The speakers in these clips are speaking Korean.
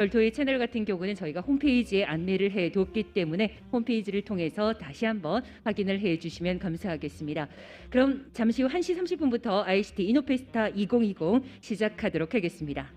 별도의 채널 같은 경우는 저희가 홈페이지에 안내를 해뒀기 때문에 홈페이지를 통해서 다시 한번 확인을 해주시면 감사하겠습니다. 그럼 잠시 후 1시 30분부터 ICT 이노페스타 2020 시작하도록 하겠습니다.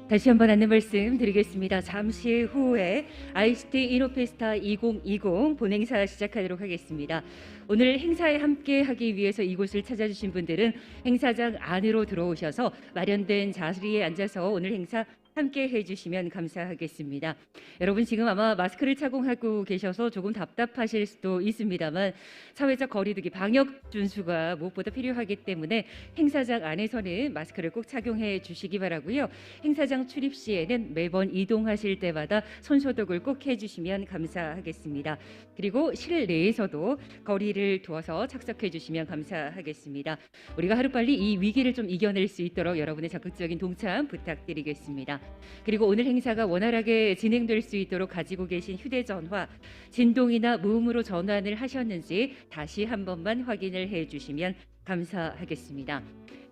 다시 한번 안내 말씀 드리겠습니다. 잠시 후에 ICT 이노페스타 2020 본행사 시작하도록 하겠습니다. 오늘 행사에 함께하기 위해서 이곳을 찾아주신 분들은 행사장 안으로 들어오셔서 마련된 자리에 앉아서 오늘 행사 함께 해주시면 감사하겠습니다. 여러분 지금 아마 마스크를 착용하고 계셔서 조금 답답하실 수도 있습니다만 사회적 거리두기 방역 준수가 무엇보다 필요하기 때문에 행사장 안에서는 마스크를 꼭 착용해 주시기 바라고요. 행사장 출입 시에는 매번 이동하실 때마다 손소독을 꼭 해주시면 감사하겠습니다. 그리고 실내에서도 거리를 두어서 착석해 주시면 감사하겠습니다. 우리가 하루빨리 이 위기를 좀 이겨낼 수 있도록 여러분의 적극적인 동참 부탁드리겠습니다. 그리고 오늘 행사가 원활하게 진행될 수 있도록 가지고 계신 휴대전화 진동이나 무음으로 전환을 하셨는지 다시 한 번만 확인을 해주시면 감사하겠습니다.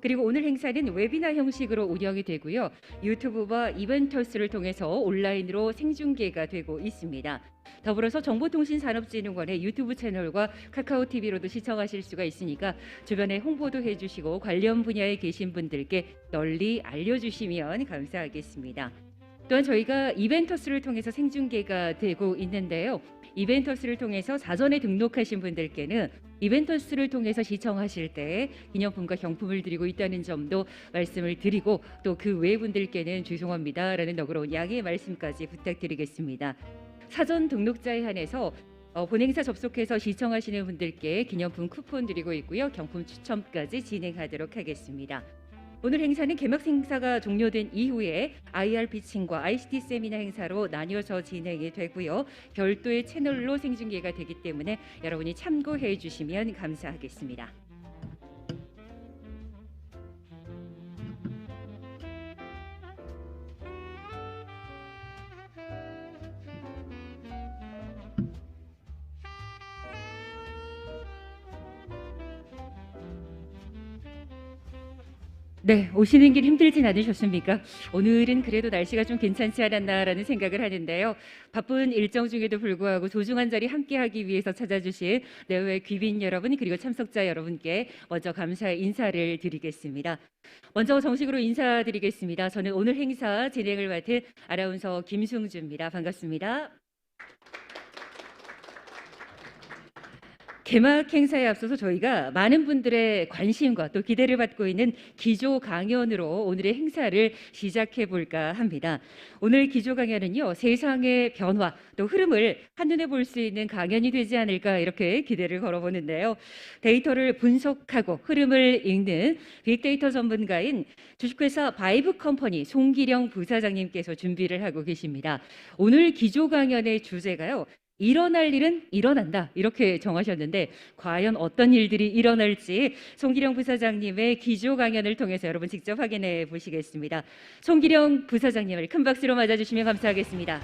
그리고 오늘 행사는 웨비나 형식으로 운영이 되고요. 유튜브와 이벤터스를 통해서 온라인으로 생중계가 되고 있습니다. 더불어서 정보통신산업진흥원의 유튜브 채널과 카카오 TV로도 시청하실 수가 있으니까 주변에 홍보도 해주시고 관련 분야에 계신 분들께 널리 알려주시면 감사하겠습니다. 또한 저희가 이벤터스를 통해서 생중계가 되고 있는데요. 이벤터스를 통해서 사전에 등록하신 분들께는 이벤터스를 통해서 시청하실 때 기념품과 경품을 드리고 있다는 점도 말씀을 드리고 또 그 외 분들께는 죄송합니다라는 너그러운 양해의 말씀까지 부탁드리겠습니다. 사전 등록자에 한해서 본행사 접속해서 시청하시는 분들께 기념품 쿠폰 드리고 있고요. 경품 추첨까지 진행하도록 하겠습니다. 오늘 행사는 개막 행사가 종료된 이후에 IR 피칭과 ICT 세미나 행사로 나뉘어서 진행이 되고요. 별도의 채널로 생중계가 되기 때문에 여러분이 참고해 주시면 감사하겠습니다. 네, 오시는 길 힘들진 않으셨습니까? 오늘은 그래도 날씨가 좀 괜찮지 않았나라는 생각을 하는데요. 바쁜 일정 중에도 불구하고 소중한 자리 함께하기 위해서 찾아주신 내외 귀빈 여러분 그리고 참석자 여러분께 먼저 감사의 인사를 드리겠습니다. 먼저 정식으로 인사드리겠습니다. 저는 오늘 행사 진행을 맡은 아나운서 김승주입니다. 반갑습니다. 개막 행사에 앞서서 저희가 많은 분들의 관심과 또 기대를 받고 있는 기조 강연으로 오늘의 행사를 시작해 볼까 합니다. 오늘 기조 강연은요, 세상의 변화 또 흐름을 한눈에 볼 수 있는 강연이 되지 않을까 이렇게 기대를 걸어보는데요. 데이터를 분석하고 흐름을 읽는 빅데이터 전문가인 주식회사 바이브 컴퍼니 송기령 부사장님께서 준비를 하고 계십니다. 오늘 기조 강연의 주제가요, 일어날 일은 일어난다 이렇게 정하셨는데 과연 어떤 일들이 일어날지 송기령 부사장님의 기조 강연을 통해서 여러분 직접 확인해 보시겠습니다. 송기령 부사장님을 큰 박수로 맞아주시면 감사하겠습니다.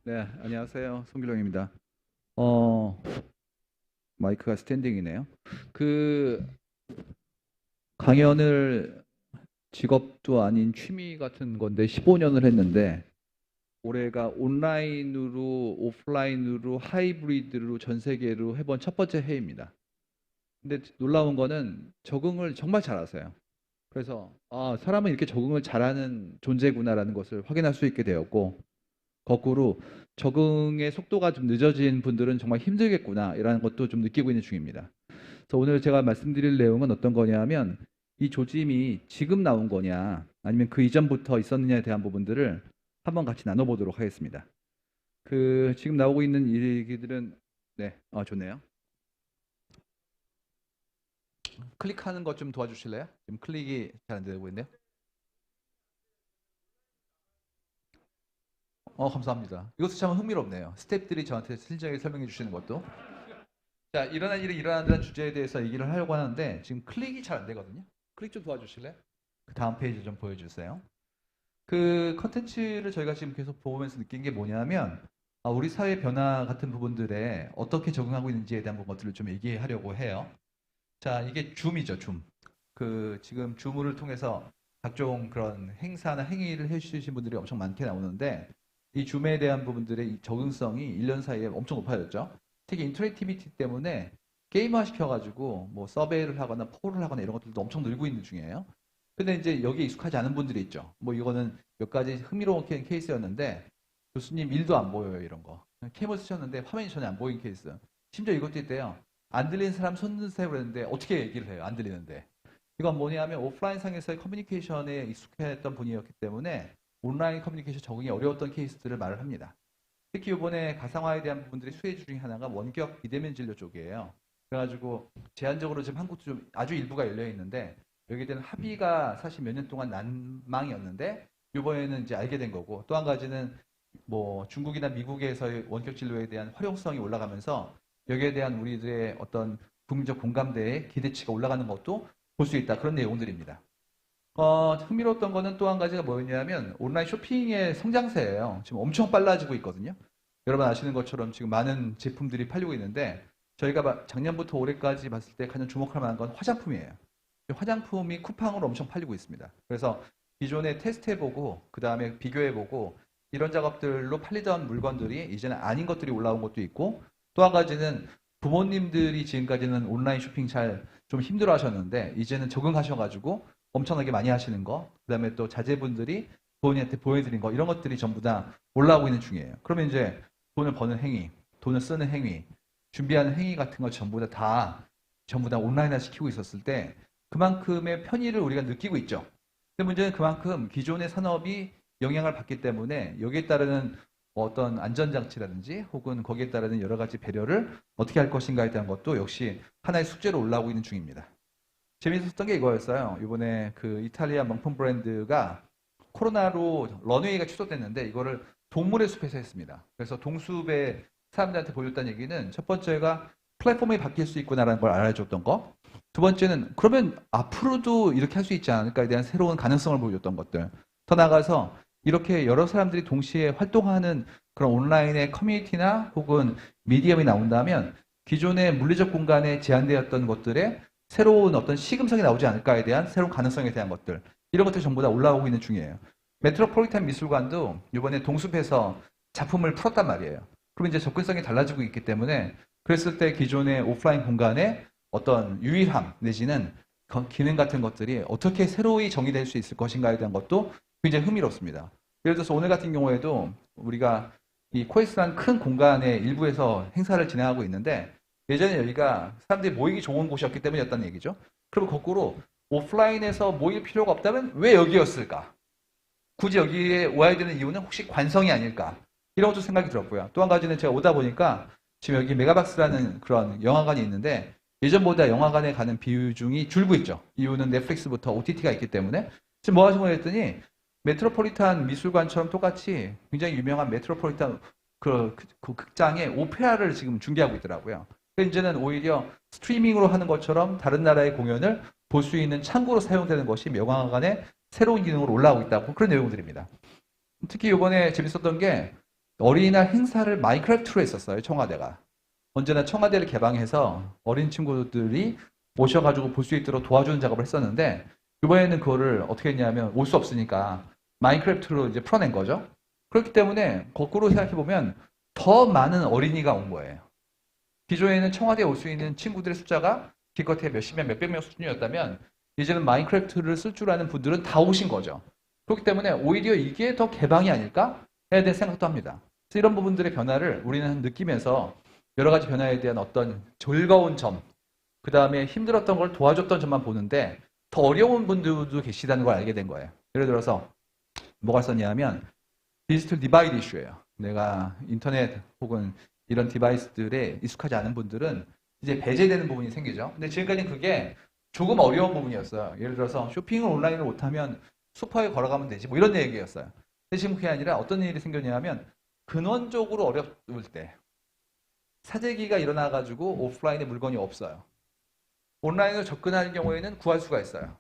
네, 안녕하세요. 송기령입니다. 마이크가 스탠딩이네요. 강연을 직업도 아닌 취미 같은 건데 15년을 했는데 올해가 온라인으로 오프라인으로 하이브리드로 전 세계로 해본 첫 번째 해입니다. 근데 놀라운 거는 적응을 정말 잘하세요. 그래서 사람은 이렇게 적응을 잘하는 존재구나라는 것을 확인할 수 있게 되었고, 거꾸로 적응의 속도가 좀 늦어진 분들은 정말 힘들겠구나 이라는 것도 좀 느끼고 있는 중입니다. 그래서 오늘 제가 말씀드릴 내용은 어떤 거냐면, 이 조짐이 지금 나온 거냐 아니면 그 이전부터 있었느냐에 대한 부분들을 한번 같이 나눠보도록 하겠습니다. 지금 나오고 있는 얘기들은 좋네요. 클릭하는 것 좀 도와주실래요? 지금 클릭이 잘 안 되고 있네요. 감사합니다. 이것도 참 흥미롭네요. 스태프들이 저한테 실질적으로 설명해 주시는 것도. 자, 일어난 일이 일어난다는 주제에 대해서 얘기를 하려고 하는데 지금 클릭이 잘 안 되거든요. 클릭 좀 도와주실래요? 그 다음 페이지 좀 보여주세요. 컨텐츠를 저희가 지금 계속 보면서 느낀 게 뭐냐면, 우리 사회 변화 같은 부분들에 어떻게 적응하고 있는지에 대한 것들을 좀 얘기하려고 해요. 자, 이게 줌이죠, 줌. 지금 줌을 통해서 각종 그런 행사나 행위를 해주신 분들이 엄청 많게 나오는데, 이 줌에 대한 부분들의 이 적응성이 1년 사이에 엄청 높아졌죠. 특히 인터랙티비티 때문에 게임화 시켜가지고 뭐 서베이를 하거나 폴을 하거나 이런 것들도 엄청 늘고 있는 중이에요. 근데 이제 여기에 익숙하지 않은 분들이 있죠. 뭐 이거는 몇 가지 흥미로운 케이스였는데, 교수님 일도 안 보여요, 이런 거. 캠을 쓰셨는데 화면이 전혀 안 보이는 케이스. 심지어 이것도 있대요. 안 들리는 사람 손 드세요 그랬는데 어떻게 얘기를 해요, 안 들리는데. 이건 뭐냐면 오프라인 상에서의 커뮤니케이션에 익숙했던 분이었기 때문에 온라인 커뮤니케이션 적응이 어려웠던 케이스들을 말을 합니다. 특히 이번에 가상화에 대한 부분들이 수혜주 중에 하나가 원격 비대면 진료 쪽이에요. 그래가지고 제한적으로 지금 한국도 좀 아주 일부가 열려 있는데, 여기에 대한 합의가 사실 몇 년 동안 난망이었는데 이번에는 이제 알게 된 거고, 또 한 가지는 뭐 중국이나 미국에서의 원격 진료에 대한 활용성이 올라가면서 여기에 대한 우리들의 어떤 국민적 공감대의 기대치가 올라가는 것도 볼 수 있다, 그런 내용들입니다. 흥미로웠던 거는 또 한 가지가 뭐였냐면 온라인 쇼핑의 성장세예요. 지금 엄청 빨라지고 있거든요. 여러분 아시는 것처럼 지금 많은 제품들이 팔리고 있는데, 저희가 작년부터 올해까지 봤을 때 가장 주목할 만한 건 화장품이에요. 화장품이 쿠팡으로 엄청 팔리고 있습니다. 그래서 기존에 테스트해보고 그 다음에 비교해보고 이런 작업들로 팔리던 물건들이 이제는 아닌 것들이 올라온 것도 있고, 또 한 가지는 부모님들이 지금까지는 온라인 쇼핑 잘 좀 힘들어 하셨는데 이제는 적응하셔가지고 엄청나게 많이 하시는 거, 그 다음에 또 자제분들이 부모님한테 보여드린 거, 이런 것들이 전부 다 올라오고 있는 중이에요. 그러면 이제 돈을 버는 행위, 돈을 쓰는 행위, 준비하는 행위 같은 거 전부 다 온라인화 시키고 있었을 때 그만큼의 편의를 우리가 느끼고 있죠. 근데 문제는 그만큼 기존의 산업이 영향을 받기 때문에 여기에 따르는 어떤 안전장치라든지 혹은 거기에 따르는 여러 가지 배려를 어떻게 할 것인가에 대한 것도 역시 하나의 숙제로 올라오고 있는 중입니다. 재미있었던 게 이거였어요. 이번에 이탈리아 명품 브랜드가 코로나로 런웨이가 취소됐는데 이거를 동물의 숲에서 했습니다. 그래서 동숲에 사람들한테 보여줬다는 얘기는, 첫 번째가 플랫폼이 바뀔 수 있구나라는 걸 알려줬던 거, 두 번째는 그러면 앞으로도 이렇게 할 수 있지 않을까에 대한 새로운 가능성을 보여줬던 것들, 더 나아가서 이렇게 여러 사람들이 동시에 활동하는 그런 온라인의 커뮤니티나 혹은 미디엄이 나온다면 기존의 물리적 공간에 제한되었던 것들에 새로운 어떤 시금석이 나오지 않을까에 대한 새로운 가능성에 대한 것들, 이런 것들이 전부 다 올라오고 있는 중이에요. 메트로폴리탄 미술관도 이번에 동숲에서 작품을 풀었단 말이에요. 그럼 이제 접근성이 달라지고 있기 때문에 그랬을 때 기존의 오프라인 공간의 어떤 유일함 내지는 기능 같은 것들이 어떻게 새로이 정의될 수 있을 것인가에 대한 것도 굉장히 흥미롭습니다. 예를 들어서 오늘 같은 경우에도 우리가 이 코엑스라는 큰 공간의 일부에서 행사를 진행하고 있는데 예전에 여기가 사람들이 모이기 좋은 곳이었기 때문이었다는 얘기죠. 그럼 거꾸로 오프라인에서 모일 필요가 없다면 왜 여기였을까? 굳이 여기에 와야 되는 이유는 혹시 관성이 아닐까? 이런 것도 생각이 들었고요. 또 한 가지는 제가 오다 보니까 지금 여기 메가박스라는 그런 영화관이 있는데 예전보다 영화관에 가는 비중이 줄고 있죠. 이유는 넷플릭스부터 OTT가 있기 때문에. 지금 뭐 하신 거예요 했더니 메트로폴리탄 미술관처럼 똑같이 굉장히 유명한 메트로폴리탄 그 극장에 오페라를 지금 중계하고 있더라고요. 그래서 이제는 오히려 스트리밍으로 하는 것처럼 다른 나라의 공연을 볼 수 있는 창구로 사용되는 것이 영화관의 새로운 기능으로 올라오고 있다고 그런 내용들입니다. 특히 이번에 재밌었던 게 어린이날 행사를 마인크래프트로 했었어요. 청와대가. 언제나 청와대를 개방해서 어린 친구들이 오셔가지고 볼 수 있도록 도와주는 작업을 했었는데 이번에는 그거를 어떻게 했냐면 올 수 없으니까 마인크래프트로 이제 풀어낸 거죠. 그렇기 때문에 거꾸로 생각해보면 더 많은 어린이가 온 거예요. 기존에는 청와대에 올 수 있는 친구들의 숫자가 기껏해 몇십 명, 몇백 명 수준이었다면 이제는 마인크래프트를 쓸 줄 아는 분들은 다 오신 거죠. 그렇기 때문에 오히려 이게 더 개방이 아닐까? 해야 될 생각도 합니다. 그래서 이런 부분들의 변화를 우리는 느끼면서 여러 가지 변화에 대한 어떤 즐거운 점, 그 다음에 힘들었던 걸 도와줬던 점만 보는데 더 어려운 분들도 계시다는 걸 알게 된 거예요. 예를 들어서 뭐가 있었냐면 디지털 디바이드 이슈예요. 내가 인터넷 혹은 이런 디바이스들에 익숙하지 않은 분들은 이제 배제되는 부분이 생기죠. 근데 지금까지는 그게 조금 어려운 부분이었어요. 예를 들어서 쇼핑을 온라인으로 못하면 슈퍼에 걸어가면 되지 뭐 이런 얘기였어요. 근데 지금 그게 아니라 어떤 일이 생겼냐면 근원적으로 어려울 때 사재기가 일어나가지고 오프라인에 물건이 없어요. 온라인으로 접근하는 경우에는 구할 수가 있어요.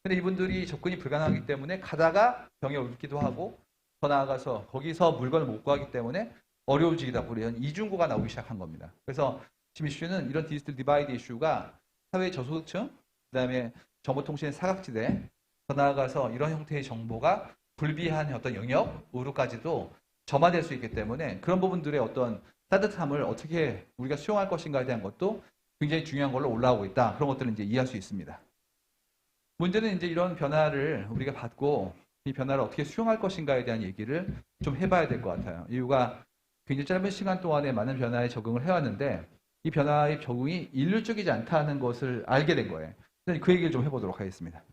근데 이분들이 접근이 불가능하기 때문에 가다가 병에 옮기도 하고 더 나아가서 거기서 물건을 못 구하기 때문에 어려워지다 보니 이중고가 나오기 시작한 겁니다. 그래서 지금 이슈는 이런 디지털 디바이드 이슈가 사회 저소득층, 그 다음에 정보통신의 사각지대, 더 나아가서 이런 형태의 정보가 불비한 어떤 영역으로까지도 점화될 수 있기 때문에 그런 부분들의 어떤 따뜻함을 어떻게 우리가 수용할 것인가에 대한 것도 굉장히 중요한 걸로 올라오고 있다. 그런 것들을 이제 이해할 수 있습니다. 문제는 이제 이런 변화를 우리가 받고 이 변화를 어떻게 수용할 것인가에 대한 얘기를 좀 해봐야 될 것 같아요. 이유가 굉장히 짧은 시간 동안에 많은 변화에 적응을 해왔는데 이 변화의 적응이 일률적이지 않다는 것을 알게 된 거예요. 그 얘기를 좀 해보도록 하겠습니다.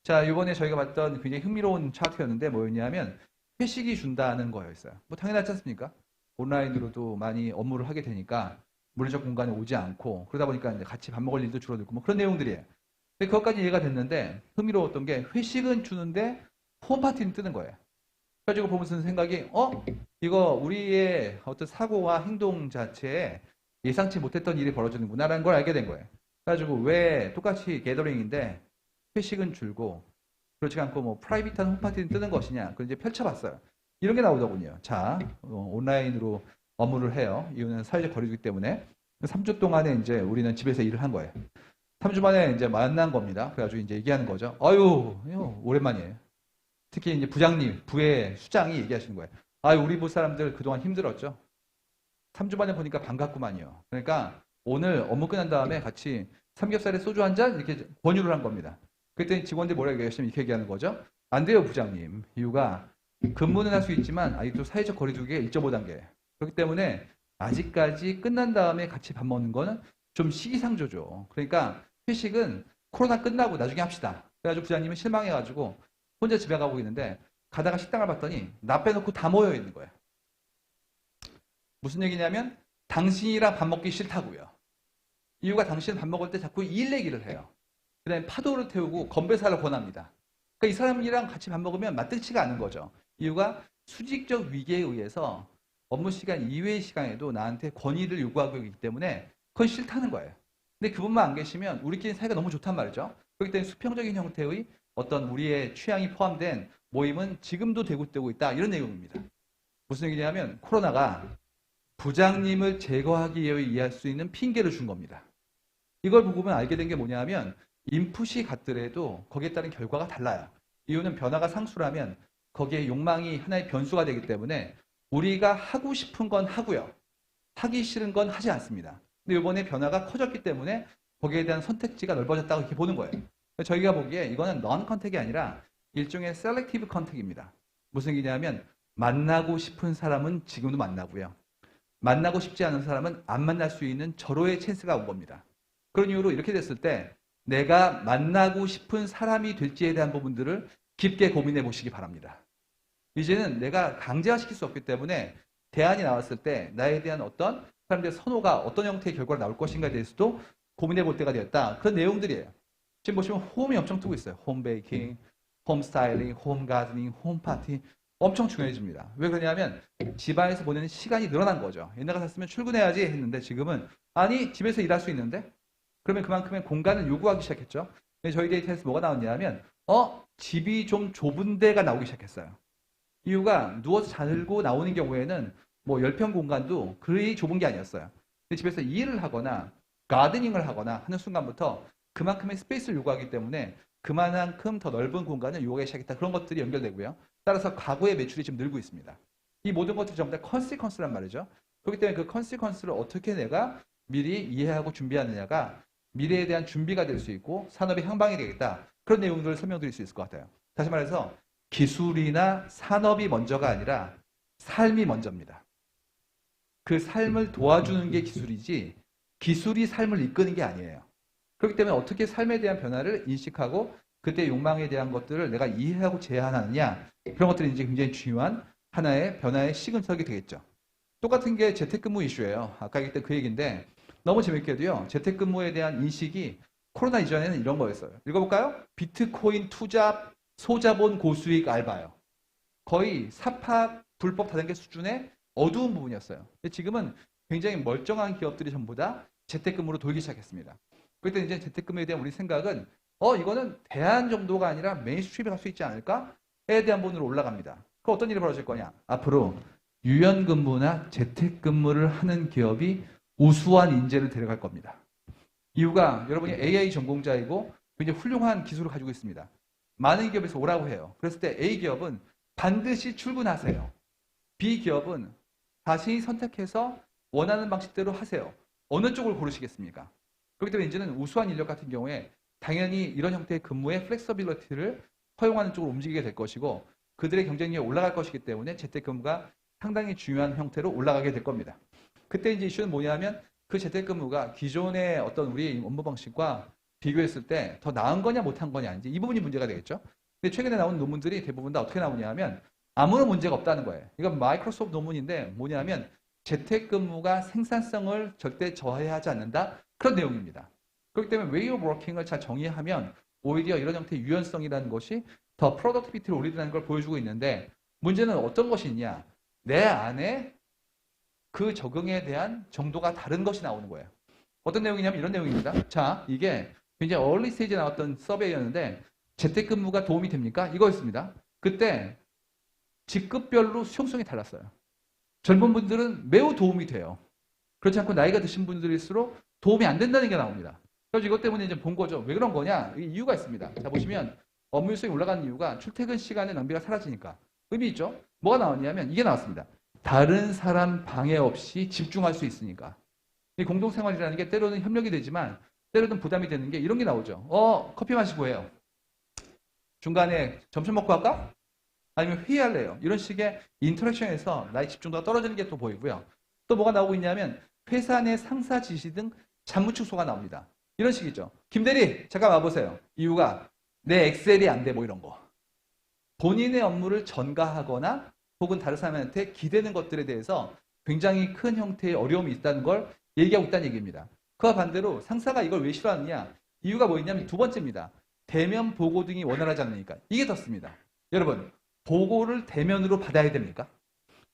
자, 이번에 저희가 봤던 굉장히 흥미로운 차트였는데 뭐였냐면 회식이 준다는 거였어요. 뭐 당연하지 않습니까? 온라인으로도 많이 업무를 하게 되니까 물리적 공간에 오지 않고 그러다 보니까 이제 같이 밥 먹을 일도 줄어들고 뭐 그런 내용들이에요. 근데 그것까지 이해가 됐는데 흥미로웠던 게 회식은 주는데 홈파티는 뜨는 거예요. 그래가지고 보면서 생각이 이거 우리의 어떤 사고와 행동 자체에 예상치 못했던 일이 벌어지는구나라는 걸 알게 된 거예요. 그래가지고 왜 똑같이 게더링인데 회식은 줄고 그렇지 않고 뭐 프라이빗한 홈파티는 뜨는 것이냐 그걸 이제 펼쳐봤어요. 이런 게 나오더군요. 자, 온라인으로 업무를 해요. 이유는 사회적 거리두기 때문에 3주 동안에 이제 우리는 집에서 일을 한 거예요. 3주 만에 이제 만난 겁니다. 그래가지고 이제 얘기하는 거죠. 아유, 오랜만이에요. 특히 이제 부장님, 부의 수장이 얘기하시는 거예요. 아유, 우리 부 사람들 그동안 힘들었죠. 3주 만에 보니까 반갑구만요. 그러니까 오늘 업무 끝난 다음에 같이 삼겹살에 소주 한 잔 이렇게 권유를 한 겁니다. 그랬더니 직원들이 뭐라고 얘기하시면 이렇게 얘기하는 거죠. 안 돼요, 부장님. 이유가 근무는 할 수 있지만 아직도 사회적 거리두기가 1.5단계. 그렇기 때문에 아직까지 끝난 다음에 같이 밥 먹는 거는 좀 시기상조죠. 그러니까 회식은 코로나 끝나고 나중에 합시다. 그래가지고 부장님은 실망해가지고 혼자 집에 가고 있는데 가다가 식당을 봤더니 나 빼놓고 다 모여 있는 거예요. 무슨 얘기냐면 당신이랑 밥 먹기 싫다고요. 이유가 당신은 밥 먹을 때 자꾸 일 얘기를 해요. 그 다음에 파도를 태우고 건배사를 권합니다. 그러니까 이 사람이랑 같이 밥 먹으면 마땅치가 않은 거죠. 이유가 수직적 위계에 의해서 업무 시간 이외의 시간에도 나한테 권위를 요구하고 있기 때문에 그건 싫다는 거예요. 근데 그분만 안 계시면 우리끼리 사이가 너무 좋단 말이죠. 그렇기 때문에 수평적인 형태의 어떤 우리의 취향이 포함된 모임은 지금도 되고 있다. 이런 내용입니다. 무슨 얘기냐면 코로나가 부장님을 제거하기 위해 이해할 수 있는 핑계를 준 겁니다. 이걸 보면 알게 된 게 뭐냐면 인풋이 같더라도 거기에 따른 결과가 달라요. 이유는 변화가 상수라면 거기에 욕망이 하나의 변수가 되기 때문에 우리가 하고 싶은 건 하고요. 하기 싫은 건 하지 않습니다. 근데 이번에 변화가 커졌기 때문에 거기에 대한 선택지가 넓어졌다고 이렇게 보는 거예요. 저희가 보기에 이거는 non 컨택이 아니라 일종의 셀렉티브 컨택입니다. 무슨 얘기냐면 만나고 싶은 사람은 지금도 만나고요. 만나고 싶지 않은 사람은 안 만날 수 있는 절호의 찬스가 온 겁니다. 그런 이유로 이렇게 됐을 때 내가 만나고 싶은 사람이 될지에 대한 부분들을 깊게 고민해 보시기 바랍니다. 이제는 내가 강제화시킬 수 없기 때문에 대안이 나왔을 때 나에 대한 어떤 사람들의 선호가 어떤 형태의 결과가 나올 것인가에 대해서도 고민해 볼 때가 되었다. 그런 내용들이에요. 지금 보시면 홈이 엄청 뜨고 있어요. 홈 베이킹, 홈 스타일링, 홈 가드닝, 홈 파티. 엄청 중요해집니다. 왜 그러냐면 집안에서 보내는 시간이 늘어난 거죠. 옛날 같았으면 출근해야지 했는데 지금은 아니 집에서 일할 수 있는데 그러면 그만큼의 공간을 요구하기 시작했죠. 저희 데이터에서 뭐가 나왔냐면 집이 좀 좁은 데가 나오기 시작했어요. 이유가 누워서 자고 나오는 경우에는 뭐 10평 공간도 그리 좁은 게 아니었어요. 근데 집에서 일을 하거나 가드닝을 하거나 하는 순간부터 그만큼의 스페이스를 요구하기 때문에 그만큼 더 넓은 공간을 요구하기 시작했다. 그런 것들이 연결되고요. 따라서 가구의 매출이 지금 늘고 있습니다. 이 모든 것들이 전부 다 컨시퀀스란 말이죠. 그렇기 때문에 그 컨시퀀스를 어떻게 내가 미리 이해하고 준비하느냐가 미래에 대한 준비가 될 수 있고 산업의 향방이 되겠다. 그런 내용들을 설명드릴 수 있을 것 같아요. 다시 말해서 기술이나 산업이 먼저가 아니라 삶이 먼저입니다. 그 삶을 도와주는 게 기술이지 기술이 삶을 이끄는 게 아니에요. 그렇기 때문에 어떻게 삶에 대한 변화를 인식하고 그때 욕망에 대한 것들을 내가 이해하고 제한하느냐 그런 것들이 이제 굉장히 중요한 하나의 변화의 시그널이 되겠죠. 똑같은 게 재택근무 이슈예요. 아까 얘기했던 그 얘기인데 너무 재밌게도요. 재택근무에 대한 인식이 코로나 이전에는 이런 거였어요. 읽어볼까요? 비트코인 투자 소자본 고수익 알바요. 거의 사파 불법 다단계 수준의 어두운 부분이었어요. 근데 지금은 굉장히 멀쩡한 기업들이 전부 다 재택근무로 돌기 시작했습니다. 그때 이제 재택근무에 대한 우리 생각은 이거는 대안 정도가 아니라 메인스트림에 갈 수 있지 않을까에 대한 부분으로 올라갑니다. 그럼 어떤 일이 벌어질 거냐? 앞으로 유연근무나 재택근무를 하는 기업이 우수한 인재를 데려갈 겁니다. 이유가 여러분이 AI 전공자이고 굉장히 훌륭한 기술을 가지고 있습니다. 많은 기업에서 오라고 해요. 그랬을 때 A 기업은 반드시 출근하세요. B 기업은 다시 선택해서 원하는 방식대로 하세요. 어느 쪽을 고르시겠습니까? 그렇기 때문에 이제는 우수한 인력 같은 경우에 당연히 이런 형태의 근무의 플렉서빌리티를 허용하는 쪽으로 움직이게 될 것이고 그들의 경쟁력이 올라갈 것이기 때문에 재택근무가 상당히 중요한 형태로 올라가게 될 겁니다. 그때 이제 이슈는 뭐냐면 그 재택근무가 기존의 어떤 우리의 업무 방식과 비교했을 때 더 나은 거냐 못한 거냐 이제 이 부분이 문제가 되겠죠. 근데 최근에 나온 논문들이 대부분 다 어떻게 나오냐 하면 아무런 문제가 없다는 거예요. 이건 마이크로소프트 논문인데 뭐냐면 재택근무가 생산성을 절대 저해하지 않는다. 그런 내용입니다. 그렇기 때문에 way of working을 잘 정의하면 오히려 이런 형태의 유연성이라는 것이 더 프로덕티비티를 올린다는 걸 보여주고 있는데 문제는 어떤 것이 있냐. 내 안에 그 적응에 대한 정도가 다른 것이 나오는 거예요. 어떤 내용이냐면 이런 내용입니다. 자, 이게 굉장히 early stage에 나왔던 서베이였는데 재택근무가 도움이 됩니까? 이거였습니다. 그때 직급별로 수용성이 달랐어요. 젊은 분들은 매우 도움이 돼요. 그렇지 않고 나이가 드신 분들일수록 도움이 안 된다는 게 나옵니다. 그래서 이것 때문에 이제 본 거죠. 왜 그런 거냐? 이유가 있습니다. 자, 보시면 업무율성이 올라가는 이유가 출퇴근 시간의 낭비가 사라지니까. 의미 있죠? 뭐가 나왔냐면 이게 나왔습니다. 다른 사람 방해 없이 집중할 수 있으니까. 이 공동생활이라는 게 때로는 협력이 되지만 때로는 부담이 되는 게 이런 게 나오죠. 커피 마시고 해요. 중간에 점심 먹고 할까? 아니면 회의할래요. 이런 식의 인터랙션에서 나의 집중도가 떨어지는 게 또 보이고요. 또 뭐가 나오고 있냐면 회사 내 상사 지시 등 잡무 축소가 나옵니다. 이런 식이죠. 김대리 잠깐 와보세요. 이유가 내 엑셀이 안 돼 뭐 이런 거. 본인의 업무를 전가하거나 혹은 다른 사람한테 기대는 것들에 대해서 굉장히 큰 형태의 어려움이 있다는 걸 얘기하고 있다는 얘기입니다. 그와 반대로 상사가 이걸 왜 싫어하느냐? 이유가 뭐였냐면 두 번째입니다. 대면 보고 등이 원활하지 않으니까. 이게 더 습니다. 여러분, 보고를 대면으로 받아야 됩니까?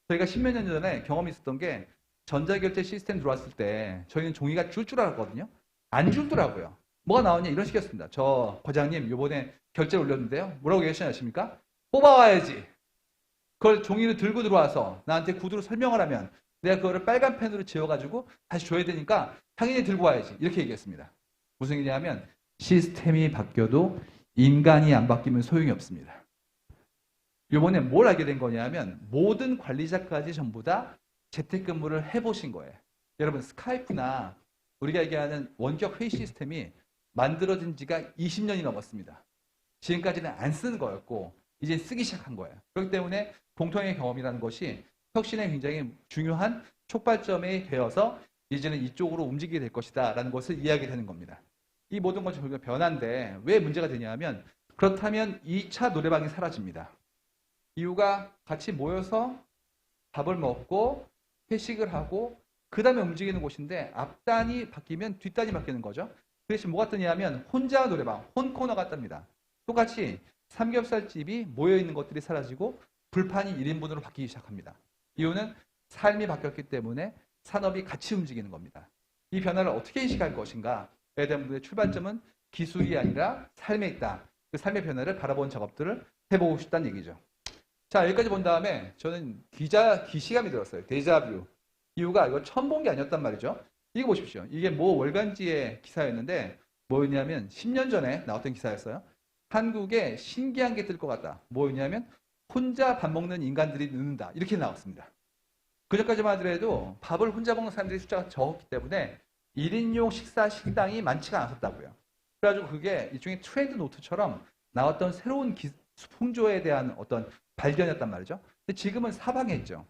저희가 10몇 년 전에 경험이 있었던 게 전자결제 시스템 들어왔을 때 저희는 종이가 줄 줄 알았거든요. 안 줄더라고요. 뭐가 나오냐 이런 식이었습니다. 저 과장님 이번에 결제 올렸는데요. 뭐라고 얘기하시냐십니까? 뽑아와야지. 그걸 종이를 들고 들어와서 나한테 구두로 설명을 하면 내가 그거를 빨간 펜으로 지워가지고 다시 줘야 되니까 당연히 들고 와야지. 이렇게 얘기했습니다. 무슨 얘기냐면 시스템이 바뀌어도 인간이 안 바뀌면 소용이 없습니다. 이번에 뭘 알게 된 거냐면 모든 관리자까지 전부 다 재택근무를 해보신 거예요. 여러분 스카이프나 우리가 얘기하는 원격 회의 시스템이 만들어진 지가 20년이 넘었습니다. 지금까지는 안 쓰는 거였고 이제 쓰기 시작한 거예요. 그렇기 때문에 공통의 경험이라는 것이 혁신에 굉장히 중요한 촉발점이 되어서 이제는 이쪽으로 움직이게 될 것이다 라는 것을 이해하게 되는 겁니다. 이 모든 것이 결국 변화인데 왜 문제가 되냐면 그렇다면 2차 노래방이 사라집니다. 이유가 같이 모여서 밥을 먹고 회식을 하고 그 다음에 움직이는 곳인데 앞단이 바뀌면 뒷단이 바뀌는 거죠. 그 대신 뭐가 뜨냐면 혼자 노래방, 혼코너가 뜹니다. 똑같이 삼겹살집이 모여있는 것들이 사라지고 불판이 1인분으로 바뀌기 시작합니다. 이유는 삶이 바뀌었기 때문에 산업이 같이 움직이는 겁니다. 이 변화를 어떻게 인식할 것인가에 대한 분들의 출발점은 기술이 아니라 삶에 있다. 그 삶의 변화를 바라본 작업들을 해보고 싶다는 얘기죠. 자, 여기까지 본 다음에 저는 기시감이 들었어요. 데자뷰. 이유가 이거 처음 본 게 아니었단 말이죠. 이거 보십시오. 이게 모 월간지의 기사였는데 뭐였냐면 10년 전에 나왔던 기사였어요. 한국에 신기한 게 뜰 것 같다. 뭐였냐면 혼자 밥 먹는 인간들이 늦는다. 이렇게 나왔습니다. 그전까지만 하더라도 밥을 혼자 먹는 사람들이 숫자가 적었기 때문에 1인용 식당이 많지가 않았다고요. 그래가지고 그게 일종의 트렌드 노트처럼 나왔던 새로운 풍조에 대한 어떤 발견이었단 말이죠. 근데 지금은 사방했죠.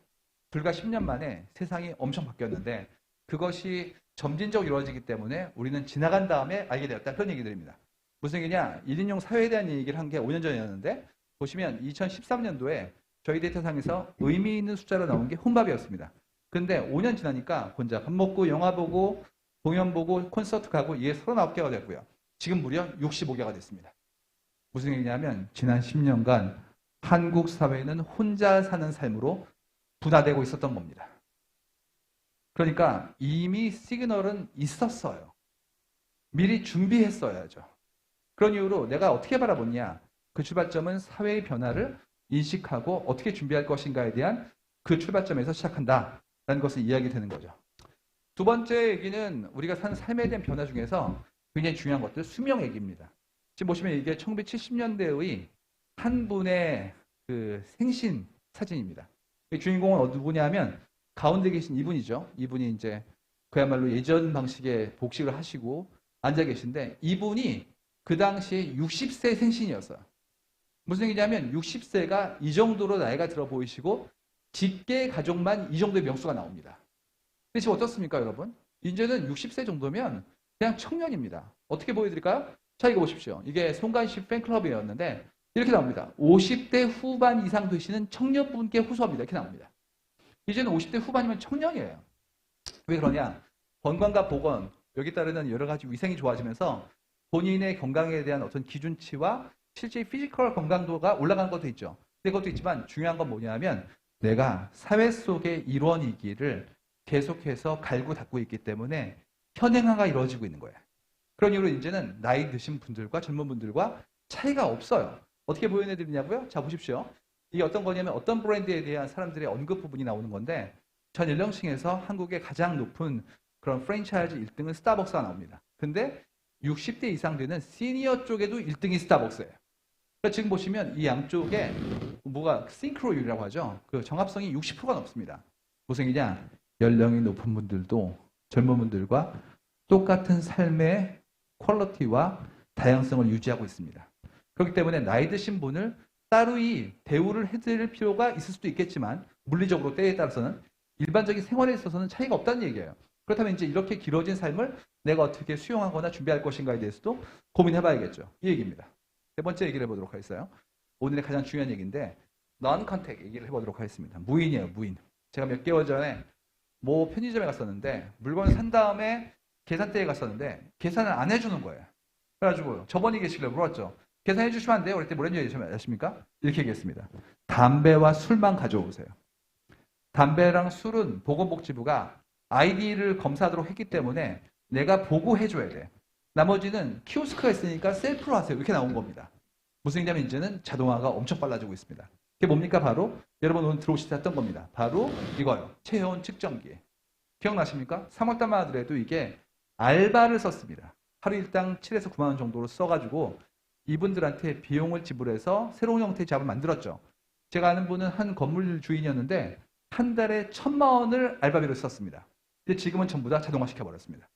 불과 10년 만에 세상이 엄청 바뀌었는데 그것이 점진적으로 이루어지기 때문에 우리는 지나간 다음에 알게 되었다. 그런 얘기들입니다. 무슨 얘기냐? 1인용 사회에 대한 얘기를 한 게 5년 전이었는데 보시면 2013년도에 저희 데이터상에서 의미 있는 숫자로 나온 게 혼밥이었습니다. 근데 5년 지나니까 혼자 밥 먹고 영화 보고 공연 보고 콘서트 가고 이게 39개가 됐고요. 지금 무려 65개가 됐습니다. 무슨 얘기냐면 지난 10년간 한국 사회는 혼자 사는 삶으로 분화되고 있었던 겁니다. 그러니까 이미 시그널은 있었어요. 미리 준비했어야죠. 그런 이유로 내가 어떻게 바라보냐. 그 출발점은 사회의 변화를 인식하고 어떻게 준비할 것인가에 대한 그 출발점에서 시작한다라는 것을 이야기되는 거죠. 두 번째 얘기는 우리가 사는 삶에 대한 변화 중에서 굉장히 중요한 것들, 수명 얘기입니다. 지금 보시면 이게 1970년대의 한 분의 그 생신 사진입니다. 주인공은 누구냐면 가운데 계신 이분이죠. 이분이 이제 그야말로 예전 방식의 복식을 하시고 앉아 계신데 이분이 그 당시에 60세 생신이었어요. 무슨 얘기냐면 60세가 이 정도로 나이가 들어 보이시고 직계 가족만 이 정도의 명수가 나옵니다. 근데 지금 어떻습니까, 여러분? 이제는 60세 정도면 그냥 청년입니다. 어떻게 보여드릴까요? 자, 이거 보십시오. 이게 송간식 팬클럽이었는데 이렇게 나옵니다. 50대 후반 이상 되시는 청년분께 호소합니다. 이렇게 나옵니다. 이제는 50대 후반이면 청년이에요. 왜 그러냐? 건강과 보건, 여기 따르는 여러 가지 위생이 좋아지면서 본인의 건강에 대한 어떤 기준치와 실제 피지컬 건강도가 올라가는 것도 있죠. 근데 그것도 있지만 중요한 건 뭐냐면 내가 사회 속의 일원이기를 계속해서 갈고 닦고 있기 때문에 현행화가 이루어지고 있는 거예요. 그런 이유로 이제는 나이 드신 분들과 젊은 분들과 차이가 없어요. 어떻게 보여드리냐고요? 자, 보십시오. 이게 어떤 거냐면 어떤 브랜드에 대한 사람들의 언급 부분이 나오는 건데 전 연령층에서 한국의 가장 높은 그런 프랜차이즈 1등은 스타벅스가 나옵니다. 근데 60대 이상 되는 시니어 쪽에도 1등이 스타벅스예요. 그러니까 지금 보시면 이 양쪽에 뭐가 싱크로율이라고 하죠. 그 정합성이 60%가 넘습니다. 무슨 얘기냐? 연령이 높은 분들도 젊은 분들과 똑같은 삶의 퀄리티와 다양성을 유지하고 있습니다. 그렇기 때문에 나이 드신 분을 따로이 대우를 해드릴 필요가 있을 수도 있겠지만 물리적으로 때에 따라서는 일반적인 생활에 있어서는 차이가 없다는 얘기예요. 그렇다면 이제 이렇게 길어진 삶을 내가 어떻게 수용하거나 준비할 것인가에 대해서도 고민해봐야겠죠. 이 얘기입니다. 세 번째 얘기를 해보도록 하겠어요. 오늘의 가장 중요한 얘기인데 non-contact 얘기를 해보도록 하겠습니다. 무인이에요, 무인. 제가 몇 개월 전에 뭐 편의점에 갔었는데 물건을 산 다음에 계산대에 갔었는데 계산을 안 해주는 거예요. 그래가지고 저번에 계시길래 물었죠. 계산해 주시면 안 돼요? 그랬더니 뭐랬는지 아십니까? 이렇게 얘기했습니다. 담배와 술만 가져오세요. 담배랑 술은 보건복지부가 아이디를 검사하도록 했기 때문에 내가 보고 해줘야 돼. 나머지는 키오스크가 있으니까 셀프로 하세요. 이렇게 나온 겁니다. 무슨 얘기냐면 이제는 자동화가 엄청 빨라지고 있습니다. 그게 뭡니까? 바로 여러분 오늘 들어오실 때 했던 겁니다. 바로 이거요. 체온 측정기. 기억나십니까? 3월달만 하더라도 이게 알바를 썼습니다. 하루 일당 7에서 9만 원 정도로 써가지고 이분들한테 비용을 지불해서 새로운 형태의 잡을 만들었죠. 제가 아는 분은 한 건물 주인이었는데 한 달에 1,000만 원을 알바비로 썼습니다. 근데 지금은 전부 다 자동화 시켜버렸습니다.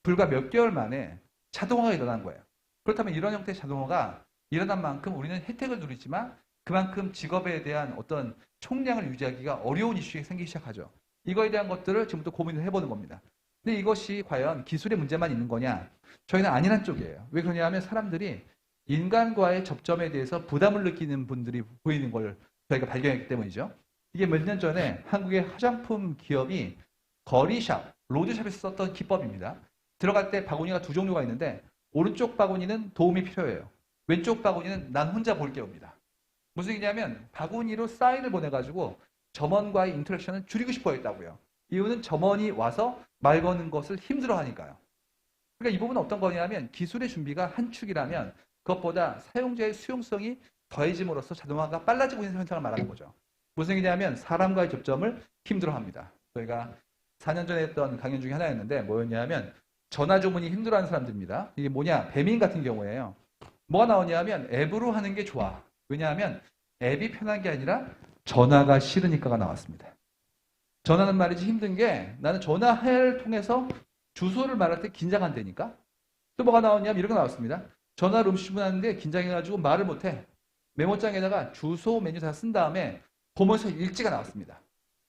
불과 몇 개월 만에 자동화가 일어난 거예요. 그렇다면 이런 형태의 자동화가 일어난 만큼 우리는 혜택을 누리지만 그만큼 직업에 대한 어떤 총량을 유지하기가 어려운 이슈가 생기기 시작하죠. 이거에 대한 것들을 지금부터 고민을 해보는 겁니다. 근데 이것이 과연 기술의 문제만 있는 거냐? 저희는 아니란 쪽이에요. 왜 그러냐 하면 사람들이 인간과의 접점에 대해서 부담을 느끼는 분들이 보이는 걸 저희가 발견했기 때문이죠. 이게 몇 년 전에 한국의 화장품 기업이 거리샵, 로드샵에서 썼던 기법입니다. 들어갈 때 바구니가 두 종류가 있는데 오른쪽 바구니는 도움이 필요해요. 왼쪽 바구니는 난 혼자 볼게 옵니다. 무슨 얘기냐면 바구니로 사인을 보내가지고 점원과의 인터랙션을 줄이고 싶어 했다고요. 이유는 점원이 와서 말 거는 것을 힘들어하니까요. 그러니까 이 부분은 어떤 거냐면 기술의 준비가 한 축이라면 그것보다 사용자의 수용성이 더해짐으로써 자동화가 빨라지고 있는 현상을 말하는 거죠. 무슨 얘기냐면 사람과의 접점을 힘들어합니다. 저희가 4년 전에 했던 강연 중에 하나였는데 뭐였냐면 전화 주문이 힘들어하는 사람들입니다. 이게 뭐냐? 배민 같은 경우에요. 뭐가 나오냐면 앱으로 하는 게 좋아. 왜냐하면 앱이 편한 게 아니라 전화가 싫으니까가 나왔습니다. 전화는 말이지 힘든 게 나는 전화를 통해서 주소를 말할 때 긴장한다니까. 또 뭐가 나왔냐면 이런 거 나왔습니다. 전화로 음식 주문하는데 긴장해가지고 말을 못해. 메모장에다가 주소 메뉴 다 쓴 다음에 보면서 읽지가 나왔습니다.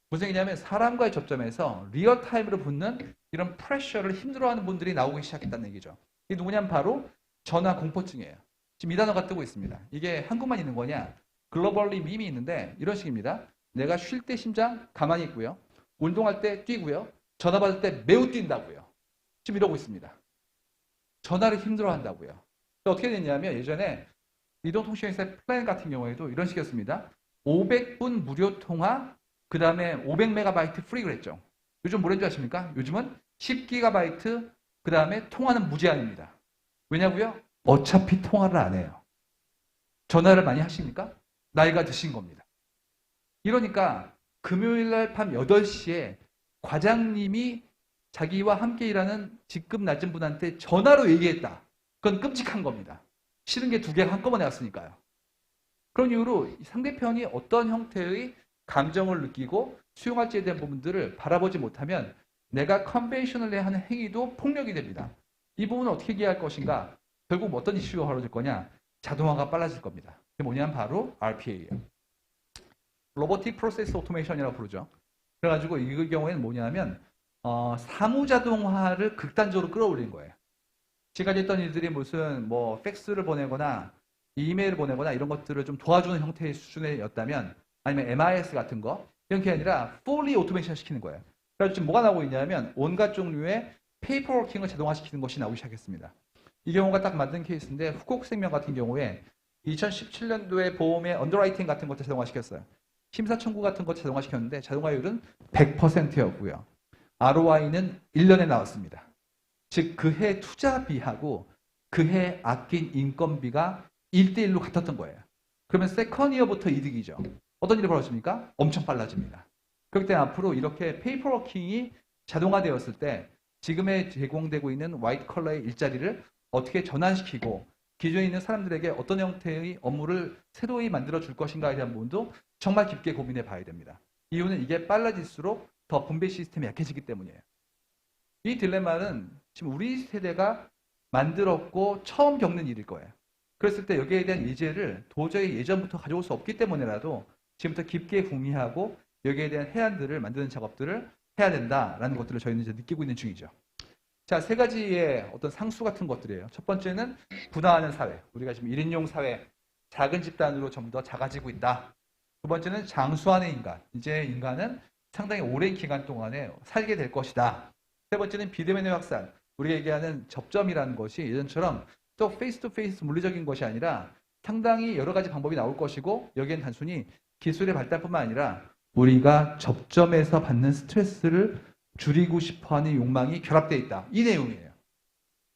무슨 얘기냐면 사람과의 접점에서 리얼타임으로 붙는 이런 프레셔를 힘들어하는 분들이 나오기 시작했다는 얘기죠. 이게 누구냐면 바로 전화 공포증이에요. 지금 이 단어가 뜨고 있습니다. 이게 한국만 있는 거냐? 글로벌리 밈이 있는데 이런 식입니다. 내가 쉴 때 심장 가만히 있고요. 운동할 때 뛰고요. 전화 받을 때 매우 뛴다고요. 지금 이러고 있습니다. 전화를 힘들어한다고요. 어떻게 됐냐면 예전에 이동통신회사의 플랜 같은 경우에도 이런 식이었습니다. 500분 무료 통화, 그 다음에 500MB 프리 그랬죠. 요즘 뭐랬는지 아십니까? 요즘은 10GB, 그 다음에 통화는 무제한입니다. 왜냐고요? 어차피 통화를 안 해요. 전화를 많이 하십니까? 나이가 드신 겁니다. 이러니까 금요일날 밤 8시에 과장님이 자기와 함께 일하는 직급 낮은 분한테 전화로 얘기했다. 그건 끔찍한 겁니다. 싫은 게 두 개가 한꺼번에 왔으니까요. 그런 이유로 상대편이 어떤 형태의 감정을 느끼고 수용할지에 대한 부분들을 바라보지 못하면 내가 컨벤셔널에 하는 행위도 폭력이 됩니다. 이 부분을 어떻게 이해할 것인가? 결국 어떤 이슈가 벌어질 거냐? 자동화가 빨라질 겁니다. 그게 뭐냐면 바로 RPA예요. 로보틱 프로세스 오토메이션이라고 부르죠. 그래가지고 이 경우에는 뭐냐면 사무자동화를 극단적으로 끌어올린 거예요. 지금까지 했던 일들이 무슨 뭐 팩스를 보내거나 이메일을 보내거나 이런 것들을 좀 도와주는 형태의 수준이었다면 아니면 MIS 같은 거 이런 게 아니라 fully automation 시키는 거예요. 그래서 지금 뭐가 나오고 있냐면 온갖 종류의 페이퍼워킹을 자동화시키는 것이 나오기 시작했습니다. 이 경우가 딱 맞는 케이스인데 후콕생명 같은 경우에 2017년도에 보험의 언더라이팅 같은 것도 자동화시켰어요. 심사 청구 같은 것 자동화시켰는데 자동화율은 100%였고요. ROI는 1년에 나왔습니다. 즉 그해 투자비하고 그해 아낀 인건비가 1대1로 같았던 거예요. 그러면 세컨 이어부터 이득이죠. 어떤 일이 벌어집니까? 엄청 빨라집니다. 그렇기 때문에 앞으로 이렇게 페이퍼워킹이 자동화되었을 때 지금에 제공되고 있는 화이트 컬러의 일자리를 어떻게 전환시키고 기존에 있는 사람들에게 어떤 형태의 업무를 새로이 만들어 줄 것인가에 대한 부분도 정말 깊게 고민해 봐야 됩니다. 이유는 이게 빨라질수록 더 분배 시스템이 약해지기 때문이에요. 이 딜레마는 지금 우리 세대가 만들었고 처음 겪는 일일 거예요. 그랬을 때 여기에 대한 예제를 도저히 예전부터 가져올 수 없기 때문에라도 지금부터 깊게 궁리하고 여기에 대한 해안들을 만드는 작업들을 해야 된다라는 것들을 저희는 이제 느끼고 있는 중이죠. 자, 세 가지의 어떤 상수 같은 것들이에요. 첫 번째는 분화하는 사회. 우리가 지금 1인용 사회, 작은 집단으로 좀 더 작아지고 있다. 두 번째는 장수하는 인간. 이제 인간은 상당히 오랜 기간 동안에 살게 될 것이다. 세 번째는 비대면의 확산. 우리가 얘기하는 접점이라는 것이 예전처럼 또 페이스 투 페이스 물리적인 것이 아니라 상당히 여러 가지 방법이 나올 것이고 여기엔 단순히 기술의 발달뿐만 아니라 우리가 접점에서 받는 스트레스를 줄이고 싶어하는 욕망이 결합되어 있다. 이 내용이에요.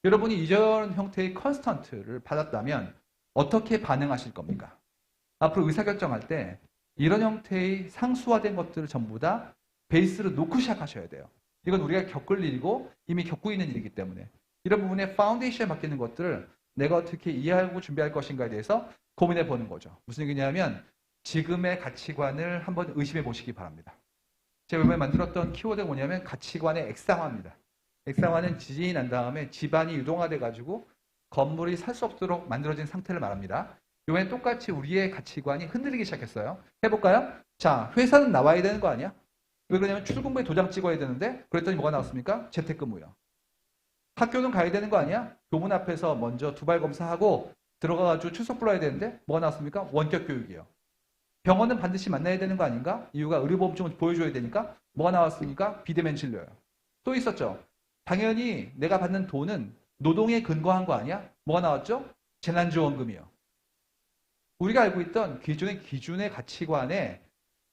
여러분이 이전 형태의 컨스턴트를 받았다면 어떻게 반응하실 겁니까? 앞으로 의사결정할 때 이런 형태의 상수화된 것들을 전부 다 베이스로 놓고 시작하셔야 돼요. 이건 우리가 겪을 일이고 이미 겪고 있는 일이기 때문에 이런 부분에 파운데이션에 맡기는 것들을 내가 어떻게 이해하고 준비할 것인가에 대해서 고민해 보는 거죠. 무슨 얘기냐면 지금의 가치관을 한번 의심해 보시기 바랍니다. 제가 이번에 만들었던 키워드가 뭐냐면 가치관의 액상화입니다. 액상화는 지진이 난 다음에 집안이 유동화돼 가지고 건물이 살 수 없도록 만들어진 상태를 말합니다. 이번에 똑같이 우리의 가치관이 흔들리기 시작했어요. 해볼까요? 자, 회사는 나와야 되는 거 아니야? 왜 그러냐면 출근부에 도장 찍어야 되는데 그랬더니 뭐가 나왔습니까? 재택근무요. 학교는 가야 되는 거 아니야? 교문 앞에서 먼저 두발 검사하고 들어가가지고 출석 불러야 되는데 뭐가 나왔습니까? 원격 교육이요. 병원은 반드시 만나야 되는 거 아닌가? 이유가 의료보험증을 보여줘야 되니까 뭐가 나왔습니까? 비대면 진료요. 또 있었죠. 당연히 내가 받는 돈은 노동에 근거한 거 아니야? 뭐가 나왔죠? 재난지원금이요. 우리가 알고 있던 기존의 가치관에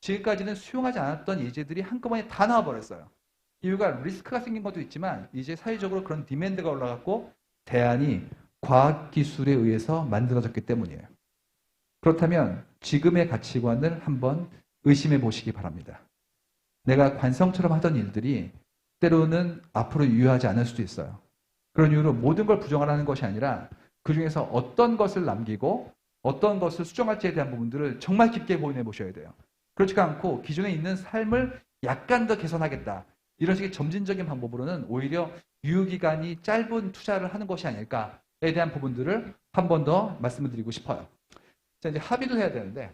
지금까지는 수용하지 않았던 예제들이 한꺼번에 다 나와버렸어요. 이유가 리스크가 생긴 것도 있지만 이제 사회적으로 그런 디맨드가 올라갔고 대안이 과학기술에 의해서 만들어졌기 때문이에요. 그렇다면 지금의 가치관을 한번 의심해 보시기 바랍니다. 내가 관성처럼 하던 일들이 때로는 앞으로 유효하지 않을 수도 있어요. 그런 이유로 모든 걸 부정하라는 것이 아니라 그 중에서 어떤 것을 남기고 어떤 것을 수정할지에 대한 부분들을 정말 깊게 고민해 보셔야 돼요. 그렇지가 않고 기존에 있는 삶을 약간 더 개선하겠다. 이런 식의 점진적인 방법으로는 오히려 유효기간이 짧은 투자를 하는 것이 아닐까에 대한 부분들을 한 번 더 말씀을 드리고 싶어요. 자, 이제 합의도 해야 되는데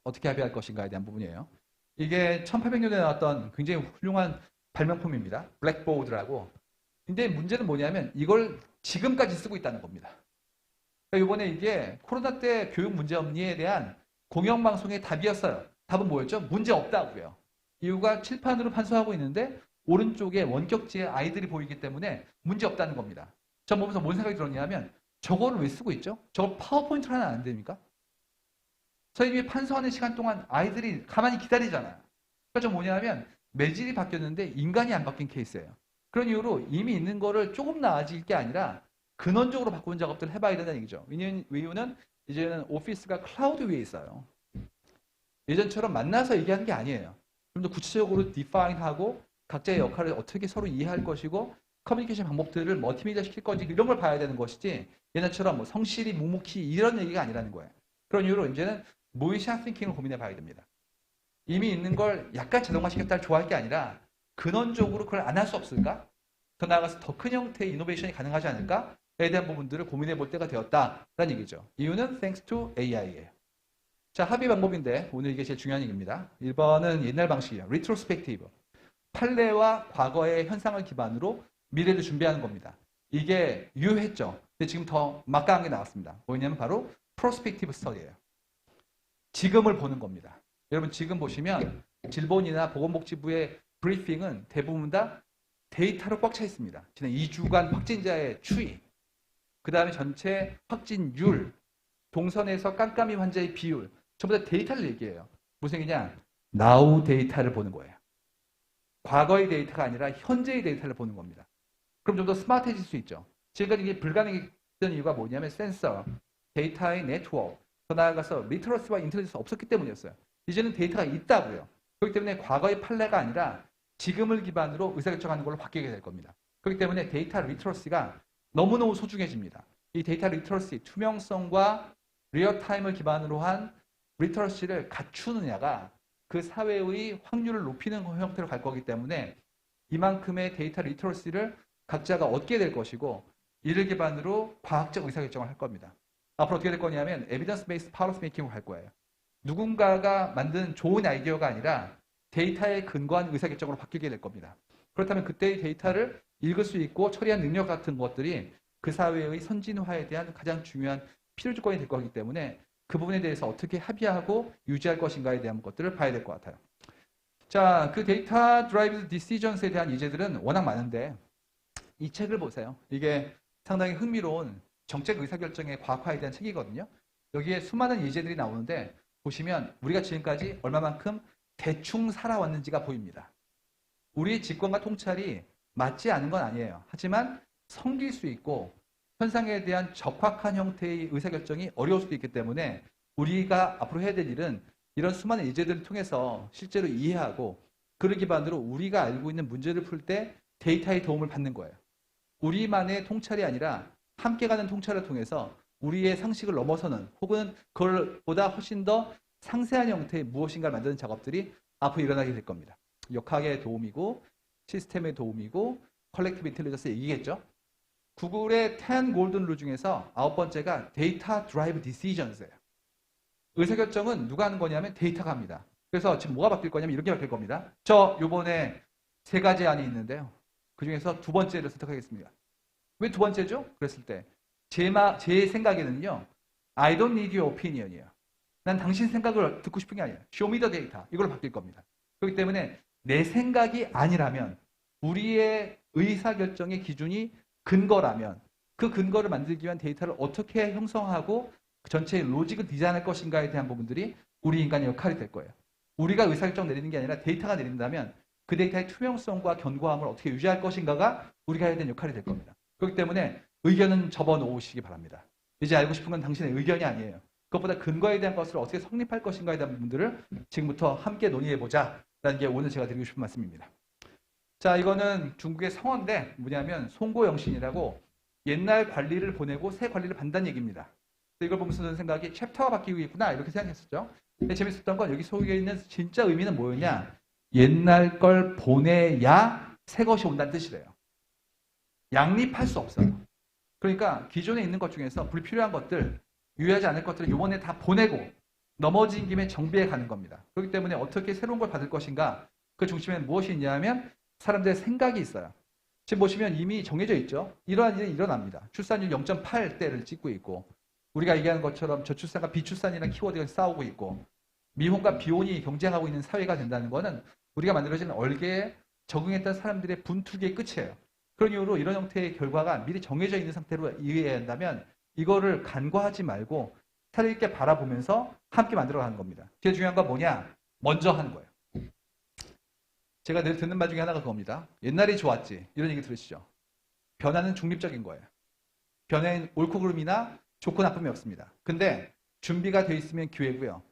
어떻게 합의할 것인가에 대한 부분이에요. 이게 1800년에 나왔던 굉장히 훌륭한 발명품입니다. 블랙보드라고. 근데 문제는 뭐냐면 이걸 지금까지 쓰고 있다는 겁니다. 그러니까 이번에 이게 코로나 때 교육 문제 없니에 대한 공영방송의 답이었어요. 답은 뭐였죠? 문제 없다고요. 이유가 칠판으로 판서하고 있는데 오른쪽에 원격지에 아이들이 보이기 때문에 문제 없다는 겁니다. 전 보면서 뭔 생각이 들었냐면 저거를 왜 쓰고 있죠? 저걸 파워포인트로 하나 안 됩니까? 선생님이 판서하는 시간 동안 아이들이 가만히 기다리잖아요. 그러니까 저 뭐냐면 매질이 바뀌었는데 인간이 안 바뀐 케이스예요. 그런 이유로 이미 있는 거를 조금 나아질 게 아니라 근원적으로 바꾸는 작업들을 해봐야 된다는 얘기죠. 이유는 이제는 오피스가 클라우드 위에 있어요. 예전처럼 만나서 얘기하는 게 아니에요. 좀 더 구체적으로 디파인하고 각자의 역할을 어떻게 서로 이해할 것이고 커뮤니케이션 방법들을 멀티미디어 시킬 건지 이런 걸 봐야 되는 것이지 예전처럼 뭐 성실히 묵묵히 이런 얘기가 아니라는 거예요. 그런 이유로 이제는 모이션 띵킹을 고민해 봐야 됩니다. 이미 있는 걸 약간 자동화시켰다를 좋아할 게 아니라 근원적으로 그걸 안 할 수 없을까? 더 나아가서 더 큰 형태의 이노베이션이 가능하지 않을까에 대한 부분들을 고민해 볼 때가 되었다라는 얘기죠. 이유는 thanks to AI예요. 자, 합의 방법인데 오늘 이게 제일 중요한 얘기입니다. 1번은 옛날 방식이에요. retrospective. 판례와 과거의 현상을 기반으로 미래를 준비하는 겁니다. 이게 유효했죠. 근데 지금 더 막강한 게 나왔습니다. 뭐냐면 바로 prospective study예요. 지금을 보는 겁니다. 여러분 지금 보시면 질본이나 보건복지부의 브리핑은 대부분 다 데이터로 꽉 차 있습니다. 지난 2주간 확진자의 추이, 그 다음에 전체 확진율, 동선에서 깜깜이 환자의 비율, 전부 다 데이터를 얘기해요. 무슨 얘기냐? now 데이터를 보는 거예요. 과거의 데이터가 아니라 현재의 데이터를 보는 겁니다. 그럼 좀 더 스마트해질 수 있죠. 지금까지 이게 불가능했던 이유가 뭐냐면 센서, 데이터의 네트워크, 더 나아가서 리터러시와 인텔리전스가 없었기 때문이었어요. 이제는 데이터가 있다고요. 그렇기 때문에 과거의 판례가 아니라 지금을 기반으로 의사결정하는 걸로 바뀌게 될 겁니다. 그렇기 때문에 데이터 리터러시가 너무너무 소중해집니다. 이 데이터 리터러시, 투명성과 리얼타임을 기반으로 한 리터러시를 갖추느냐가 그 사회의 확률을 높이는 형태로 갈 거기 때문에 이만큼의 데이터 리터러시를 각자가 얻게 될 것이고 이를 기반으로 과학적 의사결정을 할 겁니다. 앞으로 어떻게 될 거냐면 에비던스 베이스 policy making으로 갈 거예요. 누군가가 만든 좋은 아이디어가 아니라 데이터에 근거한 의사결정으로 바뀌게 될 겁니다. 그렇다면 그때의 데이터를 읽을 수 있고 처리한 능력 같은 것들이 그 사회의 선진화에 대한 가장 중요한 필요 조건이 될 거기 때문에 그 부분에 대해서 어떻게 합의하고 유지할 것인가에 대한 것들을 봐야 될 것 같아요. 자, 그 데이터 드라이브 디시전스에 대한 예제들은 워낙 많은데 이 책을 보세요. 이게 상당히 흥미로운 정책 의사결정의 과학화에 대한 책이거든요. 여기에 수많은 예제들이 나오는데 보시면 우리가 지금까지 얼마만큼 대충 살아왔는지가 보입니다. 우리의 집권과 통찰이 맞지 않은 건 아니에요. 하지만 성길 수 있고 현상에 대한 적확한 형태의 의사결정이 어려울 수도 있기 때문에 우리가 앞으로 해야 될 일은 이런 수많은 예제들을 통해서 실제로 이해하고 그를 기반으로 우리가 알고 있는 문제를 풀 때 데이터의 도움을 받는 거예요. 우리만의 통찰이 아니라 함께 가는 통찰을 통해서 우리의 상식을 넘어서는 혹은 그걸보다 훨씬 더 상세한 형태의 무엇인가를 만드는 작업들이 앞으로 일어나게 될 겁니다. 역학의 도움이고 시스템의 도움이고 컬렉티브 인텔리전스의 얘기겠죠. 구글의 10 골든 룰 중에서 9번째가 데이터 드라이브 디시전스예요. 의사결정은 누가 하는 거냐면 데이터가 합니다. 그래서 지금 뭐가 바뀔 거냐면 이렇게 바뀔 겁니다. 저 요번에 3가지 안이 있는데요. 그 중에서 2번째를 선택하겠습니다. 왜 2번째죠? 그랬을 때 제 생각에는요. I don't need your opinion이에요. 난 당신 생각을 듣고 싶은 게 아니에요. Show me the data. 이걸로 바뀔 겁니다. 그렇기 때문에 내 생각이 아니라면 우리의 의사결정의 기준이 근거라면 그 근거를 만들기 위한 데이터를 어떻게 형성하고 전체의 로직을 디자인할 것인가에 대한 부분들이 우리 인간의 역할이 될 거예요. 우리가 의사결정 내리는 게 아니라 데이터가 내린다면 그 데이터의 투명성과 견고함을 어떻게 유지할 것인가가 우리가 해야 되는 역할이 될 겁니다. 그렇기 때문에 의견은 접어놓으시기 바랍니다. 이제 알고 싶은 건 당신의 의견이 아니에요. 그것보다 근거에 대한 것을 어떻게 성립할 것인가에 대한 부분들을 지금부터 함께 논의해보자 라는 게 오늘 제가 드리고 싶은 말씀입니다. 자, 이거는 중국의 성어인데 뭐냐면 송고영신이라고 옛날 관리를 보내고 새 관리를 받는다는 얘기입니다. 이걸 보면서 드는 생각이 챕터가 바뀌고 있구나 이렇게 생각했었죠. 근데 재밌었던 건 여기 속에 있는 진짜 의미는 뭐였냐? 옛날 걸 보내야 새 것이 온다는 뜻이래요. 양립할 수 없어요. 그러니까 기존에 있는 것 중에서 불필요한 것들, 유효하지 않을 것들을 이번에 다 보내고 넘어진 김에 정비해 가는 겁니다. 그렇기 때문에 어떻게 새로운 걸 받을 것인가? 그 중심에는 무엇이 있냐면 사람들의 생각이 있어요. 지금 보시면 이미 정해져 있죠. 이러한 일이 일어납니다. 출산율 0.8대를 찍고 있고 우리가 얘기하는 것처럼 저출산과 비출산이라는 키워드가 싸우고 있고 미혼과 비혼이 경쟁하고 있는 사회가 된다는 것은 우리가 만들어진 얼개에 적응했던 사람들의 분투기의 끝이에요. 그런 이유로 이런 형태의 결과가 미리 정해져 있는 상태로 이해해야 한다면 이거를 간과하지 말고 사려 있게 바라보면서 함께 만들어가는 겁니다. 제일 중요한 건 뭐냐? 먼저 하는 거예요. 제가 늘 듣는 말 중에 하나가 그겁니다. 옛날이 좋았지. 이런 얘기 들으시죠? 변화는 중립적인 거예요. 변화엔 옳고 그름이나 좋고 나쁨이 없습니다. 근데 준비가 돼 있으면 기회고요.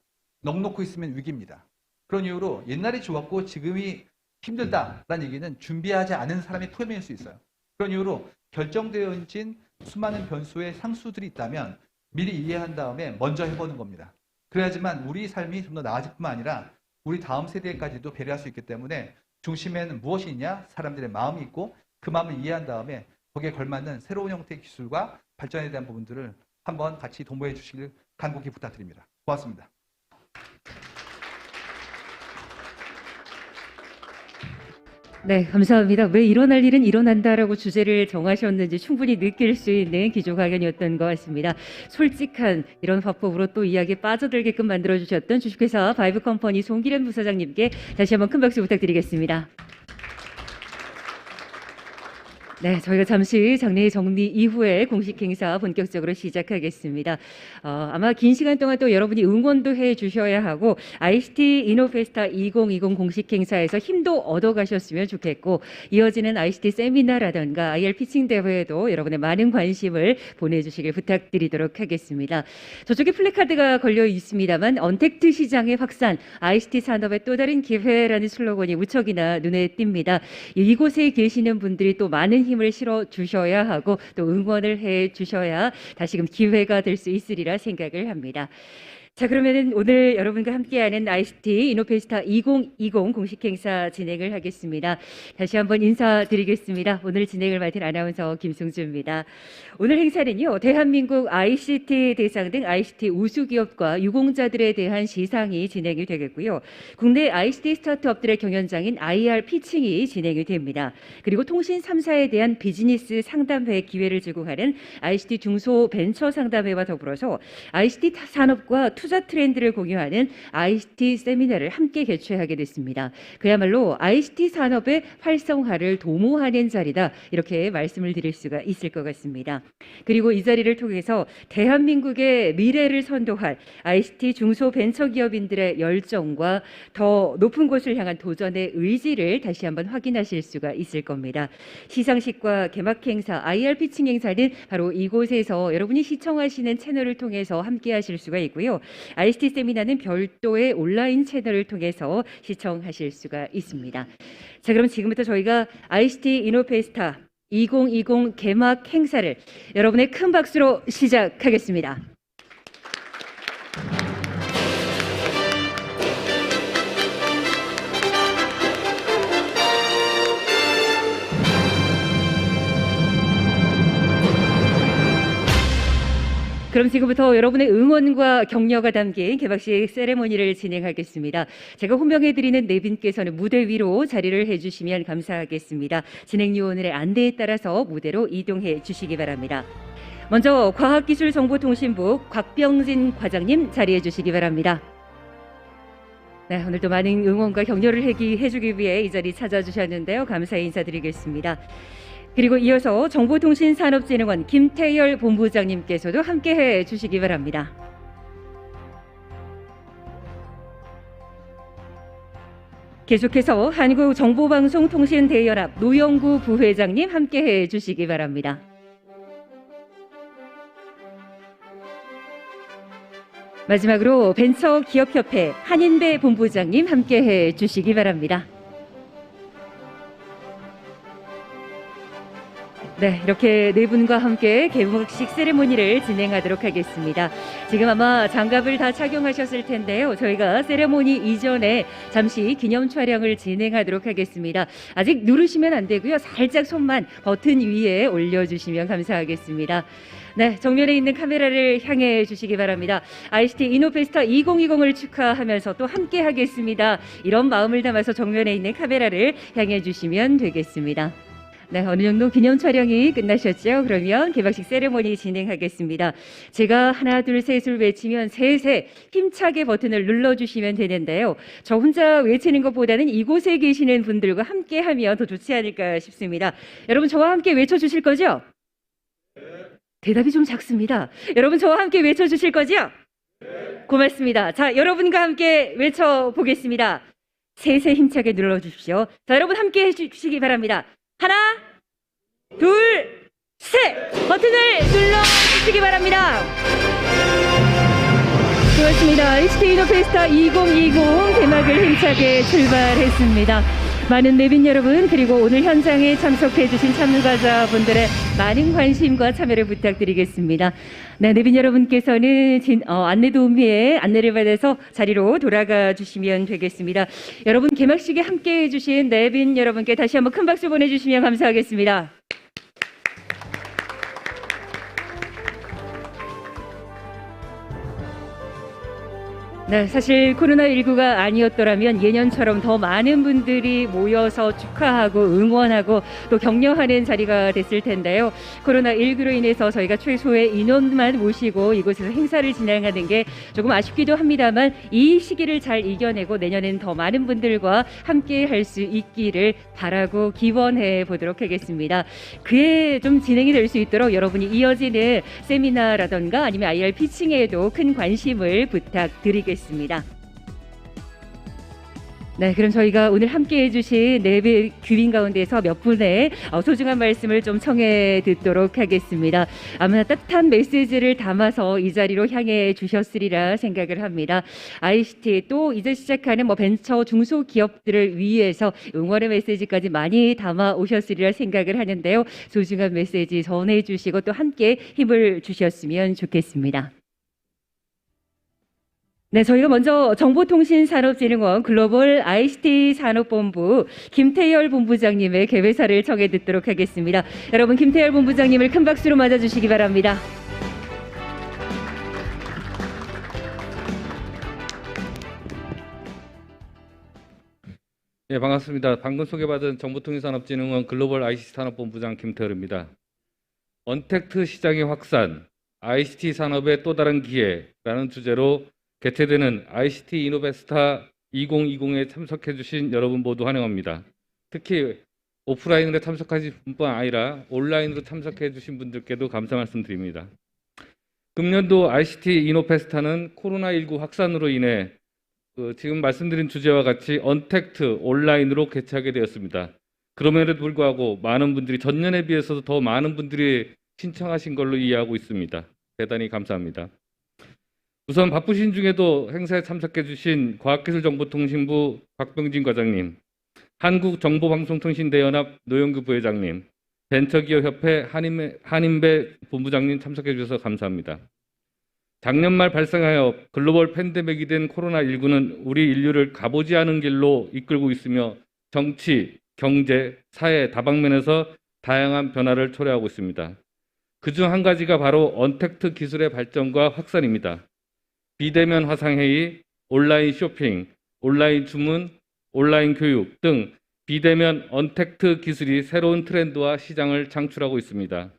넋놓고 있으면 위기입니다. 그런 이유로 옛날이 좋았고 지금이 힘들다라는 얘기는 준비하지 않은 사람의 표현일 수 있어요. 그런 이유로 결정되어진 수많은 변수의 상수들이 있다면 미리 이해한 다음에 먼저 해보는 겁니다. 그래야지만 우리 삶이 좀 더 나아질 뿐만 아니라 우리 다음 세대까지도 배려할 수 있기 때문에 중심에는 무엇이 있냐? 사람들의 마음이 있고 그 마음을 이해한 다음에 거기에 걸맞는 새로운 형태의 기술과 발전에 대한 부분들을 한번 같이 도모해 주시길 간곡히 부탁드립니다. 고맙습니다. 네, 감사합니다. 왜 일어날 일은 일어난다라고 주제를 정하셨는지 충분히 느낄 수 있는 기조 강연이었던 것 같습니다. 솔직한 이런 화법으로 또 이야기에 빠져들게끔 만들어주셨던 주식회사 바이브컴퍼니 송기련 부사장님께 다시 한번 큰 박수 부탁드리겠습니다. 네, 저희가 잠시 장례 정리 이후에 공식 행사 본격적으로 시작하겠습니다. 아마 긴 시간 동안 또 여러분이 응원도 해 주셔야 하고 ICT 이노페스타 2020 공식 행사에서 힘도 얻어 가셨으면 좋겠고 이어지는 ICT 세미나라든가 IR 피칭 대회에도 여러분의 많은 관심을 보내주시길 부탁드리도록 하겠습니다. 저쪽에 플래카드가 걸려 있습니다만 언택트 시장의 확산, ICT 산업의 또 다른 기회라는 슬로건이 무척이나 눈에 띕니다. 이곳에 계시는 분들이 또 많은 힘을 실어 주셔야 하고 또 응원을 해 주셔야 다시금 기회가 될 수 있으리라 생각을 합니다. 자, 그러면은 오늘 여러분과 함께하는 ICT 이노페스타 2020 공식 행사 진행을 하겠습니다. 다시 한번 인사드리겠습니다. 오늘 진행을 맡은 아나운서 김승주입니다. 오늘 행사는요, 대한민국 ICT 대상 등 ICT 우수 기업과 유공자들에 대한 시상이 진행이 되겠고요. 국내 ICT 스타트업들의 경연장인 IR 피칭이 진행이 됩니다. 그리고 통신 3사에 대한 비즈니스 상담회 기회를 제공하는 ICT 중소벤처 상담회와 더불어서 ICT 산업과 투자 트렌드를 공유하는 ICT 세미나를 함께 개최하게 됐습니다. 그야말로 ICT 산업의 활성화를 도모하는 자리다, 이렇게 말씀을 드릴 수가 있을 것 같습니다. 그리고 이 자리를 통해서 대한민국의 미래를 선도할 ICT 중소벤처기업인들의 열정과 더 높은 곳을 향한 도전의 의지를 다시 한번 확인하실 수가 있을 겁니다. 시상식과 개막 행사, IR 피칭 행사는 바로 이곳에서 여러분이 시청하시는 채널을 통해서 함께 하실 수가 있고요. ICT 세미나는 별도의 온라인 채널을 통해서 시청하실 수가 있습니다. 자, 그럼 지금부터 저희가 ICT 이노페스타 2020 개막 행사를 여러분의 큰 박수로 시작하겠습니다. 그럼 지금부터 여러분의 응원과 격려가 담긴 개막식 세레모니를 진행하겠습니다. 제가 호명해드리는 네 분께서는 무대 위로 자리를 해주시면 감사하겠습니다. 진행요원의 안내에 따라서 무대로 이동해 주시기 바랍니다. 먼저 과학기술정보통신부 곽병진 과장님 자리해 주시기 바랍니다. 네, 오늘도 많은 응원과 격려를 해주기 위해 이 자리 찾아주셨는데요. 감사히 인사드리겠습니다. 그리고 이어서 정보통신산업진흥원 김태열 본부장님께서도 함께해 주시기 바랍니다. 계속해서 한국정보방송통신대연합 노영구 부회장님 함께해 주시기 바랍니다. 마지막으로 벤처기업협회 한인배 본부장님 함께해 주시기 바랍니다. 네, 이렇게 네 분과 함께 개막식 세레모니를 진행하도록 하겠습니다. 지금 아마 장갑을 다 착용하셨을 텐데요. 저희가 세레모니 이전에 잠시 기념 촬영을 진행하도록 하겠습니다. 아직 누르시면 안 되고요. 살짝 손만 버튼 위에 올려주시면 감사하겠습니다. 네, 정면에 있는 카메라를 향해 주시기 바랍니다. ICT 이노페스타 2020을 축하하면서 또 함께 하겠습니다. 이런 마음을 담아서 정면에 있는 카메라를 향해 주시면 되겠습니다. 네, 어느 정도 기념 촬영이 끝나셨죠? 그러면 개막식 세레모니 진행하겠습니다. 제가 하나, 둘, 셋을 외치면 셋에 힘차게 버튼을 눌러주시면 되는데요. 저 혼자 외치는 것보다는 이곳에 계시는 분들과 함께 하면 더 좋지 않을까 싶습니다. 여러분 저와 함께 외쳐주실 거죠? 대답이 좀 작습니다. 여러분 저와 함께 외쳐주실 거죠? 고맙습니다. 자, 여러분과 함께 외쳐보겠습니다. 셋에 힘차게 눌러주십시오. 자, 여러분 함께 해주시기 바랍니다. 하나, 둘, 셋! 버튼을 눌러주시기 바랍니다. 고맙습니다. ICT 이노페스타 2020 개막을 힘차게 출발했습니다. 많은 내빈 여러분 그리고 오늘 현장에 참석해 주신 참가자분들의 많은 관심과 참여를 부탁드리겠습니다. 네, 내빈 여러분께서는 안내 도우미의 안내를 받아서 자리로 돌아가 주시면 되겠습니다. 여러분 개막식에 함께해 주신 내빈 여러분께 다시 한번 큰 박수 보내주시면 감사하겠습니다. 네, 사실 코로나19가 아니었더라면 예년처럼 더 많은 분들이 모여서 축하하고 응원하고 또 격려하는 자리가 됐을 텐데요. 코로나19로 인해서 저희가 최소의 인원만 모시고 이곳에서 행사를 진행하는 게 조금 아쉽기도 합니다만 이 시기를 잘 이겨내고 내년엔 더 많은 분들과 함께 할 수 있기를 바라고 기원해 보도록 하겠습니다. 그에 좀 진행이 될 수 있도록 여러분이 이어지는 세미나라던가 아니면 IR 피칭에도 큰 관심을 부탁드리겠습니다. 네, 그럼 저희가 오늘 함께해 주신 네 귀빈 가운데서 몇 분의 소중한 말씀을 좀 청해 듣도록 하겠습니다. 아무나 따뜻한 메시지를 담아서 이 자리로 향해 주셨으리라 생각을 합니다. ICT 또 이제 시작하는 벤처 중소기업들을 위해서 응원의 메시지까지 많이 담아 오셨으리라 생각을 하는데요. 소중한 메시지 전해 주시고 또 함께 힘을 주셨으면 좋겠습니다. 네, 저희가 먼저 정보통신산업진흥원 글로벌 ICT 산업본부 김태열 본부장님의 개회사를 청해 듣도록 하겠습니다. 여러분 김태열 본부장님을 큰 박수로 맞아주시기 바랍니다. 네, 반갑습니다. 방금 소개받은 정보통신산업진흥원 글로벌 ICT 산업본부장 김태열입니다. 언택트 시장의 확산, ICT 산업의 또 다른 기회라는 주제로 개최되는 ICT 이노베스타 2020에 참석해 주신 여러분 모두 환영합니다. 특히 오프라인으로 참석하신 분뿐 아니라 온라인으로 참석해 주신 분들께도 감사 말씀드립니다. 금년도 ICT 이노페스타는 코로나19 확산으로 인해 지금 말씀드린 주제와 같이 언택트 온라인으로 개최하게 되었습니다. 그럼에도 불구하고 많은 분들이 전년에 비해서도 더 많은 분들이 신청하신 걸로 이해하고 있습니다. 대단히 감사합니다. 우선 바쁘신 중에도 행사에 참석해 주신 과학기술정보통신부 박병진 과장님, 한국정보방송통신대연합 노영규 부회장님, 벤처기업협회 한인배 본부장님 참석해 주셔서 감사합니다. 작년 말 발생하여 글로벌 팬데믹이 된 코로나19는 우리 인류를 가보지 않은 길로 이끌고 있으며 정치, 경제, 사회 다방면에서 다양한 변화를 초래하고 있습니다. 그중 한 가지가 바로 언택트 기술의 발전과 확산입니다. 비대면 화상회의, 온라인 쇼핑, 온라인 주문, 온라인 교육 등 비대면 언택트 기술이 새로운 트렌드와 시장을 창출하고 있습니다.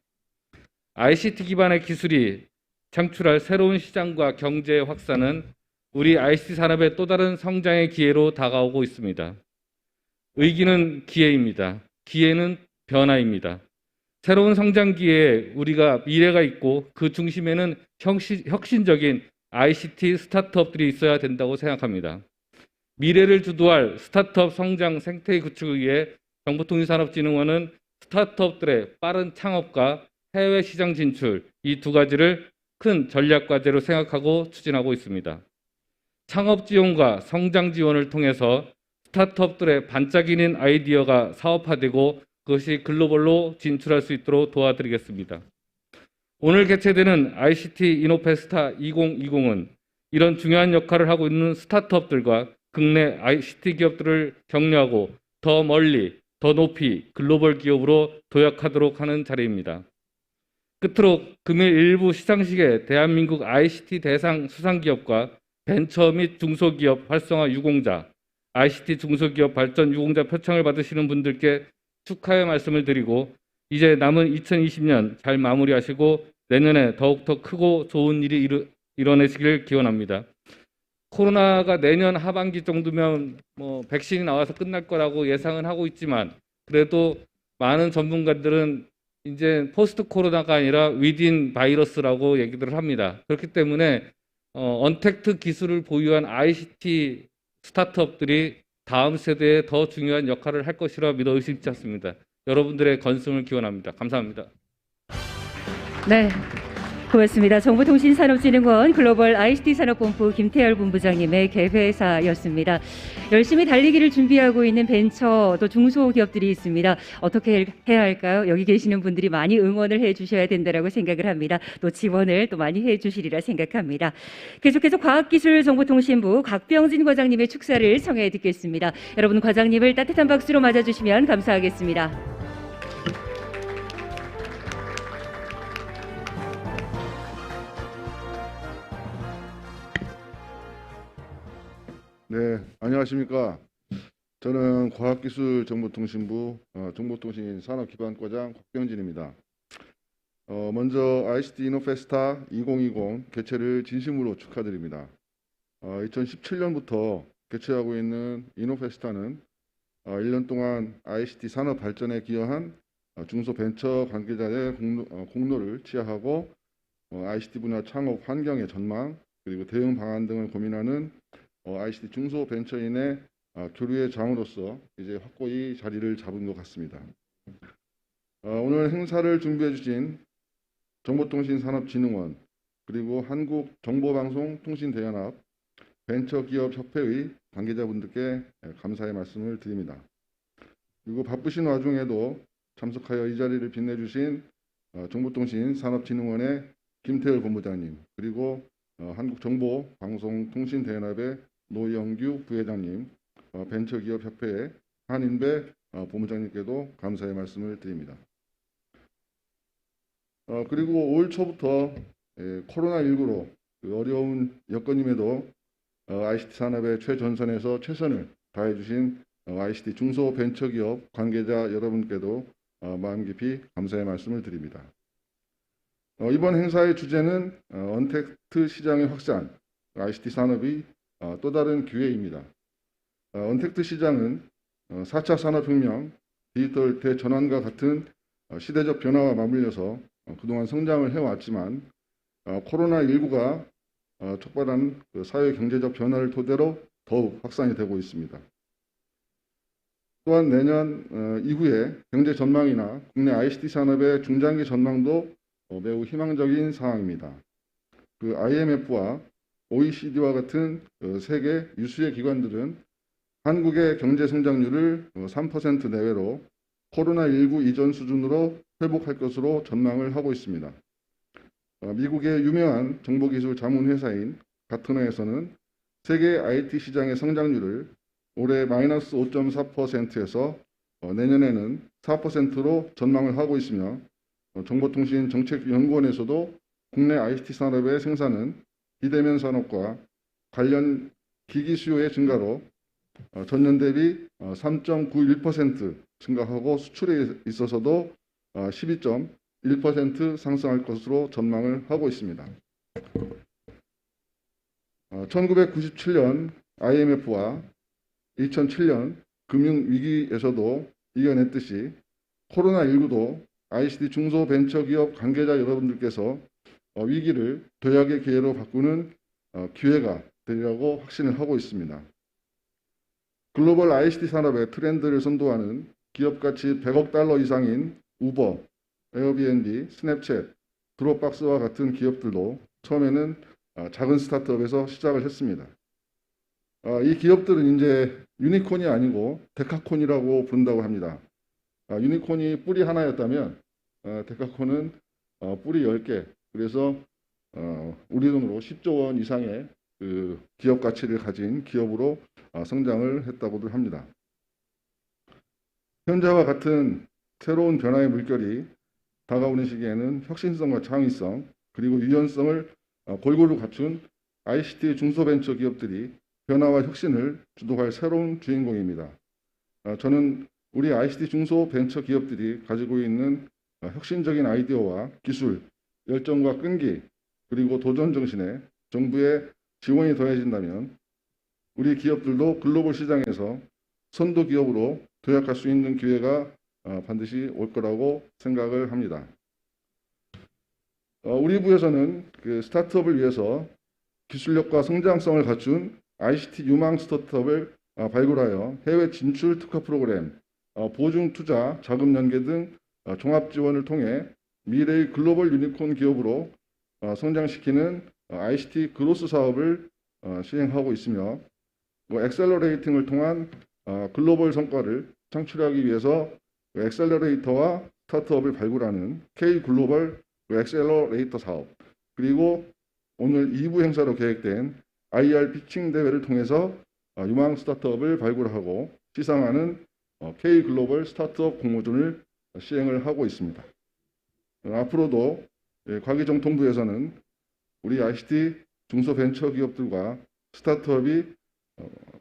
ICT 기반의 기술이 창출할 새로운 시장과 경제의 확산은 우리 ICT 산업의 또 다른 성장의 기회로 다가오고 있습니다. 의기는 기회입니다. 기회는 변화입니다. 새로운 성장 기회에 우리가 미래가 있고 그 중심에는 혁신적인 ICT 스타트업들이 있어야 된다고 생각합니다. 미래를 주도할 스타트업 성장 생태계 구축을 위해 정보통신산업진흥원은 스타트업들의 빠른 창업과 해외 시장 진출 이 두 가지를 큰 전략 과제로 생각하고 추진하고 있습니다. 창업 지원과 성장 지원을 통해서 스타트업들의 반짝이는 아이디어가 사업화되고 그것이 글로벌로 진출할 수 있도록 도와드리겠습니다. 오늘 개최되는 ICT 이노페스타 2020은 이런 중요한 역할을 하고 있는 스타트업들과 국내 ICT 기업들을 격려하고 더 멀리, 더 높이 글로벌 기업으로 도약하도록 하는 자리입니다. 끝으로 금일 일부 시상식에 대한민국 ICT 대상 수상기업과 벤처 및 중소기업 활성화 유공자, ICT 중소기업 발전 유공자 표창을 받으시는 분들께 축하의 말씀을 드리고 이제 남은 2020년 잘 마무리하시고 내년에 더욱더 크고 좋은 일이 이뤄내시길 기원합니다. 코로나가 내년 하반기 정도면 백신이 나와서 끝날 거라고 예상은 하고 있지만 그래도 많은 전문가들은 이제 포스트 코로나가 아니라 위딘 바이러스라고 얘기들을 합니다. 그렇기 때문에 언택트 기술을 보유한 ICT 스타트업들이 다음 세대에 더 중요한 역할을 할 것이라 믿어 의심치 않습니다. 여러분들의 건승을 기원합니다. 감사합니다. 네, 고맙습니다. 정보통신산업진흥원 글로벌 ICT 산업본부 김태열 본부장님의 개회사였습니다. 열심히 달리기를 준비하고 있는 벤처 또 중소기업들이 있습니다. 어떻게 해야 할까요? 여기 계시는 분들이 많이 응원을 해주셔야 된다라고 생각을 합니다. 또 지원을 또 많이 해주시리라 생각합니다. 계속해서 과학기술정보통신부 각병진 과장님의 축사를 청해 듣겠습니다. 여러분 과장님을 따뜻한 박수로 맞아주시면 감사하겠습니다. 네, 안녕하십니까. 저는 과학기술정보통신부 정보통신산업기반과장 곽병진입니다. 먼저 ICT 이노페스타 2020 개최를 진심으로 축하드립니다. 2017년부터 개최하고 있는 이노페스타는 1년 동안 ICT 산업 발전에 기여한 중소벤처 관계자의 공로를 치하하고 ICT 분야 창업 환경의 전망 그리고 대응 방안 등을 고민하는 ICT 중소벤처인의 교류의 장으로서 이제 확고히 자리를 잡은 것 같습니다. 오늘 행사를 준비해 주신 정보통신산업진흥원 그리고 한국정보방송통신대연합 벤처기업협회의 관계자분들께 감사의 말씀을 드립니다. 그리고 바쁘신 와중에도 참석하여 이 자리를 빛내주신 정보통신산업진흥원의 김태열 본부장님 그리고 한국정보방송통신대연합의 노영규 부회장님, 벤처기업협회의 한인배 본부장님께도 감사의 말씀을 드립니다. 그리고 올 초부터 코로나19로 어려운 여건임에도 ICT 산업의 최전선에서 최선을 다해주신 ICT 중소벤처기업 관계자 여러분께도 마음 깊이 감사의 말씀을 드립니다. 이번 행사의 주제는 언택트 시장의 확산, ICT 산업의 또 다른 기회입니다. 언택트 시장은 4차 산업혁명, 디지털 대전환과 같은 시대적 변화와 맞물려서 그동안 성장을 해왔지만 코로나19가 촉발한 사회 경제적 변화를 토대로 더욱 확산이 되고 있습니다. 또한 내년 이후에 경제 전망이나 국내 ICT 산업의 중장기 전망도 매우 희망적인 상황입니다. IMF와 OECD와 같은 세계 유수의 기관들은 한국의 경제 성장률을 3% 내외로 코로나19 이전 수준으로 회복할 것으로 전망을 하고 있습니다. 미국의 유명한 정보기술 자문회사인 가트너에서는 세계 IT 시장의 성장률을 올해 마이너스 5.4%에서 내년에는 4%로 전망을 하고 있으며 정보통신정책연구원에서도 국내 ICT 산업의 생산은 비대면 산업과 관련 기기 수요의 증가로 전년 대비 3.91% 증가하고 수출에 있어서도 12.1% 상승할 것으로 전망을 하고 있습니다. 1997년 IMF와 2007년 금융위기에서도 이겨냈듯이 코로나19도 ICT 중소벤처기업 관계자 여러분들께서 위기를 도약의 기회로 바꾸는 기회가 되리라고 확신을 하고 있습니다. 글로벌 ICT 산업의 트렌드를 선도하는 기업가치 100억 달러 이상인 우버, 에어비앤비, 스냅챗, 드롭박스와 같은 기업들도 처음에는 작은 스타트업에서 시작을 했습니다. 이 기업들은 이제 유니콘이 아니고 데카콘이라고 부른다고 합니다. 유니콘이 뿔이 하나였다면 데카콘은 뿔이 10개, 그래서 우리 돈으로 10조 원 이상의 그 기업 가치를 가진 기업으로 성장을 했다고들 합니다. 현재와 같은 새로운 변화의 물결이 다가오는 시기에는 혁신성과 창의성 그리고 유연성을 골고루 갖춘 ICT 중소벤처 기업들이 변화와 혁신을 주도할 새로운 주인공입니다. 저는 우리 ICT 중소벤처 기업들이 가지고 있는 혁신적인 아이디어와 기술, 열정과 끈기, 그리고 도전 정신에 정부의 지원이 더해진다면 우리 기업들도 글로벌 시장에서 선도 기업으로 도약할 수 있는 기회가 반드시 올 거라고 생각을 합니다. 우리 부에서는 그 스타트업을 위해서 기술력과 성장성을 갖춘 ICT 유망 스타트업을 발굴하여 해외 진출 특화 프로그램, 보증 투자, 자금 연계 등 종합 지원을 통해 미래의 글로벌 유니콘 기업으로 성장시키는 ICT 그로스 사업을 시행하고 있으며 엑셀러레이팅을 통한 글로벌 성과를 창출하기 위해서 엑셀러레이터와 스타트업을 발굴하는 K 글로벌 엑셀러레이터 사업, 그리고 오늘 2부 행사로 계획된 IR 피칭 대회를 통해서 유망 스타트업을 발굴하고 시상하는 K 글로벌 스타트업 공모전을 시행을 하고 있습니다. 앞으로도 과기정통부에서는 우리 ICT 중소벤처기업들과 스타트업이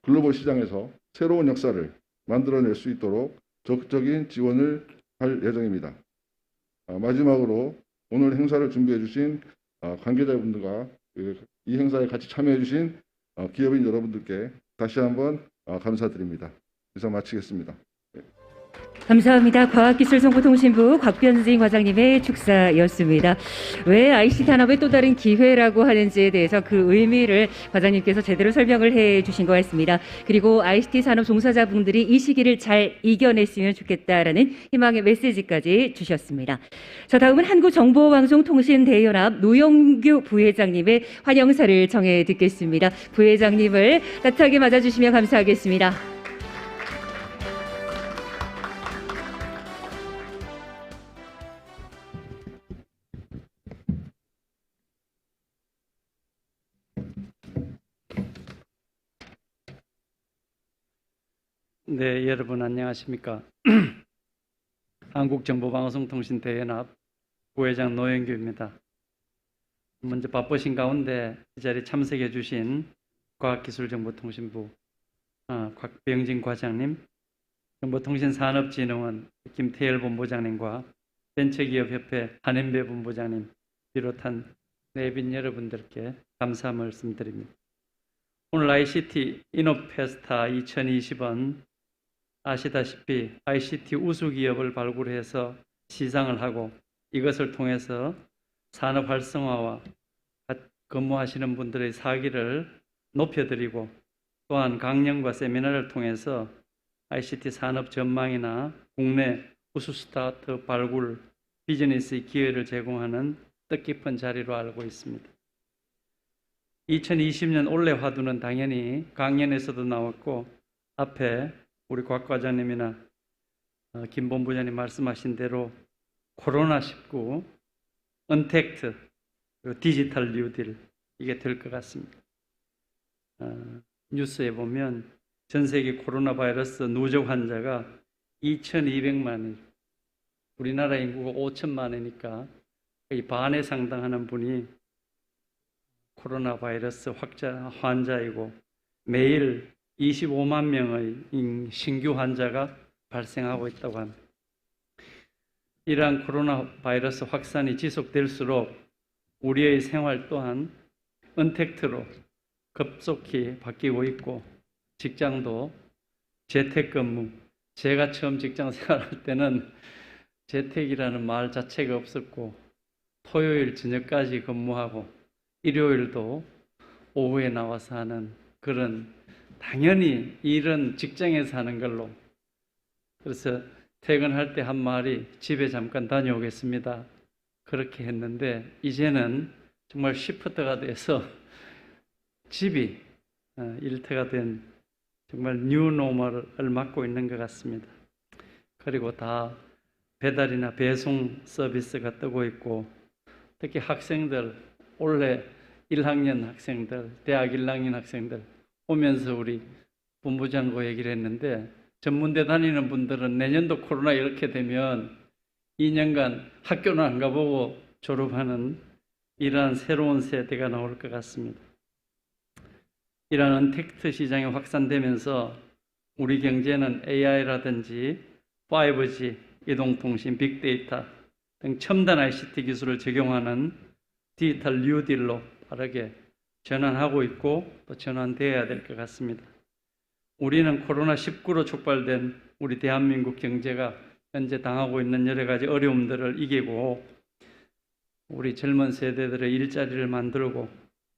글로벌 시장에서 새로운 역사를 만들어낼 수 있도록 적극적인 지원을 할 예정입니다. 마지막으로 오늘 행사를 준비해 주신 관계자분들과 이 행사에 같이 참여해 주신 기업인 여러분들께 다시 한번 감사드립니다. 이상 마치겠습니다. 감사합니다. 과학기술정보통신부 곽변진 과장님의 축사였습니다. 왜 ICT 산업의 또 다른 기회라고 하는지에 대해서 그 의미를 과장님께서 제대로 설명을 해주신 것 같습니다. 그리고 ICT 산업 종사자분들이 이 시기를 잘 이겨냈으면 좋겠다라는 희망의 메시지까지 주셨습니다. 자, 다음은 한국정보방송통신대연합 노영규 부회장님의 환영사를 정해 듣겠습니다. 부회장님을 따뜻하게 맞아주시면 감사하겠습니다. 네, 여러분 안녕하십니까? 한국정보방송통신대연합 부회장 노영규입니다. 먼저 바쁘신 가운데 이 자리에 참석해 주신 과학기술정보통신부 곽병진 과장님, 정보통신산업진흥원 김태열 본부장님과 벤처기업협회 한현배 본부장님 비롯한 내빈 여러분들께 감사 말씀드립니다. 오늘 ICT 이노페스타 2020은 아시다시피 ICT 우수기업을 발굴해서 시상을 하고 이것을 통해서 산업 활성화와 근무하시는 분들의 사기를 높여드리고 또한 강연과 세미나를 통해서 ICT 산업 전망이나 국내 우수 스타트업 발굴 비즈니스의 기회를 제공하는 뜻깊은 자리로 알고 있습니다. 2020년 올해 화두는 당연히 강연에서도 나왔고 앞에 우리 곽 과장님이나 김 본부장님 말씀하신 대로 코로나19, 언택트, 그리고 디지털 뉴딜 이게 될 것 같습니다. 뉴스에 보면 전 세계 코로나 바이러스 누적 환자가 2,200만이, 우리나라 인구가 5천만이니까 거의 반에 상당하는 분이 코로나 바이러스 환자이고 매일 25만 명의 신규 환자가 발생하고 있다고 합니다. 이러한 코로나 바이러스 확산이 지속될수록 우리의 생활 또한 언택트로 급속히 바뀌고 있고 직장도 재택근무, 제가 처음 직장 생활할 때는 재택이라는 말 자체가 없었고 토요일 저녁까지 근무하고 일요일도 오후에 나와서 하는 그런 당연히 일은 직장에서 하는 걸로 그래서 퇴근할 때 한 말이 집에 잠깐 다녀오겠습니다. 그렇게 했는데 이제는 정말 시프트가 돼서 집이 일터가 된 정말 뉴노멀을 맞고 있는 것 같습니다. 그리고 다 배달이나 배송 서비스가 뜨고 있고 특히 학생들 올해 1학년 학생들, 대학 1학년 학생들 오면서 우리 본부장과 얘기를 했는데 전문대 다니는 분들은 내년도 코로나 이렇게 되면 2년간 학교는 안 가보고 졸업하는 이러한 새로운 세대가 나올 것 같습니다. 이러한 언택트 시장이 확산되면서 우리 경제는 AI라든지 5G, 이동통신, 빅데이터 등 첨단 ICT 기술을 적용하는 디지털 뉴딜로 빠르게 전환하고 있고 또 전환되어야 될 것 같습니다. 우리는 코로나19로 촉발된 우리 대한민국 경제가 현재 당하고 있는 여러 가지 어려움들을 이기고 우리 젊은 세대들의 일자리를 만들고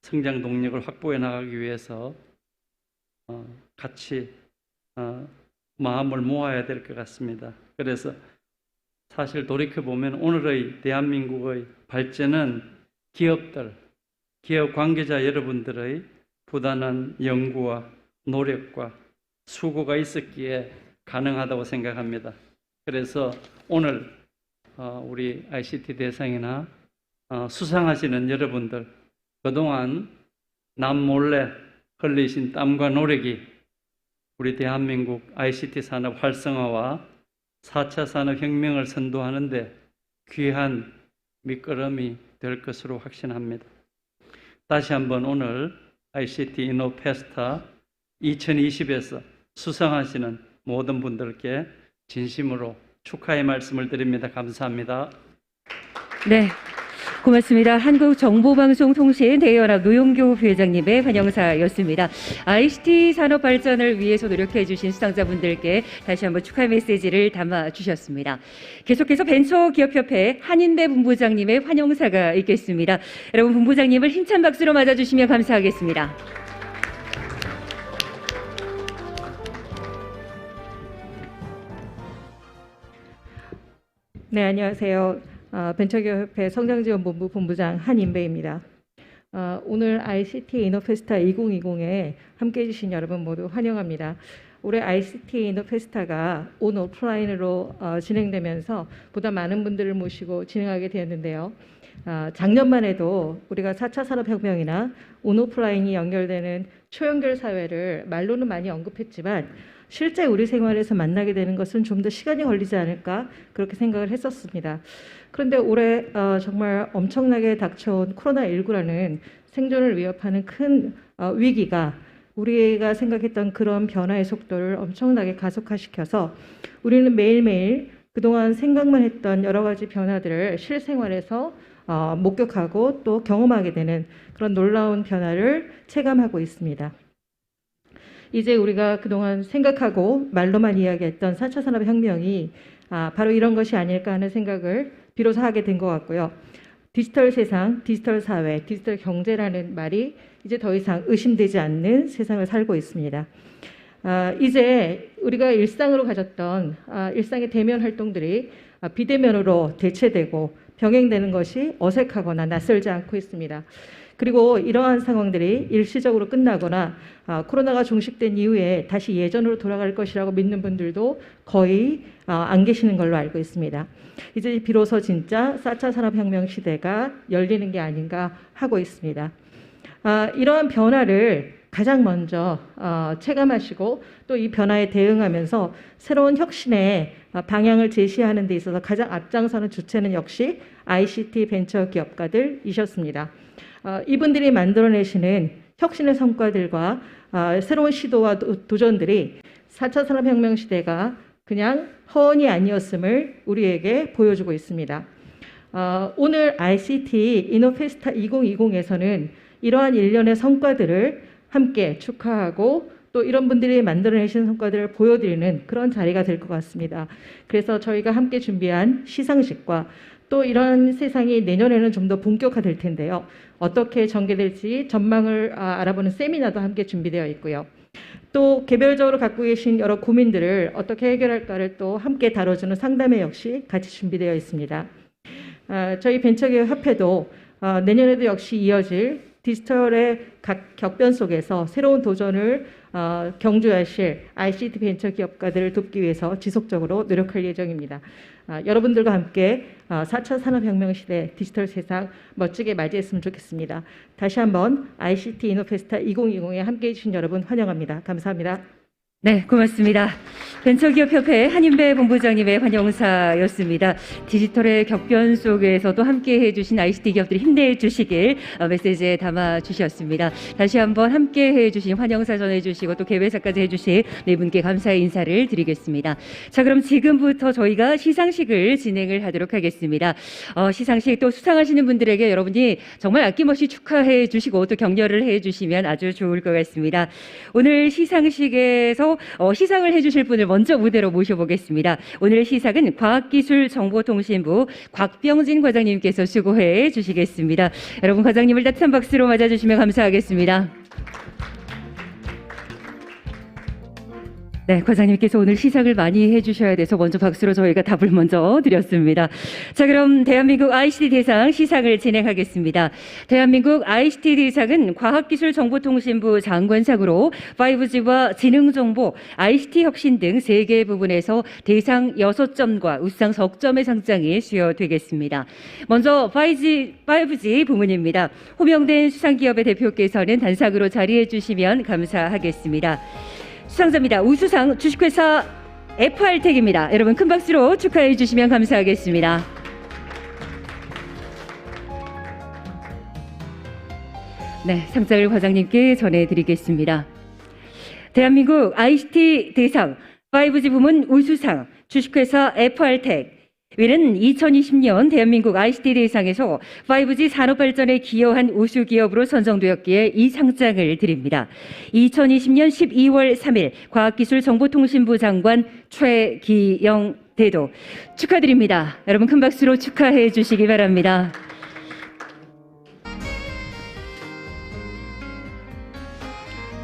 성장 동력을 확보해 나가기 위해서 같이 마음을 모아야 될 것 같습니다. 그래서 사실 돌이켜보면 오늘의 대한민국의 발전은 기업들, 기업 관계자 여러분들의 부단한 연구와 노력과 수고가 있었기에 가능하다고 생각합니다. 그래서 오늘 우리 ICT 대상이나 수상하시는 여러분들 그동안 남몰래 흘리신 땀과 노력이 우리 대한민국 ICT 산업 활성화와 4차 산업혁명을 선도하는 데 귀한 밑거름이 될 것으로 확신합니다. 다시 한번 오늘 ICT 이노페스타 2020에서 수상하시는 모든 분들께 진심으로 축하의 말씀을 드립니다. 감사합니다. 네, 고맙습니다. 한국정보방송통신 대연합 노영교 부회장님의 환영사였습니다. ICT 산업 발전을 위해서 노력해 주신 수상자분들께 다시 한번 축하 메시지를 담아주셨습니다. 계속해서 벤처기업협회 한인배 본부장님의 환영사가 있겠습니다. 여러분 본부장님을 힘찬 박수로 맞아주시면 감사하겠습니다. 네, 안녕하세요. 벤처기업협회 성장지원본부 본부장 한인배입니다. 오늘 ICT 이노페스타 2020에 함께해 주신 여러분 모두 환영합니다. 올해 ICT 이노페스타가 온 오프라인으로 진행되면서 보다 많은 분들을 모시고 진행하게 되었는데요. 작년만 해도 우리가 4차 산업혁명이나 온 오프라인이 연결되는 초연결 사회를 말로는 많이 언급했지만 실제 우리 생활에서 만나게 되는 것은 좀 더 시간이 걸리지 않을까 그렇게 생각을 했었습니다. 그런데 올해 정말 엄청나게 닥쳐온 코로나19라는 생존을 위협하는 큰 위기가 우리가 생각했던 그런 변화의 속도를 엄청나게 가속화시켜서 우리는 매일매일 그동안 생각만 했던 여러 가지 변화들을 실생활에서 목격하고 또 경험하게 되는 그런 놀라운 변화를 체감하고 있습니다. 이제 우리가 그동안 생각하고 말로만 이야기했던 4차 산업혁명이 바로 이런 것이 아닐까 하는 생각을 비로소 하게 된 것 같고요. 디지털 세상, 디지털 사회, 디지털 경제라는 말이 이제 더 이상 의심되지 않는 세상을 살고 있습니다. 이제 우리가 일상으로 가졌던 일상의 대면 활동들이 비대면으로 대체되고 병행되는 것이 어색하거나 낯설지 않고 있습니다. 그리고 이러한 상황들이 일시적으로 끝나거나 코로나가 종식된 이후에 다시 예전으로 돌아갈 것이라고 믿는 분들도 거의 안 계시는 걸로 알고 있습니다. 이제 비로소 진짜 4차 산업혁명 시대가 열리는 게 아닌가 하고 있습니다. 이러한 변화를 가장 먼저 체감하시고 또 이 변화에 대응하면서 새로운 혁신의 방향을 제시하는 데 있어서 가장 앞장서는 주체는 역시 ICT 벤처 기업가들이셨습니다. 이분들이 만들어내시는 혁신의 성과들과 새로운 시도와 도전들이 4차 산업혁명 시대가 그냥 허언이 아니었음을 우리에게 보여주고 있습니다. 오늘 ICT 이노페스타 2020에서는 이러한 일련의 성과들을 함께 축하하고 또 이런 분들이 만들어내신 성과들을 보여드리는 그런 자리가 될 것 같습니다. 그래서 저희가 함께 준비한 시상식과 또 이런 세상이 내년에는 좀 더 본격화될 텐데요. 어떻게 전개될지 전망을 알아보는 세미나도 함께 준비되어 있고요. 또 개별적으로 갖고 계신 여러 고민들을 어떻게 해결할까를 또 함께 다뤄주는 상담회 역시 같이 준비되어 있습니다. 저희 벤처기업 협회도 내년에도 역시 이어질 디지털의 각 격변 속에서 새로운 도전을 경주하실 ICT 벤처 기업가들을 돕기 위해서 지속적으로 노력할 예정입니다. 여러분들과 함께 4차 산업혁명 시대 디지털 세상 멋지게 맞이했으면 좋겠습니다. 다시 한번 ICT 이노페스타 2020에 함께해 주신 여러분 환영합니다. 감사합니다. 네, 고맙습니다. 벤처기업협회 한인배 본부장님의 환영사였습니다. 디지털의 격변 속에서도 함께해 주신 ICT 기업들이 힘내주시길 메시지에 담아주셨습니다. 다시 한번 함께해 주신 환영사 전해주시고 또 개회사까지 해주신 네 분께 감사의 인사를 드리겠습니다. 자, 그럼 지금부터 저희가 시상식을 진행을 하도록 하겠습니다. 시상식 또 수상하시는 분들에게 여러분이 정말 아낌없이 축하해 주시고 또 격려를 해 주시면 아주 좋을 것 같습니다. 오늘 시상식에서 시상을 해주실 분을 먼저 무대로 모셔보겠습니다. 오늘 시상은 과학기술정보통신부 곽병진 과장님께서 수고해 주시겠습니다. 여러분 과장님을 따뜻한 박수로 맞아주시면 감사하겠습니다. 네, 과장님께서 오늘 시상을 많이 해주셔야 돼서 먼저 박수로 저희가 답을 먼저 드렸습니다. 자, 그럼 대한민국 ICT 대상 시상을 진행하겠습니다. 대한민국 ICT 대상은 과학기술정보통신부 장관상으로 5G와 지능정보, ICT 혁신 등 3개 부분에서 대상 6점과 우수상 석점의 상장이 수여되겠습니다. 먼저 5G 부문입니다. 호명된 수상기업의 대표께서는 단상으로 자리해 주시면 감사하겠습니다. 수상자입니다. 우수상 주식회사 FR텍입니다. 여러분 큰 박수로 축하해 주시면 감사하겠습니다. 네, 상장을 과장님께 전해드리겠습니다. 대한민국 ICT 대상 5G 부문 우수상 주식회사 FR텍 위는 2020년 대한민국 ICT 대상에서 5G 산업 발전에 기여한 우수 기업으로 선정되었기에 이 상장을 드립니다. 2020년 12월 3일 과학기술정보통신부 장관 최기영 대도 축하드립니다. 여러분 큰 박수로 축하해 주시기 바랍니다.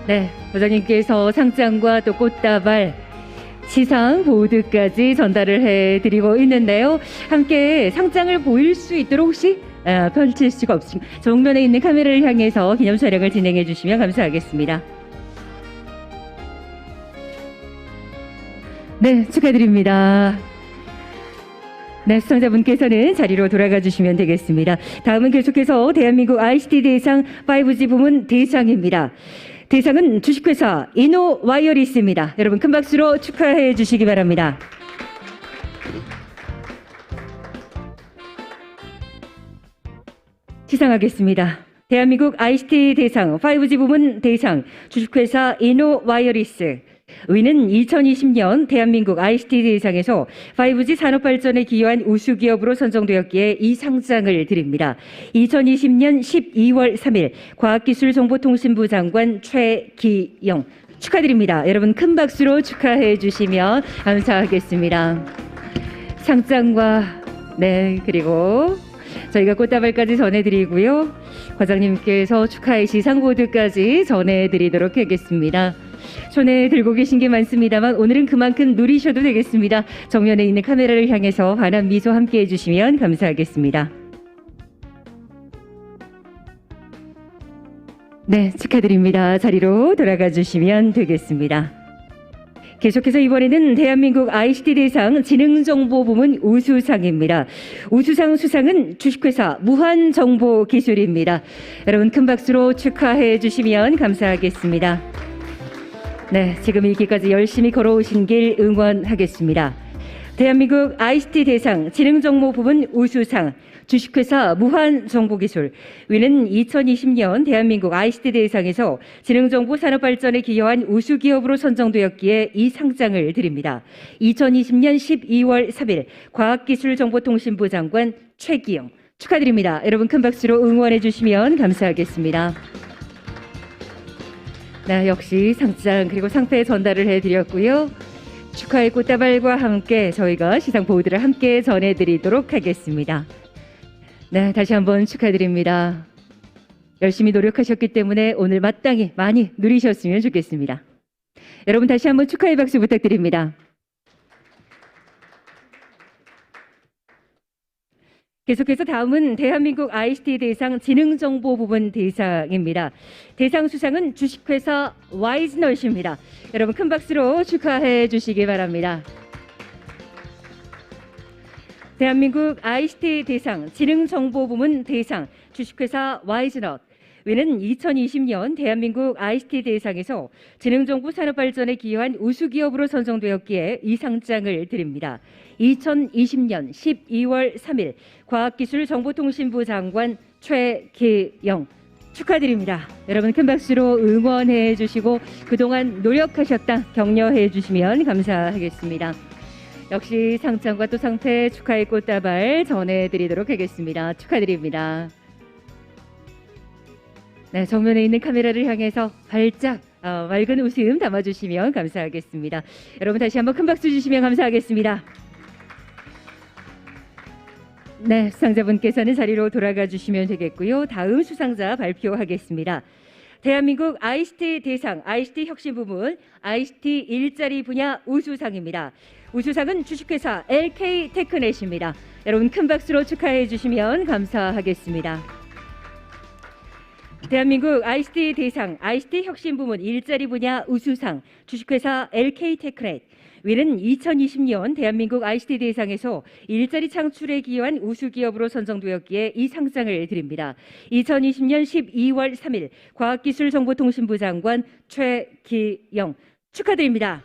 네, 과장님께서 상장과 또 꽃다발 시상 보드까지 전달을 해드리고 있는데요. 함께 상장을 보일 수 있도록 혹시 펼칠 수가 없으면 정면에 있는 카메라를 향해서 기념 촬영을 진행해 주시면 감사하겠습니다. 네, 축하드립니다. 네, 수상자분께서는 자리로 돌아가 주시면 되겠습니다. 다음은 계속해서 대한민국 ICT 대상 5G 부문 대상입니다. 대상은 주식회사 이노와이어리스입니다. 여러분 큰 박수로 축하해 주시기 바랍니다. 시상하겠습니다. 대한민국 ICT 대상 5G 부문 대상 주식회사 이노와이어리스 위는 2020년 대한민국 ICT 대상에서 5G 산업 발전에 기여한 우수 기업으로 선정되었기에 이 상장을 드립니다. 2020년 12월 3일 과학기술정보통신부 장관 최기영 축하드립니다. 여러분 큰 박수로 축하해 주시면 감사하겠습니다. 상장과 그리고 저희가 꽃다발까지 전해드리고요. 과장님께서 축하의 시상보드까지 전해드리도록 하겠습니다. 손에 들고 계신 게 많습니다만 오늘은 그만큼 누리셔도 되겠습니다. 정면에 있는 카메라를 향해서 환한 미소 함께 해주시면 감사하겠습니다. 네, 축하드립니다. 자리로 돌아가 주시면 되겠습니다. 계속해서 이번에는 대한민국 ICT 대상 지능정보부문 우수상입니다. 우수상 수상은 주식회사 무한정보기술입니다. 여러분 큰 박수로 축하해 주시면 감사하겠습니다. 네, 지금 일기까지 열심히 걸어오신 길 응원하겠습니다. 대한민국 ICT 대상 지능정보부문 우수상 주식회사 무한정보기술 위는 2020년 대한민국 ICT 대상에서 지능정보 산업 발전에 기여한 우수기업으로 선정되었기에 이 상장을 드립니다. 2020년 12월 3일 과학기술정보통신부 장관 최기영 축하드립니다. 여러분 큰 박수로 응원해 주시면 감사하겠습니다. 네, 역시 상장 그리고 상패 전달을 해드렸고요. 축하의 꽃다발과 함께 저희가 시상 보드를 함께 전해드리도록 하겠습니다. 네, 다시 한번 축하드립니다. 열심히 노력하셨기 때문에 오늘 마땅히 많이 누리셨으면 좋겠습니다. 여러분 다시 한번 축하의 박수 부탁드립니다. 계속해서 다음은 대한민국 ICT 대상 지능정보부문 대상입니다. 대상 수상은 주식회사 와이즈넛입니다. 여러분 큰 박수로 축하해 주시기 바랍니다. 대한민국 ICT 대상 지능정보부문 대상 주식회사 와이즈넛 위는 2020년 대한민국 ICT 대상에서 지능정보 산업 발전에 기여한 우수기업으로 선정되었기에 이 상장을 드립니다. 2020년 12월 3일 과학기술정보통신부 장관 최기영 축하드립니다. 여러분 큰 박수로 응원해 주시고 그동안 노력하셨다 격려해 주시면 감사하겠습니다. 역시 상장과 또 상패 축하의 꽃다발 전해드리도록 하겠습니다. 축하드립니다. 네, 정면에 있는 카메라를 향해서 발짝 맑은 웃음 담아주시면 감사하겠습니다. 여러분 다시 한번 큰 박수 주시면 감사하겠습니다. 네, 수상자분께서는 자리로 돌아가 주시면 되겠고요. 다음 수상자 발표하겠습니다. 대한민국 ICT 대상 ICT 혁신 부문 ICT 일자리 분야 우수상입니다. 우수상은 주식회사 LK테크넷입니다. 여러분 큰 박수로 축하해 주시면 감사하겠습니다. 대한민국 ICT 대상 ICT 혁신 부문 일자리 분야 우수상 주식회사 LK테크넷 위는 2020년 대한민국 ICT 대상에서 일자리 창출에 기여한 우수기업으로 선정되었기에 이 상장을 드립니다. 2020년 12월 3일 과학기술정보통신부 장관 최기영 축하드립니다.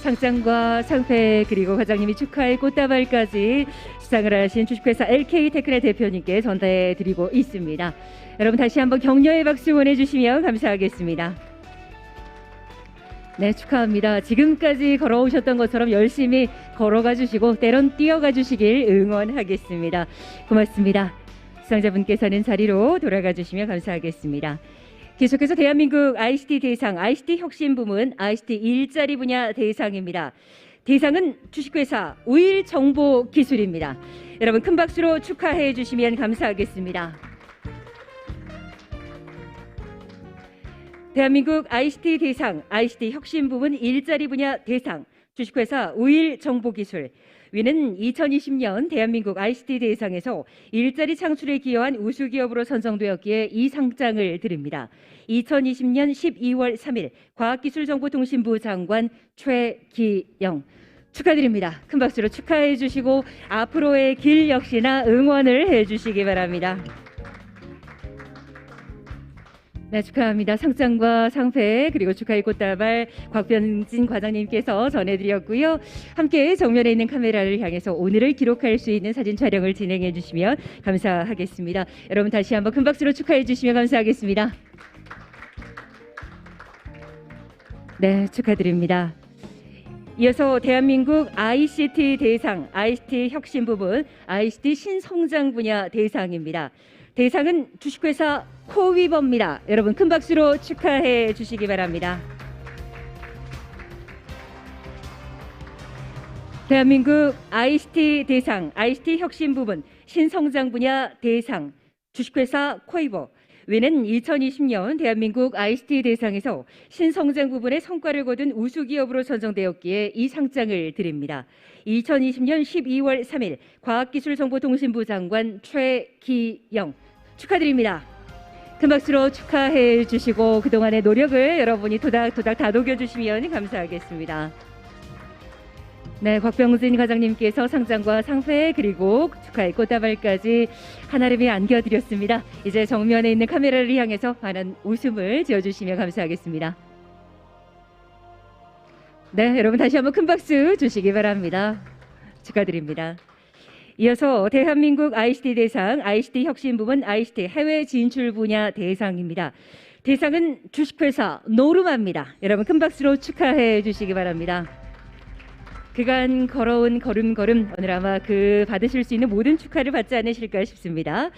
상장과 상패 그리고 과장님이 축하의 꽃다발까지 수상을 하신 주식회사 LK테크넷 대표님께 전달해 드리고 있습니다. 여러분 다시 한번 격려의 박수 보내주시면 감사하겠습니다. 네, 축하합니다. 지금까지 걸어오셨던 것처럼 열심히 걸어가 주시고 때론 뛰어가 주시길 응원하겠습니다. 고맙습니다. 수상자분께서는 자리로 돌아가 주시면 감사하겠습니다. 계속해서 대한민국 ICT 대상 ICT 혁신 부문 ICT 일자리 분야 대상입니다. 대상은 주식회사 우일정보기술입니다. 여러분 큰 박수로 축하해 주시면 감사하겠습니다. 대한민국 ICT 대상 ICT 혁신 부문 일자리 분야 대상 주식회사 우일정보기술 위는 2020년 대한민국 ICT 대상에서 일자리 창출에 기여한 우수기업으로 선정되었기에 이 상장을 드립니다. 2020년 12월 3일 과학기술정보통신부 장관 최기영 축하드립니다. 큰 박수로 축하해 주시고 앞으로의 길 역시나 응원을 해 주시기 바랍니다. 네, 축하합니다. 상장과 상패 그리고 축하의 꽃다발 곽변진 과장님께서 전해드렸고요. 함께 정면에 있는 카메라를 향해서 오늘을 기록할 수 있는 사진 촬영을 진행해 주시면 감사하겠습니다. 여러분 다시 한번 큰 박수로 축하해 주시면 감사하겠습니다. 네, 축하드립니다. 이어서 대한민국 ICT 대상 ICT 혁신 부문 ICT 신성장 분야 대상입니다. 대상은 주식회사 코위버입니다. 여러분 큰 박수로 축하해 주시기 바랍니다. 대한민국 ICT 대상 ICT 혁신 부문 신성장 분야 대상 주식회사 코위버 위는 2020년 대한민국 ICT 대상에서 신성장 부분의 성과를 거둔 우수기업으로 선정되었기에 이 상장을 드립니다. 2020년 12월 3일 과학기술정보통신부 장관 최기영 축하드립니다. 큰 박수로 축하해 주시고 그동안의 노력을 여러분이 토닥토닥 다독여 주시면 감사하겠습니다. 네, 곽병진 과장님께서 상장과 상패 그리고 축하의 꽃다발까지 한아름에 안겨드렸습니다. 이제 정면에 있는 카메라를 향해서 환한 웃음을 지어주시면 감사하겠습니다. 네, 여러분 다시 한번 큰 박수 주시기 바랍니다. 축하드립니다. 이어서 대한민국 ICT 대상, ICT 혁신 부문 ICT 해외 진출 분야 대상입니다. 대상은 주식회사 노르마입니다. 여러분 큰 박수로 축하해 주시기 바랍니다. 그간 걸어온 걸음걸음 오늘 아마 그 받으실 수 있는 모든 축하를 받지 않으실까 싶습니다.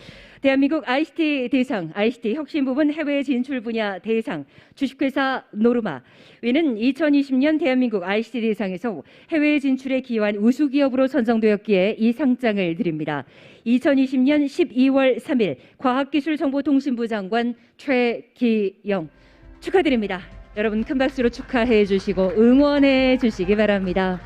대한민국 ICT 대상, ICT 혁신 부문 해외 진출 분야 대상, 주식회사 노르마. 위는 2020년 대한민국 ICT 대상에서 해외 진출에 기여한 우수기업으로 선정되었기에 이 상장을 드립니다. 2020년 12월 3일 과학기술정보통신부 장관 최기영 축하드립니다. 여러분 큰 박수로 축하해 주시고 응원해 주시기 바랍니다.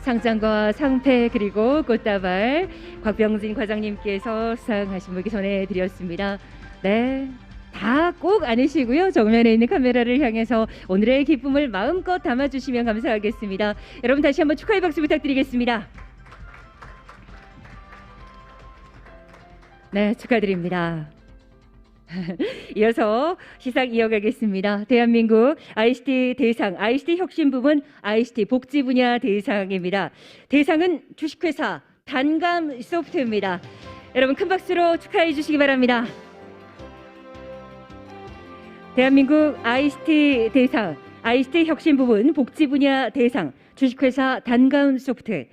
상장과 상패 그리고 꽃다발 곽병진 과장님께서 수상하신 분께 전해드렸습니다. 네, 다 꼭 안으시고요. 정면에 있는 카메라를 향해서 오늘의 기쁨을 마음껏 담아주시면 감사하겠습니다. 여러분 다시 한번 축하의 박수 부탁드리겠습니다. 네, 축하드립니다. 이어서 시상 이어가겠습니다. 대한민국 ICT 대상, ICT 혁신 부문 ICT 복지 분야 대상입니다. 대상은 주식회사 단감 소프트입니다. 여러분 큰 박수로 축하해 주시기 바랍니다. 대한민국 ICT 대상, ICT 혁신 부문 복지 분야 대상, 주식회사 단감 소프트.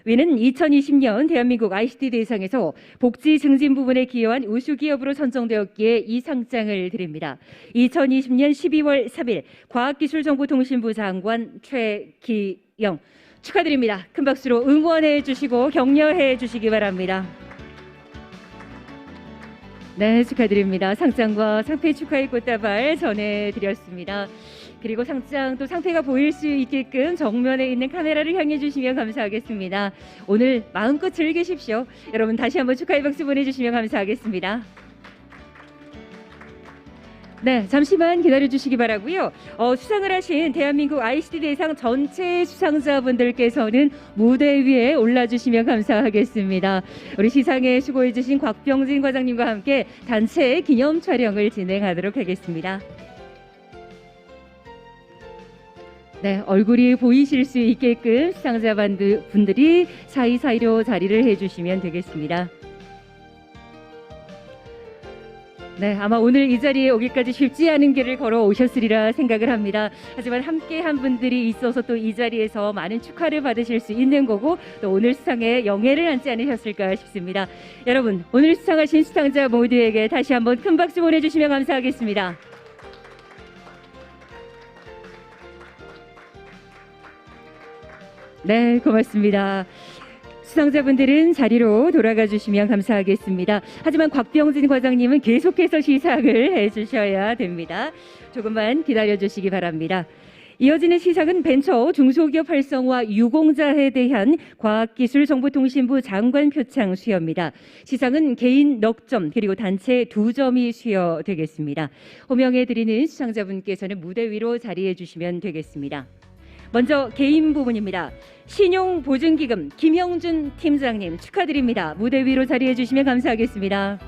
위는 2020년 대한민국 ICT 대상에서 복지 증진 부분에 기여한 우수기업으로 선정되었기에 이 상장을 드립니다. 2020년 12월 3일 과학기술정보통신부 장관 최기영 축하드립니다. 큰 박수로 응원해 주시고 격려해 주시기 바랍니다. 네, 축하드립니다. 상장과 상패 축하의 꽃다발 전해드렸습니다. 그리고 상장 또 상패가 보일 수 있게끔 정면에 있는 카메라를 향해 주시면 감사하겠습니다. 오늘 마음껏 즐기십시오. 여러분 다시 한번 축하의 박수 보내주시면 감사하겠습니다. 네, 잠시만 기다려 주시기 바라고요. 수상을 하신 대한민국 ICT 대상 전체 수상자분들께서는 무대 위에 올라주시면 감사하겠습니다. 우리 시상에 수고해 주신 곽병진 과장님과 함께 단체 기념 촬영을 진행하도록 하겠습니다. 네, 얼굴이 보이실 수 있게끔 수상자분들이 사이사이로 자리를 해주시면 되겠습니다. 네, 아마 오늘 이 자리에 오기까지 쉽지 않은 길을 걸어 오셨으리라 생각을 합니다. 하지만 함께한 분들이 있어서 또 이 자리에서 많은 축하를 받으실 수 있는 거고 또 오늘 수상에 영예를 안지 않으셨을까 싶습니다. 여러분, 오늘 수상하신 수상자 모두에게 다시 한번 큰 박수 보내주시면 감사하겠습니다. 네, 고맙습니다. 수상자분들은 자리로 돌아가 주시면 감사하겠습니다. 하지만 곽병진 과장님은 계속해서 시상을 해주셔야 됩니다. 조금만 기다려 주시기 바랍니다. 이어지는 시상은 벤처 중소기업 활성화 유공자에 대한 과학기술정보통신부 장관 표창 수여입니다. 시상은 개인 넉 점 그리고 단체 2점이 수여되겠습니다. 호명해 드리는 수상자분께서는 무대 위로 자리해 주시면 되겠습니다. 먼저 개인 부문입니다. 신용보증기금 김형준 팀장님 축하드립니다. 무대 위로 자리해 주시면 감사하겠습니다.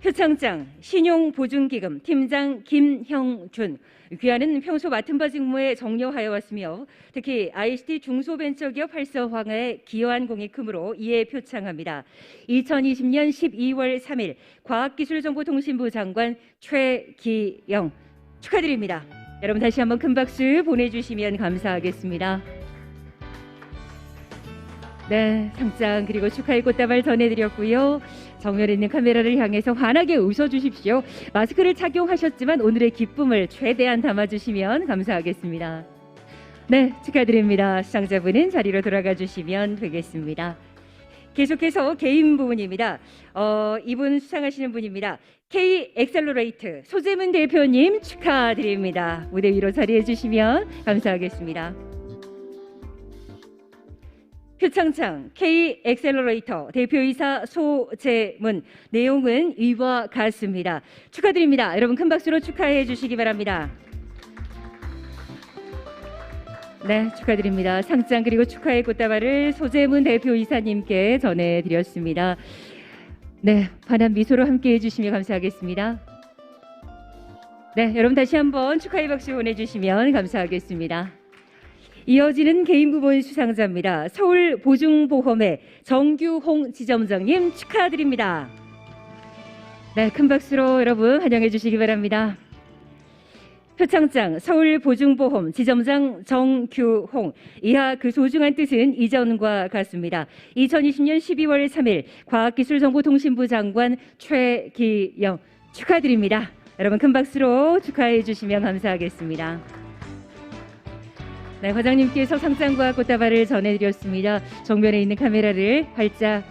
표창장 신용보증기금 팀장 김형준. 귀하는 평소 맡은 바 직무에 정려하여 왔으며 특히 ICT 중소벤처기업 활성화에 기여한 공이 크므로 이에 표창합니다. 2020년 12월 3일 과학기술정보통신부 장관 최기영 축하드립니다. 여러분 다시 한번 큰 박수 보내주시면 감사하겠습니다. 네, 상장 그리고 축하의 꽃다발 전해드렸고요. 정면에 있는 카메라를 향해서 환하게 웃어주십시오. 마스크를 착용하셨지만 오늘의 기쁨을 최대한 담아주시면 감사하겠습니다. 네, 축하드립니다. 수상자분은 자리로 돌아가 주시면 되겠습니다. 계속해서 개인 부분입니다. 이분 수상하시는 분입니다. K-엑셀러레이트 소재문 대표님 축하드립니다. 무대 위로 자리해 주시면 감사하겠습니다. 표창장 K 엑셀러레이터 대표이사 소재문, 내용은 이와 같습니다. 축하드립니다. 여러분 큰 박수로 축하해 주시기 바랍니다. 네, 축하드립니다. 상장 그리고 축하의 꽃다발을 소재문 대표이사님께 전해드렸습니다. 네, 환한 미소로 함께해 주시며 감사하겠습니다. 네, 여러분 다시 한번 축하의 박수 보내주시면 감사하겠습니다. 이어지는 개인 부문 수상자입니다. 서울 보증보험의 정규홍 지점장님 축하드립니다. 네, 큰 박수로 여러분 환영해 주시기 바랍니다. 표창장 서울 보증보험 지점장 정규홍, 이하 그 소중한 뜻은 이전과 같습니다. 2020년 12월 3일 과학기술정보통신부 장관 최기영 축하드립니다. 여러분 큰 박수로 축하해 주시면 감사하겠습니다. 네, 과장님께서 상장과 꽃다발을 전해드렸습니다. 정면에 있는 카메라를 활짝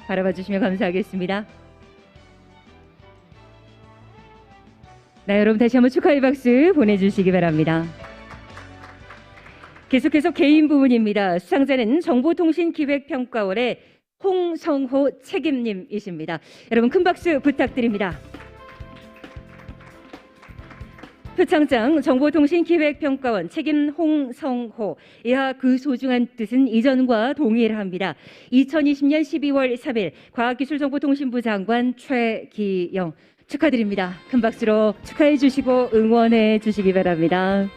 바라봐 주시면 감사하겠습니다. 네, 여러분 다시 한번 축하의 박수 보내주시기 바랍니다. 계속해서 개인 부문입니다. 수상자는 정보통신기획평가원의 홍성호 책임님이십니다. 여러분 큰 박수 부탁드립니다. 표창장 정보통신기획평가원 책임 홍성호, 이하 그 소중한 뜻은 이전과 동일합니다. 2020년 12월 3일 과학기술정보통신부 장관 최기영 축하드립니다. 큰 박수로 축하해 주시고 응원해 주시기 바랍니다.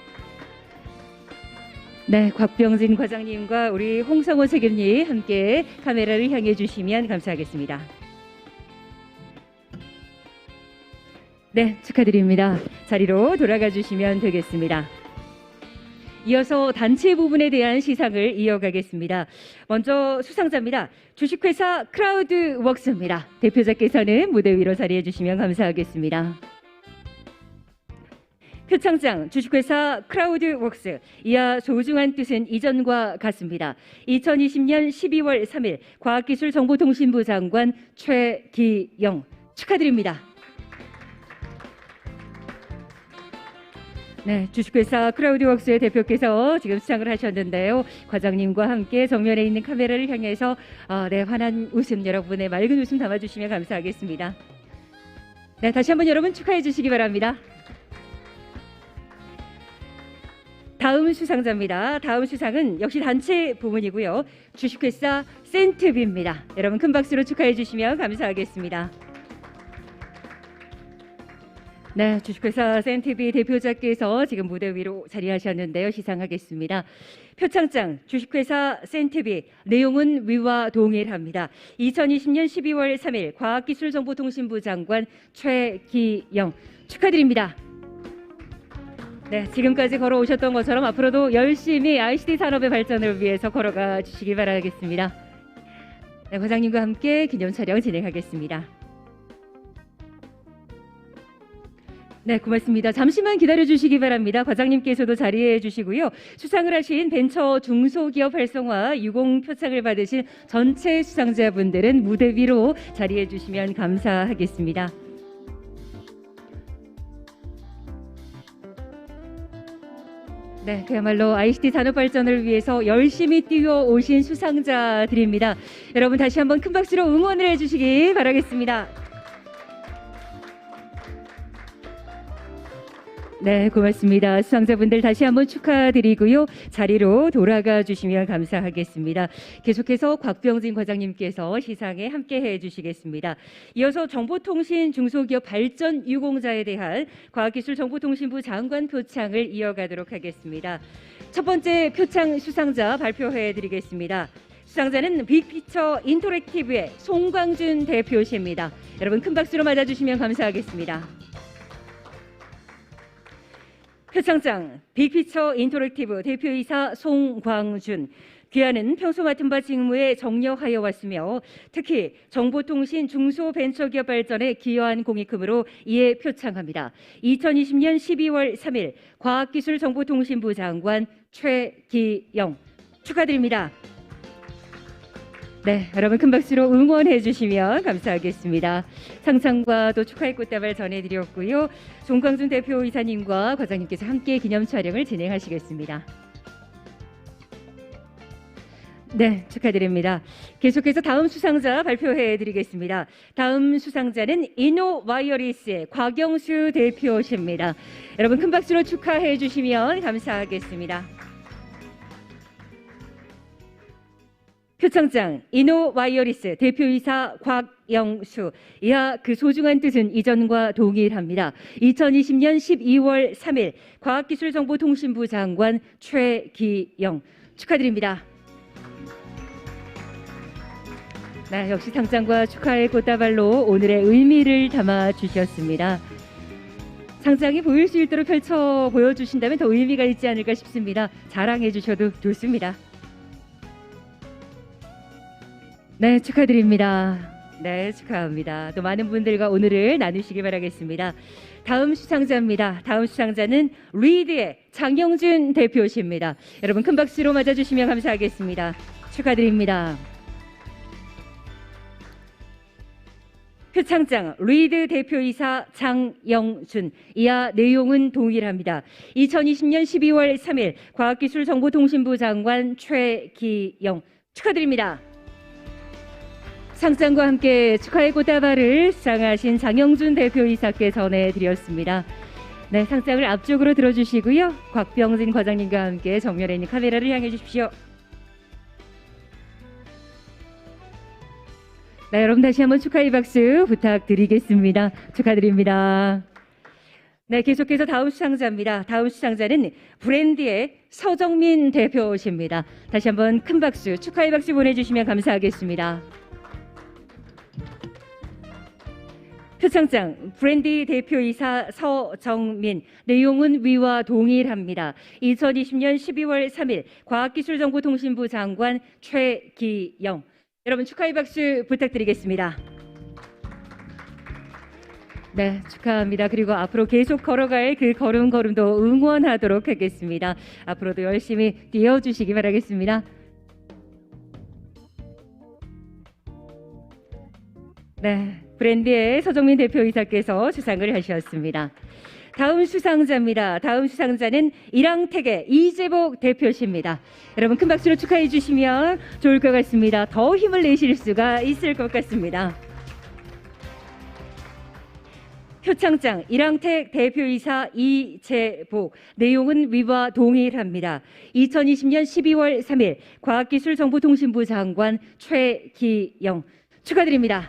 네, 곽병진 과장님과 우리 홍성호 책임님 함께 카메라를 향해 주시면 감사하겠습니다. 네, 축하드립니다. 자리로 돌아가 주시면 되겠습니다. 이어서 단체 부분에 대한 시상을 이어가겠습니다. 먼저 수상자입니다. 주식회사 크라우드웍스입니다. 대표자께서는 무대 위로 자리해 주시면 감사하겠습니다. 표창장 주식회사 크라우드웍스, 이하 소중한 뜻은 이전과 같습니다. 2020년 12월 3일 과학기술정보통신부 장관 최기영 축하드립니다. 네, 주식회사 크라우드웍스의 대표께서 지금 수상을 하셨는데요. 과장님과 함께 정면에 있는 카메라를 향해서 환한 웃음, 여러분의 맑은 웃음 담아주시면 감사하겠습니다. 네, 다시 한번 여러분 축하해 주시기 바랍니다. 다음 수상자입니다. 다음 수상은 역시 단체 부문이고요. 주식회사 센트비입니다. 여러분 큰 박수로 축하해 주시면 감사하겠습니다. 네, 주식회사 센티비 대표자께서 지금 무대 위로 자리하셨는데요. 시상하겠습니다. 표창장 주식회사 센티비, 내용은 위와 동일합니다. 2020년 12월 3일 과학기술정보통신부 장관 최기영 축하드립니다. 네, 지금까지 걸어오셨던 것처럼 앞으로도 열심히 ICT 산업의 발전을 위해서 걸어가 주시기 바라겠습니다. 네, 과장님과 함께 기념 촬영 진행하겠습니다. 네, 고맙습니다. 잠시만 기다려 주시기 바랍니다. 과장님께서도 자리해 주시고요. 수상을 하신 벤처 중소기업 활성화 유공 표창을 받으신 전체 수상자분들은 무대 위로 자리해 주시면 감사하겠습니다. 네, 그야말로 ICT 산업 발전을 위해서 열심히 뛰어오신 수상자들입니다. 여러분 다시 한번 큰 박수로 응원을 해주시기 바라겠습니다. 네, 고맙습니다. 수상자분들 다시 한번 축하드리고요. 자리로 돌아가 주시면 감사하겠습니다. 계속해서 곽병진 과장님께서 시상에 함께해 주시겠습니다. 이어서 정보통신 중소기업 발전 유공자에 대한 과학기술정보통신부 장관 표창을 이어가도록 하겠습니다. 첫 번째 표창 수상자 발표해 드리겠습니다. 수상자는 빅피처 인터랙티브의 송광준 대표십니다. 여러분 큰 박수로 맞아주시면 감사하겠습니다. 표창장 빅피처 인터랙티브 대표이사 송광준, 귀하는 평소 맡은 바 직무에 정려하여 왔으며 특히 정보통신 중소벤처기업 발전에 기여한 공익금으로 이에 표창합니다. 2020년 12월 3일 과학기술정보통신부 장관 최기영 축하드립니다. 네, 여러분 큰 박수로 응원해 주시면 감사하겠습니다. 상장과 또 축하의 꽃다발 전해드렸고요. 송광준 대표이사님과 과장님께서 함께 기념 촬영을 진행하시겠습니다. 네, 축하드립니다. 계속해서 다음 수상자 발표해 드리겠습니다. 다음 수상자는 이노와이어리스의 곽영수 대표십니다. 여러분 큰 박수로 축하해 주시면 감사하겠습니다. 표창장 이노와이어리스 대표이사 곽영수. 이하 그 소중한 뜻은 이전과 동일합니다. 2020년 12월 3일 과학기술정보통신부 장관 최기영. 축하드립니다. 네, 역시 상장과 축하의 꽃다발로 오늘의 의미를 담아 주셨습니다. 상장이 보일 수 있도록 펼쳐 보여주신다면 더 의미가 있지 않을까 싶습니다. 자랑해 주셔도 좋습니다. 네, 축하드립니다. 네, 축하합니다. 또 많은 분들과 오늘을 나누시기 바라겠습니다. 다음 수상자입니다. 다음 수상자는 리드의 장영준 대표십니다. 여러분 큰 박수로 맞아주시면 감사하겠습니다. 축하드립니다. 표창장 리드 대표이사 장영준. 이하 내용은 동일합니다. 2020년 12월 3일 과학기술정보통신부 장관 최기영. 축하드립니다. 상장과 함께 축하의 꽃다발을 수상하신 장영준 대표이사께 전해드렸습니다. 네, 상장을 앞쪽으로 들어주시고요. 곽병진 과장님과 함께 정면에 있는 카메라를 향해 주십시오. 네, 여러분 다시 한번 축하의 박수 부탁드리겠습니다. 축하드립니다. 네, 계속해서 다음 수상자입니다. 다음 수상자는 브랜디의 서정민 대표십니다. 다시 한번 큰 박수, 축하의 박수 보내주시면 감사하겠습니다. 표창장 브랜디 대표이사 서정민. 내용은 위와 동일합니다. 2020년 12월 3일 과학기술정보통신부 장관 최기영. 여러분 축하의 박수 부탁드리겠습니다. 네, 축하합니다. 그리고 앞으로 계속 걸어갈 그 걸음걸음도 응원하도록 하겠습니다. 앞으로도 열심히 뛰어주시기 바라겠습니다. 네, 브랜디의 서정민 대표이사께서 수상을 하셨습니다. 다음 수상자입니다. 다음 수상자는 일앙텍의 이재복 대표십니다. 여러분 큰 박수로 축하해 주시면 좋을 것 같습니다. 더 힘을 내실 수가 있을 것 같습니다. 표창장 일앙텍 대표이사 이재복. 내용은 위와 동일합니다. 2020년 12월 3일 과학기술정보통신부 장관 최기영. 축하드립니다.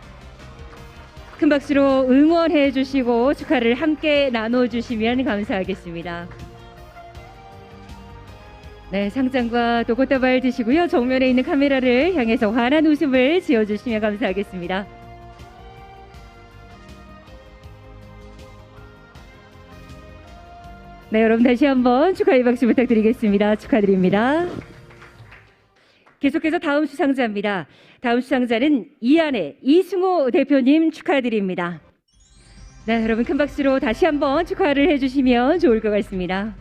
큰 박수로 응원해 주시고 축하를 함께 나눠주시면 감사하겠습니다. 네, 상장과 또 꽃다발 드시고요. 정면에 있는 카메라를 향해서 환한 웃음을 지어주시면 감사하겠습니다. 네, 여러분 다시 한번 축하의 박수 부탁드리겠습니다. 축하드립니다. 계속해서 다음 수상자입니다. 다음 수상자는 이안의 이승호 대표님 축하드립니다. 네, 여러분 큰 박수로 다시 한번 축하를 해주시면 좋을 것 같습니다.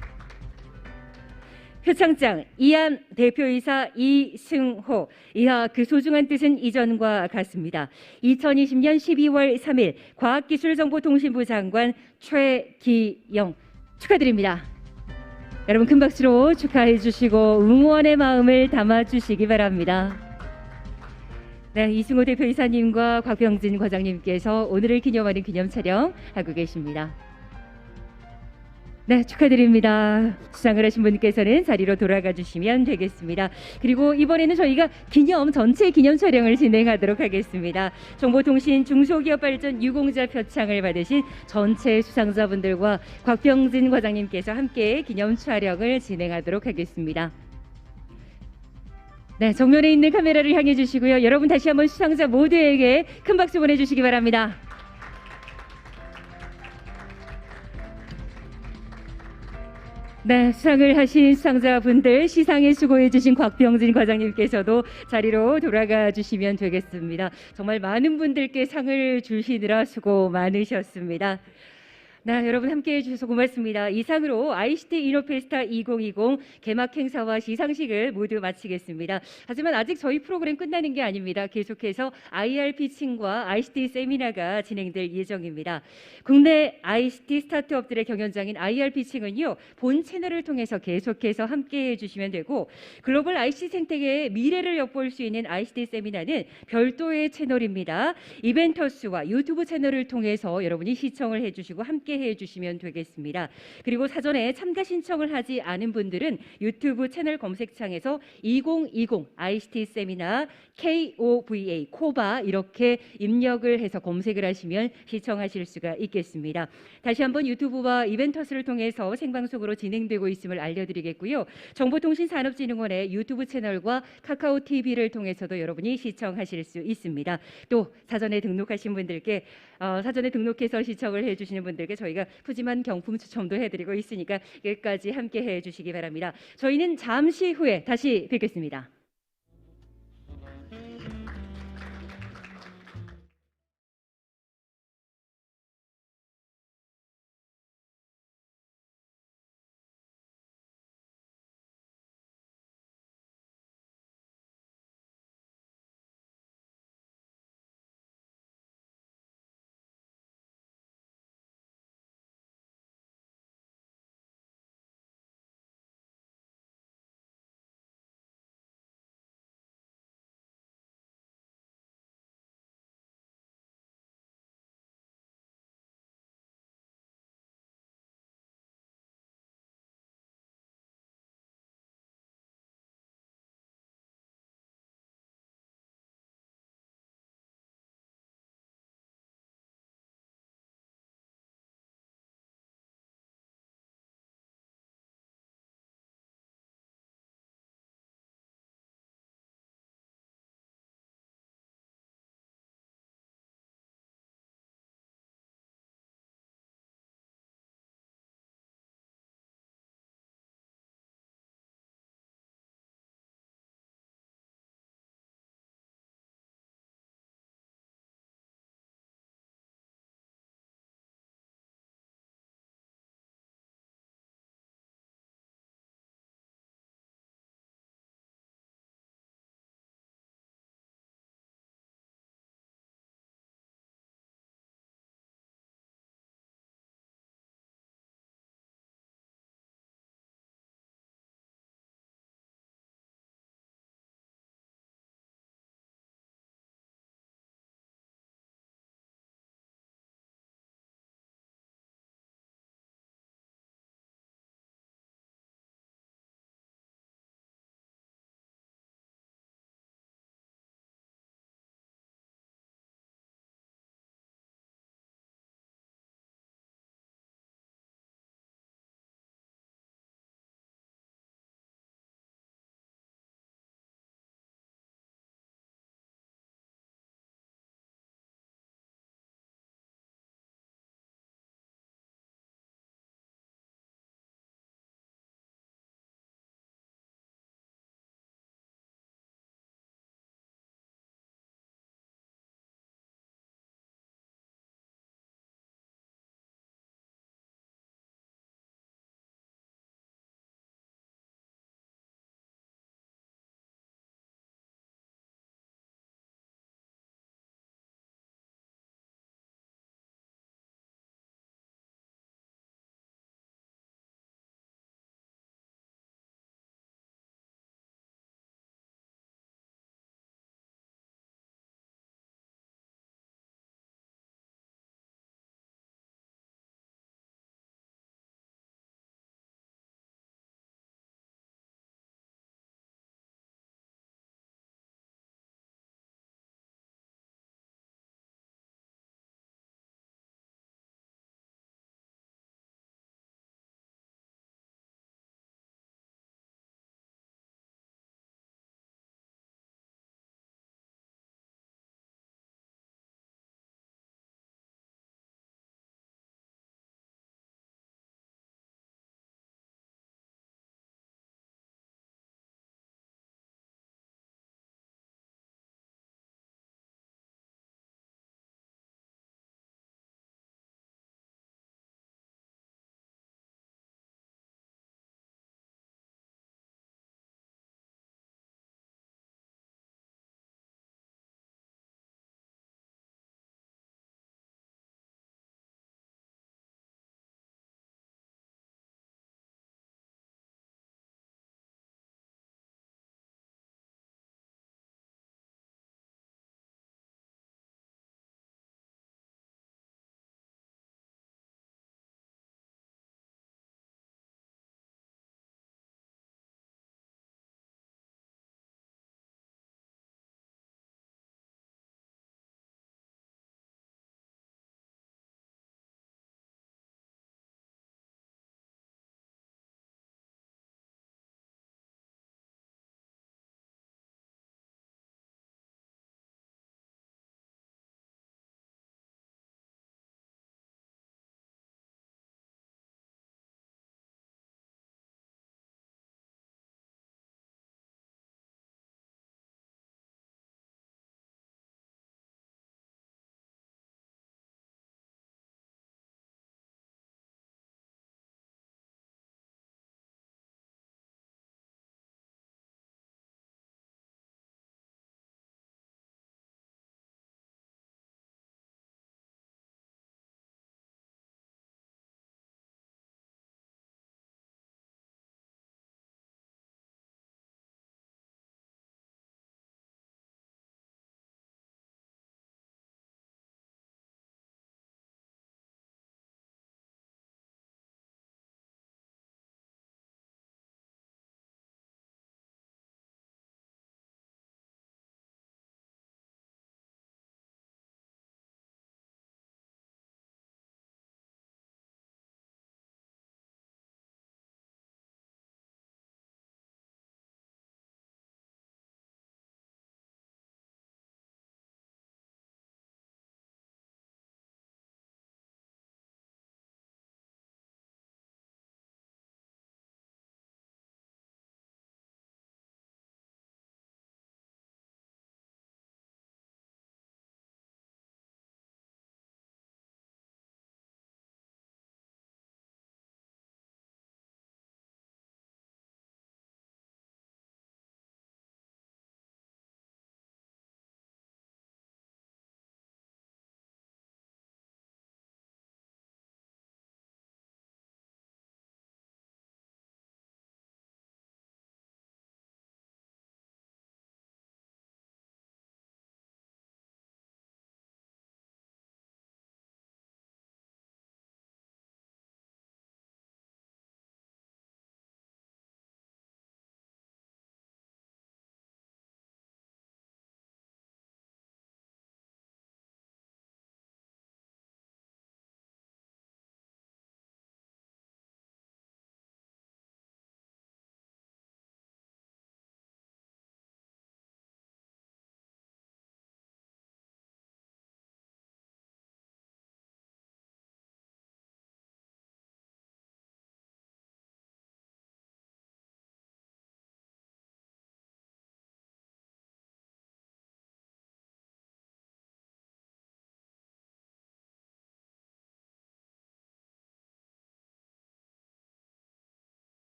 표창장 이안 대표이사 이승호. 이하 그 소중한 뜻은 이전과 같습니다. 2020년 12월 3일 과학기술정보통신부 장관 최기영. 축하드립니다. 여러분 큰 박수로 축하해 주시고 응원의 마음을 담아 주시기 바랍니다. 네, 이승호 대표이사님과 곽병진 과장님께서 오늘을 기념하는 기념 촬영 하고 계십니다. 네, 축하드립니다. 수상을 하신 분께서는 자리로 돌아가 주시면 되겠습니다. 그리고 이번에는 저희가 전체 기념 촬영을 진행하도록 하겠습니다. 정보통신 중소기업발전 유공자 표창을 받으신 전체 수상자분들과 곽병진 과장님께서 함께 기념 촬영을 진행하도록 하겠습니다. 네, 정면에 있는 카메라를 향해 주시고요. 여러분 다시 한번 수상자 모두에게 큰 박수 보내주시기 바랍니다. 네, 수상을 하신 수상자분들 시상에 수고해 주신 곽병진 과장님께서도 자리로 돌아가 주시면 되겠습니다. 정말 많은 분들께 상을 주시느라 수고 많으셨습니다. 네, 여러분 함께해 주셔서 고맙습니다. 이상으로 ICT 이노페스타 2020 개막 행사와 시상식을 모두 마치겠습니다. 하지만 아직 저희 프로그램 끝나는 게 아닙니다. 계속해서 IR 피칭과 ICT 세미나가 진행될 예정입니다. 국내 ICT 스타트업들의 경연장인 IR 피칭은요, 본 채널을 통해서 계속해서 함께해 주시면 되고, 글로벌 ICT 생태계의 미래를 엿볼 수 있는 ICT 세미나는 별도의 채널입니다. 이벤터스와 유튜브 채널을 통해서 여러분이 시청을 해주시고 함께 해주시면 되겠습니다. 그리고 사전에 참가 신청을 하지 않은 분들은 유튜브 채널 검색창에서 2020 ICT 세미나 KOVA 코바 이렇게 입력을 해서 검색을 하시면 시청하실 수가 있겠습니다. 다시 한번 유튜브와 이벤터스를 통해서 생방송으로 진행되고 있음을 알려드리겠고요. 정보통신산업진흥원의 유튜브 채널과 카카오 TV를 통해서도 여러분이 시청하실 수 있습니다. 또 사전에 등록하신 분들께 사전에 등록해서 시청을 해주시는 분들께 저희가 푸짐한 경품 추첨도 해드리고 있으니까 끝까지 함께 해주시기 바랍니다. 저희는 잠시 후에 다시 뵙겠습니다.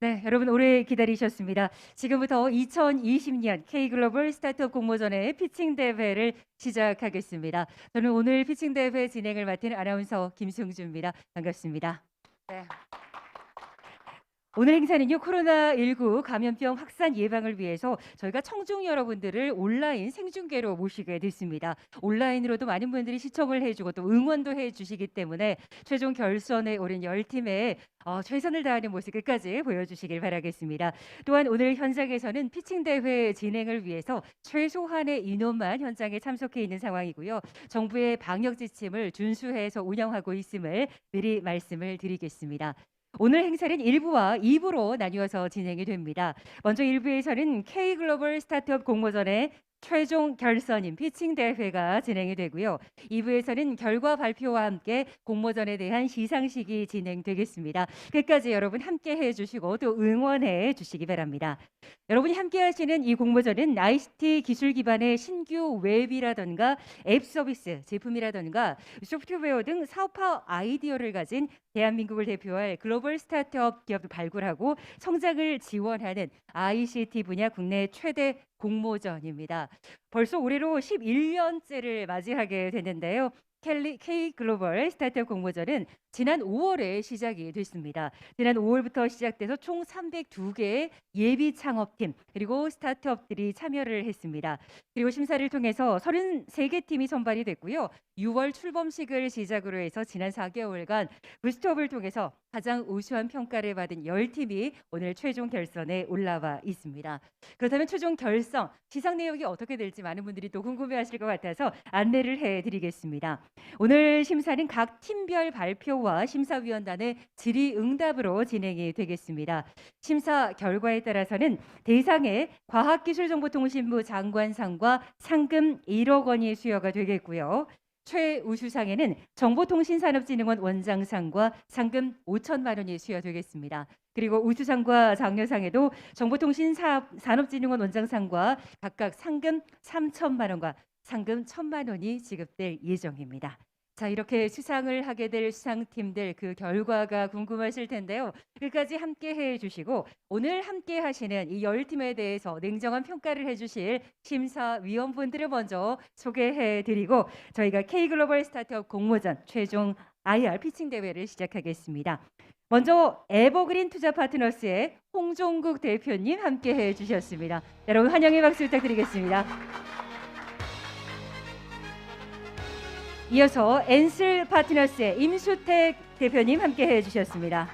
네, 여러분 오래 기다리셨습니다. 지금부터 2020년 K글로벌 스타트업 공모전의 피칭 대회를 시작하겠습니다. 저는 오늘 피칭 대회 진행을 맡은 아나운서 김승주입니다. 반갑습니다. 네. 오늘 행사는요, 코로나19 감염병 확산 예방을 위해서 저희가 청중 여러분들을 온라인 생중계로 모시게 됐습니다. 온라인으로도 많은 분들이 시청을 해주고 또 응원도 해주시기 때문에 최종 결선에 오른 10팀의 최선을 다하는 모습 끝까지 보여주시길 바라겠습니다. 또한 오늘 현장에서는 피칭 대회 진행을 위해서 최소한의 인원만 현장에 참석해 있는 상황이고요. 정부의 방역 지침을 준수해서 운영하고 있음을 미리 말씀을 드리겠습니다. 오늘 행사는 1부와 2부로 나뉘어서 진행이 됩니다. 먼저 1부에서는 K글로벌 스타트업 공모전의 최종 결선인 피칭 대회가 진행이 되고요. 2부에서는 결과 발표와 함께 공모전에 대한 시상식이 진행되겠습니다. 끝까지 여러분 함께 해주시고 또 응원해 주시기 바랍니다. 여러분이 함께 하시는 이 공모전은 ICT 기술 기반의 신규 웹이라든가 앱 서비스, 제품이라든가 소프트웨어 등 사업화 아이디어를 가진 대한민국을 대표할 글로벌 스타트업 기업을 발굴하고 성장을 지원하는 ICT 분야 국내 최대 공모전입니다. 벌써 올해로 11년째를 맞이하게 됐는데요. K글로벌 스타트업 공모전은 지난 5월에 시작이 됐습니다. 지난 5월부터 시작돼서 총 302개의 예비 창업팀 그리고 스타트업들이 참여를 했습니다. 그리고 심사를 통해서 33개 팀이 선발이 됐고요. 6월 출범식을 시작으로 해서 지난 4개월간 부스트업을 통해서 가장 우수한 평가를 받은 10팀이 오늘 최종 결선에 올라와 있습니다. 그렇다면 최종 결선 시상 내용이 어떻게 될지 많은 분들이 또 궁금해하실 것 같아서 안내를 해드리겠습니다. 오늘 심사는 각 팀별 발표와 심사위원단의 질의응답으로 진행이 되겠습니다. 심사 결과에 따라서는 대상의 과학기술정보통신부 장관상과 상금 1억 원이 수여가 되겠고요. 최우수상에는 정보통신산업진흥원 원장상과 상금 5천만 원이 수여되겠습니다. 그리고 우수상과 장려상에도 정보통신산업진흥원 원장상과 각각 상금 3천만 원과 상금 1천만 원이 지급될 예정입니다. 자, 이렇게 수상을 하게 될 수상팀들 그 결과가 궁금하실 텐데요. 끝까지 함께 해주시고 오늘 함께 하시는 이 10팀에 대해서 냉정한 평가를 해주실 심사위원분들을 먼저 소개해드리고 저희가 K글로벌 스타트업 공모전 최종 IR 피칭 대회를 시작하겠습니다. 먼저 에버그린 투자 파트너스의 홍종국 대표님 함께 해주셨습니다. 여러분 환영의 박수 부탁드리겠습니다. 이어서 엔슬 파트너스의 임수택 대표님 함께 해주셨습니다.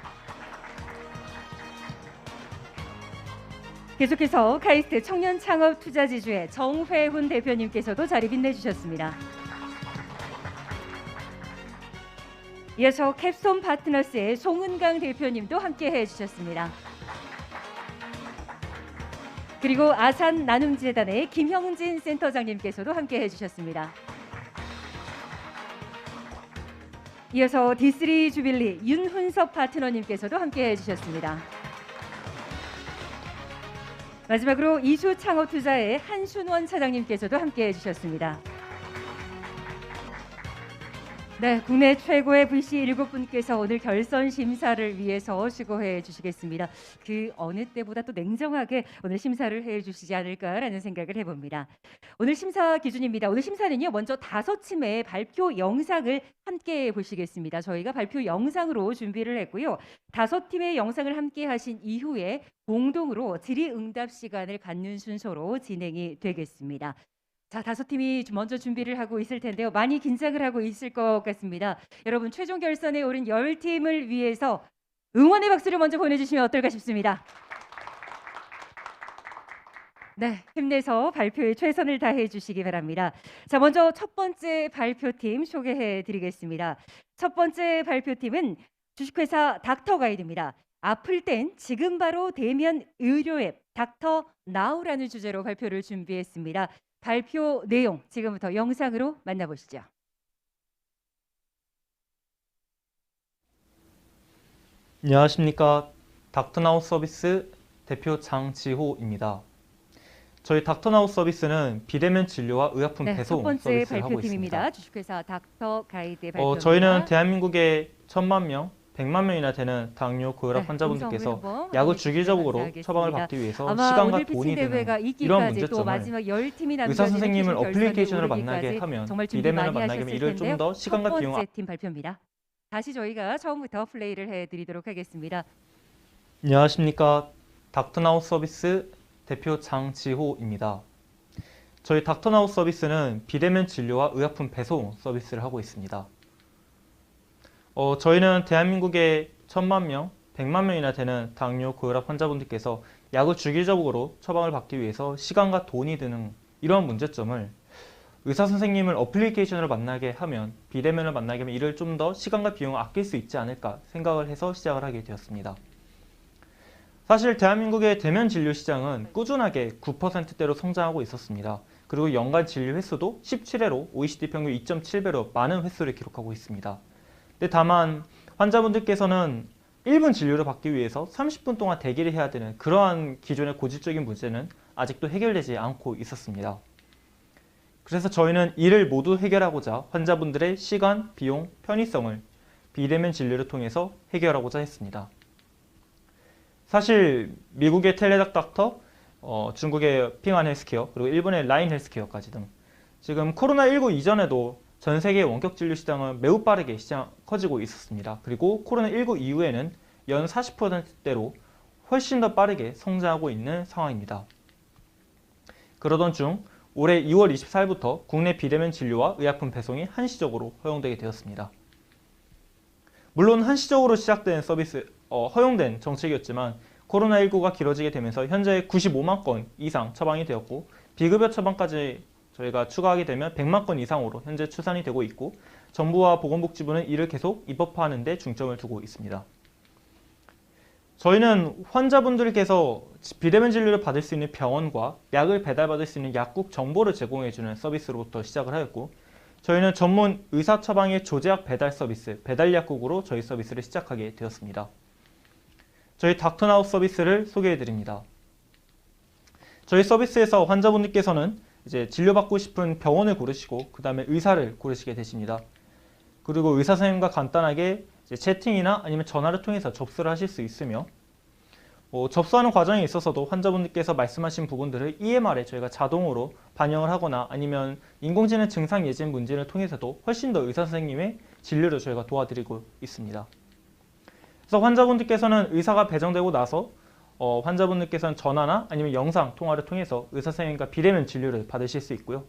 계속해서 카이스트 청년 창업 투자지주의 정회훈 대표님께서도 자리 빛내주셨습니다. 이어서 캡스톤 파트너스의 송은강 대표님도 함께 해주셨습니다. 그리고 아산 나눔재단의 김형진 센터장님께서도 함께 해주셨습니다. 이어서 D3 주빌리 윤훈섭 파트너님께서도 함께 해주셨습니다. 마지막으로 이수 창업투자의 한순원 차장님께서도 함께 해주셨습니다. 네, 국내 최고의 VC 7분께서 오늘 결선 심사를 위해서 수고해 주시겠습니다. 그 어느 때보다 또 냉정하게 오늘 심사를 해 주시지 않을까라는 생각을 해봅니다. 오늘 심사 기준입니다. 오늘 심사는요, 먼저 5팀의 발표 영상을 함께 보시겠습니다. 저희가 발표 영상으로 준비를 했고요. 5팀의 영상을 함께 하신 이후에 공동으로 질의응답 시간을 갖는 순서로 진행이 되겠습니다. 자, 5팀이 먼저 준비를 하고 있을 텐데요. 많이 긴장을 하고 있을 것 같습니다. 여러분 최종 결선에 오른 10팀을 위해서 응원의 박수를 먼저 보내주시면 어떨까 싶습니다. 네, 힘내서 발표에 최선을 다해 주시기 바랍니다. 자, 먼저 첫 번째 발표팀 소개해 드리겠습니다. 첫 번째 발표팀은 주식회사 닥터가이드입니다. 아플 땐 지금 바로 대면 의료 앱 닥터나우라는 주제로 발표를 준비했습니다. 발표 내용 지금부터 영상으로 만나보시죠. 안녕하십니까. 닥터나우 서비스 대표 장지호입니다. 저희 닥터나우 서비스는 비대면 진료와 의약품 네, 배송 첫 번째 서비스를 하고 발표팀입니다. 있습니다. 주식회사 닥터가이드 발표입니다. 저희는 대한민국의 1,000만 명, 100만 명이나 되는 당뇨, 고혈압 네, 환자분들께서 음성을 한번 약을 확인해 주기적으로 주시기 처방을 바라겠습니다. 받기 위해서 아마 시간과 오늘 돈이 피칭 대회가 드는 이런 있기까지 또 문제점을 마지막 10팀이 남겨지는 의사 선생님을 피칭 결선에 어플리케이션으로 오르기까지 만나게 하면 정말 준비 비대면을 많이 만나게 하면 하셨을 이를 좀 텐데요. 더 첫 시간과 비용 번째 팀 발표입니다. 다시 저희가 처음부터 플레이를 해드리도록 하겠습니다. 안녕하십니까. 닥터나우 서비스 대표 장지호입니다. 저희 닥터나우 서비스는 비대면 진료와 의약품 배송 서비스를 하고 있습니다. 저희는 대한민국의 1000만 명, 100만 명이나 되는 당뇨, 고혈압 환자분들께서 약을 주기적으로 처방을 받기 위해서 시간과 돈이 드는 이러한 문제점을 의사 선생님을 어플리케이션으로 만나게 하면, 비대면을 만나게 하면 이를 좀 더 시간과 비용을 아낄 수 있지 않을까 생각을 해서 시작을 하게 되었습니다. 사실 대한민국의 대면 진료 시장은 꾸준하게 9%대로 성장하고 있었습니다. 그리고 연간 진료 횟수도 17회로 OECD 평균 2.7배로 많은 횟수를 기록하고 있습니다. 근데 다만 환자분들께서는 1분 진료를 받기 위해서 30분 동안 대기를 해야 되는 그러한 기존의 고질적인 문제는 아직도 해결되지 않고 있었습니다. 그래서 저희는 이를 모두 해결하고자 환자분들의 시간, 비용, 편의성을 비대면 진료를 통해서 해결하고자 했습니다. 사실 미국의 텔레닥 닥터, 중국의 핑안 헬스케어, 그리고 일본의 라인 헬스케어까지 등 지금 코로나19 이전에도 전 세계 원격 진료 시장은 매우 빠르게 커지고 있었습니다. 그리고 코로나19 이후에는 연 40%대로 훨씬 더 빠르게 성장하고 있는 상황입니다. 그러던 중 올해 2월 24일부터 국내 비대면 진료와 의약품 배송이 한시적으로 허용되게 되었습니다. 물론 한시적으로 시작된 서비스, 허용된 정책이었지만 코로나19가 길어지게 되면서 현재 95만 건 이상 처방이 되었고 비급여 처방까지 저희가 추가하게 되면 100만 건 이상으로 현재 추산이 되고 있고 정부와 보건복지부는 이를 계속 입법화하는 데 중점을 두고 있습니다. 저희는 환자분들께서 비대면 진료를 받을 수 있는 병원과 약을 배달받을 수 있는 약국 정보를 제공해주는 서비스로부터 시작을 하였고 저희는 전문 의사 처방의 조제약 배달 서비스, 배달약국으로 저희 서비스를 시작하게 되었습니다. 저희 닥터나우 서비스를 소개해드립니다. 저희 서비스에서 환자분들께서는 이제 진료받고 싶은 병원을 고르시고 그 다음에 의사를 고르시게 되십니다. 그리고 의사 선생님과 간단하게 이제 채팅이나 아니면 전화를 통해서 접수를 하실 수 있으며 접수하는 과정에 있어서도 환자분들께서 말씀하신 부분들을 EMR에 저희가 자동으로 반영을 하거나 아니면 인공지능 증상 예진 문진을 통해서도 훨씬 더 의사 선생님의 진료를 저희가 도와드리고 있습니다. 그래서 환자분들께서는 의사가 배정되고 나서 환자분들께서는 전화나 아니면 영상 통화를 통해서 의사 선생님과 비대면 진료를 받으실 수 있고요.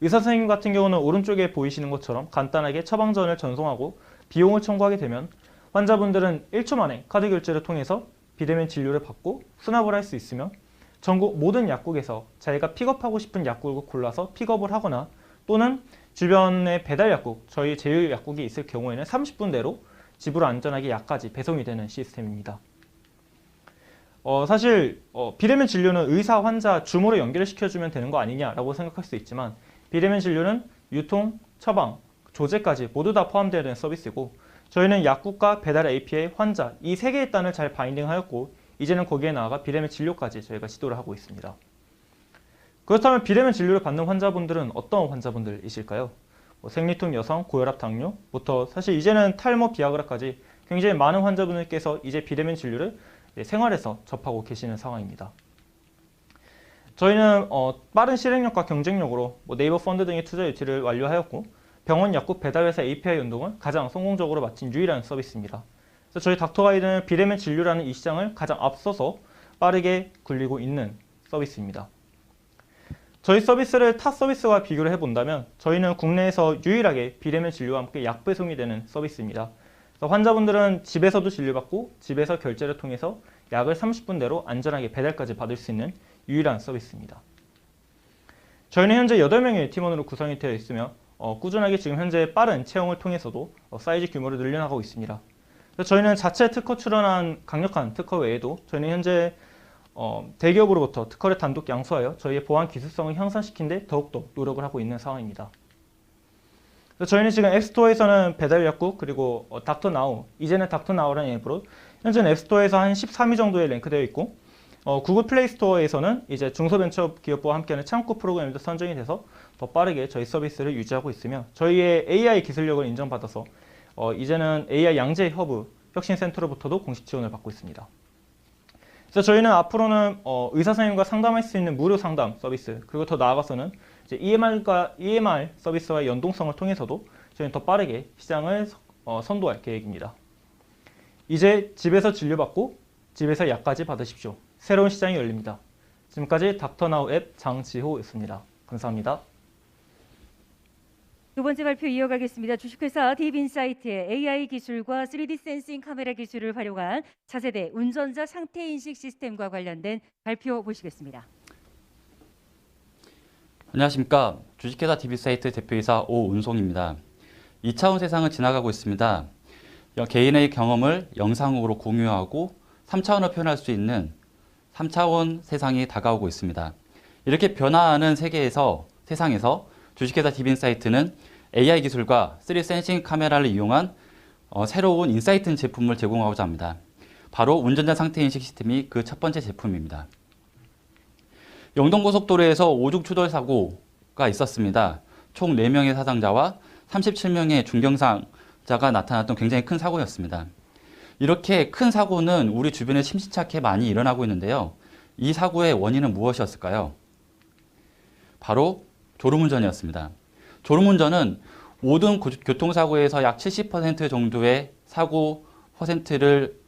의사 선생님 같은 경우는 오른쪽에 보이시는 것처럼 간단하게 처방전을 전송하고 비용을 청구하게 되면 환자분들은 1초 만에 카드 결제를 통해서 비대면 진료를 받고 수납을 할 수 있으며 전국 모든 약국에서 자기가 픽업하고 싶은 약국을 골라서 픽업을 하거나 또는 주변의 배달 약국, 저희 제휴 약국이 있을 경우에는 30분 내로 집으로 안전하게 약까지 배송이 되는 시스템입니다. 사실 비대면 진료는 의사, 환자, 줌으로 연결을 시켜주면 되는 거 아니냐라고 생각할 수 있지만 비대면 진료는 유통, 처방, 조제까지 모두 다 포함되는 서비스이고 저희는 약국과 배달 API, 환자 이 세 개의 단을 잘 바인딩하였고 이제는 거기에 나아가 비대면 진료까지 저희가 시도를 하고 있습니다. 그렇다면 비대면 진료를 받는 환자분들은 어떤 환자분들이실까요? 생리통 여성, 고혈압, 당뇨부터 사실 이제는 탈모, 비아그라까지 굉장히 많은 환자분들께서 이제 비대면 진료를 생활에서 접하고 계시는 상황입니다. 저희는 빠른 실행력과 경쟁력으로 네이버 펀드 등의 투자 유치를 완료하였고 병원, 약국, 배달회사 API 연동을 가장 성공적으로 마친 유일한 서비스입니다. 그래서 저희 닥터가이드는 비대면 진료라는 이 시장을 가장 앞서서 빠르게 굴리고 있는 서비스입니다. 저희 서비스를 타 서비스와 비교를 해본다면 저희는 국내에서 유일하게 비대면 진료와 함께 약 배송이 되는 서비스입니다. 그래서 환자분들은 집에서도 진료받고 집에서 결제를 통해서 약을 30분 내로 안전하게 배달까지 받을 수 있는 유일한 서비스입니다. 저희는 현재 8명의 팀원으로 구성이 되어 있으며 꾸준하게 지금 현재 빠른 채용을 통해서도 사이즈 규모를 늘려나가고 있습니다. 그래서 저희는 자체 특허 출원한 강력한 특허 외에도 저희는 현재 대기업으로부터 특허를 단독 양수하여 저희의 보안 기술성을 향상시킨 데 더욱더 노력을 하고 있는 상황입니다. 그래서 저희는 지금 앱스토어에서는 배달약국 그리고 닥터나우, 이제는 닥터나우라는 앱으로 현재는 앱스토어에서 한 13위 정도에 랭크되어 있고 구글 플레이스토어에서는 이제 중소벤처기업부와 함께하는 창구 프로그램도 선정이 돼서 더 빠르게 저희 서비스를 유지하고 있으며 저희의 AI 기술력을 인정받아서 이제는 AI 양재 허브 혁신센터로부터도 공식 지원을 받고 있습니다. 그래서 저희는 앞으로는 의사 선생님과 상담할 수 있는 무료 상담 서비스, 그리고 더 나아가서는 이제 EMR 서비스와의 연동성을 통해서도 저희는 더 빠르게 시장을 선도할 계획입니다. 이제 집에서 진료받고 집에서 약까지 받으십시오. 새로운 시장이 열립니다. 지금까지 닥터나우 앱 장지호였습니다. 감사합니다. 두 번째 발표 이어가겠습니다. 주식회사 딥인사이트의 AI 기술과 3D 센싱 카메라 기술을 활용한 차세대 운전자 상태 인식 시스템과 관련된 발표 보시겠습니다. 안녕하십니까. 주식회사 딥인사이트 대표이사 오운송입니다. 2차원 세상을 지나가고 있습니다. 개인의 경험을 영상으로 공유하고 3차원을 표현할 수 있는 3차원 세상이 다가오고 있습니다. 이렇게 변화하는 세상에서 주식회사 딥인사이트는 AI 기술과 3D 센싱 카메라를 이용한 새로운 인사이트 제품을 제공하고자 합니다. 바로 운전자 상태 인식 시스템이 그 첫 번째 제품입니다. 영동고속도로에서 오중 추돌 사고가 있었습니다. 총 4명의 사상자와 37명의 중경상자가 나타났던 굉장히 큰 사고였습니다. 이렇게 큰 사고는 우리 주변에 심시찮게 많이 일어나고 있는데요. 이 사고의 원인은 무엇이었을까요? 바로 졸음운전이었습니다. 졸음운전은 모든 교통사고에서 약 70% 정도의 사고 퍼센트를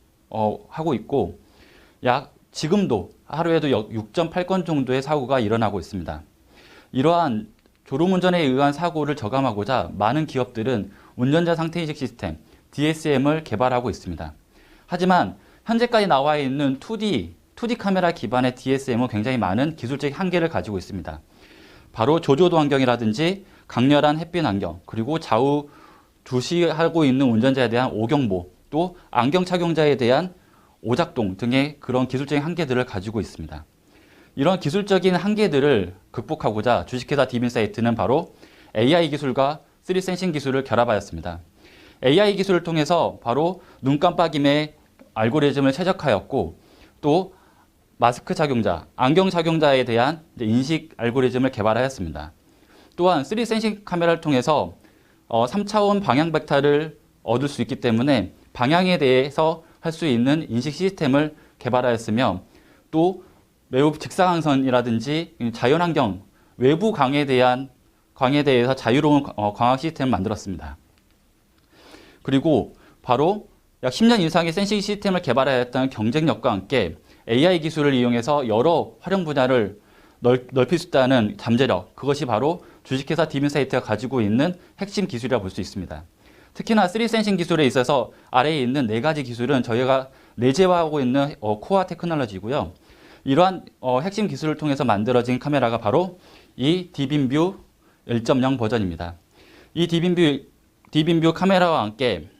하고 있고 지금도 하루에도 6.8건 정도의 사고가 일어나고 있습니다. 이러한 졸음운전에 의한 사고를 저감하고자 많은 기업들은 운전자 상태인식 시스템 DSM을 개발하고 있습니다. 하지만 현재까지 나와 있는 2D 카메라 기반의 DSM은 굉장히 많은 기술적 한계를 가지고 있습니다. 바로 조조도 환경이라든지 강렬한 햇빛 환경, 그리고 좌우 주시하고 있는 운전자에 대한 오경보, 또 안경 착용자에 대한 오작동 등의 그런 기술적인 한계들을 가지고 있습니다. 이런 기술적인 한계들을 극복하고자 주식회사 딥인사이트는 바로 AI 기술과 3D 센싱 기술을 결합하였습니다. AI 기술을 통해서 바로 눈 깜빡임의 알고리즘을 최적화하였고, 또 마스크 착용자, 안경 착용자에 대한 인식 알고리즘을 개발하였습니다. 또한 3D 센싱 카메라를 통해서 3차원 방향 벡터를 얻을 수 있기 때문에 방향에 대해서 할 수 있는 인식 시스템을 개발하였으며, 또 매우 직사광선이라든지 자연환경, 외부 광에 대해서 자유로운 광학 시스템을 만들었습니다. 그리고 바로 약 10년 이상의 센싱 시스템을 개발하였던 경쟁력과 함께 AI 기술을 이용해서 여러 활용 분야를 넓힐 수 있다는 잠재력, 그것이 바로 주식회사 딥인사이트가 가지고 있는 핵심 기술이라고 볼 수 있습니다. 특히나 3D 센싱 기술에 있어서 아래에 있는 4가지 기술은 저희가 내재화하고 있는 코어 테크놀로지고요. 이러한 핵심 기술을 통해서 만들어진 카메라가 바로 이 딥인뷰 1.0 버전입니다. 이 딥인뷰 카메라와 함께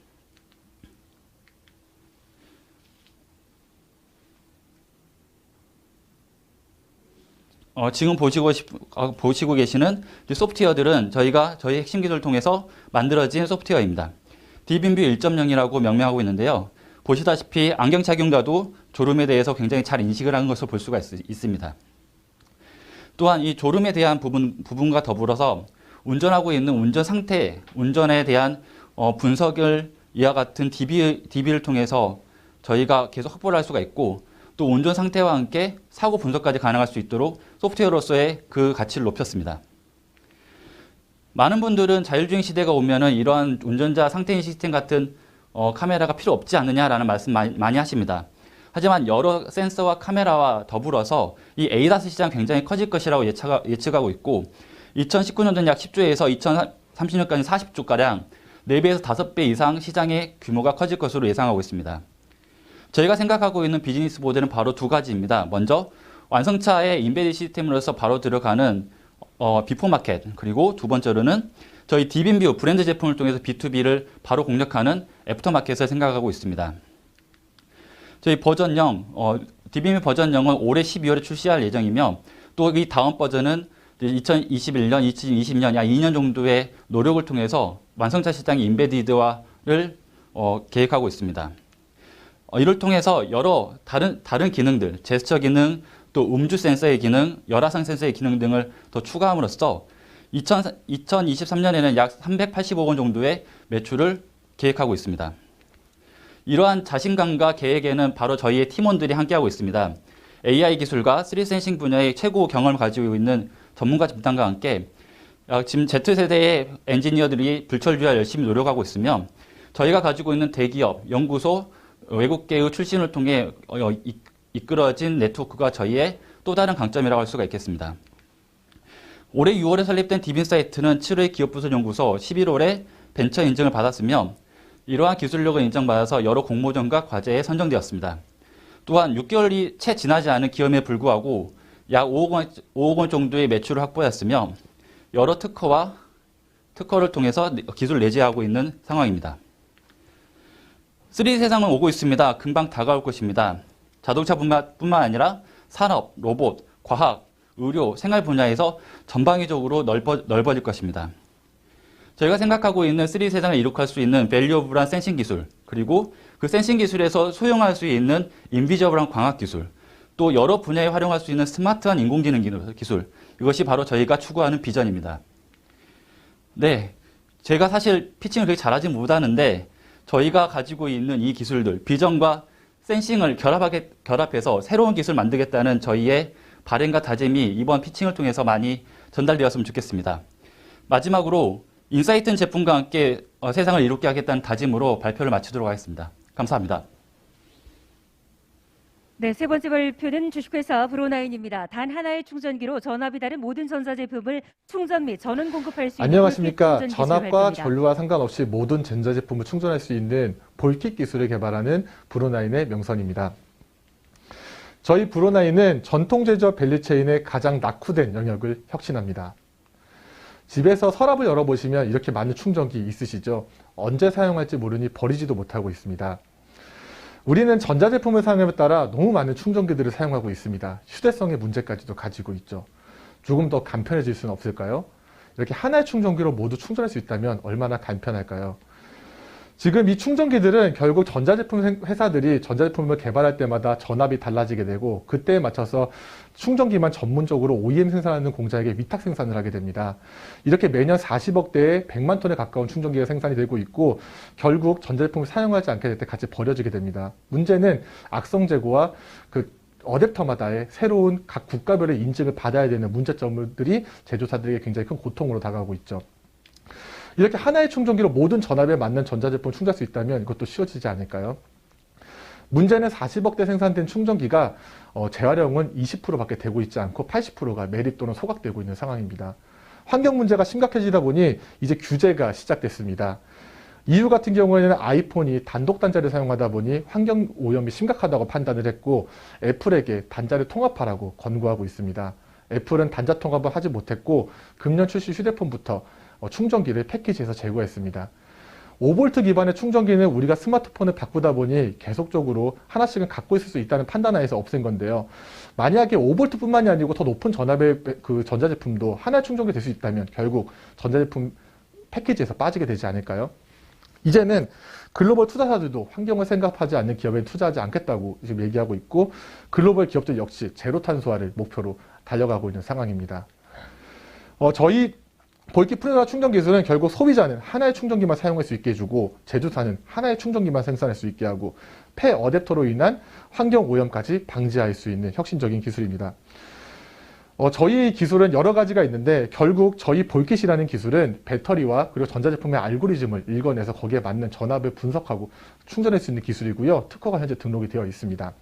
지금 보시고 계시는 소프트웨어들은 저희 핵심 기술을 통해서 만들어진 소프트웨어입니다. 딥인뷰 1.0이라고 명명하고 있는데요. 보시다시피 안경 착용자도 졸음에 대해서 굉장히 잘 인식을 하는 것을 볼 수가 있습니다. 또한 이 졸음에 대한 부분과 더불어서 운전하고 있는 운전 상태, 운전에 대한 분석을 이와 같은 DB를 통해서 저희가 계속 확보를 할 수가 있고, 또 운전 상태와 함께 사고 분석까지 가능할 수 있도록 소프트웨어로서의 그 가치를 높였습니다. 많은 분들은 자율주행 시대가 오면은 이러한 운전자 상태인식 시스템 같은 카메라가 필요 없지 않느냐라는 말씀 많이 하십니다. 하지만 여러 센서와 카메라와 더불어서 이 ADAS 시장 굉장히 커질 것이라고 예측하고 있고, 2019년도는 약 10조에서 2030년까지 40조가량 4배에서 5배 이상 시장의 규모가 커질 것으로 예상하고 있습니다. 저희가 생각하고 있는 비즈니스 모델은 바로 2가지입니다. 먼저 완성차의 인베디드 시스템으로서 바로 들어가는 비포 마켓, 그리고 두 번째로는 저희 딥인뷰 브랜드 제품을 통해서 B2B를 바로 공략하는 애프터 마켓을 생각하고 있습니다. 저희 버전 0, 딥인뷰 버전 0은 올해 12월에 출시할 예정이며, 또 이 다음 버전은 2021년, 2020년 약 2년 정도의 노력을 통해서 완성차 시장의 인베디드화를 계획하고 있습니다. 이를 통해서 여러 다른 기능들, 제스처 기능, 또 음주 센서의 기능, 열화상 센서의 기능 등을 더 추가함으로써 2023년에는 약 385억 원 정도의 매출을 계획하고 있습니다. 이러한 자신감과 계획에는 바로 저희의 팀원들이 함께하고 있습니다. AI 기술과 3D 분야의 최고 경험을 가지고 있는 전문가 집단과 함께 지금 Z세대의 엔지니어들이 불철주야 열심히 노력하고 있으며 저희가 가지고 있는 대기업, 연구소, 외국계의 출신을 통해 이끌어진 네트워크가 저희의 또 다른 강점이라고 할 수가 있겠습니다. 올해 6월에 설립된 딥인사이트는 7회 기업부설연구소, 11월에 벤처 인증을 받았으며 이러한 기술력을 인정받아서 여러 공모전과 과제에 선정되었습니다. 또한 6개월이 채 지나지 않은 기업에 불구하고 약 5억 원 정도의 매출을 확보했으며 여러 특허를 통해서 기술을 내재하고 있는 상황입니다. 3D 세상은 오고 있습니다. 금방 다가올 것입니다. 자동차뿐만 아니라 산업, 로봇, 과학, 의료, 생활 분야에서 전방위적으로 넓어질 것입니다. 저희가 생각하고 있는 3D 세상을 이룩할 수 있는 밸류어블한 센싱 기술, 그리고 그 센싱 기술에서 소용할 수 있는 인비저블한 광학 기술, 또 여러 분야에 활용할 수 있는 스마트한 인공지능 기술, 이것이 바로 저희가 추구하는 비전입니다. 네, 제가 사실 피칭을 그렇게 잘하지 못하는데 저희가 가지고 있는 이 기술들, 비전과 센싱을 결합해서 새로운 기술 만들겠다는 저희의 바램과 다짐이 이번 피칭을 통해서 많이 전달되었으면 좋겠습니다. 마지막으로 인사이트 제품과 함께 세상을 이롭게 하겠다는 다짐으로 발표를 마치도록 하겠습니다. 감사합니다. 네, 세 번째 발표는 주식회사 브로나인입니다. 단 하나의 충전기로 전압이 다른 모든 전자제품을 충전 및 전원 공급할 수 있는 안녕하십니까. 볼킷 충전 전압과 기술을 발표합니다. 전류와 상관없이 모든 전자제품을 충전할 수 있는 볼킷 기술을 개발하는 브로나인의 명선입니다. 저희 브로나인은 전통 제조업 밸류체인의 가장 낙후된 영역을 혁신합니다. 집에서 서랍을 열어보시면 이렇게 많은 충전기 있으시죠? 언제 사용할지 모르니 버리지도 못하고 있습니다. 우리는 전자제품을 사용함에 따라 너무 많은 충전기들을 사용하고 있습니다. 휴대성의 문제까지도 가지고 있죠. 조금 더 간편해질 수는 없을까요? 이렇게 하나의 충전기로 모두 충전할 수 있다면 얼마나 간편할까요? 지금 이 충전기들은 결국 전자제품 회사들이 전자제품을 개발할 때마다 전압이 달라지게 되고 그때에 맞춰서 충전기만 전문적으로 OEM 생산하는 공장에게 위탁 생산을 하게 됩니다. 이렇게 매년 40억 대의 100만 톤에 가까운 충전기가 생산이 되고 있고 결국 전자제품을 사용하지 않게 될 때 같이 버려지게 됩니다. 문제는 악성 재고와 그 어댑터마다의 새로운 각 국가별의 인증을 받아야 되는 문제점들이 제조사들에게 굉장히 큰 고통으로 다가오고 있죠. 이렇게 하나의 충전기로 모든 전압에 맞는 전자제품을 충전할 수 있다면 이것도 쉬워지지 않을까요? 문제는 40억 대 생산된 충전기가 재활용은 20%밖에 되고 있지 않고 80%가 매립 또는 소각되고 있는 상황입니다. 환경 문제가 심각해지다 보니 이제 규제가 시작됐습니다. EU 같은 경우에는 아이폰이 단독 단자를 사용하다 보니 환경 오염이 심각하다고 판단을 했고 애플에게 단자를 통합하라고 권고하고 있습니다. 애플은 단자 통합을 하지 못했고 금년 출시 휴대폰부터 충전기를 패키지해서 제공했습니다. 5V 기반의 충전기는 우리가 스마트폰을 바꾸다 보니 계속적으로 하나씩은 갖고 있을 수 있다는 판단하에서 없앤 건데요. 만약에 5V뿐만이 아니고 더 높은 전압의 그 전자제품도 하나의 충전기 될 수 있다면 결국 전자제품 패키지에서 빠지게 되지 않을까요? 이제는 글로벌 투자사들도 환경을 생각하지 않는 기업에 투자하지 않겠다고 지금 얘기하고 있고 글로벌 기업들 역시 제로 탄소화를 목표로 달려가고 있는 상황입니다. 저희 볼킷 프로나 충전 기술은 결국 소비자는 하나의 충전기만 사용할 수 있게 해주고 제조사는 하나의 충전기만 생산할 수 있게 하고 폐 어댑터로 인한 환경 오염까지 방지할 수 있는 혁신적인 기술입니다. 저희 기술은 여러 가지가 있는데 결국 저희 볼킷이라는 기술은 배터리와 그리고 전자제품의 알고리즘을 읽어내서 거기에 맞는 전압을 분석하고 충전할 수 있는 기술이고요. 특허가 현재 등록이 되어 있습니다.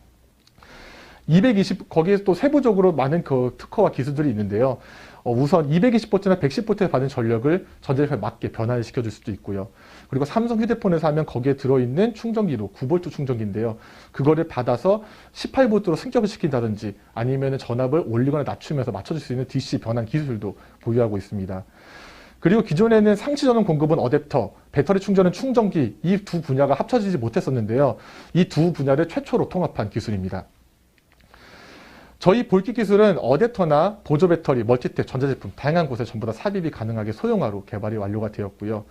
220, 거기에 또 세부적으로 많은 그 특허와 기술들이 있는데요. 우선 220V나 110V에 받은 전력을 전자제품에 맞게 변화를 시켜줄 수도 있고요. 그리고 삼성 휴대폰에서 하면 거기에 들어있는 충전기로 9V 충전기인데요. 그거를 받아서 18V로 승격을 시킨다든지 아니면 전압을 올리거나 낮추면서 맞춰줄 수 있는 DC 변환 기술도 보유하고 있습니다. 그리고 기존에는 상시 전원 공급은 어댑터, 배터리 충전은 충전기 이 두 분야가 합쳐지지 못했었는데요. 이 두 분야를 최초로 통합한 기술입니다. 저희 볼킷 기술은 어댑터나 보조 배터리, 멀티탭, 전자제품 다양한 곳에 전부 다 삽입이 가능하게 소형화로 개발이 완료가 되었고요.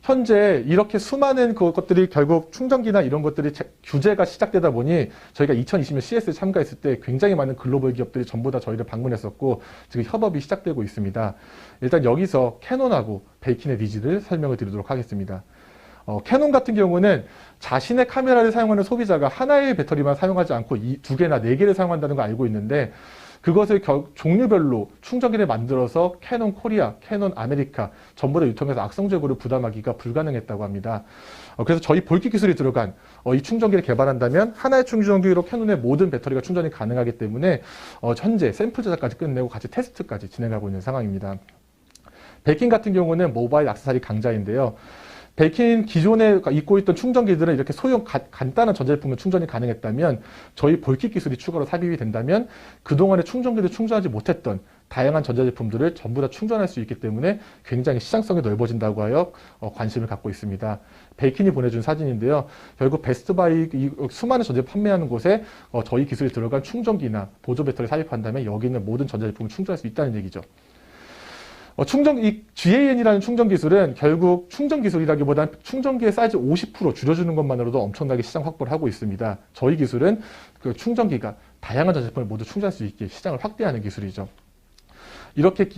현재 이렇게 수많은 것들이 결국 충전기나 이런 것들이 규제가 시작되다 보니 저희가 2020년 CS에 참가했을 때 굉장히 많은 글로벌 기업들이 전부 다 저희를 방문했었고 지금 협업이 시작되고 있습니다. 일단 여기서 캐논하고 베이킨의 니즈를 설명을 드리도록 하겠습니다. 캐논 같은 경우는 자신의 카메라를 사용하는 소비자가 하나의 배터리만 사용하지 않고 두 개나 네 개를 사용한다는 걸 알고 있는데 그것을 종류별로 충전기를 만들어서 캐논 코리아, 캐논 아메리카 전부 다 유통해서 악성 재고를 부담하기가 불가능했다고 합니다. 그래서 저희 볼킷 기술이 들어간 이 충전기를 개발한다면 하나의 충전기로 캐논의 모든 배터리가 충전이 가능하기 때문에 현재 샘플 제작까지 끝내고 같이 테스트까지 진행하고 있는 상황입니다. 벨킨 같은 경우는 모바일 액세서리 강자인데요. 벨킨 기존에 입고 있던 충전기들은 이렇게 소형 간단한 전자제품을 충전이 가능했다면 저희 볼킷 기술이 추가로 삽입이 된다면 그동안의 충전기를 충전하지 못했던 다양한 전자제품들을 전부 다 충전할 수 있기 때문에 굉장히 시장성이 넓어진다고 하여 관심을 갖고 있습니다. 벨킨이 보내준 사진인데요. 결국 베스트바이 수많은 전자제품 판매하는 곳에 저희 기술이 들어간 충전기나 보조 배터리 삽입한다면 여기 있는 모든 전자제품을 충전할 수 있다는 얘기죠. 이 GAN이라는 충전 기술은 결국 충전 기술이라기보다는 충전기의 사이즈 50% 줄여주는 것만으로도 엄청나게 시장 확보를 하고 있습니다. 저희 기술은 그 충전기가 다양한 전자제품을 모두 충전할 수 있게 시장을 확대하는 기술이죠. 이렇게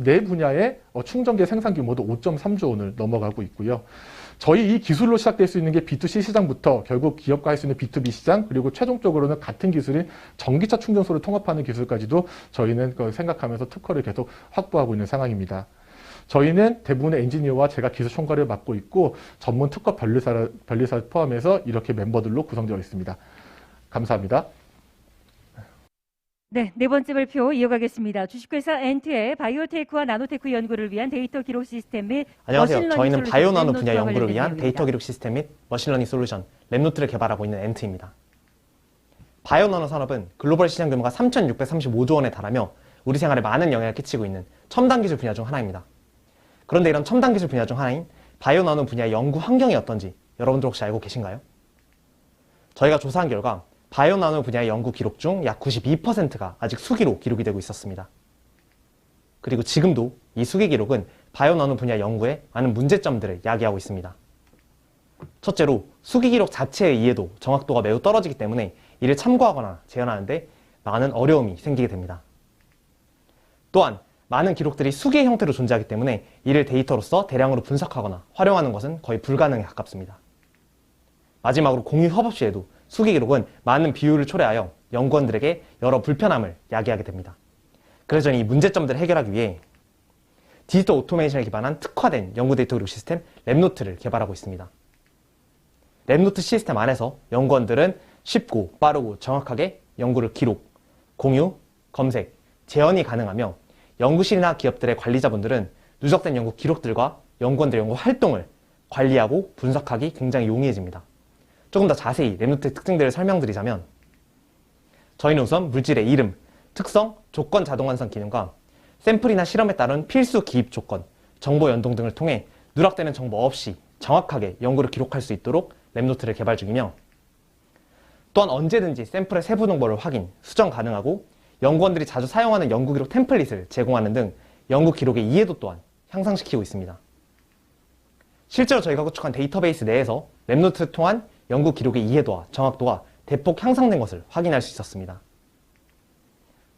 네 분야의 충전기의 생산 규모도 5.3조 원을 넘어가고 있고요. 저희 이 기술로 시작될 수 있는 게 B2C 시장부터 결국 기업과 할 수 있는 B2B 시장, 그리고 최종적으로는 같은 기술인 전기차 충전소를 통합하는 기술까지도 저희는 생각하면서 특허를 계속 확보하고 있는 상황입니다. 저희는 대부분의 엔지니어와 제가 기술 총괄을 맡고 있고 전문 특허 변리사를 포함해서 이렇게 멤버들로 구성되어 있습니다. 감사합니다. 네, 네 번째 발표 이어가겠습니다. 주식회사 엔트의 바이오테크와 나노테크 연구를 위한 데이터 기록 시스템 및 안녕하세요. 머신러닝 저희는 솔루션, 바이오나노 분야 랩노트와 연구를 위한 관련된 데이터 기록 시스템 및 머신러닝 솔루션, 랩노트를 개발하고 있는 엔트입니다. 바이오나노 산업은 글로벌 시장 규모가 3,635조 원에 달하며 우리 생활에 많은 영향을 끼치고 있는 첨단 기술 분야 중 하나입니다. 그런데 이런 첨단 기술 분야 중 하나인 바이오나노 분야의 연구 환경이 어떤지 여러분들 혹시 알고 계신가요? 저희가 조사한 결과 바이오나노 분야의 연구 기록 중 약 92%가 아직 수기로 기록이 되고 있었습니다. 그리고 지금도 이 수기 기록은 바이오나노 분야 연구에 많은 문제점들을 야기하고 있습니다. 첫째로 수기 기록 자체의 이해도, 정확도가 매우 떨어지기 때문에 이를 참고하거나 재현하는데 많은 어려움이 생기게 됩니다. 또한 많은 기록들이 수기의 형태로 존재하기 때문에 이를 데이터로서 대량으로 분석하거나 활용하는 것은 거의 불가능에 가깝습니다. 마지막으로 공유 협업 시에도 수기 기록은 많은 비율을 초래하여 연구원들에게 여러 불편함을 야기하게 됩니다. 그래서 저는 이 문제점들을 해결하기 위해 디지털 오토메이션에 기반한 특화된 연구 데이터 기록 시스템 랩노트를 개발하고 있습니다. 랩노트 시스템 안에서 연구원들은 쉽고 빠르고 정확하게 연구를 기록, 공유, 검색, 재현이 가능하며 연구실이나 기업들의 관리자분들은 누적된 연구 기록들과 연구원들의 연구 활동을 관리하고 분석하기 굉장히 용이해집니다. 조금 더 자세히 랩노트의 특징들을 설명드리자면 저희는 우선 물질의 이름, 특성, 조건 자동 완성 기능과 샘플이나 실험에 따른 필수 기입 조건, 정보 연동 등을 통해 누락되는 정보 없이 정확하게 연구를 기록할 수 있도록 랩노트를 개발 중이며 또한 언제든지 샘플의 세부 정보를 확인, 수정 가능하고 연구원들이 자주 사용하는 연구 기록 템플릿을 제공하는 등 연구 기록의 이해도 또한 향상시키고 있습니다. 실제로 저희가 구축한 데이터베이스 내에서 랩노트를 통한 연구 기록의 이해도와 정확도가 대폭 향상된 것을 확인할 수 있었습니다.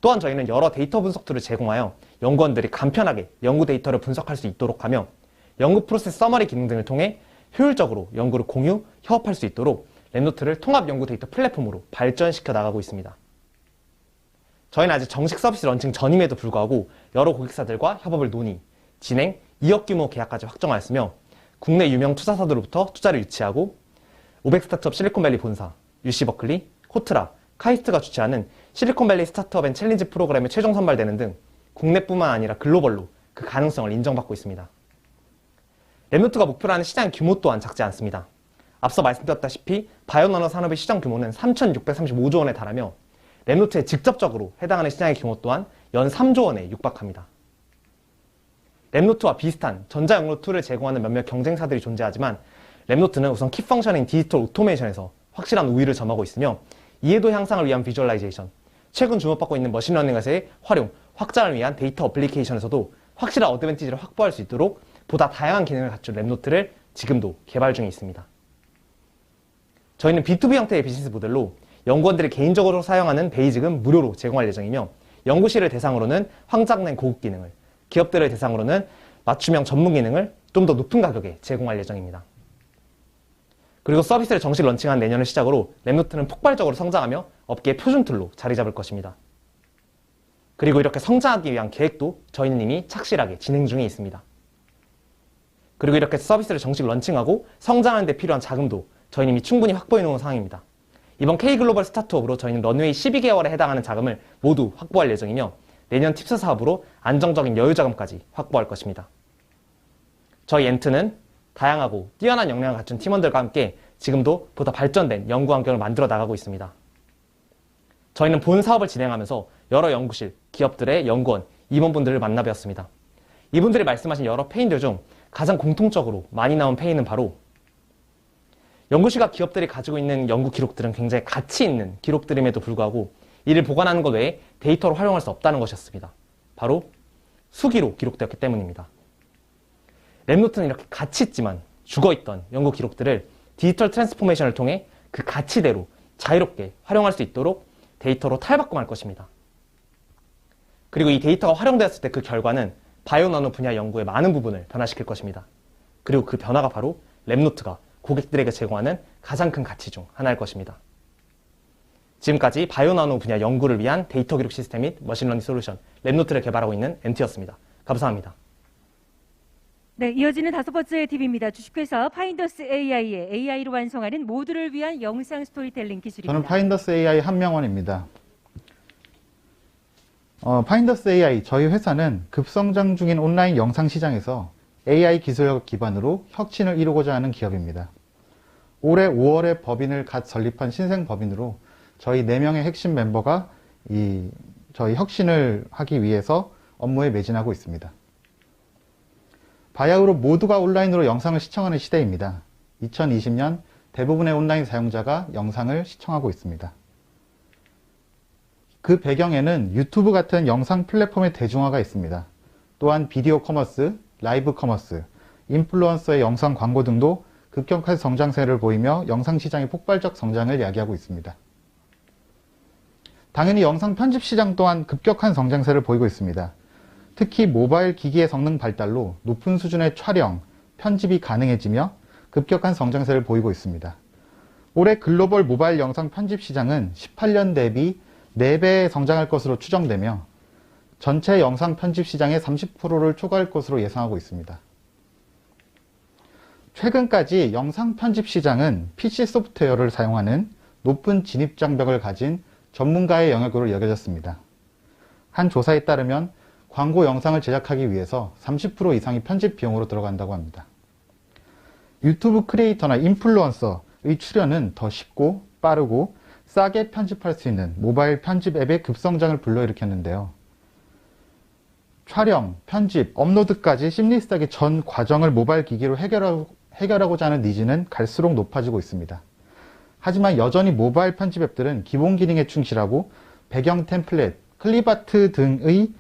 또한 저희는 여러 데이터 분석 툴을 제공하여 연구원들이 간편하게 연구 데이터를 분석할 수 있도록 하며 연구 프로세스 서머리 기능 등을 통해 효율적으로 연구를 공유, 협업할 수 있도록 랩노트를 통합 연구 데이터 플랫폼으로 발전시켜 나가고 있습니다. 저희는 아직 정식 서비스 런칭 전임에도 불구하고 여러 고객사들과 협업을 논의, 진행, 2억 규모 계약까지 확정하였으며 국내 유명 투자사들로부터 투자를 유치하고 500 스타트업 실리콘밸리 본사, UC 버클리, 코트라, 카이스트가 주최하는 실리콘밸리 스타트업 앤 챌린지 프로그램에 최종 선발되는 등 국내뿐만 아니라 글로벌로 그 가능성을 인정받고 있습니다. 랩노트가 목표로 하는 시장 규모 또한 작지 않습니다. 앞서 말씀드렸다시피 바이오나노 산업의 시장 규모는 3,635조 원에 달하며 랩노트에 직접적으로 해당하는 시장의 규모 또한 연 3조 원에 육박합니다. 랩노트와 비슷한 전자연료 툴을 제공하는 몇몇 경쟁사들이 존재하지만 랩노트는 우선 키펑션인 디지털 오토메이션에서 확실한 우위를 점하고 있으며 이해도 향상을 위한 비주얼라이제이션, 최근 주목받고 있는 머신러닝에서의 활용, 확장을 위한 데이터 어플리케이션에서도 확실한 어드밴티지를 확보할 수 있도록 보다 다양한 기능을 갖춘 랩노트를 지금도 개발 중에 있습니다. 저희는 B2B 형태의 비즈니스 모델로 연구원들이 개인적으로 사용하는 베이직은 무료로 제공할 예정이며 연구실을 대상으로는 확장된 고급 기능을, 기업들을 대상으로는 맞춤형 전문 기능을 좀 더 높은 가격에 제공할 예정입니다. 그리고 서비스를 정식 런칭한 내년을 시작으로 랩노트는 폭발적으로 성장하며 업계의 표준 툴로 자리 잡을 것입니다. 그리고 이렇게 성장하기 위한 계획도 저희는 이미 착실하게 진행 중에 있습니다. 그리고 이렇게 서비스를 정식 런칭하고 성장하는 데 필요한 자금도 저희는 이미 충분히 확보해 놓은 상황입니다. 이번 K글로벌 스타트업으로 저희는 런웨이 12개월에 해당하는 자금을 모두 확보할 예정이며 내년 팁스 사업으로 안정적인 여유 자금까지 확보할 것입니다. 저희 엔트는 다양하고 뛰어난 역량을 갖춘 팀원들과 함께 지금도 보다 발전된 연구 환경을 만들어 나가고 있습니다. 저희는 본 사업을 진행하면서 여러 연구실, 기업들의 연구원, 임원분들을 만나뵈었습니다. 이분들이 말씀하신 여러 페인들 중 가장 공통적으로 많이 나온 페인은 바로 연구실과 기업들이 가지고 있는 연구 기록들은 굉장히 가치 있는 기록들임에도 불구하고 이를 보관하는 것 외에 데이터로 활용할 수 없다는 것이었습니다. 바로 수기로 기록되었기 때문입니다. 랩노트는 이렇게 가치 있지만 죽어있던 연구 기록들을 디지털 트랜스포메이션을 통해 그 가치대로 자유롭게 활용할 수 있도록 데이터로 탈바꿈할 것입니다. 그리고 이 데이터가 활용되었을 때 그 결과는 바이오 나노 분야 연구의 많은 부분을 변화시킬 것입니다. 그리고 그 변화가 바로 랩노트가 고객들에게 제공하는 가장 큰 가치 중 하나일 것입니다. 지금까지 바이오 나노 분야 연구를 위한 데이터 기록 시스템 및 머신러닝 솔루션 랩노트를 개발하고 있는 엔트였습니다. 감사합니다. 네, 이어지는 5번째 팁입니다. 주식회사 파인더스 AI의 AI로 완성하는 모두를 위한 영상 스토리텔링 기술입니다. 저는 파인더스 AI 한명원입니다. 파인더스 AI, 저희 회사는 급성장 중인 온라인 영상 시장에서 AI 기술력 기반으로 혁신을 이루고자 하는 기업입니다. 올해 5월에 법인을 갓 설립한 신생 법인으로 저희 4명의 핵심 멤버가 저희 혁신을 하기 위해서 업무에 매진하고 있습니다. 바야흐로 모두가 온라인으로 영상을 시청하는 시대입니다. 2020년 대부분의 온라인 사용자가 영상을 시청하고 있습니다. 그 배경에는 유튜브 같은 영상 플랫폼의 대중화가 있습니다. 또한 비디오 커머스, 라이브 커머스, 인플루언서의 영상 광고 등도 급격한 성장세를 보이며 영상 시장의 폭발적 성장을 야기하고 있습니다. 당연히 영상 편집 시장 또한 급격한 성장세를 보이고 있습니다. 특히 모바일 기기의 성능 발달로 높은 수준의 촬영, 편집이 가능해지며 급격한 성장세를 보이고 있습니다. 올해 글로벌 모바일 영상 편집 시장은 18년 대비 4배 성장할 것으로 추정되며 전체 영상 편집 시장의 30%를 초과할 것으로 예상하고 있습니다. 최근까지 영상 편집 시장은 PC 소프트웨어를 사용하는 높은 진입 장벽을 가진 전문가의 영역으로 여겨졌습니다. 한 조사에 따르면 광고 영상을 제작하기 위해서 30% 이상이 편집 비용으로 들어간다고 합니다. 유튜브 크리에이터나 인플루언서의 출연은 더 쉽고 빠르고 싸게 편집할 수 있는 모바일 편집 앱의 급성장을 불러일으켰는데요. 촬영, 편집, 업로드까지 심리스하게 전 과정을 모바일 기기로 해결하고자 하는 니즈는 갈수록 높아지고 있습니다. 하지만 여전히 모바일 편집 앱들은 기본 기능에 충실하고 배경 템플릿, 클립아트 등의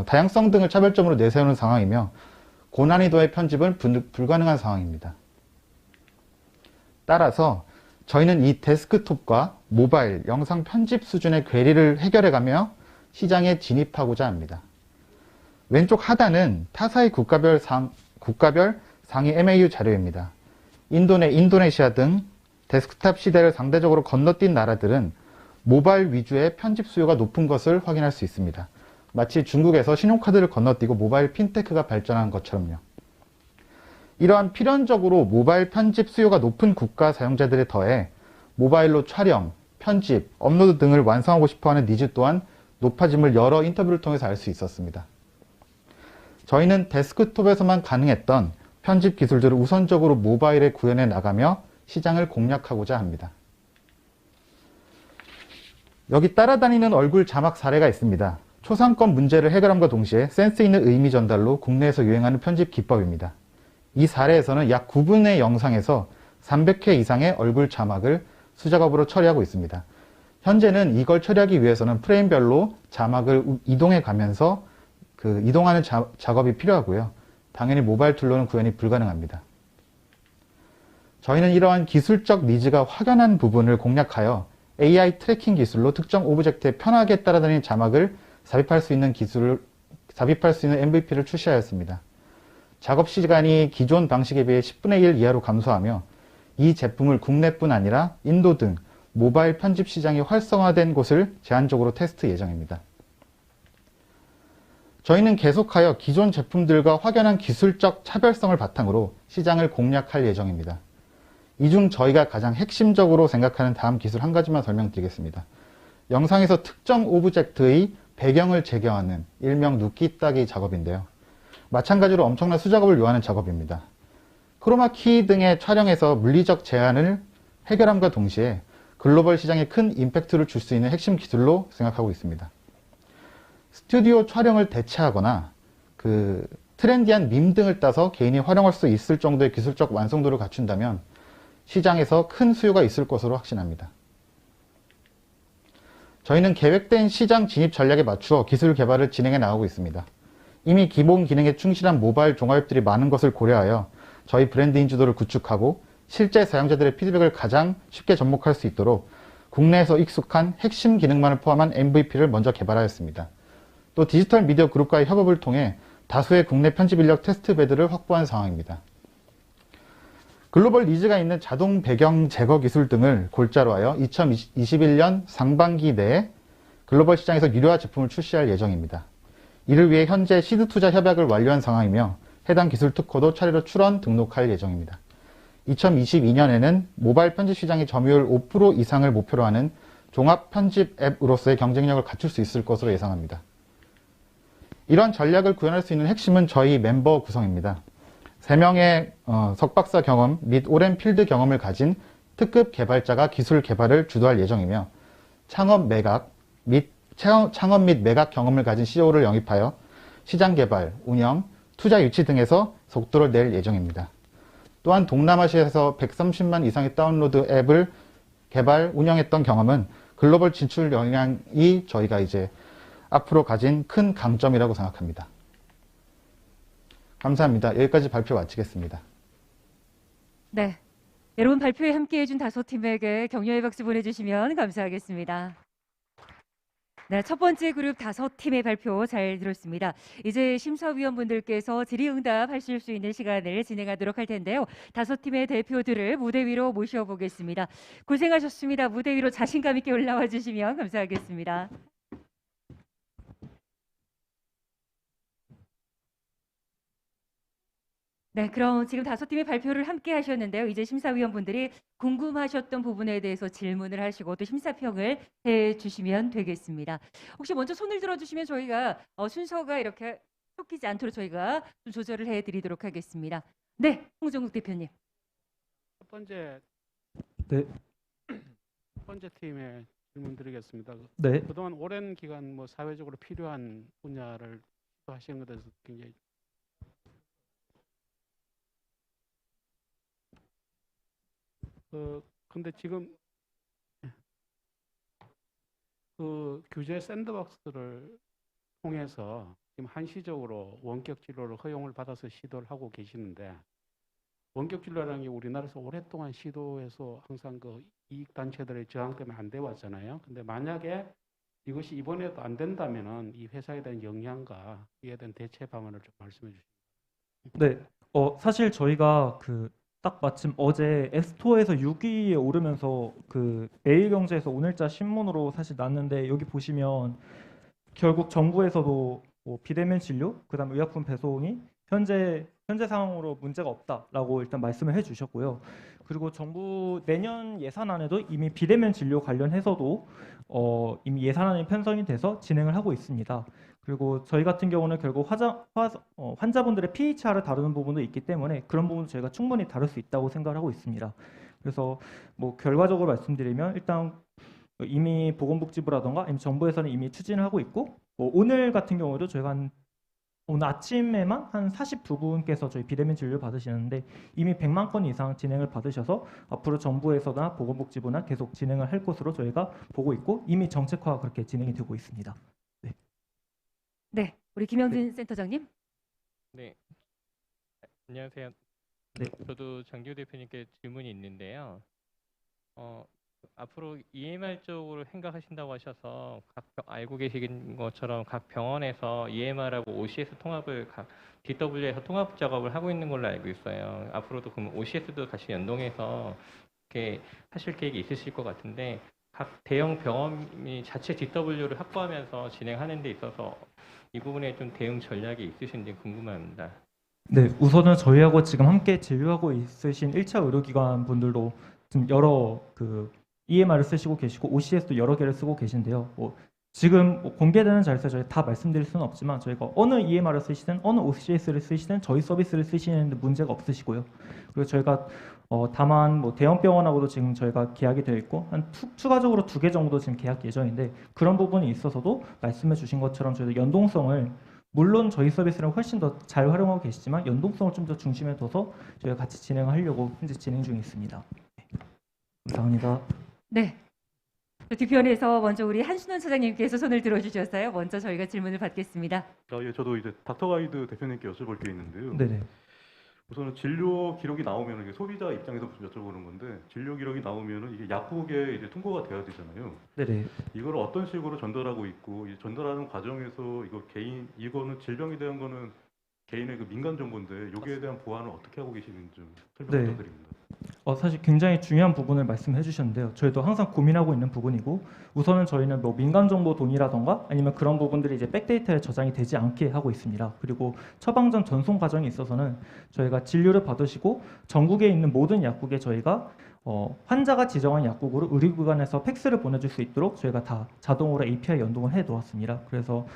다양성 등을 차별점으로 내세우는 상황이며 고난이도의 편집은 불가능한 상황입니다. 따라서 저희는 이 데스크톱과 모바일 영상 편집 수준의 괴리를 해결해가며 시장에 진입하고자 합니다. 왼쪽 하단은 타사의 국가별 상위 MAU 자료입니다. 인도네시아 등 데스크탑 시대를 상대적으로 건너뛴 나라들은 모바일 위주의 편집 수요가 높은 것을 확인할 수 있습니다. 마치 중국에서 신용카드를 건너뛰고 모바일 핀테크가 발전한 것처럼요. 이러한 필연적으로 모바일 편집 수요가 높은 국가 사용자들에 더해 모바일로 촬영, 편집, 업로드 등을 완성하고 싶어하는 니즈 또한 높아짐을 여러 인터뷰를 통해서 알 수 있었습니다. 저희는 데스크톱에서만 가능했던 편집 기술들을 우선적으로 모바일에 구현해 나가며 시장을 공략하고자 합니다. 여기 따라다니는 얼굴 자막 사례가 있습니다. 초상권 문제를 해결함과 동시에 센스 있는 의미 전달로 국내에서 유행하는 편집 기법입니다. 이 사례에서는 약 9분의 영상에서 300회 이상의 얼굴 자막을 수작업으로 처리하고 있습니다. 현재는 이걸 처리하기 위해서는 프레임별로 자막을 이동해 가면서 이동하는 작업이 필요하고요. 당연히 모바일 툴로는 구현이 불가능합니다. 저희는 이러한 기술적 니즈가 확연한 부분을 공략하여 AI 트래킹 기술로 특정 오브젝트에 편하게 따라다니는 자막을 삽입할 수 있는 MVP를 출시하였습니다. 작업 시간이 기존 방식에 비해 10분의 1 이하로 감소하며 이 제품을 국내뿐 아니라 인도 등 모바일 편집 시장이 활성화된 곳을 제한적으로 테스트 예정입니다. 저희는 계속하여 기존 제품들과 확연한 기술적 차별성을 바탕으로 시장을 공략할 예정입니다. 이 중 저희가 가장 핵심적으로 생각하는 다음 기술 한 가지만 설명드리겠습니다. 영상에서 특정 오브젝트의 배경을 재경하는 일명 눕기 따기 작업인데요. 마찬가지로 엄청난 수작업을 요하는 작업입니다. 크로마키 등의 촬영에서 물리적 제한을 해결함과 동시에 글로벌 시장에 큰 임팩트를 줄 수 있는 핵심 기술로 생각하고 있습니다. 스튜디오 촬영을 대체하거나 트렌디한 밈 등을 따서 개인이 활용할 수 있을 정도의 기술적 완성도를 갖춘다면 시장에서 큰 수요가 있을 것으로 확신합니다. 저희는 계획된 시장 진입 전략에 맞추어 기술 개발을 진행해 나가고 있습니다. 이미 기본 기능에 충실한 모바일 종합앱들이 많은 것을 고려하여 저희 브랜드 인지도를 구축하고 실제 사용자들의 피드백을 가장 쉽게 접목할 수 있도록 국내에서 익숙한 핵심 기능만을 포함한 MVP를 먼저 개발하였습니다. 또 디지털 미디어 그룹과의 협업을 통해 다수의 국내 편집 인력 테스트 베드를 확보한 상황입니다. 글로벌 니즈가 있는 자동 배경 제거 기술 등을 골자로 하여 2021년 상반기 내에 글로벌 시장에서 유료화 제품을 출시할 예정입니다. 이를 위해 현재 시드 투자 협약을 완료한 상황이며 해당 기술 특허도 차례로 출원 등록할 예정입니다. 2022년에는 모바일 편집 시장의 점유율 5% 이상을 목표로 하는 종합 편집 앱으로서의 경쟁력을 갖출 수 있을 것으로 예상합니다. 이러한 전략을 구현할 수 있는 핵심은 저희 멤버 구성입니다. 3명의 석박사 경험 및 오랜 필드 경험을 가진 특급 개발자가 기술 개발을 주도할 예정이며 창업 및 매각 경험을 가진 CEO를 영입하여 시장 개발, 운영, 투자 유치 등에서 속도를 낼 예정입니다. 또한 동남아시아에서 130만 이상의 다운로드 앱을 개발, 운영했던 경험은 글로벌 진출 역량이 저희가 이제 앞으로 가진 큰 강점이라고 생각합니다. 감사합니다. 여기까지 발표 마치겠습니다. 네, 여러분 발표에 함께해 준 5팀에게 격려의 박수 보내주시면 감사하겠습니다. 네, 첫 번째 그룹 5팀의 발표 잘 들었습니다. 이제 심사위원분들께서 질의응답 하실 수 있는 시간을 진행하도록 할 텐데요. 5팀의 대표들을 무대 위로 모셔보겠습니다. 고생하셨습니다. 무대 위로 자신감 있게 올라와 주시면 감사하겠습니다. 네, 그럼 지금 5팀의 발표를 함께 하셨는데요. 이제 심사위원분들이 궁금하셨던 부분에 대해서 질문을 하시고 또 심사평을 해주시면 되겠습니다. 혹시 먼저 손을 들어주시면 저희가 순서가 이렇게 섞이지 않도록 저희가 좀 조절을 해드리도록 하겠습니다. 네, 홍정국 대표님. 첫 번째 팀에 질문 드리겠습니다. 네. 그동안 오랜 기간 사회적으로 필요한 분야를 하시는 것에 대해서 굉장히 근데 지금 규제 샌드박스를 통해서 지금 한시적으로 원격 진로를 허용을 받아서 시도를 하고 계시는데 원격 진로라는 게 우리나라에서 오랫동안 시도해서 항상 이익 단체들의 저항 때문에 안 돼 왔잖아요. 근데 만약에 이것이 이번에도 안 된다면은 이 회사에 대한 영향과 이에 대한 대체 방안을 좀 말씀해 주시죠. 네. 사실 저희가 딱 마침 어제 앱스토어에서 6위에 오르면서 매일경제에서 오늘자 신문으로 사실 났는데 여기 보시면 결국 정부에서도 비대면 진료, 그다음 의약품 배송이 현재 상황으로 문제가 없다라고 일단 말씀을 해주셨고요. 그리고 정부 내년 예산안에도 이미 비대면 진료 관련해서도 이미 예산안이 편성이 돼서 진행을 하고 있습니다. 그리고 저희 같은 경우는 결국 환자분들의 PHR을 다루는 부분도 있기 때문에 그런 부분도 저희가 충분히 다룰 수 있다고 생각을 하고 있습니다. 그래서 결과적으로 말씀드리면 일단 이미 보건복지부라던가 정부에서는 이미 추진을 하고 있고 오늘 같은 경우에도 저희가 오늘 아침에만 한 42분께서 저희 비대면 진료 받으시는데 이미 100만 건 이상 진행을 받으셔서 앞으로 정부에서나 보건복지부나 계속 진행을 할 것으로 저희가 보고 있고 이미 정책화가 그렇게 진행이 되고 있습니다. 네, 우리 김영진 센터장님. 네, 안녕하세요. 네. 저도 장기호 대표님께 질문이 있는데요. 앞으로 EMR 쪽으로 생각하신다고 하셔서 알고 계신 것처럼 각 병원에서 EMR하고 OCS 통합을 DW에서 통합 작업을 하고 있는 걸로 알고 있어요. 앞으로도 그럼 OCS도 같이 연동해서 이렇게 하실 계획이 있으실 것 같은데 각 대형 병원이 자체 DW를 확보하면서 진행하는 데 있어서 이 부분에 좀 대응 전략이 있으신지 궁금합니다. 네, 우선은 저희하고 지금 함께 진료하고 있으신 1차 의료기관 분들도 지금 여러 EMR을 쓰시고 계시고 OCS도 여러 개를 쓰고 계신데요. 지금 공개되는 자리에서 저희 다 말씀드릴 수는 없지만 저희가 어느 EMR을 쓰시든 어느 OCS를 쓰시든 저희 서비스를 쓰시는데 문제가 없으시고요. 그리고 저희가 다만 대형 병원하고도 지금 저희가 계약이 되어 있고 추가적으로 2개 정도 지금 계약 예정인데 그런 부분이 있어서도 말씀해 주신 것처럼 저희도 연동성을 물론 저희 서비스를 훨씬 더 잘 활용하고 계시지만 연동성을 좀 더 중심에 둬서 저희가 같이 진행하려고 현재 진행 중에 있습니다. 네. 감사합니다. 네. 뒤편에서 먼저 우리 한순원 차장님께서 손을 들어주셨어요. 먼저 저희가 질문을 받겠습니다. 예, 저도 이제 닥터가이드 대표님께 여쭤볼 게 있는데요. 네네. 우선은 진료 기록이 나오면 이게 소비자 입장에서 여쭤보는 건데 진료 기록이 나오면은 이게 약국에 이제 통보가 돼야 되잖아요. 네네. 이걸 어떤 식으로 전달하고 있고 이 전달하는 과정에서 이거는 질병에 대한 거는 개인의 그 민간 정보인데 여기에 대한 보안을 어떻게 하고 계시는지 좀 설명 네. 부탁드립니다. 사실 굉장히 중요한 부분을 말씀해 주셨는데요. 저희도 항상 고민하고 있는 부분이고 우선은 저희는 민간 정보 동의라던가 아니면 그런 부분들이 이제 백데이터에 저장이 되지 않게 하고 있습니다. 그리고 처방전 전송 과정에 있어서는 저희가 진료를 받으시고 전국에 있는 모든 약국에 저희가 환자가 지정한 약국으로 의료기관에서 팩스를 보내줄 수 있도록 저희가 다 자동으로 API 연동을 해 놓았습니다. 그래서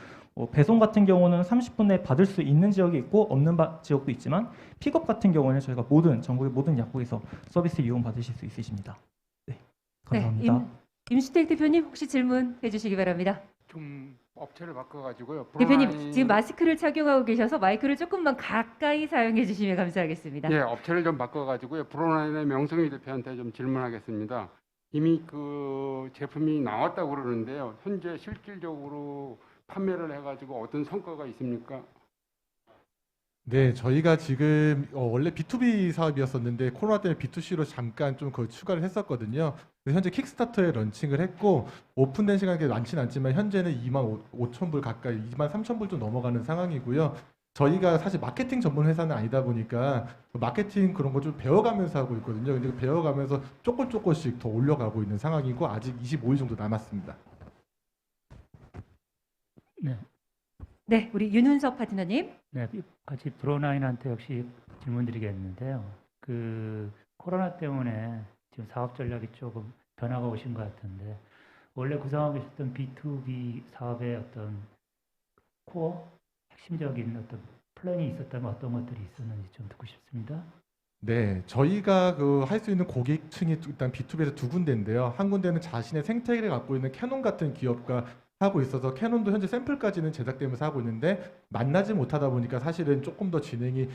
배송 같은 경우는 30분 내에 받을 수 있는 지역이 있고 없는 지역도 있지만 픽업 같은 경우에는 저희가 전국의 모든 약국에서 서비스 이용 받으실 수 있으십니다. 네, 감사합니다. 네, 임수택 대표님 혹시 질문해 주시기 바랍니다. 좀 업체를 바꿔가지고요. 대표님 지금 마스크를 착용하고 계셔서 마이크를 조금만 가까이 사용해 주시면 감사하겠습니다. 예, 업체를 좀 바꿔가지고요. 브로나인의 명성희 대표한테 좀 질문하겠습니다. 이미 그 제품이 나왔다고 그러는데요. 현재 실질적으로 판매를 해가지고 어떤 성과가 있습니까? 네, 저희가 지금 원래 B2B 사업이었었는데 코로나 때문에 B2C로 잠깐 좀 그걸 추가를 했었거든요. 그래서 현재 킥스타터에 런칭을 했고 오픈된 시간이 많지는 않지만 현재는 25,000불 가까이 23,000불 좀 넘어가는 상황이고요. 저희가 사실 마케팅 전문 회사는 아니다 보니까 마케팅 그런 거 좀 배워가면서 하고 있거든요. 근데 배워가면서 조금씩 더 올려가고 있는 상황이고 아직 25일 정도 남았습니다. 네. 네, 우리 윤훈석 파트너님. 네, 같이 브로나인한테 역시 질문드리겠는데요. 코로나 때문에 지금 사업 전략이 조금 변화가 오신 것 같은데 원래 구상하고 계셨던 B2B 사업의 어떤 코어 핵심적인 어떤 플랜이 있었다면 어떤 것들이 있었는지 좀 듣고 싶습니다. 네, 저희가 할 수 있는 고객층이 일단 B2B에서 2군데인데요. 한 군데는 자신의 생태계를 갖고 있는 캐논 같은 기업과 하고 있어서 캐논도 현재 샘플까지는 제작되면서 하고 있는데 만나지 못하다 보니까 사실은 조금 더 진행이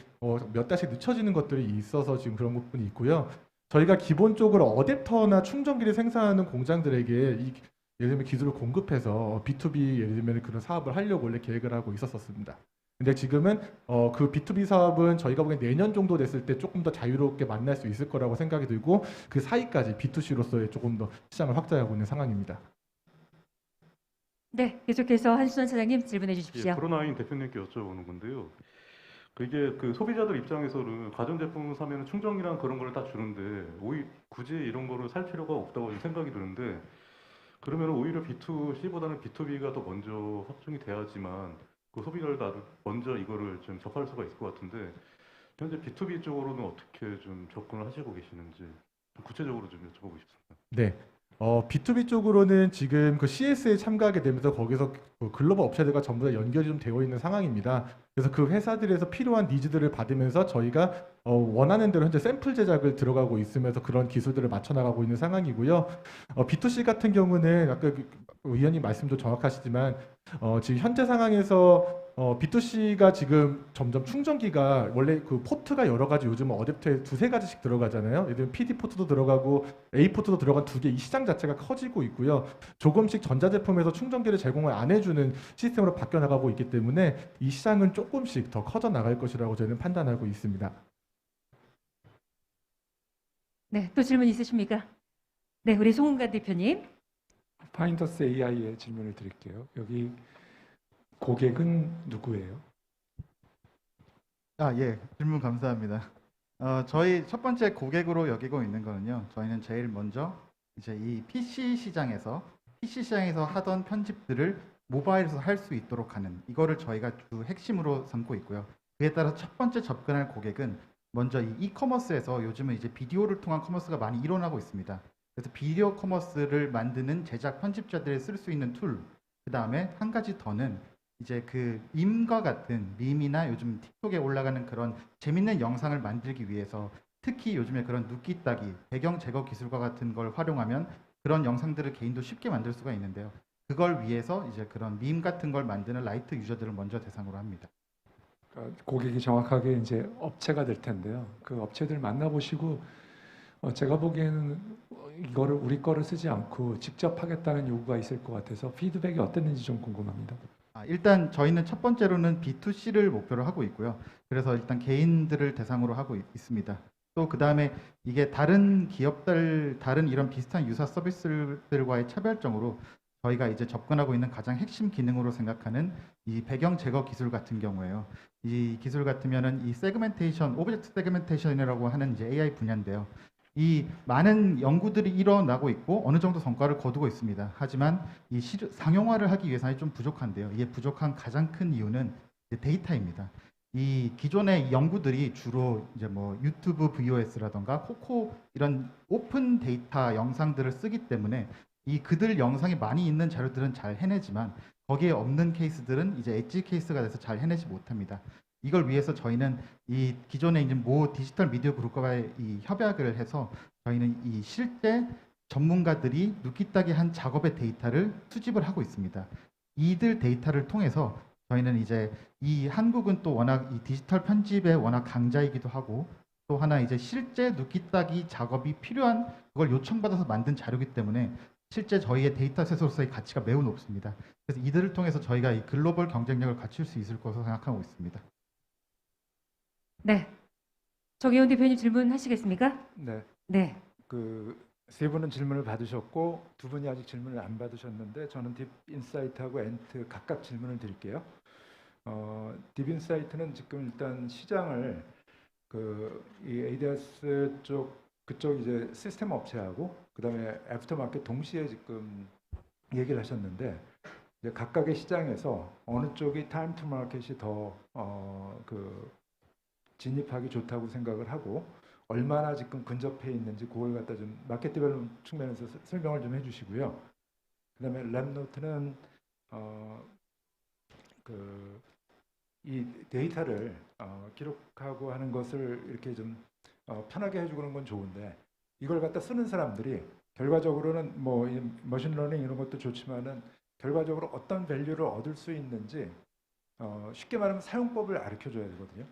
몇 달씩 늦춰지는 것들이 있어서 지금 그런 부분이 있고요. 저희가 기본적으로 어댑터나 충전기를 생산하는 공장들에게 예를 들면 기술을 공급해서 B2B 예를 들면 그런 사업을 하려고 원래 계획을 하고 있었습니다. 근데 지금은 그 B2B 사업은 저희가 보기엔 내년 정도 됐을 때 조금 더 자유롭게 만날 수 있을 거라고 생각이 들고 그 사이까지 B2C로서의 조금 더 시장을 확장하고 있는 상황입니다. 네, 계속해서 한순원 차장님 질문해 주십시오. 예, 브로나인 대표님께 여쭤보는 건데요. 이게 그 소비자들 입장에서는 가전제품 사면 충전기랑 그런 걸 다 주는데 굳이 이런 거를 살 필요가 없다고 생각이 드는데 그러면 오히려 B2C보다는 B2B가 더 먼저 확충이 돼야지만 그 소비자를 먼저 이거를 좀 접할 수가 있을 것 같은데 현재 B2B 쪽으로는 어떻게 좀 접근을 하시고 계시는지 좀 구체적으로 좀 여쭤보고 싶습니다. 네. B2B 쪽으로는 지금 그 CS에 참가하게 되면서 거기서 그 글로벌 업체들과 전부 다 연결이 좀 되어 있는 상황입니다. 그래서 그 회사들에서 필요한 니즈들을 받으면서 저희가 원하는 대로 현재 샘플 제작을 들어가고 있으면서 그런 기술들을 맞춰 나가고 있는 상황이고요. B2C 같은 경우는 아까 의원님 말씀도 정확하시지만 지금 현재 상황에서 B2C가 지금 점점 충전기가 원래 그 포트가 여러 가지 요즘은 어댑터에 2-3가지씩 들어가잖아요. 예를 들면 PD 포트도 들어가고 A 포트도 들어간 2개 이 시장 자체가 커지고 있고요. 조금씩 전자제품에서 충전기를 제공을 안 해주는 시스템으로 바뀌어 나가고 있기 때문에 이 시장은 조금씩 더 커져 나갈 것이라고 저는 판단하고 있습니다. 네, 또 질문 있으십니까? 네, 우리 송은관 대표님. 파인더스 AI에 질문을 드릴게요. 여기 고객은 누구예요? 예, 질문 감사합니다. 저희 첫 번째 고객으로 여기고 있는 거는요. 저희는 제일 먼저 이제 이 PC 시장에서 하던 편집들을 모바일에서 할 수 있도록 하는 이거를 저희가 주 핵심으로 삼고 있고요. 그에 따라 첫 번째 접근할 고객은 먼저 이 이커머스에서 요즘은 이제 비디오를 통한 커머스가 많이 일어나고 있습니다. 그래서 비디오 커머스를 만드는 제작 편집자들이 쓸 수 있는 툴, 그 다음에 한 가지 더는 이제 그 밈과 같은 밈이나 요즘 틱톡에 올라가는 그런 재밌는 영상을 만들기 위해서 특히 요즘에 그런 눕기 따기, 배경 제거 기술과 같은 걸 활용하면 그런 영상들을 개인도 쉽게 만들 수가 있는데요. 그걸 위해서 이제 그런 밈 같은 걸 만드는 라이트 유저들을 먼저 대상으로 합니다. 그러니까 고객이 정확하게 이제 업체가 될 텐데요. 그 업체들 만나보시고 제가 보기에는 이거를 우리 거를 쓰지 않고 직접 하겠다는 요구가 있을 것 같아서 피드백이 어땠는지 좀 궁금합니다. 일단 저희는 첫 번째로는 B2C를 목표로 하고 있고요. 그래서 일단 개인들을 대상으로 하고 있습니다. 또 그 다음에 이게 다른 기업들, 다른 이런 비슷한 유사 서비스들과의 차별점으로 저희가 이제 접근하고 있는 가장 핵심 기능으로 생각하는 이 배경 제거 기술 같은 경우에요. 이 기술 같으면은 이 세그멘테이션, 오브젝트 세그멘테이션이라고 하는 이제 AI 분야인데요. 이 많은 연구들이 일어나고 있고 어느 정도 성과를 거두고 있습니다. 하지만 이 상용화를 하기 위해서는 좀 부족한데요. 이게 부족한 가장 큰 이유는 이제 데이터입니다. 이 기존의 연구들이 주로 이제 뭐 유튜브 VOS라던가 코코 이런 오픈 데이터 영상들을 쓰기 때문에 이 그들 영상이 많이 있는 자료들은 잘 해내지만 거기에 없는 케이스들은 이제 엣지 케이스가 돼서 잘 해내지 못합니다. 이걸 위해서 저희는 이 기존의 이제 모 디지털 미디어 그룹과의 이 협약을 해서 저희는 이 실제 전문가들이 눕기따기 한 작업의 데이터를 수집을 하고 있습니다. 이들 데이터를 통해서 저희는 이제 이 한국은 또 워낙 이 디지털 편집의 워낙 강자이기도 하고 또 하나 이제 실제 눕기따기 작업이 필요한 그걸 요청받아서 만든 자료이기 때문에 실제 저희의 데이터셋으로서의 가치가 매우 높습니다. 그래서 이들을 통해서 저희가 이 글로벌 경쟁력을 갖출 수 있을 것으로 생각하고 있습니다. 네. 정혜원 대표님 질문하시겠습니까? 네. 네. 그 세 분은 질문을 받으셨고 두 분이 아직 질문을 안 받으셨는데 저는 딥인사이트하고 엔트 각각 질문을 드릴게요. 딥인사이트는 지금 일단 시장을 이 ADAS 그쪽 이제 시스템 업체하고 그다음에 애프터마켓 동시에 지금 얘기를 하셨는데 이제 각각의 시장에서 어느 쪽이 타임 투 마켓이 더 진입하기 좋다고 생각을 하고 얼마나 지금 근접해 있는지 그걸 갖다 좀 마켓 디벨롭 측면에서 설명을 좀 해주시고요. 그다음에 랩노트는 이 데이터를 기록하고 하는 것을 이렇게 좀 편하게 해주는 건 좋은데 이걸 갖다 쓰는 사람들이 결과적으로는 뭐 머신러닝 이런 것도 좋지만은 결과적으로 어떤 밸류를 얻을 수 있는지 쉽게 말하면 사용법을 가르쳐줘야 되거든요.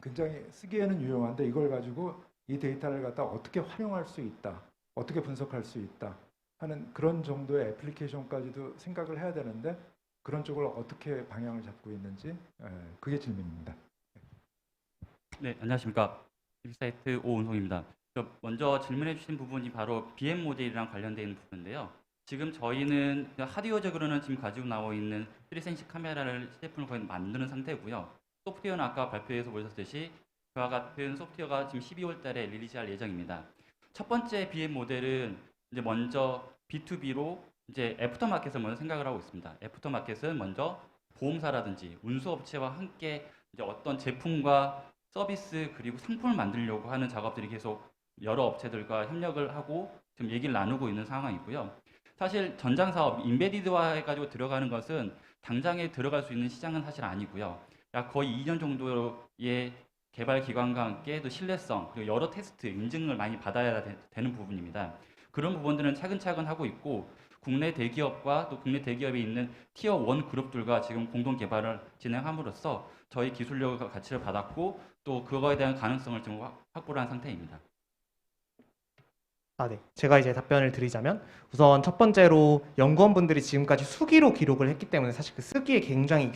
굉장히 쓰기에는 유용한데 이걸 가지고 이 데이터를 갖다 어떻게 활용할 수 있다, 어떻게 분석할 수 있다 하는 그런 정도의 애플리케이션까지도 생각을 해야 되는데 그런 쪽을 어떻게 방향을 잡고 있는지 그게 질문입니다. 네, 안녕하십니까. 웹사이트 오은송입니다. 먼저 질문해 주신 부분이 바로 BM 모델이랑 관련되어 있는 부분인데요. 지금 저희는 하드웨어적으로는 지금 가지고 나와 있는 3센시 카메라를 제품을 거의 만드는 상태고요. 소프트웨어는 아까 발표에서 보셨듯이 그와 같은 소프트웨어가 지금 12월 달에 릴리즈할 예정입니다. 첫 번째 BM 모델은 이제 먼저 B2B로 이제 애프터마켓을 먼저 생각을 하고 있습니다. 애프터마켓은 먼저 보험사라든지 운수업체와 함께 이제 어떤 제품과 서비스 그리고 상품을 만들려고 하는 작업들이 계속 여러 업체들과 협력을 하고 지금 얘기를 나누고 있는 상황이고요. 사실 전장 사업 인베디드화 해가지고 들어가는 것은 당장에 들어갈 수 있는 시장은 사실 아니고요. 약 거의 2년 정도의 개발 기간과 함께 또 신뢰성 그리고 여러 테스트 인증을 많이 받아야 되는 부분입니다. 그런 부분들은 차근차근 하고 있고 국내 대기업과 또 국내 대기업에 있는 티어 1 그룹들과 지금 공동 개발을 진행함으로써 저희 기술력과 가치를 받았고 또 그거에 대한 가능성을 좀 확보를 한 상태입니다. 제가 이제 답변을 드리자면 우선 첫 번째로 연구원분들이 지금까지 수기로 기록을 했기 때문에 사실 그 쓰기에 굉장히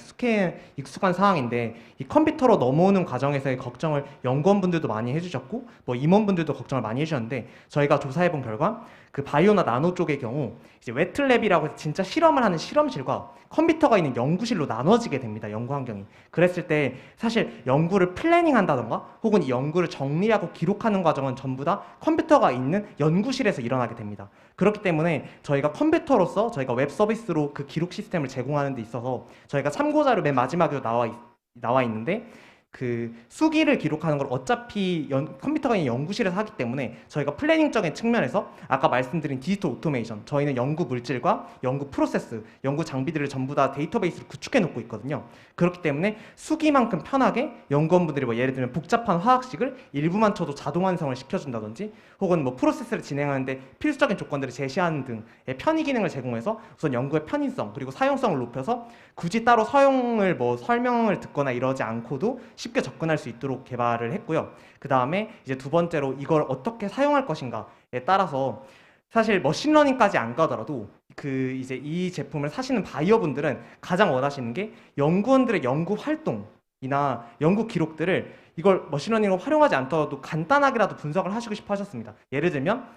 익숙한 상황인데 이 컴퓨터로 넘어오는 과정에서의 걱정을 연구원분들도 많이 해주셨고 뭐 임원분들도 걱정을 많이 해주셨는데 저희가 조사해본 결과 그 바이오나 나노 쪽의 경우 이제 웨틀랩이라고 해서 진짜 실험을 하는 실험실과 컴퓨터가 있는 연구실로 나눠지게 됩니다. 연구 환경이. 그랬을 때 사실 연구를 플래닝한다던가 혹은 이 연구를 정리하고 기록하는 과정은 전부 다 컴퓨터가 있는 연구실에서 일어나게 됩니다. 그렇기 때문에 저희가 컴퓨터로서 저희가 웹 서비스로 그 기록 시스템을 제공하는 데 있어서 저희가 참고자료 맨 마지막으로 나와 있는데 그 수기를 기록하는 걸 어차피 컴퓨터가 있는 연구실에서 하기 때문에 저희가 플래닝적인 측면에서 아까 말씀드린 디지털 오토메이션, 저희는 연구 물질과 연구 프로세스, 연구 장비들을 전부 다 데이터베이스로 구축해 놓고 있거든요. 그렇기 때문에 수기만큼 편하게 연구원분들이 뭐 예를 들면 복잡한 화학식을 일부만 쳐도 자동 완성을 시켜준다든지 혹은 뭐 프로세스를 진행하는데 필수적인 조건들을 제시하는 등의 편의 기능을 제공해서 우선 연구의 편의성 그리고 사용성을 높여서 굳이 따로 사용을 뭐 설명을 듣거나 이러지 않고도 쉽게 접근할 수 있도록 개발을 했고요. 그 다음에 이제 두 번째로 이걸 어떻게 사용할 것인가에 따라서 사실 머신러닝까지 안 가더라도 그 이제 이 제품을 사시는 바이어분들은 가장 원하시는 게 연구원들의 연구 활동이나 연구 기록들을 이걸 머신러닝으로 활용하지 않더라도 간단하게라도 분석을 하시고 싶어 하셨습니다. 예를 들면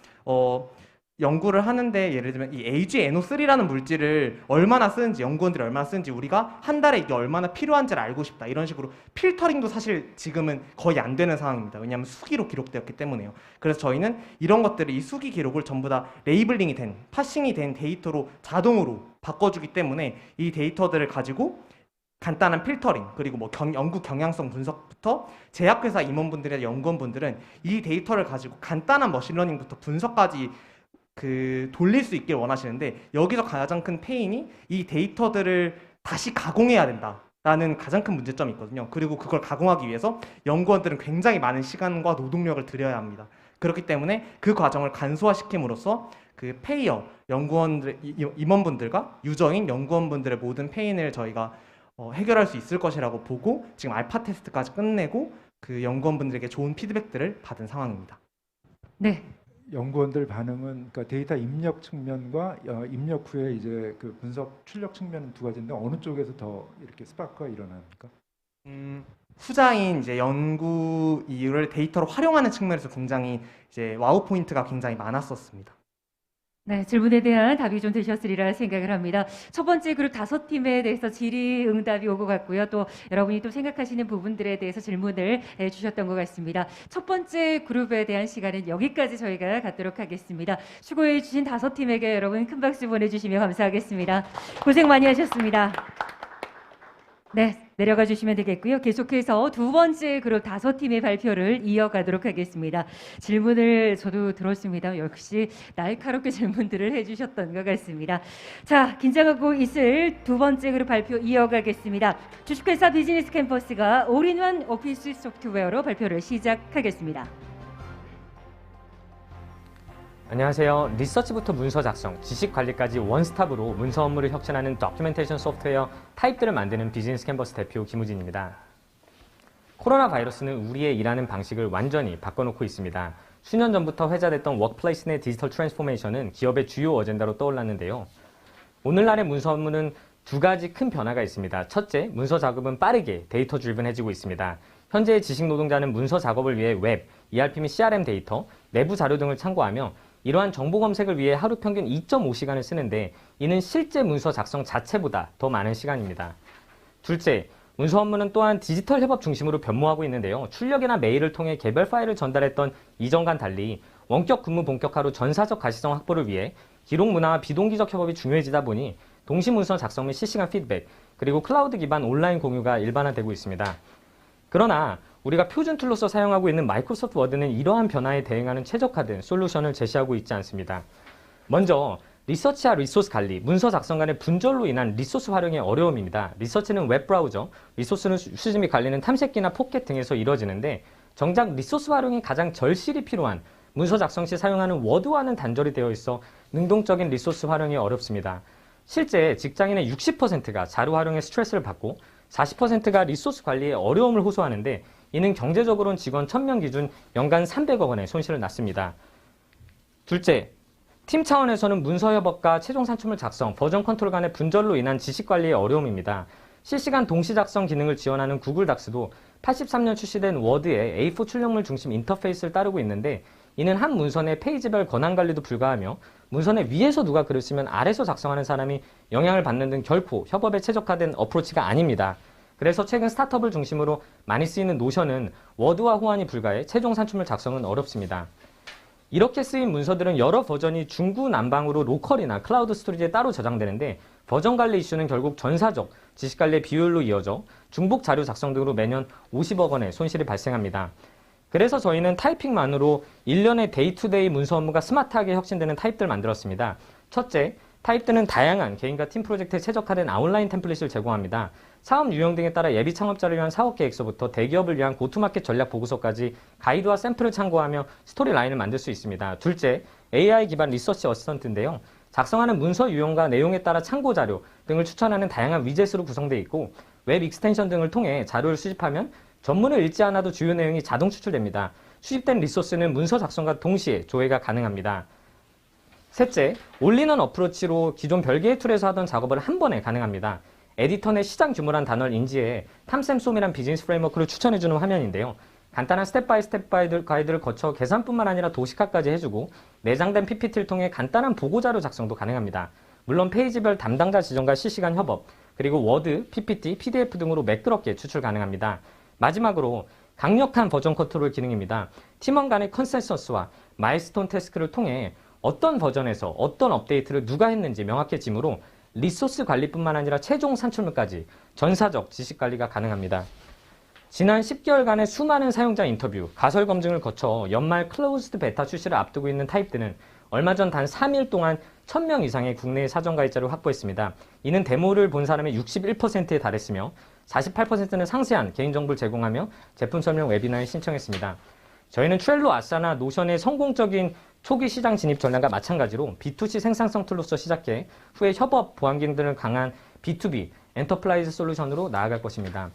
연구를 하는데 예를 들면 이 AgNO3라는 물질을 얼마나 쓰는지 연구원들이 얼마나 쓰는지 우리가 한 달에 이게 얼마나 필요한지를 알고 싶다 이런 식으로 필터링도 사실 지금은 거의 안 되는 상황입니다. 왜냐하면 수기로 기록되었기 때문에요. 그래서 저희는 이런 것들을 이 수기 기록을 전부 다 레이블링이 된 파싱이 된 데이터로 자동으로 바꿔주기 때문에 이 데이터들을 가지고 간단한 필터링 그리고 뭐 연구 경향성 분석부터 제약회사 임원분들이나 연구원분들은 이 데이터를 가지고 간단한 머신러닝부터 분석까지 돌릴 수 있길 원하시는데 여기서 가장 큰 페인이 이 데이터들을 다시 가공해야 된다라는 가장 큰 문제점이 있거든요. 그리고 그걸 가공하기 위해서 연구원들은 굉장히 많은 시간과 노동력을 들여야 합니다. 그렇기 때문에 그 과정을 간소화시킴으로써 그 페이어, 연구원들, 임원분들과 유저인 연구원분들의 모든 페인을 저희가 해결할 수 있을 것이라고 보고 지금 알파 테스트까지 끝내고 그 연구원분들에게 좋은 피드백들을 받은 상황입니다. 네. 연구원들 반응은 그러니까 데이터 입력 측면과 입력 후에 이제 그 분석 출력 측면은 두 가지인데 어느 쪽에서 더 이렇게 스파크가 일어납니까? 후자인 이제 연구 이유를 데이터로 활용하는 측면에서 굉장히 이제 와우 포인트가 굉장히 많았었습니다. 네, 질문에 대한 답이 좀 되셨으리라 생각을 합니다. 첫 번째 그룹 5팀에 대해서 질의응답이 오고 갔고요. 또 여러분이 또 생각하시는 부분들에 대해서 질문을 주셨던 것 같습니다. 첫 번째 그룹에 대한 시간은 여기까지 저희가 갖도록 하겠습니다. 수고해 주신 5팀에게 여러분 큰 박수 보내주시면 감사하겠습니다. 고생 많이 하셨습니다. 네, 내려가 주시면 되겠고요. 계속해서 두 번째 그룹 5팀의 발표를 이어가도록 하겠습니다. 질문을 저도 들었습니다. 역시 날카롭게 질문들을 해주셨던 것 같습니다. 자, 긴장하고 있을 두 번째 그룹 발표 이어가겠습니다. 주식회사 비즈니스 캠퍼스가 올인원 오피스 소프트웨어로 발표를 시작하겠습니다. 안녕하세요. 리서치부터 문서 작성, 지식 관리까지 원스톱으로 문서 업무를 혁신하는 도큐멘테이션 소프트웨어 타입들을 만드는 비즈니스 캔버스 대표 김우진입니다. 코로나 바이러스는 우리의 일하는 방식을 완전히 바꿔놓고 있습니다. 수년 전부터 회자됐던 워크플레이스 내 디지털 트랜스포메이션은 기업의 주요 어젠다로 떠올랐는데요. 오늘날의 문서 업무는 두 가지 큰 변화가 있습니다. 첫째, 문서 작업은 빠르게 데이터 드리븐해지고 있습니다. 현재의 지식 노동자는 문서 작업을 위해 웹, ERP 및 CRM 데이터, 내부 자료 등을 참고하며 이러한 정보 검색을 위해 하루 평균 2.5시간을 쓰는데 이는 실제 문서 작성 자체보다 더 많은 시간입니다. 둘째, 문서 업무는 또한 디지털 협업 중심으로 변모하고 있는데요. 출력이나 메일을 통해 개별 파일을 전달했던 이전과는 달리 원격 근무 본격화로 전사적 가시성 확보를 위해 기록 문화와 비동기적 협업이 중요해지다 보니 동시 문서 작성 및 실시간 피드백, 그리고 클라우드 기반 온라인 공유가 일반화되고 있습니다. 그러나 우리가 표준 툴로서 사용하고 있는 마이크로소프트 워드는 이러한 변화에 대응하는 최적화된 솔루션을 제시하고 있지 않습니다. 먼저 리서치와 리소스 관리, 문서 작성 간의 분절로 인한 리소스 활용의 어려움입니다. 리서치는 웹 브라우저, 리소스는 수집 및 관리는 탐색기나 포켓 등에서 이루어지는데 정작 리소스 활용이 가장 절실히 필요한 문서 작성 시 사용하는 워드와는 단절이 되어 있어 능동적인 리소스 활용이 어렵습니다. 실제 직장인의 60%가 자료 활용에 스트레스를 받고 40%가 리소스 관리에 어려움을 호소하는데 이는 경제적으로는 직원 1000명 기준 연간 300억 원의 손실을 낳습니다. 둘째, 팀 차원에서는 문서 협업과 최종 산출물 작성, 버전 컨트롤 간의 분절로 인한 지식 관리의 어려움입니다. 실시간 동시 작성 기능을 지원하는 구글 닥스도 83년 출시된 워드의 A4 출력물 중심 인터페이스를 따르고 있는데 이는 한 문서 내 페이지별 권한 관리도 불가하며 문서내 위에서 누가 글을 쓰면 아래서 작성하는 사람이 영향을 받는 등 결코 협업에 최적화된 어프로치가 아닙니다. 그래서 최근 스타트업을 중심으로 많이 쓰이는 노션은 워드와 호환이 불가해 최종 산출물 작성은 어렵습니다. 이렇게 쓰인 문서들은 여러 버전이 중구난방으로 로컬이나 클라우드 스토리지에 따로 저장되는데 버전 관리 이슈는 결국 전사적 지식 관리의 비효율로 이어져 중복 자료 작성 등으로 매년 50억 원의 손실이 발생합니다. 그래서 저희는 타이핑만으로 1년의 데이투데이 문서 업무가 스마트하게 혁신되는 타입들을 만들었습니다. 첫째, 타입들은 다양한 개인과 팀 프로젝트에 최적화된 아웃라인 템플릿을 제공합니다. 사업 유형 등에 따라 예비 창업자를 위한 사업 계획서부터 대기업을 위한 고투마켓 전략 보고서까지 가이드와 샘플을 참고하며 스토리 라인을 만들 수 있습니다. 둘째, AI 기반 리서치 어시스턴트인데요. 작성하는 문서 유형과 내용에 따라 참고 자료 등을 추천하는 다양한 위젯으로 구성되어 있고 웹 익스텐션 등을 통해 자료를 수집하면 전문을 읽지 않아도 주요 내용이 자동 추출됩니다. 수집된 리소스는 문서 작성과 동시에 조회가 가능합니다. 셋째, 올인원 어프로치로 기존 별개의 툴에서 하던 작업을 한 번에 가능합니다. 에디터 내 시장 규모란 단어를 인지해 탐샘솜이란 비즈니스 프레임워크를 추천해주는 화면인데요. 간단한 스텝 바이 스텝 가이드를 거쳐 계산뿐만 아니라 도식화까지 해주고 내장된 PPT를 통해 간단한 보고자료 작성도 가능합니다. 물론 페이지별 담당자 지정과 실시간 협업, 그리고 워드, PPT, PDF 등으로 매끄럽게 추출 가능합니다. 마지막으로 강력한 버전 컨트롤 기능입니다. 팀원 간의 컨센서스와 마일스톤 태스크를 통해 어떤 버전에서 어떤 업데이트를 누가 했는지 명확해지므로 리소스 관리뿐만 아니라 최종 산출물까지 전사적 지식 관리가 가능합니다. 지난 10개월간의 수많은 사용자 인터뷰, 가설 검증을 거쳐 연말 클로즈드 베타 출시를 앞두고 있는 타입들은 얼마 전 단 3일 동안 1000명 이상의 국내 사전 가입자를 확보했습니다. 이는 데모를 본 사람의 61%에 달했으며 48%는 상세한 개인정보를 제공하며 제품 설명 웨비나에 신청했습니다. 저희는 트렐로, 아사나, 노션의 성공적인 초기 시장 진입 전략과 마찬가지로 B2C 생산성 툴로서 시작해 후에 협업, 보안 기능 등을 강한 B2B, 엔터프라이즈 솔루션으로 나아갈 것입니다.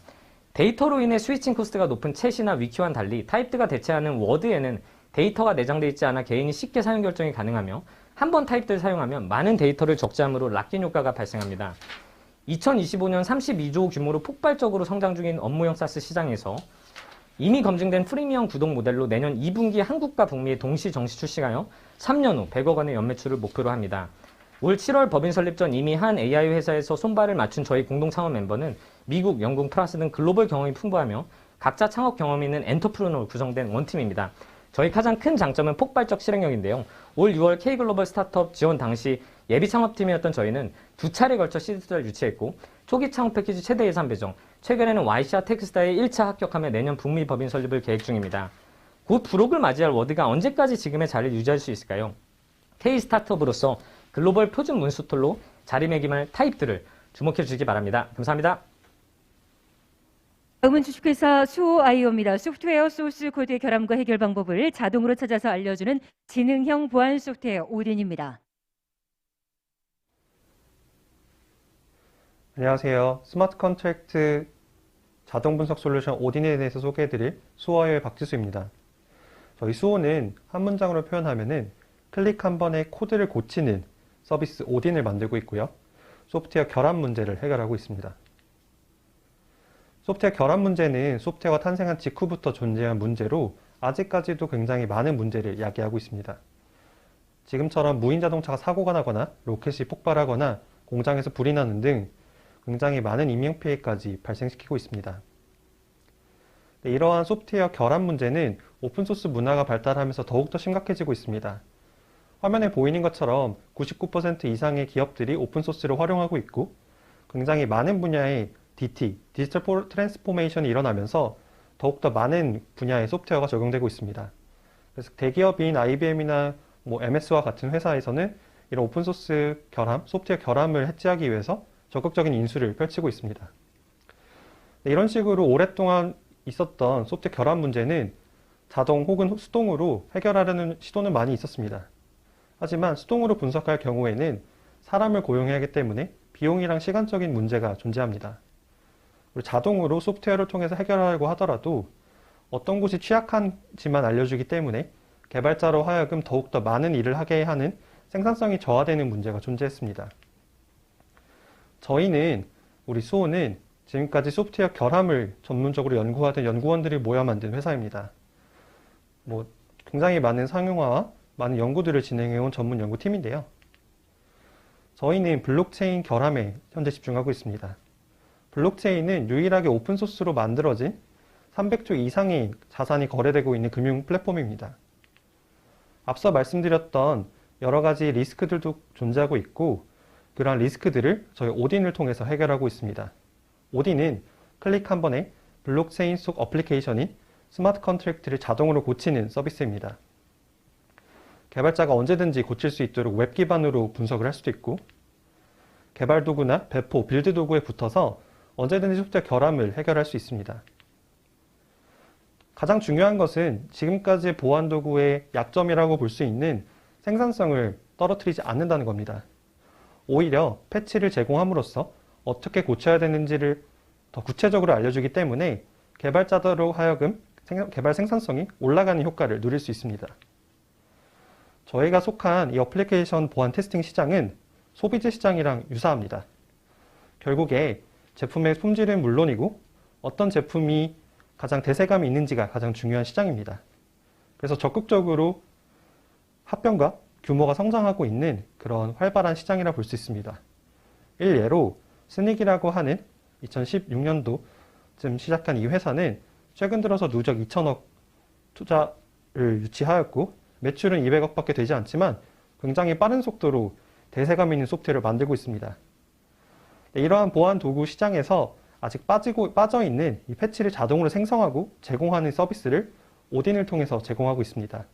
데이터로 인해 스위칭 코스트가 높은 챗이나 위키와는 달리 타입드가 대체하는 워드에는 데이터가 내장되어 있지 않아 개인이 쉽게 사용 결정이 가능하며 한 번 타입드를 사용하면 많은 데이터를 적재함으로 락인 효과가 발생합니다. 2025년 32조 규모로 폭발적으로 성장 중인 업무용 사스 시장에서 이미 검증된 프리미엄 구독 모델로 내년 2분기 한국과 북미에 동시 정시 출시하여 3년 후 100억 원의 연매출을 목표로 합니다. 올 7월 법인 설립 전 이미 한 AI 회사에서 손발을 맞춘 저희 공동 창업 멤버는 미국, 영국, 프랑스 등 글로벌 경험이 풍부하며 각자 창업 경험이 있는 엔터프르너로 구성된 원팀입니다. 저희 가장 큰 장점은 폭발적 실행력인데요. 올 6월 K글로벌 스타트업 지원 당시 예비 창업팀이었던 저희는 2차례 걸쳐 시드를 유치했고 초기 창업 패키지 최대 예산 배정, 최근에는 YC와 텍스타에 1차 합격하며 내년 북미 법인 설립을 계획 중입니다. 곧 불혹을 맞이할 워드가 언제까지 지금의 자리를 유지할 수 있을까요? K 스타트업으로서 글로벌 표준 문서 툴로 자리매김할 타입들을 주목해 주시기 바랍니다. 감사합니다. 다음은 주식회사 수호아이오입니다. 소프트웨어 소스 코드의 결함과 해결 방법을 자동으로 찾아서 알려주는 지능형 보안 소프트웨어 오딘입니다. 안녕하세요. 스마트 컨트랙트 자동 분석 솔루션 오딘에 대해서 소개해드릴 수호아이오의 박지수입니다. 저희 수호는 한 문장으로 표현하면은 클릭 한 번에 코드를 고치는 서비스 오딘을 만들고 있고요. 소프트웨어 결함 문제를 해결하고 있습니다. 소프트웨어 결함 문제는 소프트웨어가 탄생한 직후부터 존재한 문제로 아직까지도 굉장히 많은 문제를 야기하고 있습니다. 지금처럼 무인 자동차가 사고가 나거나 로켓이 폭발하거나 공장에서 불이 나는 등 굉장히 많은 인명피해까지 발생시키고 있습니다. 이러한 소프트웨어 결함 문제는 오픈소스 문화가 발달하면서 더욱더 심각해지고 있습니다. 화면에 보이는 것처럼 99% 이상의 기업들이 오픈소스를 활용하고 있고 굉장히 많은 분야의 DT, 디지털 트랜스포메이션이 일어나면서 더욱더 많은 분야의 소프트웨어가 적용되고 있습니다. 그래서 대기업인 IBM이나 MS와 같은 회사에서는 이런 오픈소스 결함, 소프트웨어 결함을 해지하기 위해서 적극적인 인수를 펼치고 있습니다. 이런 식으로 오랫동안 있었던 소프트웨어 결함 문제는 자동 혹은 수동으로 해결하려는 시도는 많이 있었습니다. 하지만 수동으로 분석할 경우에는 사람을 고용해야 하기 때문에 비용이랑 시간적인 문제가 존재합니다. 그리고 자동으로 소프트웨어를 통해서 해결하려고 하더라도 어떤 곳이 취약한지만 알려주기 때문에 개발자로 하여금 더욱더 많은 일을 하게 하는 생산성이 저하되는 문제가 존재했습니다. 저희는, 우리 수호는 지금까지 소프트웨어 결함을 전문적으로 연구하던 연구원들이 모여 만든 회사입니다. 굉장히 많은 상용화와 많은 연구들을 진행해온 전문 연구팀인데요. 저희는 블록체인 결함에 현재 집중하고 있습니다. 블록체인은 유일하게 오픈소스로 만들어진 300조 이상의 자산이 거래되고 있는 금융 플랫폼입니다. 앞서 말씀드렸던 여러 가지 리스크들도 존재하고 있고, 그러한 리스크들을 저희 오딘을 통해서 해결하고 있습니다. 오딘은 클릭 한 번에 블록체인 속 어플리케이션인 스마트 컨트랙트를 자동으로 고치는 서비스입니다. 개발자가 언제든지 고칠 수 있도록 웹 기반으로 분석을 할 수도 있고, 개발 도구나 배포, 빌드 도구에 붙어서 언제든지 소프트웨어 결함을 해결할 수 있습니다. 가장 중요한 것은 지금까지의 보안 도구의 약점이라고 볼 수 있는 생산성을 떨어뜨리지 않는다는 겁니다. 오히려 패치를 제공함으로써 어떻게 고쳐야 되는지를 더 구체적으로 알려주기 때문에 개발자들로 하여금 개발 생산성이 올라가는 효과를 누릴 수 있습니다. 저희가 속한 이 어플리케이션 보안 테스팅 시장은 소비재 시장이랑 유사합니다. 결국에 제품의 품질은 물론이고 어떤 제품이 가장 대세감이 있는지가 가장 중요한 시장입니다. 그래서 적극적으로 합병과 규모가 성장하고 있는 그런 활발한 시장이라 볼 수 있습니다. 일예로 스닉이라고 하는 2016년도쯤 시작한 이 회사는 최근 들어서 누적 2천억 투자를 유치하였고, 매출은 200억밖에 되지 않지만 굉장히 빠른 속도로 대세감 있는 소프트웨어를 만들고 있습니다. 이러한 보안 도구 시장에서 아직 빠져있는 이 패치를 자동으로 생성하고 제공하는 서비스를 오딘을 통해서 제공하고 있습니다.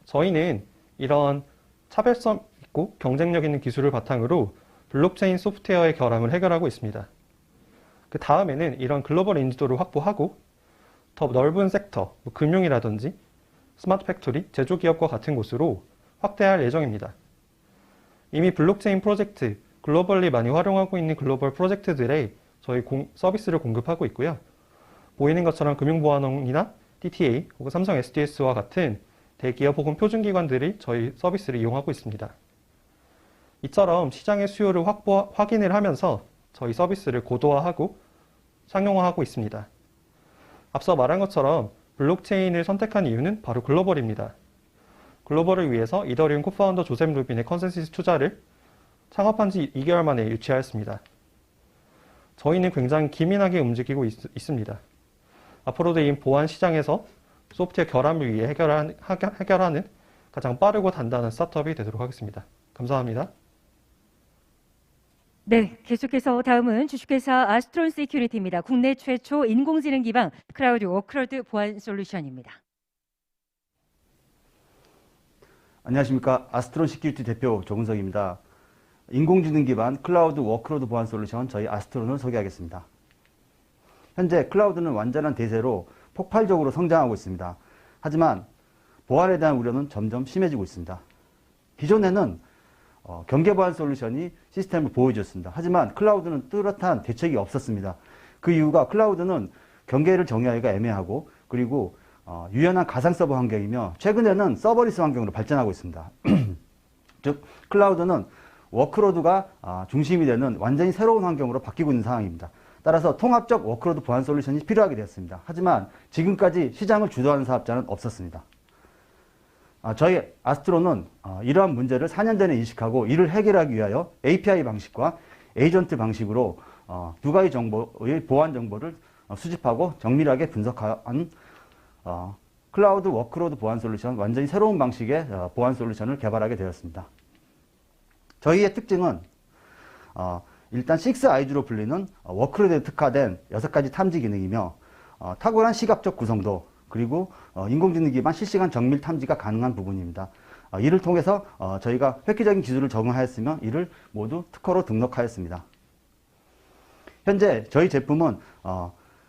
저희는 이런 차별성 있고 경쟁력 있는 기술을 바탕으로 블록체인 소프트웨어의 결함을 해결하고 있습니다. 그 다음에는 이런 글로벌 인지도를 확보하고 더 넓은 섹터, 금융이라든지 스마트 팩토리, 제조기업과 같은 곳으로 확대할 예정입니다. 이미 블록체인 프로젝트, 글로벌리 많이 활용하고 있는 글로벌 프로젝트들에 저희 서비스를 공급하고 있고요. 보이는 것처럼 금융보안원이나 DTA 혹은 삼성 SDS와 같은 대기업 혹은 표준기관들이 저희 서비스를 이용하고 있습니다. 이처럼 시장의 수요를 확인을 하면서 저희 서비스를 고도화하고 상용화하고 있습니다. 앞서 말한 것처럼 블록체인을 선택한 이유는 바로 글로벌입니다. 글로벌을 위해서 이더리움 코파운더 조셉 루빈의 컨센서스 투자를 창업한 지 2개월 만에 유치하였습니다. 저희는 굉장히 기민하게 움직이고 있습니다. 앞으로도 이 보안 시장에서 소프트웨어 결함을 위해 해결하는 가장 빠르고 단단한 스타트업이 되도록 하겠습니다. 감사합니다. 네, 계속해서 다음은 주식회사 아스트론 시큐리티입니다. 국내 최초 인공지능 기반 클라우드 워크로드 보안 솔루션입니다. 안녕하십니까. 아스트론 시큐리티 대표 조근석입니다. 인공지능 기반 클라우드 워크로드 보안 솔루션 저희 아스트론을 소개하겠습니다. 현재 클라우드는 완전한 대세로 폭발적으로 성장하고 있습니다. 하지만 보안에 대한 우려는 점점 심해지고 있습니다. 기존에는 경계 보안 솔루션이 시스템을 보호해줬습니다. 하지만 클라우드는 뚜렷한 대책이 없었습니다. 그 이유가 클라우드는 경계를 정의하기가 애매하고, 그리고 유연한 가상 서버 환경이며 최근에는 서버리스 환경으로 발전하고 있습니다. 즉 클라우드는 워크로드가 중심이 되는 완전히 새로운 환경으로 바뀌고 있는 상황입니다. 따라서 통합적 워크로드 보안 솔루션이 필요하게 되었습니다. 하지만 지금까지 시장을 주도하는 사업자는 없었습니다. 저희 아스트론은 이러한 문제를 4년 전에 인식하고 이를 해결하기 위하여 API 방식과 에이전트 방식으로 두 가지 정보의 보안 정보를 수집하고 정밀하게 분석한 클라우드 워크로드 보안 솔루션, 완전히 새로운 방식의 보안 솔루션을 개발하게 되었습니다. 저희의 특징은 일단 6Eyes로 불리는 워크로드에 특화된 6가지 탐지 기능이며 탁월한 시각적 구성도, 그리고 인공지능 기반 실시간 정밀 탐지가 가능한 부분입니다. 이를 통해서 저희가 획기적인 기술을 적용하였으며 이를 모두 특허로 등록하였습니다. 현재 저희 제품은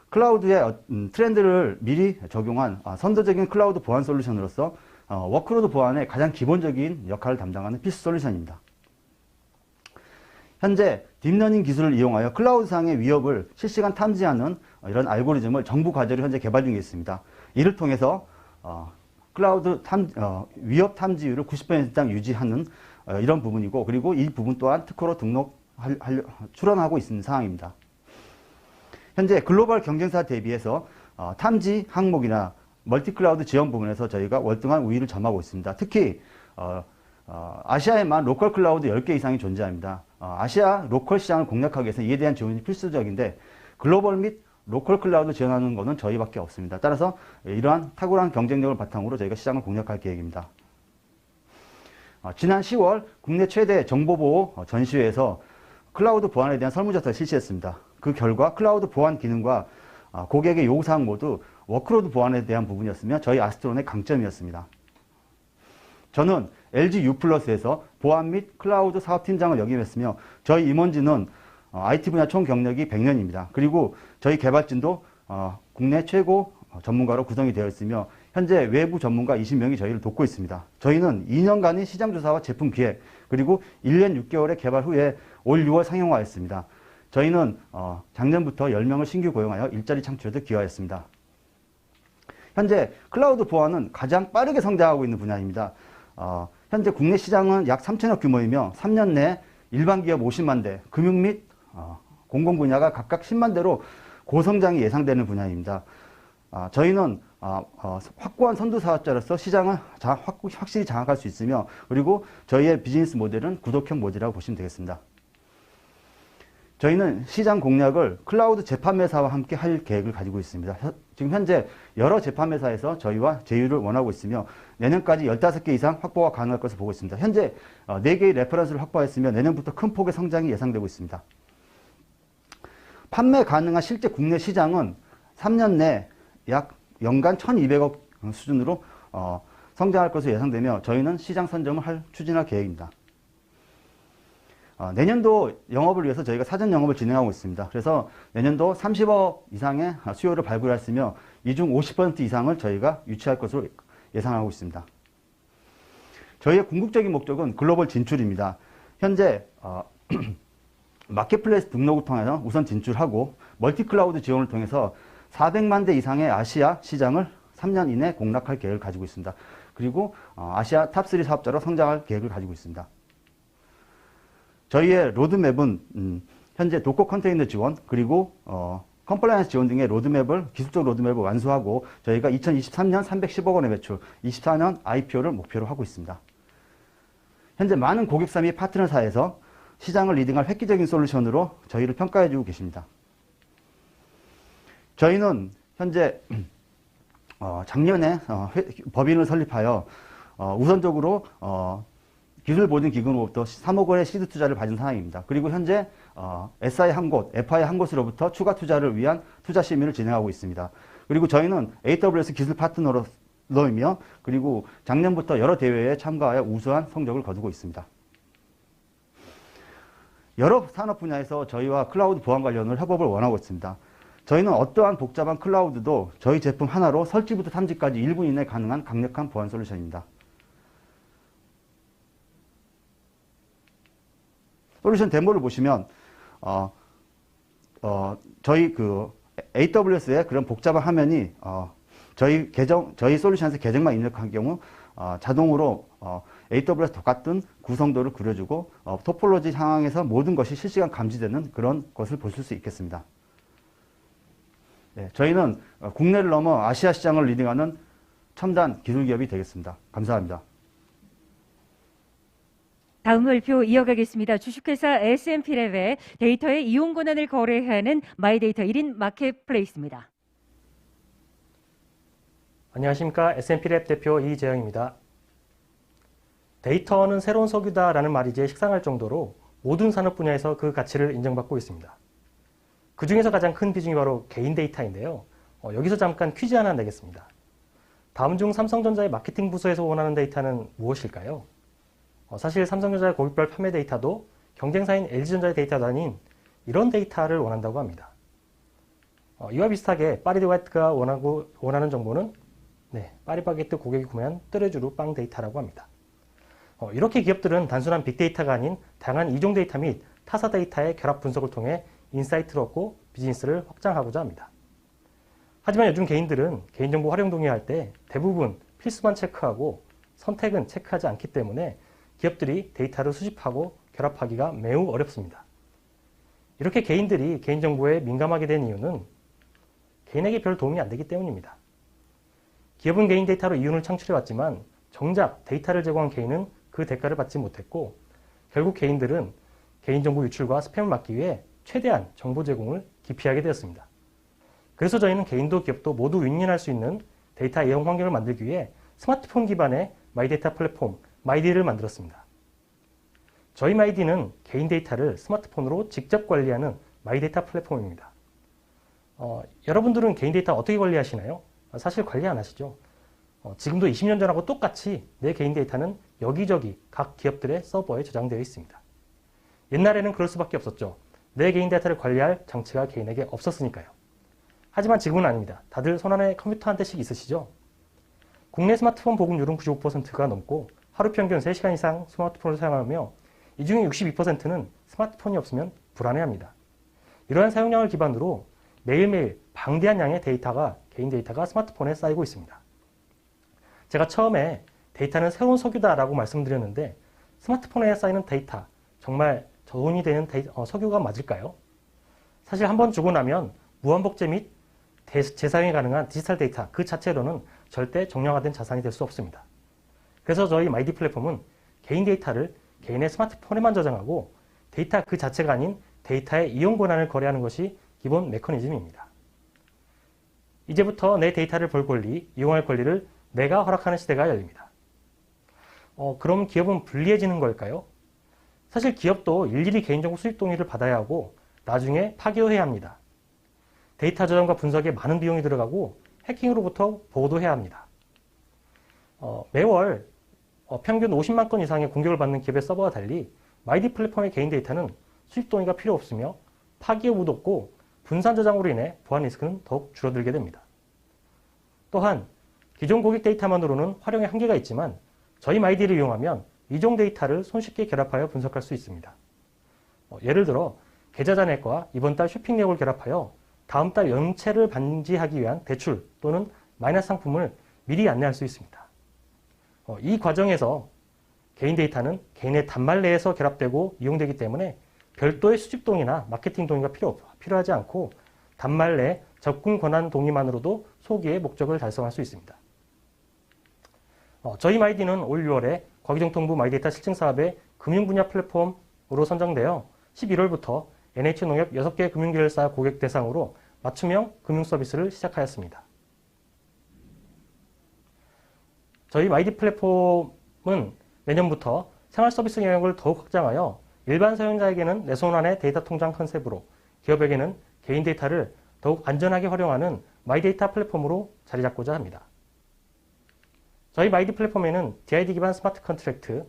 클라우드의 트렌드를 미리 적용한 선도적인 클라우드 보안 솔루션으로서 워크로드 보안의 가장 기본적인 역할을 담당하는 필수 솔루션입니다. 현재 딥러닝 기술을 이용하여 클라우드상의 위협을 실시간 탐지하는 이런 알고리즘을 정부 과제로 현재 개발 중에 있습니다. 이를 통해서 클라우드 위협 탐지율을 90% 이상 유지하는 이런 부분이고, 그리고 이 부분 또한 특허로 출원하고 있는 상황입니다. 현재 글로벌 경쟁사 대비해서 탐지 항목이나 멀티클라우드 지원 부분에서 저희가 월등한 우위를 점하고 있습니다. 특히 아시아에만 로컬 클라우드 10개 이상이 존재합니다. 아시아 로컬 시장을 공략하기 위해서 이에 대한 지원이 필수적인데 글로벌 및 로컬 클라우드 지원하는 것은 저희밖에 없습니다. 따라서 이러한 탁월한 경쟁력을 바탕으로 저희가 시장을 공략할 계획입니다. 지난 10월 국내 최대 정보보호 전시회에서 클라우드 보안에 대한 설문조사를 실시했습니다. 그 결과 클라우드 보안 기능과 고객의 요구사항 모두 워크로드 보안에 대한 부분이었으며 저희 아스트론의 강점이었습니다. 저는 LG U+에서 보안 및 클라우드 사업팀장을 역임했으며 저희 임원진은 IT 분야 총 경력이 100년입니다. 그리고 저희 개발진도 국내 최고 전문가로 구성이 되어 있으며 현재 외부 전문가 20명이 저희를 돕고 있습니다. 저희는 2년간의 시장조사와 제품 기획, 그리고 1년 6개월의 개발 후에 올 6월 상용화했습니다. 저희는 작년부터 10명을 신규 고용하여 일자리 창출에도 기여하였습니다. 현재 클라우드 보안은 가장 빠르게 성장하고 있는 분야입니다. 현재 국내 시장은 약 3천억 규모이며 3년 내 일반 기업 50만 대, 금융 및 공공 분야가 각각 10만 대로 고성장이 예상되는 분야입니다. 저희는 확고한 선두 사업자로서 시장을 확실히 장악할 수 있으며, 그리고 저희의 비즈니스 모델은 구독형 모델이라고 보시면 되겠습니다. 저희는 시장 공략을 클라우드 재판매사와 함께 할 계획을 가지고 있습니다. 지금 현재 여러 재판매사에서 저희와 제휴를 원하고 있으며 내년까지 15개 이상 확보가 가능할 것을 보고 있습니다. 현재 4개의 레퍼런스를 확보했으며 내년부터 큰 폭의 성장이 예상되고 있습니다. 판매 가능한 실제 국내 시장은 3년 내 약 연간 1,200억 수준으로 성장할 것으로 예상되며 저희는 시장 선점을 추진할 계획입니다. 내년도 영업을 위해서 저희가 사전 영업을 진행하고 있습니다. 그래서 내년도 30억 이상의 수요를 발굴했으며 이 중 50% 이상을 저희가 유치할 것으로 예상하고 있습니다. 저희의 궁극적인 목적은 글로벌 진출입니다. 현재 마켓플레이스 등록을 통해서 우선 진출하고 멀티클라우드 지원을 통해서 400만 대 이상의 아시아 시장을 3년 이내 공략할 계획을 가지고 있습니다. 그리고 아시아 탑3 사업자로 성장할 계획을 가지고 있습니다. 저희의 로드맵은 현재 도커 컨테이너 지원, 그리고 컴플라이언스 지원 등의 기술적 로드맵을 완수하고 저희가 2023년 310억 원의 매출, 24년 IPO를 목표로 하고 있습니다. 현재 많은 고객사 및 파트너사에서 시장을 리딩할 획기적인 솔루션으로 저희를 평가해주고 계십니다. 저희는 현재 작년에 법인을 설립하여 우선적으로 기술 보증 기금으로부터 3억 원의 시드 투자를 받은 상황입니다. 그리고 현재 SI 한 곳, FI 한 곳으로부터 추가 투자를 위한 투자 심의를 진행하고 있습니다. 그리고 저희는 AWS 기술 파트너이며 그리고 작년부터 여러 대회에 참가하여 우수한 성적을 거두고 있습니다. 여러 산업 분야에서 저희와 클라우드 보안 관련을 협업을 원하고 있습니다. 저희는 어떠한 복잡한 클라우드도 저희 제품 하나로 설치부터 탐지까지 1분 이내 가능한 강력한 보안 솔루션입니다. 솔루션 데모를 보시면 저희 AWS의 그런 복잡한 화면이 저희 솔루션에서 계정만 입력한 경우 자동으로 AWS 똑같은 구성도를 그려주고 토폴로지 상황에서 모든 것이 실시간 감지되는 그런 것을 보실 수 있겠습니다. 네, 저희는 국내를 넘어 아시아 시장을 리딩하는 첨단 기술 기업이 되겠습니다. 감사합니다. 다음 발표 이어가겠습니다. 주식회사 S&P랩의 데이터의 이용 권한을 거래하는 마이데이터 1인 마켓플레이스입니다. 안녕하십니까. S&P랩 대표 이재영입니다. 데이터는 새로운 석유다라는 말이 이제 식상할 정도로 모든 산업 분야에서 그 가치를 인정받고 있습니다. 그 중에서 가장 큰 비중이 바로 개인 데이터인데요. 여기서 잠깐 퀴즈 하나 내겠습니다. 다음 중 삼성전자의 마케팅 부서에서 원하는 데이터는 무엇일까요? 사실 삼성전자의 고객별 판매 데이터도 경쟁사인 LG전자의 데이터도 아닌 이런 데이터를 원한다고 합니다. 이와 비슷하게 파리바게뜨가 원하는 정보는 파리바게뜨 고객이 구매한 뜨레주루 빵 데이터라고 합니다. 이렇게 기업들은 단순한 빅데이터가 아닌 다양한 이종 데이터 및 타사 데이터의 결합 분석을 통해 인사이트를 얻고 비즈니스를 확장하고자 합니다. 하지만 요즘 개인들은 개인정보 활용 동의할 때 대부분 필수만 체크하고 선택은 체크하지 않기 때문에 기업들이 데이터를 수집하고 결합하기가 매우 어렵습니다. 이렇게 개인들이 개인정보에 민감하게 된 이유는 개인에게 별 도움이 안 되기 때문입니다. 기업은 개인 데이터로 이윤을 창출해왔지만 정작 데이터를 제공한 개인은 그 대가를 받지 못했고 결국 개인들은 개인정보 유출과 스팸을 막기 위해 최대한 정보 제공을 기피하게 되었습니다. 그래서 저희는 개인도 기업도 모두 윈윈할 수 있는 데이터 이용 환경을 만들기 위해 스마트폰 기반의 마이데이터 플랫폼 마이디를 만들었습니다. 저희 마이디는 개인 데이터를 스마트폰으로 직접 관리하는 마이데이터 플랫폼입니다. 여러분들은 개인 데이터 어떻게 관리하시나요? 사실 관리 안 하시죠. 지금도 20년 전하고 똑같이 내 개인 데이터는 여기저기 각 기업들의 서버에 저장되어 있습니다. 옛날에는 그럴 수밖에 없었죠. 내 개인 데이터를 관리할 장치가 개인에게 없었으니까요. 하지만 지금은 아닙니다. 다들 손안에 컴퓨터 한 대씩 있으시죠? 국내 스마트폰 보급률은 95%가 넘고 하루 평균 3시간 이상 스마트폰을 사용하며 이 중에 62%는 스마트폰이 없으면 불안해합니다. 이러한 사용량을 기반으로 매일매일 방대한 양의 개인 데이터가 스마트폰에 쌓이고 있습니다. 제가 처음에 데이터는 새로운 석유다라고 말씀드렸는데 스마트폰에 쌓이는 데이터, 정말 저온이 되는 석유가 맞을까요? 사실 한번 주고 나면 무한복제 및 재사용이 가능한 디지털 데이터 그 자체로는 절대 정량화된 자산이 될 수 없습니다. 그래서 저희 마이디 플랫폼은 개인 데이터를 개인의 스마트폰에만 저장하고 데이터 그 자체가 아닌 데이터의 이용 권한을 거래하는 것이 기본 메커니즘입니다. 이제부터 내 데이터를 볼 권리, 이용할 권리를 내가 허락하는 시대가 열립니다. 그럼 기업은 불리해지는 걸까요? 사실 기업도 일일이 개인정보 수집 동의를 받아야 하고 나중에 파기해야 합니다. 데이터 저장과 분석에 많은 비용이 들어가고 해킹으로부터 보호도 해야 합니다. 매월 평균 50만 건 이상의 공격을 받는 기업의 서버와 달리 마이디 플랫폼의 개인 데이터는 수집 동의가 필요 없으며 파기 여부도 없고 분산 저장으로 인해 보안 리스크는 더욱 줄어들게 됩니다. 또한 기존 고객 데이터만으로는 활용에 한계가 있지만 저희 마이디를 이용하면 이종 데이터를 손쉽게 결합하여 분석할 수 있습니다. 예를 들어 계좌 잔액과 이번 달 쇼핑 내역을 결합하여 다음 달 연체를 방지하기 위한 대출 또는 마이너스 상품을 미리 안내할 수 있습니다. 이 과정에서 개인 데이터는 개인의 단말 내에서 결합되고 이용되기 때문에 별도의 수집 동의나 마케팅 동의가 필요하지 않고 단말 내 접근 권한 동의만으로도 소기의 목적을 달성할 수 있습니다. 저희 마이디는 올 6월에 과기정통부 마이데이터 실증 사업의 금융 분야 플랫폼으로 선정되어 11월부터 NH농협 6개 금융계열사 고객 대상으로 맞춤형 금융 서비스를 시작하였습니다. 저희 마이디 플랫폼은 내년부터 생활 서비스 영역을 더욱 확장하여 일반 사용자에게는 내 손 안의 데이터 통장 컨셉으로 기업에게는 개인 데이터를 더욱 안전하게 활용하는 마이데이터 플랫폼으로 자리 잡고자 합니다. 저희 마이디 플랫폼에는 DID 기반 스마트 컨트랙트,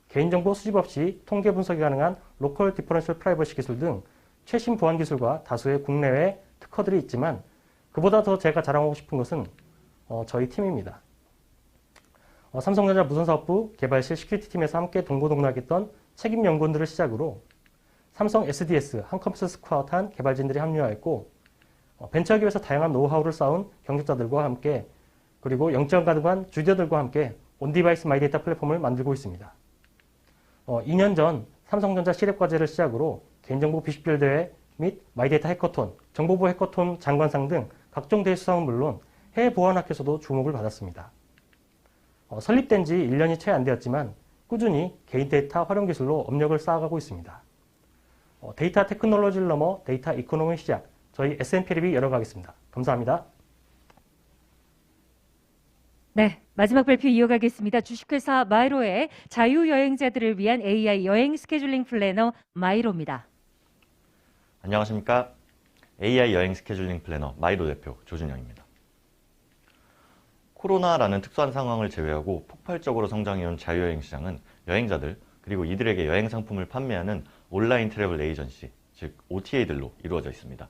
개인정보 수집 없이 통계 분석이 가능한 로컬 디퍼런셜 프라이버시 기술 등 최신 보안 기술과 다수의 국내외 특허들이 있지만 그보다 더 제가 자랑하고 싶은 것은 저희 팀입니다. 삼성전자 무선사업부 개발실 시큐리티 팀에서 함께 동고동락했던 책임 연구원들을 시작으로 삼성 SDS, 한컴퓨터 스쿼트한 개발진들이 합류하였고 벤처기업에서 다양한 노하우를 쌓은 경력자들과 함께 그리고 영장 가능한 주저들과 함께 온디바이스 마이데이터 플랫폼을 만들고 있습니다. 2년 전 삼성전자 시랩과제를 시작으로 개인정보 비식별 대회 및 마이데이터 해커톤, 정보부 해커톤 장관상 등 각종 대회 수상은 물론 해외 보안학회에서도 주목을 받았습니다. 설립된 지 1년이 채 안 되었지만 꾸준히 개인 데이터 활용 기술로 업력을 쌓아가고 있습니다. 데이터 테크놀로지를 넘어 데이터 이코노미 시작, 저희 S&P랩이 열어가겠습니다. 감사합니다. 네, 마지막 발표 이어가겠습니다. 주식회사 마이로의 자유여행자들을 위한 AI 여행 스케줄링 플래너 마이로입니다. 안녕하십니까. AI 여행 스케줄링 플래너 마이로 대표 조준영입니다. 코로나라는 특수한 상황을 제외하고 폭발적으로 성장해온 자유여행 시장은 여행자들 그리고 이들에게 여행 상품을 판매하는 온라인 트래블 에이전시, 즉 OTA들로 이루어져 있습니다.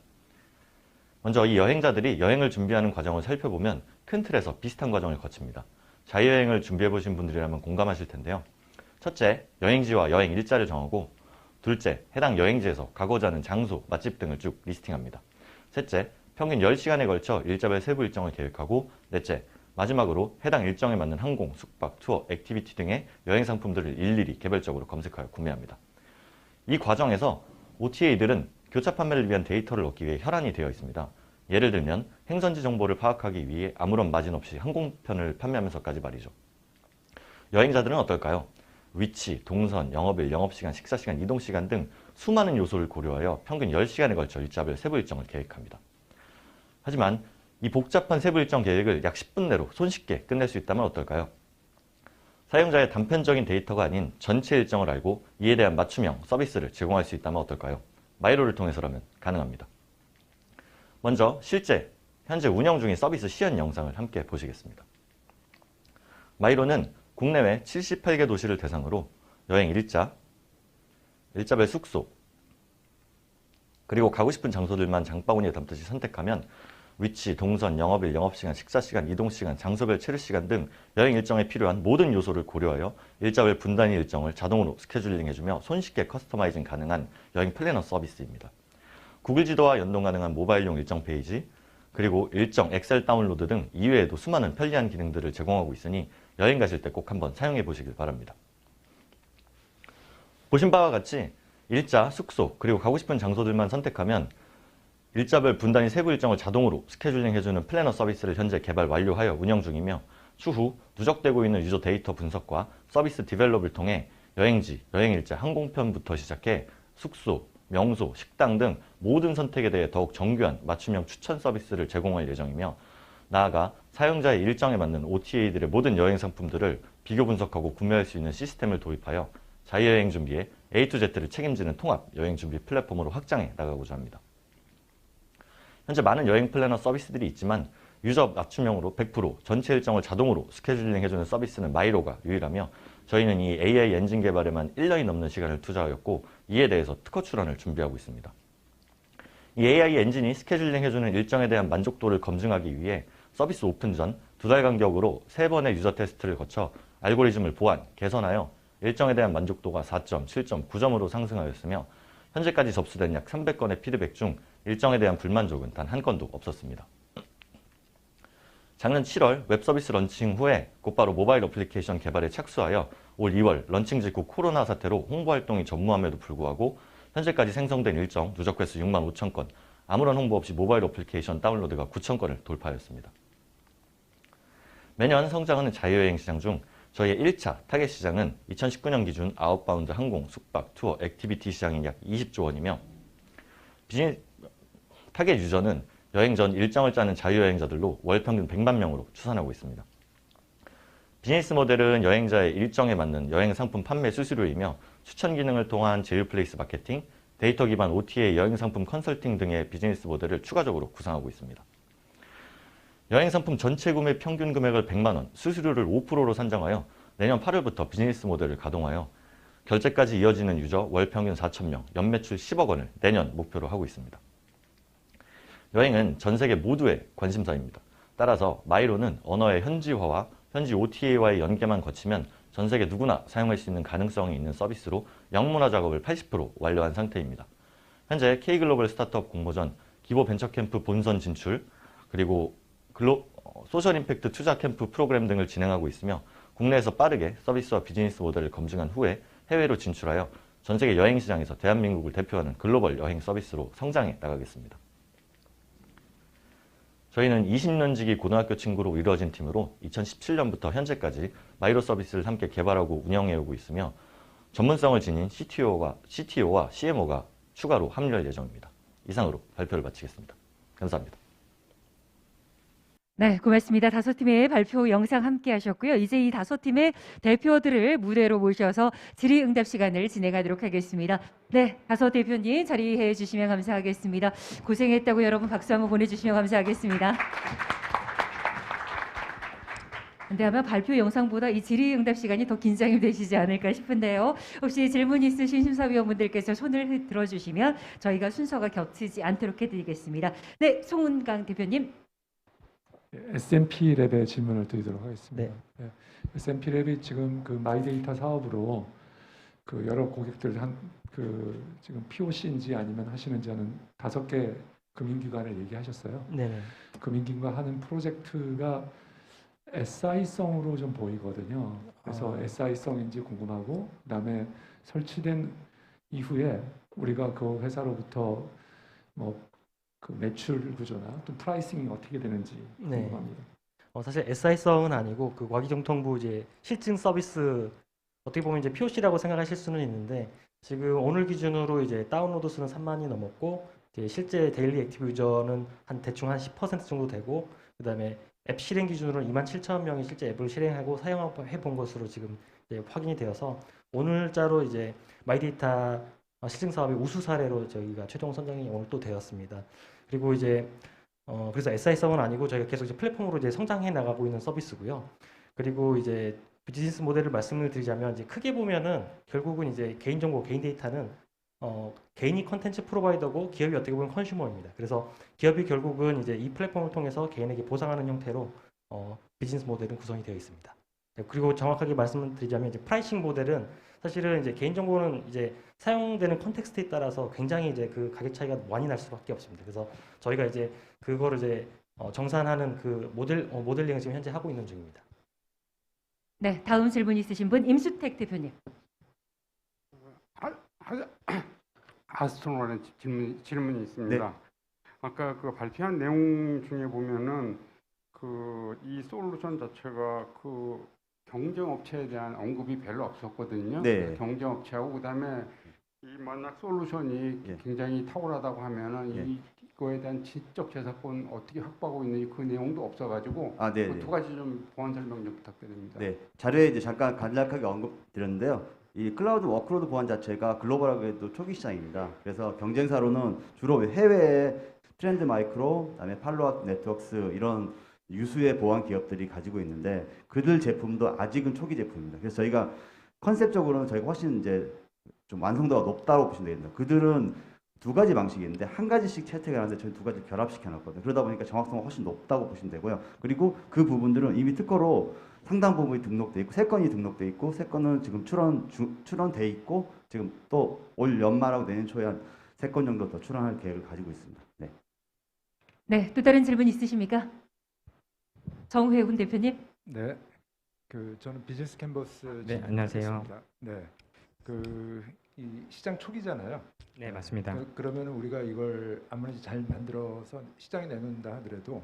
먼저 이 여행자들이 여행을 준비하는 과정을 살펴보면 큰 틀에서 비슷한 과정을 거칩니다. 자유여행을 준비해보신 분들이라면 공감하실 텐데요. 첫째, 여행지와 여행 일자를 정하고 둘째, 해당 여행지에서 가고자 하는 장소, 맛집 등을 쭉 리스팅합니다. 셋째, 평균 10시간에 걸쳐 일자별 세부 일정을 계획하고 넷째, 마지막으로 해당 일정에 맞는 항공, 숙박, 투어, 액티비티 등의 여행 상품들을 일일이 개별적으로 검색하여 구매합니다. 이 과정에서 OTA들은 교차 판매를 위한 데이터를 얻기 위해 혈안이 되어 있습니다. 예를 들면 행선지 정보를 파악하기 위해 아무런 마진 없이 항공편을 판매하면서까지 말이죠. 여행자들은 어떨까요? 위치, 동선, 영업일, 영업시간, 식사시간, 이동시간 등 수많은 요소를 고려하여 평균 10시간에 걸쳐 일자별 세부 일정을 계획합니다. 하지만 이 복잡한 세부 일정 계획을 약 10분 내로 손쉽게 끝낼 수 있다면 어떨까요? 사용자의 단편적인 데이터가 아닌 전체 일정을 알고 이에 대한 맞춤형 서비스를 제공할 수 있다면 어떨까요? 마이로를 통해서라면 가능합니다. 먼저 실제 현재 운영 중인 서비스 시연 영상을 함께 보시겠습니다. 마이로는 국내외 78개 도시를 대상으로 여행 일자, 일자별 숙소, 그리고 가고 싶은 장소들만 장바구니에 담듯이 선택하면 위치, 동선, 영업일, 영업시간, 식사시간, 이동시간, 장소별 체류시간 등 여행 일정에 필요한 모든 요소를 고려하여 일자별 분단위 일정을 자동으로 스케줄링해주며 손쉽게 커스터마이징 가능한 여행 플래너 서비스입니다. 구글 지도와 연동 가능한 모바일용 일정 페이지, 그리고 일정 엑셀 다운로드 등 이외에도 수많은 편리한 기능들을 제공하고 있으니 여행 가실 때 꼭 한번 사용해 보시길 바랍니다. 보신 바와 같이 일자, 숙소, 그리고 가고 싶은 장소들만 선택하면 일자별 분단위 세부 일정을 자동으로 스케줄링 해주는 플래너 서비스를 현재 개발 완료하여 운영 중이며 추후 누적되고 있는 유저 데이터 분석과 서비스 디벨롭을 통해 여행지, 여행일자, 항공편부터 시작해 숙소, 명소, 식당 등 모든 선택에 대해 더욱 정교한 맞춤형 추천 서비스를 제공할 예정이며 나아가 사용자의 일정에 맞는 OTA들의 모든 여행 상품들을 비교 분석하고 구매할 수 있는 시스템을 도입하여 자유여행 준비에 A to Z를 책임지는 통합 여행 준비 플랫폼으로 확장해 나가고자 합니다. 현재 많은 여행 플래너 서비스들이 있지만 유저 맞춤형으로 100% 전체 일정을 자동으로 스케줄링 해주는 서비스는 마이로가 유일하며 저희는 이 AI 엔진 개발에만 1년이 넘는 시간을 투자하였고 이에 대해서 특허 출원을 준비하고 있습니다. 이 AI 엔진이 스케줄링 해주는 일정에 대한 만족도를 검증하기 위해 서비스 오픈 전 2달 간격으로 3번의 유저 테스트를 거쳐 알고리즘을 보완, 개선하여 일정에 대한 만족도가 4점, 7점, 9점으로 상승하였으며 현재까지 접수된 약 300건의 피드백 중 일정에 대한 불만족은 단 한 건도 없었습니다. 작년 7월 웹 서비스 런칭 후에 곧바로 모바일 어플리케이션 개발에 착수하여 올 2월 런칭 직후 코로나 사태로 홍보 활동이 전무함에도 불구하고 현재까지 생성된 일정 누적 횟수 6만 5천 건, 아무런 홍보 없이 모바일 어플리케이션 다운로드가 9천 건을 돌파하였습니다. 매년 성장하는 자유여행 시장 중 저희의 1차 타겟 시장은 2019년 기준 아웃바운드 항공, 숙박, 투어, 액티비티 시장인 약 20조 원이며 타겟 유저는 여행 전 일정을 짜는 자유여행자들로 월 평균 100만 명으로 추산하고 있습니다. 비즈니스 모델은 여행자의 일정에 맞는 여행 상품 판매 수수료이며 추천 기능을 통한 제휴 플레이스 마케팅, 데이터 기반 OTA 여행 상품 컨설팅 등의 비즈니스 모델을 추가적으로 구상하고 있습니다. 여행 상품 전체 구매 평균 금액을 100만 원, 수수료를 5%로 산정하여 내년 8월부터 비즈니스 모델을 가동하여 결제까지 이어지는 유저 월 평균 4,000명, 연매출 10억 원을 내년 목표로 하고 있습니다. 여행은 전 세계 모두의 관심사입니다. 따라서 마이로는 언어의 현지화와 현지 OTA와의 연계만 거치면 전 세계 누구나 사용할 수 있는 가능성이 있는 서비스로 영문화 작업을 80% 완료한 상태입니다. 현재 K글로벌 스타트업 공모전, 기보 벤처캠프 본선 진출, 그리고 소셜 임팩트 투자 캠프 프로그램 등을 진행하고 있으며 국내에서 빠르게 서비스와 비즈니스 모델을 검증한 후에 해외로 진출하여 전 세계 여행 시장에서 대한민국을 대표하는 글로벌 여행 서비스로 성장해 나가겠습니다. 저희는 20년지기 고등학교 친구로 이루어진 팀으로 2017년부터 현재까지 마이로 서비스를 함께 개발하고 운영해오고 있으며 전문성을 지닌 CTO와 CMO가 추가로 합류할 예정입니다. 이상으로 발표를 마치겠습니다. 감사합니다. 네, 고맙습니다. 5팀의 발표 영상 함께 하셨고요. 이제 이 5팀의 대표들을 무대로 모셔서 질의응답 시간을 진행하도록 하겠습니다. 네, 5 대표님 자리해 주시면 감사하겠습니다. 고생했다고 여러분 박수 한번 보내주시면 감사하겠습니다. 근데 아마 발표 영상보다 이 질의응답 시간이 더 긴장이 되시지 않을까 싶은데요. 혹시 질문 있으신 심사위원분들께서 손을 들어주시면 저희가 순서가 겹치지 않도록 해드리겠습니다. 네, 송은강 대표님. S&P 랩의 질문을 드리도록 하겠습니다. 네. S&P 랩이 지금 그 마이데이터 사업으로 그 여러 고객들 지금 POC인지 아니면 하시는지 하는 5개 금융기관을 얘기하셨어요. 네. 금융기관 하는 프로젝트가 SI성으로 좀 보이거든요. 그래서 SI성인지 궁금하고, 그다음에 설치된 이후에 우리가 그 회사로부터 뭐 그 매출 구조나 또 프라이싱이 어떻게 되는지 네. 궁금합니다. 사실 SI성은 아니고 그 과기정통부 이제 실증 서비스, 어떻게 보면 이제 POC라고 생각하실 수는 있는데, 지금 오늘 기준으로 이제 다운로드 수는 3만이 넘었고, 이제 실제 데일리 액티브 유저는 대충 한 10% 정도 되고, 그다음에 앱 실행 기준으로 27,000명이 실제 앱을 실행하고 사용해 본 것으로 지금 이제 확인이 되어서, 오늘자로 이제 마이데이터 실증 사업의 우수 사례로 저희가 최종 선정이 오늘 또 되었습니다. 그리고 이제 그래서 SI성은 아니고 저희가 계속 이제 플랫폼으로 이제 성장해 나가고 있는 서비스고요. 그리고 이제 비즈니스 모델을 말씀을 드리자면, 이제 크게 보면은 결국은 이제 개인정보, 개인 데이터는 개인이 컨텐츠 프로바이더고 기업이 어떻게 보면 컨슈머입니다. 그래서 기업이 결국은 이제 이 플랫폼을 통해서 개인에게 보상하는 형태로 비즈니스 모델은 구성이 되어 있습니다. 그리고 정확하게 말씀을 드리자면, 이제 프라이싱 모델은 사실은 이제 개인정보는 이제 사용되는 컨텍스트에 따라서 굉장히 이제 그 가격 차이가 많이 날 수밖에 없습니다. 그래서 저희가 이제 그거를 이제 정산하는 그 모델링을 지금 현재 하고 있는 중입니다. 네, 다음 질문 있으신 분 임수택 대표님. 아스트로노의 질문이 있습니다. 네. 아까 그 발표한 내용 중에 보면은 그 이 솔루션 자체가 그 경쟁업체에 대한 언급이 별로 없었거든요. 네. 경쟁업체하고 그다음에 이 만약 솔루션이 굉장히 탁월하다고 하면은 이거에 대한 지적 재산권 어떻게 확보하고 있는지 그 내용도 없어가지고 네. 그 두 가지 좀 보완 설명 좀 부탁드립니다. 네, 자료에 이제 잠깐 간략하게 언급드렸는데요. 이 클라우드 워크로드 보안 자체가 글로벌하게도 초기 시장입니다. 그래서 경쟁사로는 주로 해외에 트렌드 마이크로, 그다음에 팔로아웃 네트워크스 이런 유수의 보안 기업들이 가지고 있는데, 그들 제품도 아직은 초기 제품입니다. 그래서 저희가 컨셉적으로는 저희가 훨씬 이제 좀 완성도가 높다고 보시면 되겠습니다. 그들은 두 가지 방식이 있는데 한 가지씩 채택을 하는데 저희 두 가지 결합시켜 놨거든요. 그러다 보니까 정확성은 훨씬 높다고 보시면 되고요. 그리고 그 부분들은 이미 특허로 상당 부분이 등록돼 있고, 3건이 등록돼 있고, 3건은 지금 출원돼 있고, 지금 또 올 연말하고 내년 초에 한 3건 정도 더 출원할 계획을 가지고 있습니다. 네. 네, 또 다른 질문 있으십니까? 정회훈 대표님. 네, 저는 비즈니스 캔버스. 네, 안녕하세요. 네, 이 시장 초기잖아요. 네, 맞습니다. 그러면 우리가 이걸 아무리 잘 만들어서 시장에 내놓는다 하더라도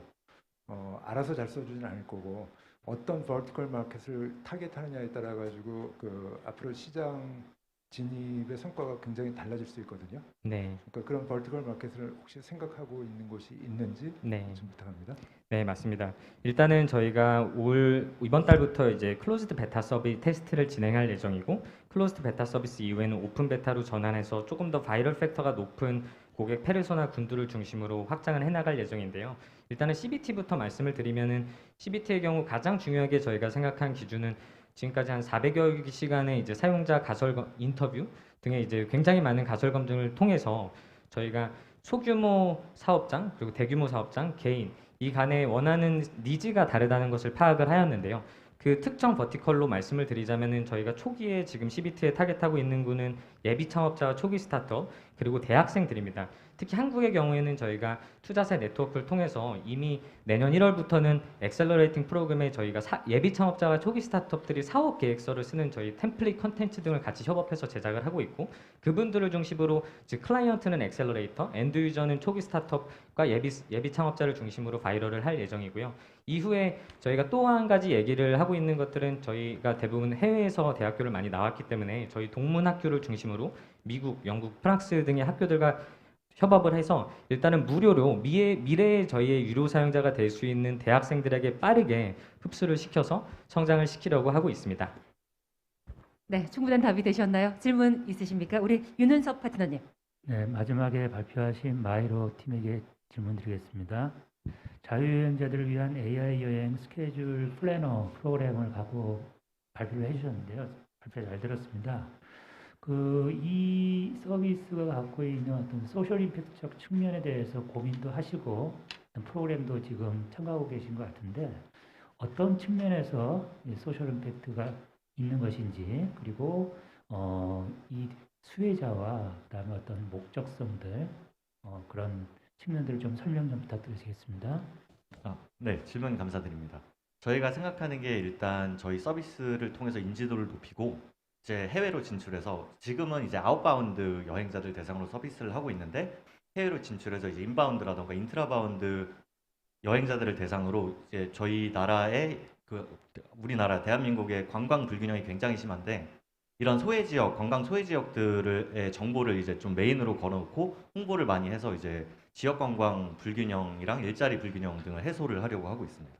알아서 잘 써주진 않을 거고, 어떤 버티컬 마켓을 타겟하느냐에 따라 가지고 그 앞으로 시장 진입의 성과가 굉장히 달라질 수 있거든요. 네. 그러니까 그런 버티컬 마켓을 혹시 생각하고 있는 곳이 있는지 좀 부탁합니다. 네, 맞습니다. 일단은 저희가 이번 달부터 이제 클로즈드 베타 서비스 테스트를 진행할 예정이고, 클로즈드 베타 서비스 이후에는 오픈 베타로 전환해서 조금 더 바이럴 팩터가 높은 고객 페르소나 군들을 중심으로 확장을 해나갈 예정인데요. 일단은 CBT부터 말씀을 드리면은, CBT의 경우 가장 중요하게 저희가 생각한 기준은 지금까지 한 400여 시간의 이제 사용자 가설 인터뷰 등의 이제 굉장히 많은 가설 검증을 통해서 저희가 소규모 사업장 그리고 대규모 사업장, 개인 이 간에 원하는 니즈가 다르다는 것을 파악을 하였는데요. 그 특정 버티컬로 말씀을 드리자면은 저희가 초기에 지금 CBT에 타겟하고 있는 군은 예비 창업자와 초기 스타트업 그리고 대학생들입니다. 특히 한국의 경우에는 저희가 투자세 네트워크를 통해서 이미 내년 1월부터는 엑셀러레이팅 프로그램에 저희가 예비 창업자와 초기 스타트업들이 사업 계획서를 쓰는 저희 템플릿 컨텐츠 등을 같이 협업해서 제작을 하고 있고, 그분들을 중심으로 즉 클라이언트는 엑셀러레이터, 엔드 유저는 초기 스타트업과 예비 창업자를 중심으로 바이럴을 할 예정이고요. 이후에 저희가 또 한 가지 얘기를 하고 있는 것들은 저희가 대부분 해외에서 대학교를 많이 나왔기 때문에 저희 동문 학교를 중심으로 미국, 영국, 프랑스 등의 학교들과 협업을 해서 일단은 무료로 미래의 저희의 유료 사용자가 될 수 있는 대학생들에게 빠르게 흡수를 시켜서 성장을 시키려고 하고 있습니다. 네, 충분한 답이 되셨나요? 질문 있으십니까? 우리 윤은섭 파트너님. 네, 마지막에 발표하신 마이로 팀에게 질문드리겠습니다. 자유여행자들을 위한 AI 여행 스케줄 플래너 프로그램을 발표를 해주셨는데요. 발표 잘 들었습니다. 이 서비스가 갖고 있는 어떤 소셜 임팩트적 측면에 대해서 고민도 하시고 프로그램도 지금 참가하고 계신 것 같은데, 어떤 측면에서 이 소셜 임팩트가 있는 것인지, 그리고 이 수혜자와 그다음에 어떤 목적성들 그런 측면들을 좀 설명 좀 부탁드리겠습니다. 네, 질문 감사드립니다. 저희가 생각하는 게 일단 저희 서비스를 통해서 인지도를 높이고 이제 해외로 진출해서 지금은 이제 아웃바운드 여행자들 대상으로 서비스를 하고 있는데 해외로 진출해서 이제 인바운드라던가 인트라바운드 여행자들을 대상으로 이제 저희 나라의 우리나라 대한민국의 관광 불균형이 굉장히 심한데 이런 소외 지역, 관광 소외 지역들의 정보를 이제 좀 메인으로 걸어놓고 홍보를 많이 해서 이제 지역 관광 불균형이랑 일자리 불균형 등을 해소를 하려고 하고 있습니다.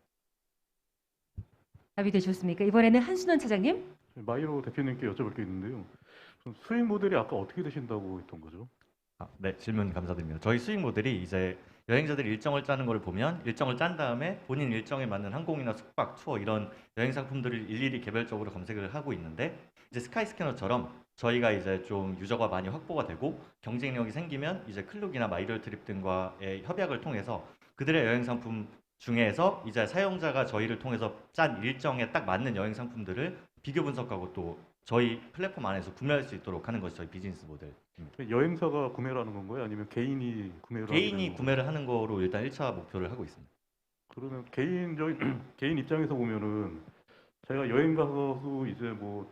답이 되셨습니까? 이번에는 한순원 차장님. 마이로 대표님께 여쭤볼 게 있는데요. 수익 모델이 아까 어떻게 되신다고 했던 거죠? 네, 질문 감사드립니다. 저희 수익 모델이 이제 여행자들이 일정을 짜는 걸 보면 일정을 짠 다음에 본인 일정에 맞는 항공이나 숙박, 투어 이런 여행 상품들을 일일이 개별적으로 검색을 하고 있는데 이제 스카이스캐너처럼 저희가 이제 좀 유저가 많이 확보가 되고 경쟁력이 생기면 이제 클룩이나 마이럴 트립 등과의 협약을 통해서 그들의 여행 상품 중에서 이제 사용자가 저희를 통해서 짠 일정에 딱 맞는 여행 상품들을 비교 분석하고 또 저희 플랫폼 안에서 구매할 수 있도록 하는 것이 저희 비즈니스 모델입니다. 여행사가 구매를 하는 건가요? 아니면 개인이 구매를 하는 개인이 구매를 하는 거로 일단 1차 목표를 하고 있습니다. 그러면 개인 입장에서 보면은 제가 여행 가서 이제 뭐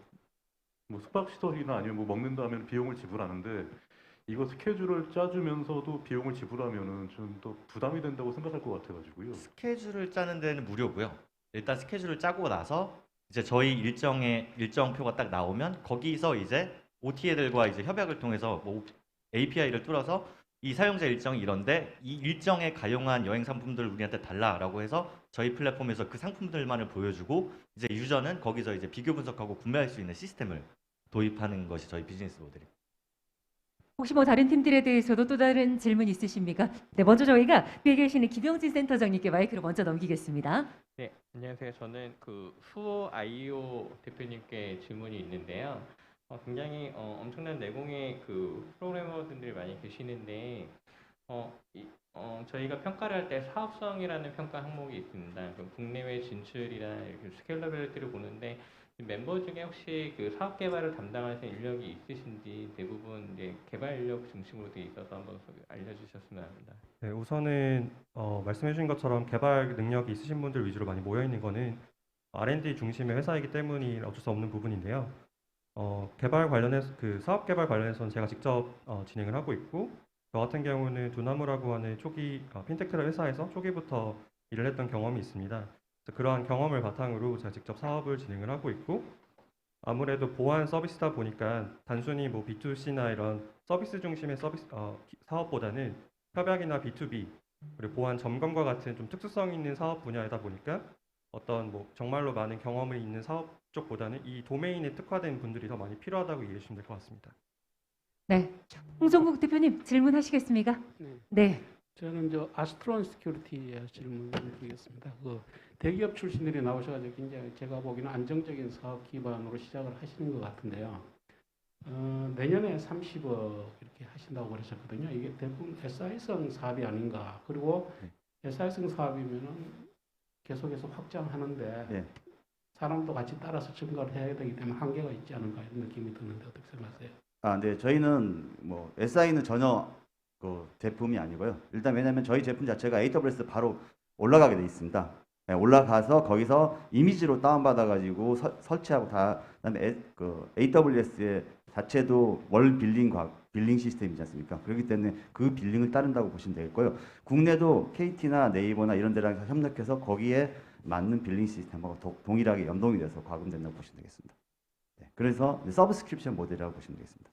숙박 시설이나 아니면 뭐 먹는다 하면 비용을 지불하는데 이거 스케줄을 짜주면서도 비용을 지불하면은 좀 더 부담이 된다고 생각할 것 같아가지고요. 스케줄을 짜는 데는 무료고요. 일단 스케줄을 짜고 나서 이제 저희 일정표가 딱 나오면 거기서 이제 OTA들과 이제 협약을 통해서 뭐 API를 뚫어서 이 사용자 일정이 이런데 이 일정에 가용한 여행 상품들을 우리한테 달라라고 해서 저희 플랫폼에서 그 상품들만을 보여주고 이제 유저는 거기서 이제 비교 분석하고 구매할 수 있는 시스템을 도입하는 것이 저희 비즈니스 모델입니다. 혹시 뭐 다른 팀들에 대해서도 또 다른 질문 있으십니까? 네, 먼저 저희가 뒤에 계시는 김영진 센터장님께 마이크를 먼저 넘기겠습니다. 네, 안녕하세요. 저는 수호 아이오 대표님께 질문이 있는데요. 굉장히 엄청난 내공의 프로그래머분들이 많이 계시는데 저희가 평가를 할 때 사업성이라는 평가 항목이 있습니다. 국내외 진출이나 이렇게 스케일러빌리티를 보는데 멤버 중에 혹시 사업 개발을 담당하시는 인력이 있으신지 대부분 이제 개발 인력 중심으로 되어 있어서 한번 알려주셨으면 합니다. 네, 우선은 말씀해 주신 것처럼 개발 능력이 있으신 분들 위주로 많이 모여 있는 거는 R&D 중심의 회사이기 때문이 어쩔 수 없는 부분인데요. 개발 관련해서 사업 개발 관련해서는 제가 직접 진행을 하고 있고 저 같은 경우는 두나무라고 하는 초기 핀테크 회사에서 초기부터 일을 했던 경험이 있습니다. 그러한 경험을 바탕으로 제가 직접 사업을 진행을 하고 있고 아무래도 보안 서비스다 보니까 단순히 뭐 B2C나 이런 서비스 중심의 사업보다는 협약이나 B2B 그리고 보안 점검과 같은 좀 특수성 있는 사업 분야이다 보니까 어떤 뭐 정말로 많은 경험이 있는 사업 쪽보다는 이 도메인에 특화된 분들이 더 많이 필요하다고 이해해 주시면 될 것 같습니다. 네, 홍성국 대표님 질문하시겠습니까? 네. 저는 아스트론 시큐리티에 질문을 드리겠습니다. 대기업 출신들이 나오셔가지고 굉장히 제가 보기에는 안정적인 사업 기반으로 시작을 하시는 것 같은데요. 내년에 30억 이렇게 하신다고 그러셨거든요. 이게 대부분 SI성 사업이 아닌가. 그리고 SI성 사업이면은 계속해서 확장하는데 사람도 같이 따라서 증가를 해야 되기 때문에 한계가 있지 않은가 이런 느낌이 드는데 어떻게 생각하세요? 네, 저희는 뭐 SI는 전혀 제품이 아니고요. 일단 왜냐하면 저희 제품 자체가 AWS 바로 올라가게 돼 있습니다. 네, 올라가서 거기서 이미지로 다운받아 가지고 설치하고 그다음에 AWS의 자체도 월 빌링 시스템이지 않습니까? 그렇기 때문에 그 빌링을 따른다고 보시면 되겠고요. 국내도 KT나 네이버나 이런 데랑 협력해서 거기에 맞는 빌링 시스템하고 동일하게 연동이 돼서 과금된다고 보시면 되겠습니다. 네, 그래서 서브스크립션 모델이라고 보시면 되겠습니다.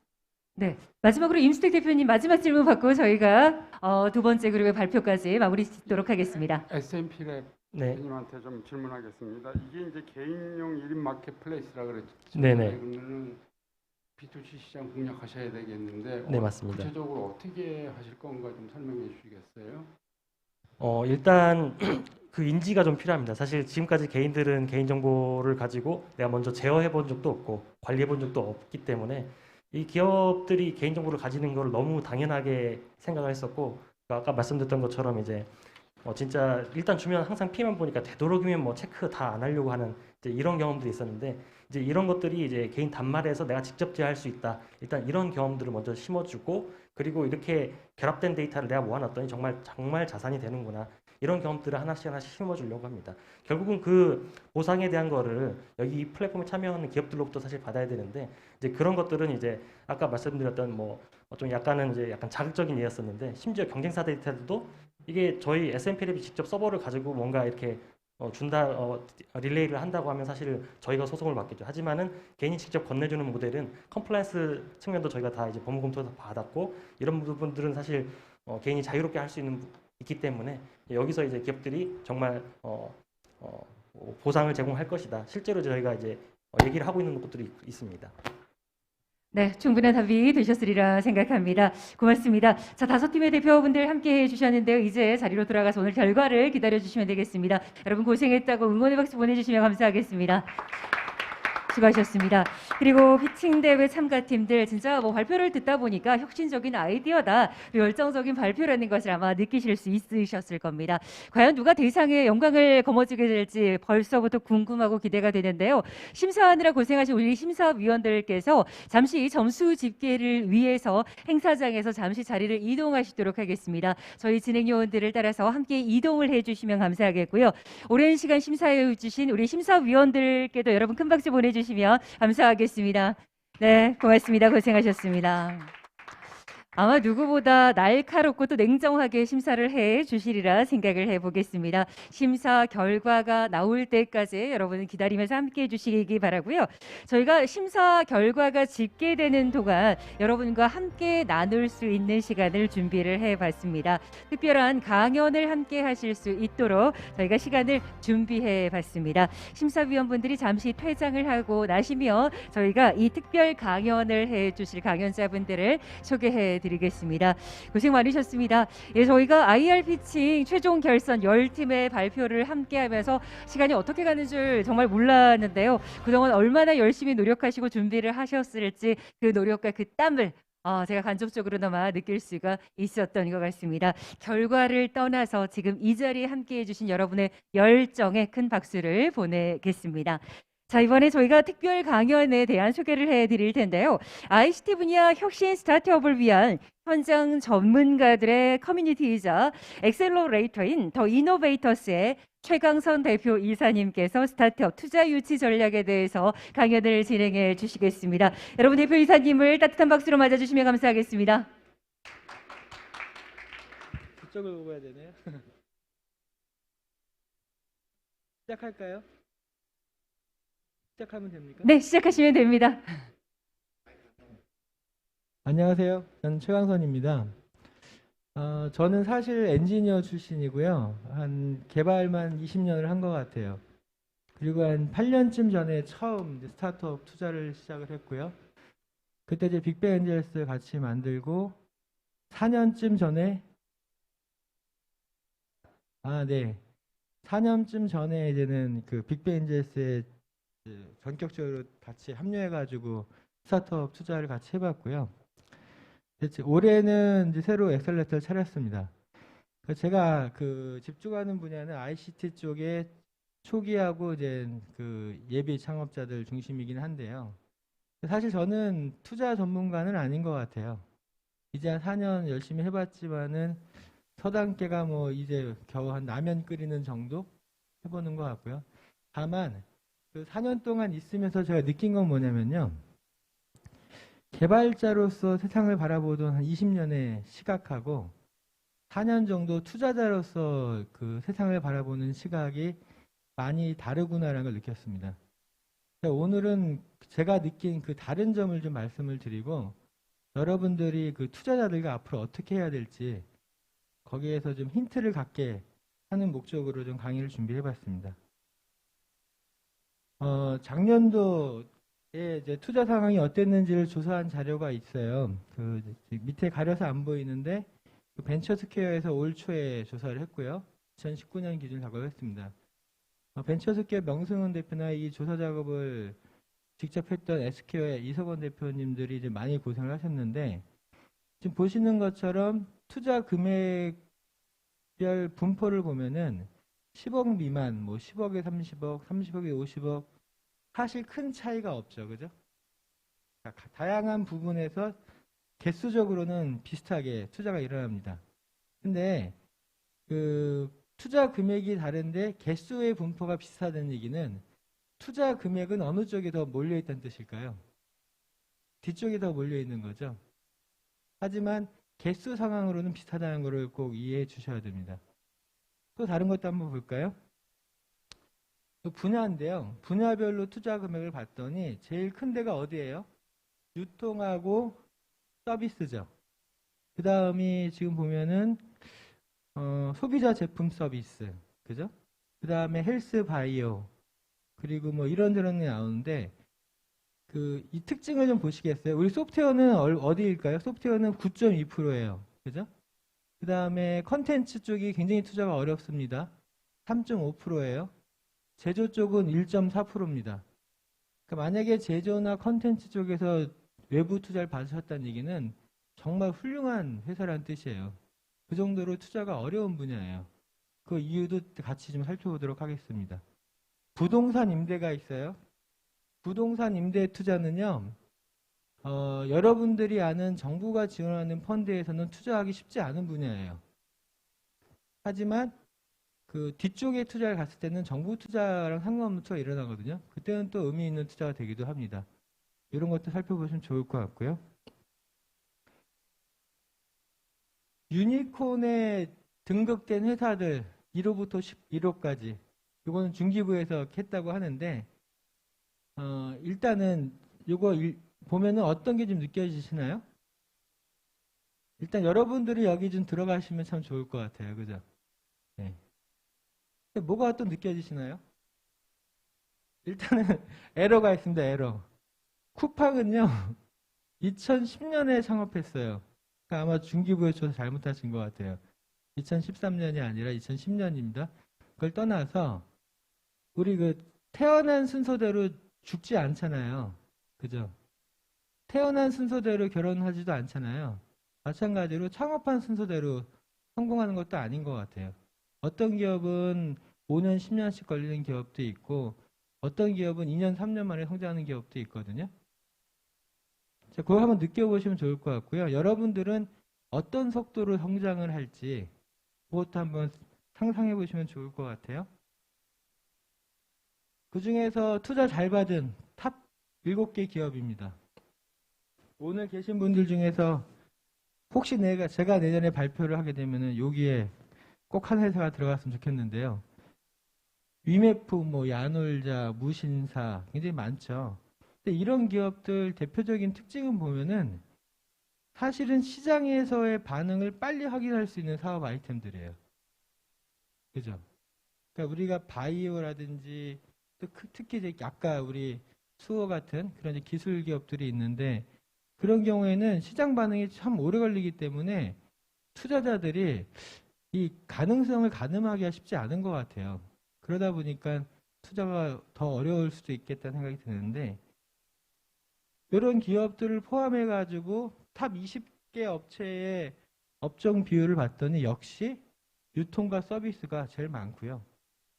네, 마지막으로 임수택 대표님 마지막 질문 받고 저희가 두 번째 그룹의 발표까지 마무리 짓도록 하겠습니다. S&P랩 대표님한테 좀 질문하겠습니다. 이게 이제 개인용 1인 마켓플레이스라 그랬죠. 네네. 그러면은 B2C 시장 공략하셔야 되겠는데 네, 맞습니다. 구체적으로 어떻게 하실 건가 좀 설명해 주시겠어요? 일단 그 인지가 좀 필요합니다. 사실 지금까지 개인들은 개인정보를 가지고 내가 먼저 제어해 본 적도 없고 관리해 본 적도 없기 때문에 이 기업들이 개인정보를 가지는 걸 너무 당연하게 생각을 했었고 아까 말씀드렸던 것처럼 이제 진짜 일단 주면 항상 피만 보니까 되도록이면 뭐 체크 다 안 하려고 하는 이제 이런 경험들이 있었는데 이제 이런 것들이 이제 개인 단말에서 내가 직접 제어할 수 있다. 일단 이런 경험들을 먼저 심어주고 그리고 이렇게 결합된 데이터를 내가 모아놨더니 정말 자산이 되는구나. 이런 경험들을 하나씩 심어주려고 합니다. 결국은 그 보상에 대한 거를 여기 이 플랫폼에 참여하는 기업들로부터 사실 받아야 되는데 이제 그런 것들은 이제 아까 말씀드렸던 뭐 좀 약간은 이제 약간 자극적인 예였었는데 심지어 경쟁사 데이터들도 이게 저희 S&P랩이 직접 서버를 가지고 뭔가 이렇게 릴레이를 한다고 하면 사실 저희가 소송을 받겠죠. 하지만은 개인이 직접 건네주는 모델은 컴플라이언스 측면도 저희가 다 이제 법무 검토에서 받았고 이런 부분들은 사실 개인이 자유롭게 할 수 있기 때문에 여기서 이제 기업들이 정말 보상을 제공할 것이다. 실제로 저희가 이제 얘기를 하고 있는 것들이 있습니다. 네, 충분한 답이 되셨으리라 생각합니다. 고맙습니다. 자, 5팀의 대표분들 함께 해주셨는데요. 이제 자리로 돌아가서 오늘 결과를 기다려주시면 되겠습니다. 여러분 고생했다고 응원의 박수 보내주시면 감사하겠습니다. 수고하셨습니다. 그리고 피칭 대회 참가팀들 진짜 뭐 발표를 듣다 보니까 혁신적인 아이디어다, 열정적인 발표라는 것을 아마 느끼실 수 있으셨을 겁니다. 과연 누가 대상의 영광을 거머쥐게 될지 벌써부터 궁금하고 기대가 되는데요. 심사하느라 고생하신 우리 심사위원들께서 잠시 점수 집계를 위해서 행사장에서 잠시 자리를 이동하시도록 하겠습니다. 저희 진행 요원들을 따라서 함께 이동을 해주시면 감사하겠고요. 오랜 시간 심사해 주신 우리 심사위원들께도 여러분 큰 박수 보내주시면 감사하겠습니다. 네, 고맙습니다. 고생하셨습니다. 아마 누구보다 날카롭고 또 냉정하게 심사를 해 주시리라 생각을 해보겠습니다. 심사 결과가 나올 때까지 여러분 기다리면서 함께 해주시기 바라고요. 저희가 심사 결과가 집계되는 동안 여러분과 함께 나눌 수 있는 시간을 준비를 해봤습니다. 특별한 강연을 함께 하실 수 있도록 저희가 시간을 준비해봤습니다. 심사위원분들이 잠시 퇴장을 하고 나시면 저희가 이 특별 강연을 해주실 강연자분들을 소개해 드리겠습니다. 고생 많으셨습니다. 예, 저희가 IR 피칭 최종 결선 10팀의 발표를 함께 하면서 시간이 어떻게 가는 줄 정말 몰랐는데요. 그동안 얼마나 열심히 노력하시고 준비를 하셨을지 그 노력과 그 땀을 제가 간접적으로나마 느낄 수가 있었던 것 같습니다. 결과를 떠나서 지금 이 자리에 함께해 주신 여러분의 열정에 큰 박수를 보내겠습니다. 자, 이번에 저희가 특별 강연에 대한 소개를 해드릴 텐데요. ICT 분야 혁신 스타트업을 위한 현장 전문가들의 커뮤니티이자 엑셀러레이터인 더 이노베이터스의 최강선 대표 이사님께서 스타트업 투자 유치 전략에 대해서 강연을 진행해 주시겠습니다. 여러분 대표 이사님을 따뜻한 박수로 맞아주시면 감사하겠습니다. 그쪽을 보고 해야 되네요. 시작할까요? 시작하면 됩니까? 네, 시작하시면 됩니다. 안녕하세요. 저는 최강선입니다. 저는 사실 엔지니어 출신이고요. 한 개발만 20년을 한 것 같아요. 그리고 한 8년쯤 전에 처음 스타트업 투자를 시작을 했고요. 그때 이제 빅뱅 엔젤스 같이 만들고 4년쯤 전에 4년쯤 전에 이제는 그 빅뱅 엔젤스에 전격적으로 같이 합류해가지고 스타트업 투자를 같이 해봤고요. 올해는 이제 새로 엑셀레터를 차렸습니다. 제가 그 집중하는 분야는 ICT 쪽에 초기하고 이제 그 예비 창업자들 중심이긴 한데요. 사실 저는 투자 전문가는 아닌 것 같아요. 이제 한 4년 열심히 해봤지만은 서당계가 뭐 이제 겨우 한 라면 끓이는 정도 해보는 것 같고요. 다만 그 4년 동안 있으면서 제가 느낀 건 뭐냐면요. 개발자로서 세상을 바라보던 한 20년의 시각하고 4년 정도 투자자로서 그 세상을 바라보는 시각이 많이 다르구나라는 걸 느꼈습니다. 오늘은 제가 느낀 그 다른 점을 좀 말씀을 드리고 여러분들이 그 투자자들과 앞으로 어떻게 해야 될지 거기에서 좀 힌트를 갖게 하는 목적으로 좀 강의를 준비해봤습니다. 작년도에 이제 투자 상황이 어땠는지를 조사한 자료가 있어요. 그 밑에 가려서 안 보이는데 그 벤처스퀘어에서 올 초에 조사를 했고요. 2019년 기준 작업을 했습니다. 벤처스퀘어 명승훈 대표나 이 조사 작업을 직접 했던 S퀘어의 이석원 대표님들이 이제 많이 고생을 하셨는데 지금 보시는 것처럼 투자 금액별 분포를 보면은 10억 미만, 뭐 10억에 30억, 30억에 50억 사실 큰 차이가 없죠, 그죠? 다양한 부분에서 개수적으로는 비슷하게 투자가 일어납니다. 근데 그 투자 금액이 다른데 개수의 분포가 비슷하다는 얘기는 투자 금액은 어느 쪽에 더 몰려있다는 뜻일까요? 뒤쪽에 더 몰려있는 거죠. 하지만 개수 상황으로는 비슷하다는 것을 꼭 이해해 주셔야 됩니다. 또 다른 것도 한번 볼까요? 또 분야인데요. 분야별로 투자 금액을 봤더니 제일 큰 데가 어디예요? 유통하고 서비스죠. 그 다음이 지금 보면은 소비자 제품 서비스, 그죠? 그 다음에 헬스 바이오, 그리고 뭐 이런저런 게 나오는데 이 특징을 좀 보시겠어요? 우리 소프트웨어는 어디일까요? 소프트웨어는 9.2%예요. 그죠? 그 다음에 컨텐츠 쪽이 굉장히 투자가 어렵습니다. 3.5%예요. 제조 쪽은 1.4%입니다. 그러니까 만약에 제조나 컨텐츠 쪽에서 외부 투자를 받으셨다는 얘기는 정말 훌륭한 회사라는 뜻이에요. 그 정도로 투자가 어려운 분야예요. 그 이유도 같이 좀 살펴보도록 하겠습니다. 부동산 임대가 있어요. 부동산 임대 투자는요, 여러분들이 아는 정부가 지원하는 펀드에서는 투자하기 쉽지 않은 분야예요. 하지만 그 뒤쪽에 투자를 갔을 때는 정부 투자랑 상관없는 투자가 일어나거든요. 그때는 또 의미 있는 투자가 되기도 합니다. 이런 것도 살펴보시면 좋을 것 같고요. 유니콘에 등극된 회사들 1호부터 11호까지 이거는 중기부에서 했다고 하는데 일단은 이거 보면은 어떤 게 좀 느껴지시나요? 일단 여러분들이 여기 좀 들어가시면 참 좋을 것 같아요. 그죠? 네. 뭐가 또 느껴지시나요? 일단은 에러가 있습니다. 에러. 쿠팡은요 2010년에 창업했어요. 그러니까 아마 중기부에서 잘못하신 것 같아요. 2013년이 아니라 2010년입니다. 그걸 떠나서 우리 태어난 순서대로 죽지 않잖아요. 그죠? 태어난 순서대로 결혼하지도 않잖아요. 마찬가지로 창업한 순서대로 성공하는 것도 아닌 것 같아요. 어떤 기업은 5년, 10년씩 걸리는 기업도 있고 어떤 기업은 2년, 3년 만에 성장하는 기업도 있거든요. 자, 그거 한번 느껴보시면 좋을 것 같고요. 여러분들은 어떤 속도로 성장을 할지 그것도 한번 상상해 보시면 좋을 것 같아요. 그 중에서 투자 잘 받은 탑 7개 기업입니다. 오늘 계신 분들 중에서 혹시 제가 내년에 발표를 하게 되면은 여기에 꼭 한 회사가 들어갔으면 좋겠는데요. 위메프, 야놀자, 무신사 굉장히 많죠. 근데 이런 기업들 대표적인 특징은 보면은 사실은 시장에서의 반응을 빨리 확인할 수 있는 사업 아이템들이에요. 그죠? 그러니까 우리가 바이오라든지 또 특히 아까 우리 수어 같은 그런 기술 기업들이 있는데 그런 경우에는 시장 반응이 참 오래 걸리기 때문에 투자자들이 이 가능성을 가늠하기가 쉽지 않은 것 같아요. 그러다 보니까 투자가 더 어려울 수도 있겠다는 생각이 드는데 이런 기업들을 포함해가지고 탑 20개 업체의 업종 비율을 봤더니 역시 유통과 서비스가 제일 많고요.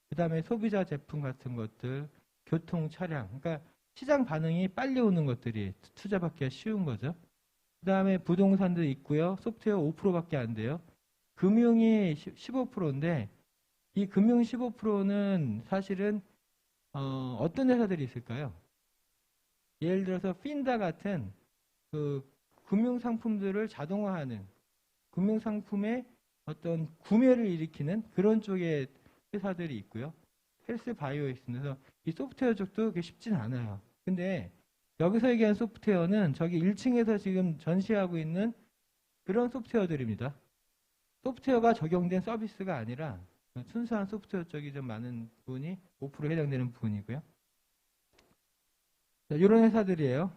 그 다음에 소비자 제품 같은 것들, 교통, 차량. 그러니까 시장 반응이 빨리 오는 것들이 투자받기가 쉬운 거죠. 그 다음에 부동산도 있고요. 소프트웨어 5%밖에 안 돼요. 금융이 15%인데 이 금융 15%는 사실은 어떤 회사들이 있을까요? 예를 들어서 핀다 같은 그 금융 상품들을 자동화하는 금융 상품의 어떤 구매를 일으키는 그런 쪽의 회사들이 있고요. 헬스 바이오에 있습니다. 그래서 이 소프트웨어 쪽도 그게 쉽진 않아요. 근데 여기서 얘기한 소프트웨어는 저기 1층에서 지금 전시하고 있는 그런 소프트웨어들입니다. 소프트웨어가 적용된 서비스가 아니라 순수한 소프트웨어 쪽이 좀 많은 부분이 5% 해당되는 부분이고요. 자, 이런 회사들이에요.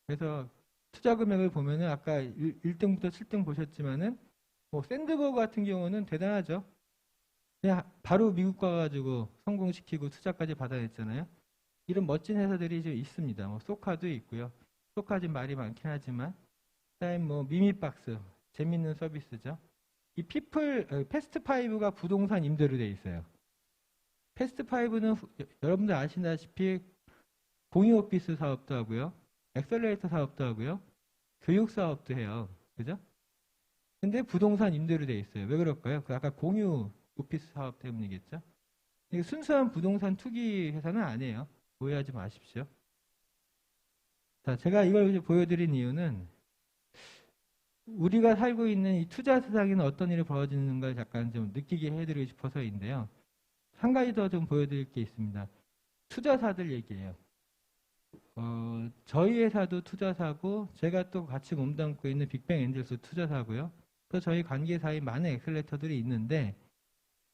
그래서 투자 금액을 보면은 아까 1등부터 7등 보셨지만은 샌드버그 같은 경우는 대단하죠. 그냥 바로 미국 가가지고 성공시키고 투자까지 받아냈잖아요. 이런 멋진 회사들이 좀 있습니다. 소카도 있고요. 소카진 말이 많긴 하지만 그다음에 미미박스 재밌는 서비스죠. 이 패스트5가 부동산 임대로 돼 있어요. 패스트5는 여러분들 아시다시피 공유 오피스 사업도 하고요. 엑셀레이터 사업도 하고요. 교육 사업도 해요. 그죠? 근데 부동산 임대로 돼 있어요. 왜 그럴까요? 아까 공유 오피스 사업 때문이겠죠. 이게 순수한 부동산 투기 회사는 아니에요. 오해하지 마십시오. 자, 제가 이걸 이제 보여드린 이유는 우리가 살고 있는 이 투자 세상에는 어떤 일이 벌어지는가 잠깐 좀 느끼게 해드리고 싶어서인데요. 한 가지 더 좀 보여드릴 게 있습니다. 투자사들 얘기예요. 저희 회사도 투자사고 제가 또 같이 몸담고 있는 빅뱅 엔젤스 투자사고요. 또 저희 관계사에 많은 엑셀레이터들이 있는데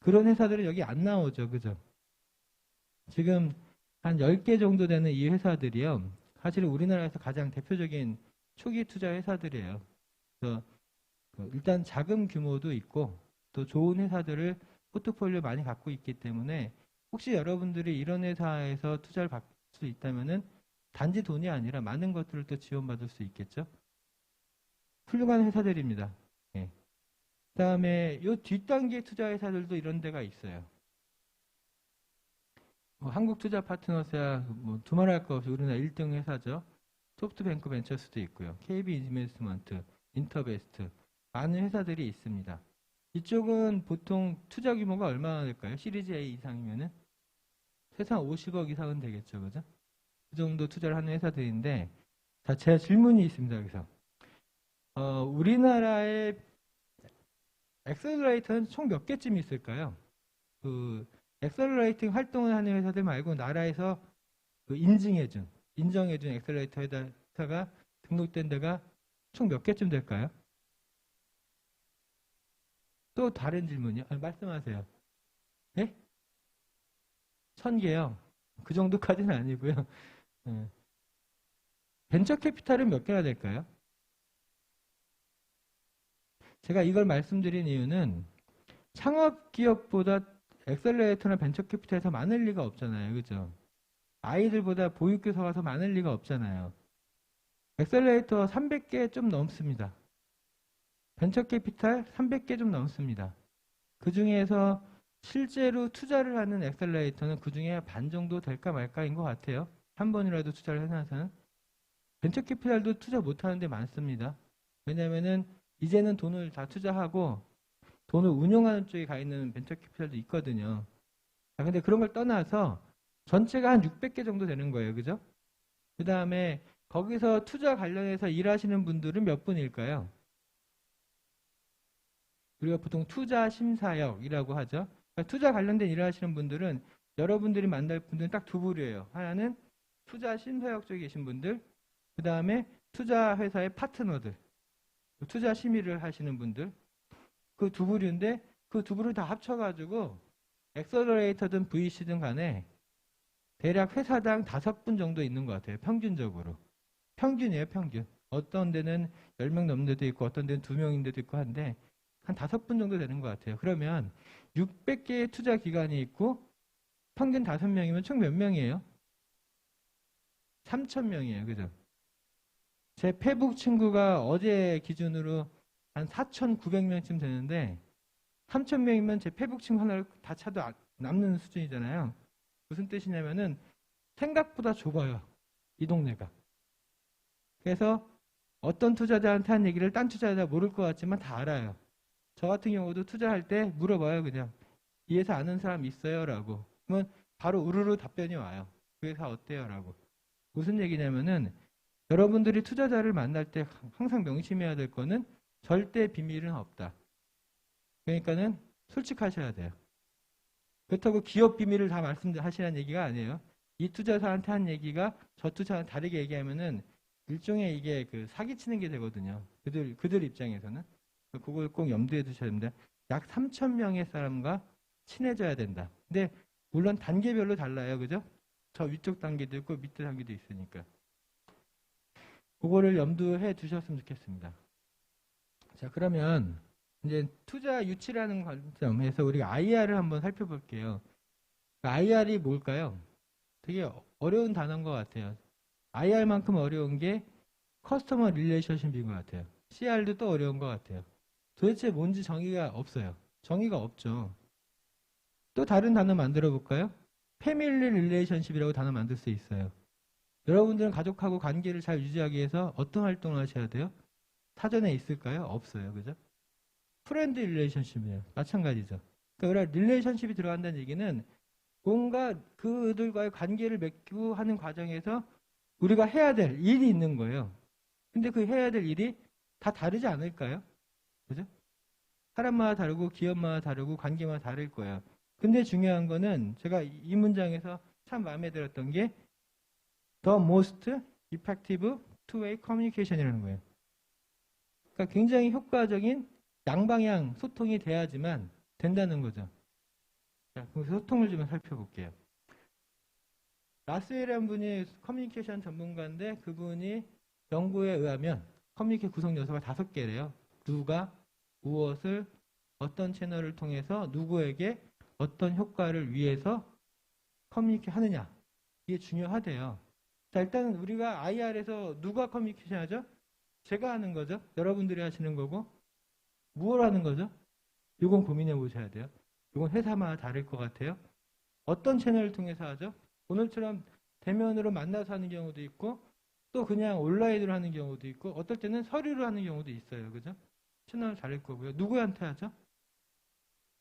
그런 회사들은 여기 안 나오죠. 그죠? 지금 한 10개 정도 되는 이 회사들이요. 사실 우리나라에서 가장 대표적인 초기 투자 회사들이에요. 그래서 일단 자금 규모도 있고 또 좋은 회사들을 포트폴리오 많이 갖고 있기 때문에 혹시 여러분들이 이런 회사에서 투자를 받을 수 있다면은 단지 돈이 아니라 많은 것들을 또 지원받을 수 있겠죠. 훌륭한 회사들입니다. 예. 그다음에 요 뒷단계 투자 회사들도 이런 데가 있어요. 한국투자파트너스야 뭐 두말할 거 없이 우리나라 1등 회사죠. 소프트뱅크 벤처스도 있고요. KB 인베스트먼트, 인터베스트 많은 회사들이 있습니다. 이쪽은 보통 투자 규모가 얼마나 될까요? 시리즈 A 이상이면은 세상 50억 이상은 되겠죠, 그죠? 그 정도 투자를 하는 회사들인데, 자, 제 질문이 있습니다, 여기서. 우리나라의 엑셀러레이터는 총 몇 개쯤 있을까요? 엑셀러레이팅 활동을 하는 회사들 말고 나라에서 인정해준 엑셀러레이터 회사가 등록된 데가 총 몇 개쯤 될까요? 또 다른 질문이요? 말씀하세요. 네? 1000개요. 그 정도까지는 아니고요. 벤처 캐피탈은 몇 개나 될까요? 제가 이걸 말씀드린 이유는 창업 기업보다 엑셀러레이터나 벤처 캐피탈에서 많을 리가 없잖아요. 그죠? 아이들보다 보육교사가 더 많을 리가 없잖아요. 엑셀러레이터 300개 좀 넘습니다. 벤처 캐피탈 300개 좀 넘습니다. 그 중에서 실제로 투자를 하는 엑셀러레이터는 그 중에 반 정도 될까 말까인 것 같아요. 한 번이라도 투자를 해놔서는. 벤처 캐피탈도 투자 못하는 데 많습니다. 왜냐면은 이제는 돈을 다 투자하고 돈을 운용하는 쪽에 가 있는 벤처 캐피탈도 있거든요. 자, 근데 그런 걸 떠나서 전체가 한 600개 정도 되는 거예요. 그죠? 그 다음에 거기서 투자 관련해서 일하시는 분들은 몇 분일까요? 우리가 보통 투자 심사역이라고 하죠. 그러니까 투자 관련된 일을 하시는 분들은 여러분들이 만날 분들은 딱 두 부류예요. 하나는 투자 심사역 쪽에 계신 분들, 그 다음에 투자 회사의 파트너들, 투자 심의를 하시는 분들, 그 두 부류인데 그 두 부류 다 합쳐가지고 엑셀러레이터든 VC든 간에 대략 회사당 5분 정도 있는 것 같아요. 평균적으로. 평균이에요, 평균. 어떤 데는 10명 넘는 데도 있고 어떤 데는 2명인 데도 있고 한데 한 5분 정도 되는 것 같아요. 그러면 600개의 투자 기관이 있고 평균 5명이면 총 몇 명이에요? 3,000명이에요. 그죠? 제 페북 친구가 어제 기준으로 한 4,900명쯤 되는데 3,000명이면 제 페북 친구 하나를 다 차도 남는 수준이잖아요. 무슨 뜻이냐면은 생각보다 좁아요. 이 동네가. 그래서 어떤 투자자한테 한 얘기를 딴 투자자 모를 것 같지만 다 알아요. 저 같은 경우도 투자할 때 물어봐요. 그냥 이 회사 아는 사람 있어요? 라고. 그러면 바로 우르르 답변이 와요. 그 회사 어때요? 라고. 무슨 얘기냐면은 여러분들이 투자자를 만날 때 항상 명심해야 될 거는 절대 비밀은 없다. 그러니까는 솔직하셔야 돼요. 그렇다고 기업 비밀을 다 말씀하시라는 얘기가 아니에요. 이 투자사한테 한 얘기가 저 투자사한테 다르게 얘기하면은 일종의 이게 그 사기치는 게 되거든요. 그들 입장에서는. 그걸 꼭 염두에 두셔야 됩니다. 약 3,000명의 사람과 친해져야 된다. 근데 물론 단계별로 달라요. 그죠? 저 위쪽 단계도 있고 밑에 단계도 있으니까. 그거를 염두해 두셨으면 좋겠습니다. 자, 그러면 이제 투자 유치라는 관점에서 우리가 IR을 한번 살펴볼게요. IR이 뭘까요? 되게 어려운 단어인 것 같아요. IR만큼 어려운 게 커스터머 릴레이션십인 것 같아요. CR도 또 어려운 것 같아요. 도대체 뭔지 정의가 없어요. 정의가 없죠. 또 다른 단어 만들어 볼까요? 패밀리 릴레이션십이라고 단어 만들 수 있어요. 여러분들은 가족하고 관계를 잘 유지하기 위해서 어떤 활동을 하셔야 돼요? 사전에 있을까요? 없어요. 그죠? 프렌드 릴레이션십이에요. 마찬가지죠. 그러니까 릴레이션십이 들어간다는 얘기는 뭔가 그들과의 관계를 맺고 하는 과정에서 우리가 해야 될 일이 있는 거예요. 근데 그 해야 될 일이 다 다르지 않을까요? 그죠? 사람마다 다르고 기업마다 다르고 관계마다 다를 거예요. 근데 중요한 거는 제가 이 문장에서 참 마음에 들었던 게 the most effective two-way communication이라는 거예요. 그러니까 굉장히 효과적인 양방향 소통이 돼야지만 된다는 거죠. 자, 그럼 소통을 좀 살펴볼게요. 라스웰이라는 분이 커뮤니케이션 전문가인데 그분이 연구에 의하면 커뮤니케이션 구성 요소가 5개래요. 누가 무엇을 어떤 채널을 통해서 누구에게 어떤 효과를 위해서 커뮤니케이션 하느냐. 이게 중요하대요. 자, 일단 우리가 IR에서 누가 커뮤니케이션 하죠? 제가 하는 거죠. 여러분들이 하시는 거고. 무엇을 하는 거죠? 이건 고민해 보셔야 돼요. 이건 회사마다 다를 것 같아요. 어떤 채널을 통해서 하죠? 오늘처럼 대면으로 만나서 하는 경우도 있고 또 그냥 온라인으로 하는 경우도 있고 어떨 때는 서류로 하는 경우도 있어요. 그죠? 채널 다를 거고요. 누구한테 하죠?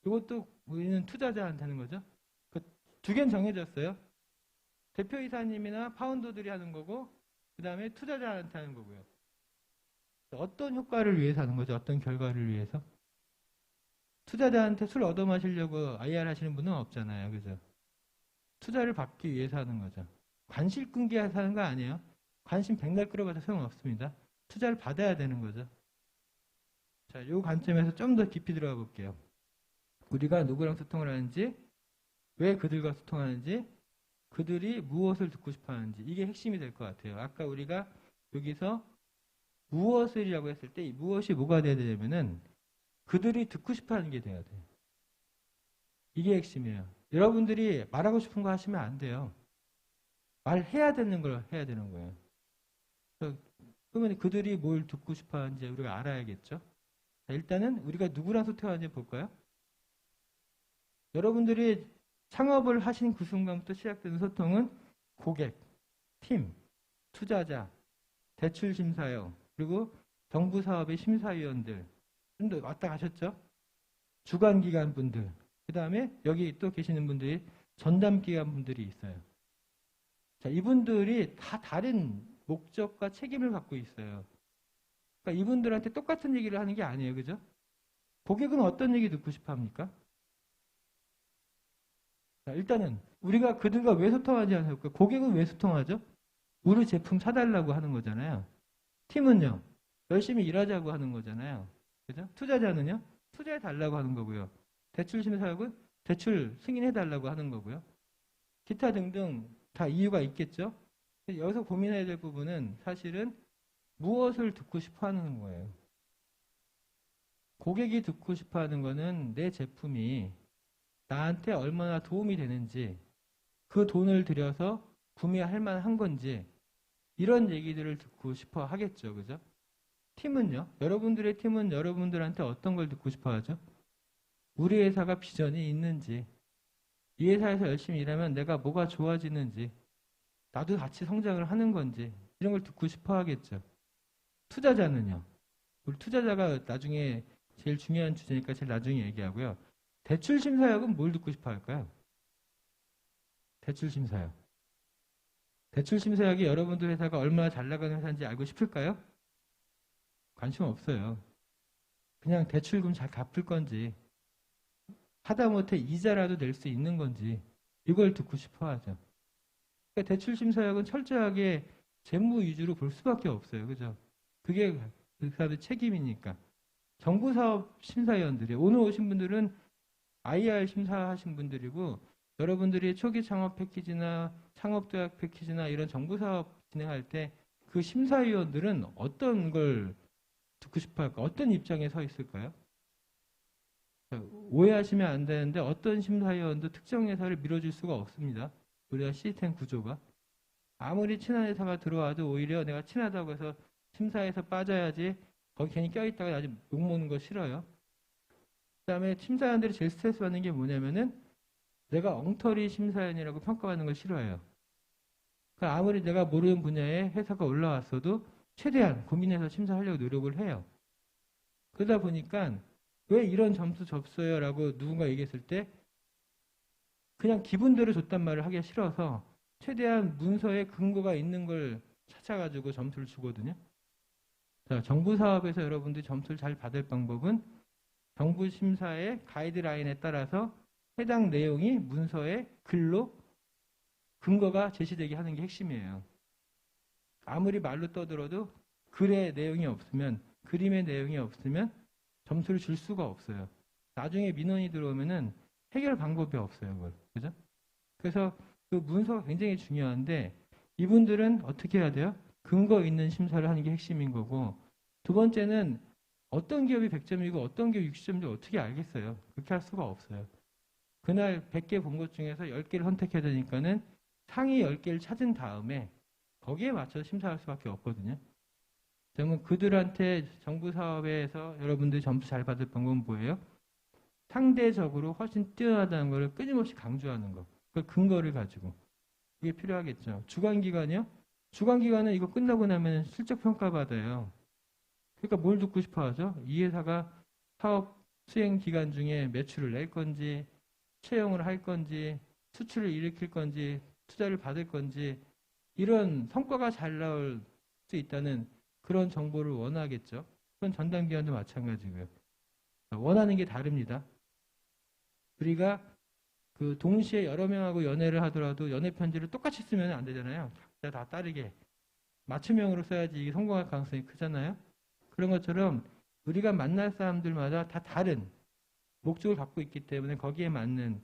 이것도 우리는 투자자한테 하는 거죠. 그 두 개는 정해졌어요. 대표이사님이나 파운더들이 하는 거고 그 다음에 투자자한테 하는 거고요. 어떤 효과를 위해서 하는 거죠? 어떤 결과를 위해서? 투자자한테 술 얻어 마시려고 IR 하시는 분은 없잖아요. 그죠? 투자를 받기 위해서 하는 거죠. 관심 끈기 해서 하는 거 아니에요. 관심 백날 끌어봐도 소용없습니다. 투자를 받아야 되는 거죠. 자, 이 관점에서 좀 더 깊이 들어가 볼게요. 우리가 누구랑 소통을 하는지, 왜 그들과 소통하는지, 그들이 무엇을 듣고 싶어 하는지, 이게 핵심이 될 것 같아요. 아까 우리가 여기서 무엇을이라고 했을 때 이 무엇이 뭐가 돼야 되냐면은 그들이 듣고 싶어 하는 게 돼야 돼요. 이게 핵심이에요. 여러분들이 말하고 싶은 거 하시면 안 돼요. 말해야 되는 걸 해야 되는 거예요. 그러면 그들이 뭘 듣고 싶어 하는지 우리가 알아야겠죠. 자, 일단은 우리가 누구랑 소통하는지 볼까요? 여러분들이 창업을 하신 그 순간부터 시작되는 소통은 고객, 팀, 투자자, 대출 심사요, 그리고 정부 사업의 심사위원들, 좀 더 왔다 가셨죠? 주관기관 분들, 그 다음에 여기 또 계시는 분들이 전담기관 분들이 있어요. 자, 이분들이 다 다른 목적과 책임을 갖고 있어요. 그러니까 이분들한테 똑같은 얘기를 하는 게 아니에요. 그죠? 고객은 어떤 얘기 듣고 싶어 합니까? 자, 일단은 우리가 그들과 왜 소통하지 않을까? 고객은 왜 소통하죠? 우리 제품 사달라고 하는 거잖아요. 팀은요, 열심히 일하자고 하는 거잖아요. 그죠? 투자자는요, 투자해 달라고 하는 거고요. 대출 심사역은 대출 승인해 달라고 하는 거고요. 기타 등등 다 이유가 있겠죠? 여기서 고민해야 될 부분은 사실은 무엇을 듣고 싶어 하는 거예요. 고객이 듣고 싶어 하는 거는 내 제품이 나한테 얼마나 도움이 되는지, 그 돈을 들여서 구매할 만한 건지, 이런 얘기들을 듣고 싶어 하겠죠. 그죠? 팀은요? 여러분들의 팀은 여러분들한테 어떤 걸 듣고 싶어 하죠? 우리 회사가 비전이 있는지, 이 회사에서 열심히 일하면 내가 뭐가 좋아지는지, 나도 같이 성장을 하는 건지, 이런 걸 듣고 싶어 하겠죠. 투자자는요? 우리 투자자가 나중에 제일 중요한 주제니까 제일 나중에 얘기하고요. 대출 심사역은 뭘 듣고 싶어 할까요? 대출 심사역. 대출 심사역이 여러분들 회사가 얼마나 잘 나가는 회사인지 알고 싶을까요? 관심 없어요. 그냥 대출금 잘 갚을 건지, 하다못해 이자라도 낼 수 있는 건지, 이걸 듣고 싶어 하죠. 그러니까 대출 심사역은 철저하게 재무 위주로 볼 수밖에 없어요. 그죠? 그게 그 사람의 책임이니까. 정부사업 심사위원들이, 오늘 오신 분들은 IR 심사하신 분들이고, 여러분들이 초기 창업 패키지나 창업도약 패키지나 이런 정부사업 진행할 때 그 심사위원들은 어떤 걸 듣고 싶어 할까? 어떤 입장에 서 있을까요? 오해하시면 안 되는데 어떤 심사위원도 특정 회사를 밀어줄 수가 없습니다. 우리가 시스템 구조가. 아무리 친한 회사가 들어와도 오히려 내가 친하다고 해서 심사에서 빠져야지 거기 괜히 껴있다가 아주 욕먹는 거 싫어요. 그 다음에 심사위원들이 제일 스트레스 받는 게 뭐냐면은 내가 엉터리 심사위원이라고 평가받는 걸 싫어해요. 그러니까 아무리 내가 모르는 분야에 회사가 올라왔어도 최대한 고민해서 심사하려고 노력을 해요. 그러다 보니까 왜 이런 점수 줬어요라고 누군가 얘기했을 때 그냥 기분대로 줬단 말을 하기가 싫어서 최대한 문서에 근거가 있는 걸 찾아가지고 점수를 주거든요. 자, 정부 사업에서 여러분들이 점수를 잘 받을 방법은 정부 심사의 가이드라인에 따라서 해당 내용이 문서에 글로 근거가 제시되게 하는 게 핵심이에요. 아무리 말로 떠들어도 글의 내용이 없으면, 그림의 내용이 없으면 점수를 줄 수가 없어요. 나중에 민원이 들어오면은 해결 방법이 없어요, 그걸. 그죠? 그래서 그 문서가 굉장히 중요한데 이분들은 어떻게 해야 돼요? 근거 있는 심사를 하는 게 핵심인 거고, 두 번째는 어떤 기업이 100점이고 어떤 기업이 60점인지 어떻게 알겠어요? 그렇게 할 수가 없어요. 그날 100개 본 것 중에서 10개를 선택해야 되니까는 상위 10개를 찾은 다음에 거기에 맞춰서 심사할 수밖에 없거든요. 그러면 그들한테 정부 사업에서 여러분들이 점수 잘 받을 방법은 뭐예요? 상대적으로 훨씬 뛰어나다는 것을 끊임없이 강조하는 거. 그 근거를 가지고. 이게 필요하겠죠. 주관기관이요? 주관기관은 이거 끝나고 나면 실적 평가 받아요. 그러니까 뭘 듣고 싶어 하죠? 이 회사가 사업 수행 기간 중에 매출을 낼 건지, 채용을 할 건지, 수출을 일으킬 건지, 투자를 받을 건지, 이런 성과가 잘 나올 수 있다는 그런 정보를 원하겠죠. 그건 전담기관도 마찬가지고요. 원하는 게 다릅니다. 우리가 그 동시에 여러 명하고 연애를 하더라도 연애 편지를 똑같이 쓰면 안 되잖아요. 각자 다 다르게. 맞춤형으로 써야지 이게 성공할 가능성이 크잖아요. 그런 것처럼 우리가 만날 사람들마다 다 다른 목적을 갖고 있기 때문에 거기에 맞는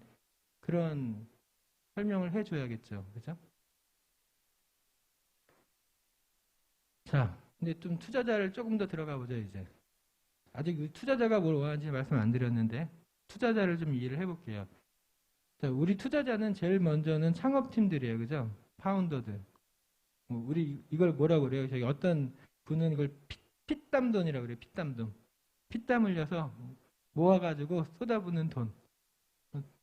그런 설명을 해줘야겠죠. 그죠? 자, 근데 좀 투자자를 조금 더 들어가 보죠, 이제. 아직 투자자가 뭘 원하는지 말씀 안 드렸는데, 투자자를 좀 이해를 해볼게요. 자, 우리 투자자는 제일 먼저는 창업팀들이에요. 그죠? 파운더들. 우리 이걸 뭐라고 그래요? 저기 어떤 분은 이걸 피땀돈이라고 그래요. 피땀돈. 피땀 흘려서 모아가지고 쏟아붓는 돈.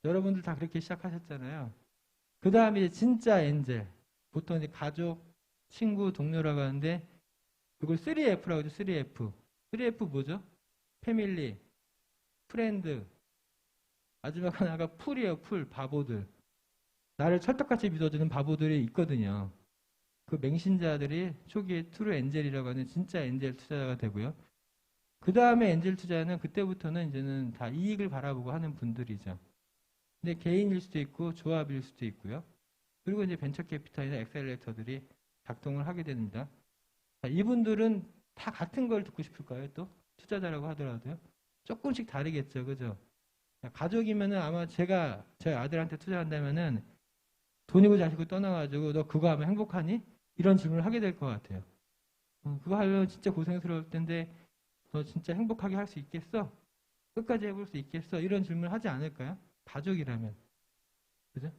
여러분들 다 그렇게 시작하셨잖아요. 그 다음에 이제 진짜 엔젤. 보통 이제 가족, 친구, 동료라고 하는데 그걸 3F라고 하죠. 3F. 3F 뭐죠? 패밀리, 프렌드. 마지막 하나가 풀이에요. 풀. 바보들. 나를 찰떡같이 믿어주는 바보들이 있거든요. 그 맹신자들이 초기에 트루 엔젤이라고 하는 진짜 엔젤 투자자가 되고요. 그 다음에 엔젤 투자는 그때부터는 이제는 다 이익을 바라보고 하는 분들이죠. 근데 개인일 수도 있고 조합일 수도 있고요. 그리고 이제 벤처 캐피탈이나 엑셀레이터들이 작동을 하게 됩니다. 자, 이분들은 다 같은 걸 듣고 싶을까요? 또 투자자라고 하더라도요. 조금씩 다르겠죠, 그죠? 가족이면은 아마 제가 제 아들한테 투자한다면은 돈이고 자식고 떠나가지고 너 그거 하면 행복하니? 이런 질문을 하게 될 것 같아요. 그거 하려면 진짜 고생스러울 텐데 너 진짜 행복하게 할 수 있겠어? 끝까지 해볼 수 있겠어? 이런 질문을 하지 않을까요? 가족이라면. 그죠?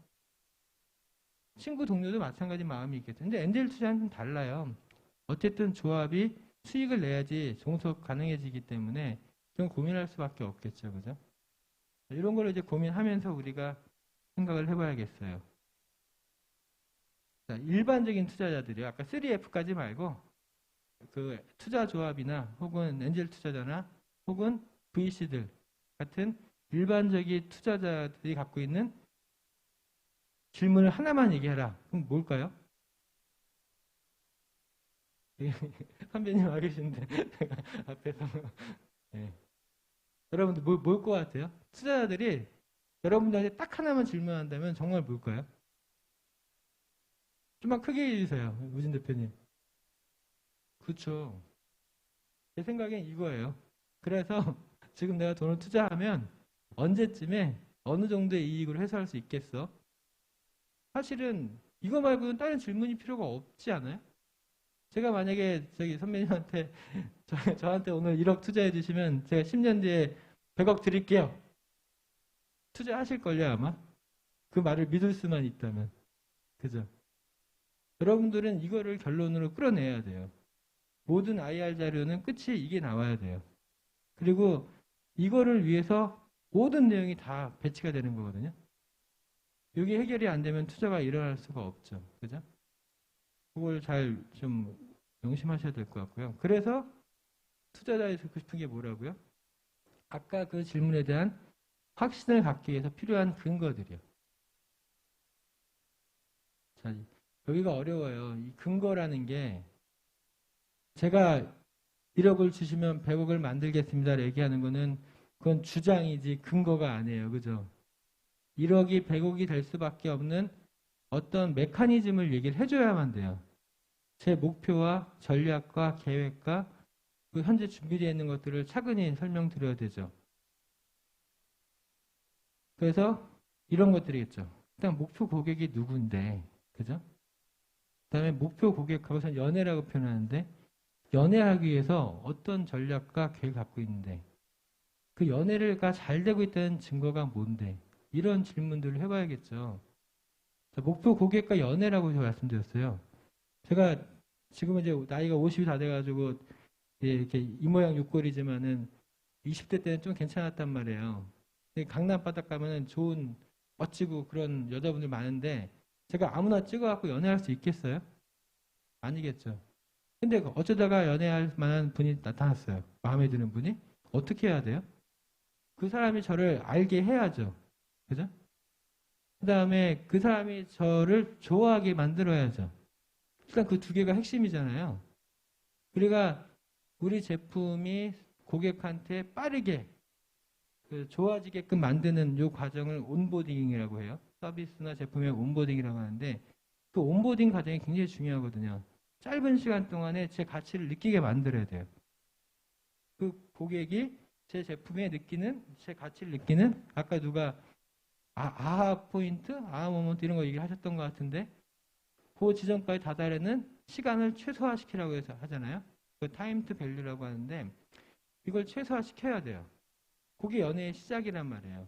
친구, 동료도 마찬가지 마음이 있겠죠. 근데 엔젤 투자는 좀 달라요. 어쨌든 조합이 수익을 내야지 종속 가능해지기 때문에 좀 고민할 수밖에 없겠죠. 그죠? 이런 걸 이제 고민하면서 우리가 생각을 해봐야겠어요. 자, 일반적인 투자자들이요. 아까 3F까지 말고 그 투자 조합이나 혹은 엔젤 투자자나 혹은 VC들 같은 일반적인 투자자들이 갖고 있는 질문을 하나만 얘기해라. 그럼 뭘까요? 선배님 와 계신데 앞에서 네. 여러분들 뭘 것 같아요? 투자자들이 여러분들한테 딱 하나만 질문한다면 정말 뭘까요? 좀만 크게 해주세요. 우진 대표님. 그렇죠. 제 생각엔 이거예요. 그래서 지금 내가 돈을 투자하면 언제쯤에 어느 정도의 이익을 회수할 수 있겠어? 사실은 이거 말고는 다른 질문이 필요가 없지 않아요? 제가 만약에 저기 선배님한테 저한테 오늘 1억 투자해 주시면 제가 10년 뒤에 100억 드릴게요. 투자하실걸요 아마? 그 말을 믿을 수만 있다면. 그죠? 여러분들은 이거를 결론으로 끌어내야 돼요. 모든 IR 자료는 끝이 이게 나와야 돼요. 그리고 이거를 위해서 모든 내용이 다 배치가 되는 거거든요. 이게 해결이 안 되면 투자가 일어날 수가 없죠. 그죠? 그걸 잘 좀 명심하셔야 될 것 같고요. 그래서 투자자에 듣고 싶은 게 뭐라고요? 아까 그 질문에 대한 확신을 갖기 위해서 필요한 근거들이요. 자, 여기가 어려워요. 이 근거라는 게 제가 1억을 주시면 100억을 만들겠습니다 얘기하는 거는 그건 주장이지 근거가 아니에요. 그죠? 1억이 100억이 될 수밖에 없는 어떤 메커니즘을 얘기를 해줘야만 돼요. 제 목표와 전략과 계획과 그 현재 준비되어 있는 것들을 차근히 설명드려야 되죠. 그래서 이런 것들이겠죠. 일단 목표 고객이 누군데, 그죠? 그 다음에 목표 고객하고선 연애라고 표현하는데, 연애하기 위해서 어떤 전략과 계획을 갖고 있는데, 그 연애가 잘 되고 있다는 증거가 뭔데, 이런 질문들을 해봐야겠죠. 자, 목표 고객과 연애라고 제가 말씀드렸어요. 제가 지금은 이제 나이가 50이 다 돼가지고 이렇게 이 모양 육골이지만은 20대 때는 좀 괜찮았단 말이에요. 강남 바닥 가면은 좋은 멋지고 그런 여자분들 많은데 제가 아무나 찍어갖고 연애할 수 있겠어요? 아니겠죠. 근데 어쩌다가 연애할 만한 분이 나타났어요. 마음에 드는 분이. 어떻게 해야 돼요? 그 사람이 저를 알게 해야죠. 그죠? 그 다음에 그 사람이 저를 좋아하게 만들어야죠. 일단 그 두 개가 핵심이잖아요. 우리가 우리 제품이 고객한테 빠르게 좋아지게끔 만드는 이 과정을 온보딩이라고 해요. 서비스나 제품의 온보딩이라고 하는데 그 온보딩 과정이 굉장히 중요하거든요. 짧은 시간 동안에 제 가치를 느끼게 만들어야 돼요. 그 고객이 제 제품에 느끼는, 제 가치를 느끼는, 아까 누가 아하 포인트, 아하 모먼트 이런 거 얘기하셨던 것 같은데 그 지점까지 다다르는 시간을 최소화시키라고 해서 하잖아요. 그 타임 투 밸류라고 하는데 이걸 최소화시켜야 돼요. 그게 연애의 시작이란 말이에요.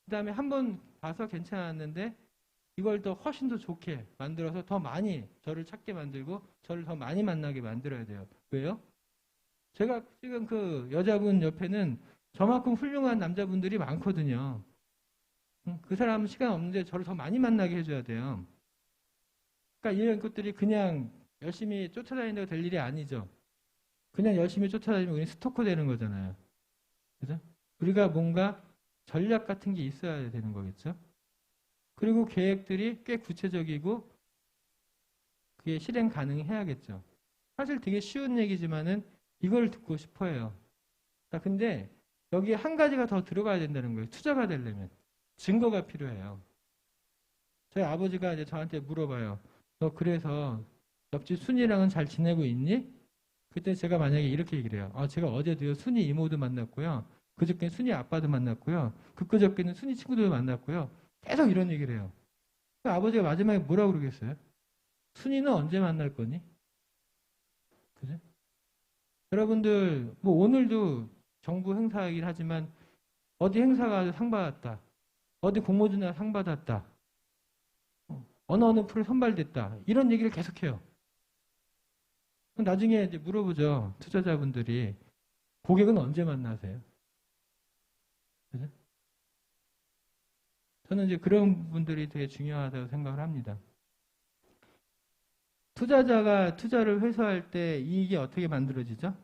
그 다음에 한 번 봐서 괜찮았는데 이걸 더 훨씬 더 좋게 만들어서 더 많이 저를 찾게 만들고 저를 더 많이 만나게 만들어야 돼요. 왜요? 제가 지금 그 여자분 옆에는 저만큼 훌륭한 남자분들이 많거든요. 그 사람은 시간 없는데 저를 더 많이 만나게 해줘야 돼요. 그러니까 이런 것들이 그냥 열심히 쫓아다닌다고 될 일이 아니죠. 그냥 열심히 쫓아다니면 우리는 스토커 되는 거잖아요. 그죠? 우리가 뭔가 전략 같은 게 있어야 되는 거겠죠. 그리고 계획들이 꽤 구체적이고 그게 실행 가능해야겠죠. 사실 되게 쉬운 얘기지만은 이걸 듣고 싶어 해요. 자, 근데 여기에 한 가지가 더 들어가야 된다는 거예요. 투자가 되려면. 증거가 필요해요. 저희 아버지가 이제 저한테 물어봐요. 너 그래서 옆집 순이랑은 잘 지내고 있니? 그때 제가 만약에 이렇게 얘기를 해요. 제가 어제도요 순이 이모도 만났고요. 그저께는 순이 아빠도 만났고요. 그저께는 순이 친구들도 만났고요. 계속 이런 얘기를 해요. 아버지가 마지막에 뭐라고 그러겠어요? 순이는 언제 만날 거니? 그죠? 여러분들 뭐 오늘도 정부 행사이긴 하지만 어디 행사 가서 상 받았다. 어디 공모전에 상 받았다. 어느 프로에 선발됐다. 이런 얘기를 계속해요. 나중에 이제 물어보죠. 투자자분들이 고객은 언제 만나세요? 그죠? 저는 이제 그런 분들이 되게 중요하다고 생각을 합니다. 투자자가 투자를 회수할 때 이익이 어떻게 만들어지죠?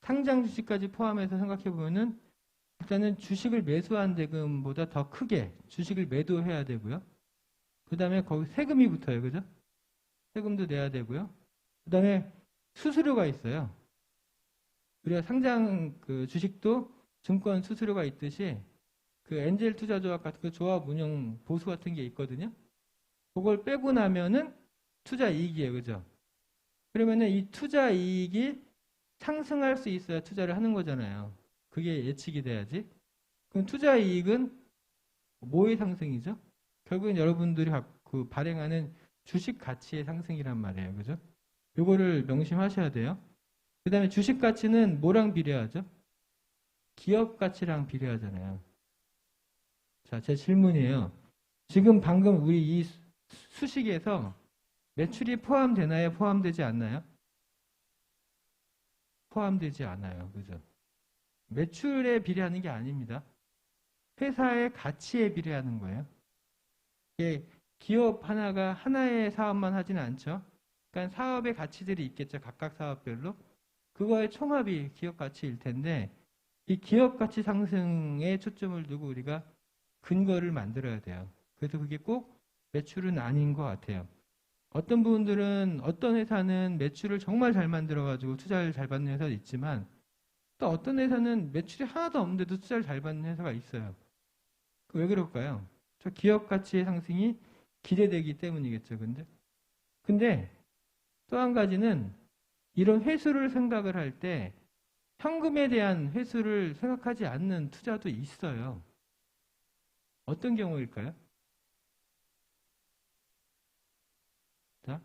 상장 주식까지 포함해서 생각해 보면은 일단은 주식을 매수한 대금보다 더 크게 주식을 매도해야 되고요. 그 다음에 거기 세금이 붙어요. 그죠? 세금도 내야 되고요. 그 다음에 수수료가 있어요. 우리가 상장 그 주식도 증권 수수료가 있듯이 그 엔젤 투자 조합 같은 그 조합 운영 보수 같은 게 있거든요. 그걸 빼고 나면은 투자 이익이에요. 그죠? 그러면은 이 투자 이익이 상승할 수 있어야 투자를 하는 거잖아요. 그게 예측이 돼야지. 그럼 투자 이익은 뭐의 상승이죠? 결국엔 여러분들이 그 발행하는 주식 가치의 상승이란 말이에요. 그죠? 요거를 명심하셔야 돼요. 그 다음에 주식 가치는 뭐랑 비례하죠? 기업 가치랑 비례하잖아요. 자, 제 질문이에요. 지금 방금 우리 이 수식에서 매출이 포함되나요? 포함되지 않나요? 포함되지 않아요. 그죠? 매출에 비례하는 게 아닙니다. 회사의 가치에 비례하는 거예요. 이게 기업 하나가 하나의 사업만 하지는 않죠. 그러니까 사업의 가치들이 있겠죠. 각각 사업별로. 그 그거의 총합이 기업 가치일 텐데 이 기업 가치 상승에 초점을 두고 우리가 근거를 만들어야 돼요. 그래서 그게 꼭 매출은 아닌 것 같아요. 어떤 부분들은 어떤 회사는 매출을 정말 잘 만들어가지고 투자를 잘 받는 회사도 있지만 또 어떤 회사는 매출이 하나도 없는데도 투자를 잘 받는 회사가 있어요. 왜 그럴까요? 저 기업 가치의 상승이 기대되기 때문이겠죠. 근데 또 한 가지는 이런 회수를 생각을 할 때 현금에 대한 회수를 생각하지 않는 투자도 있어요. 어떤 경우일까요? 자,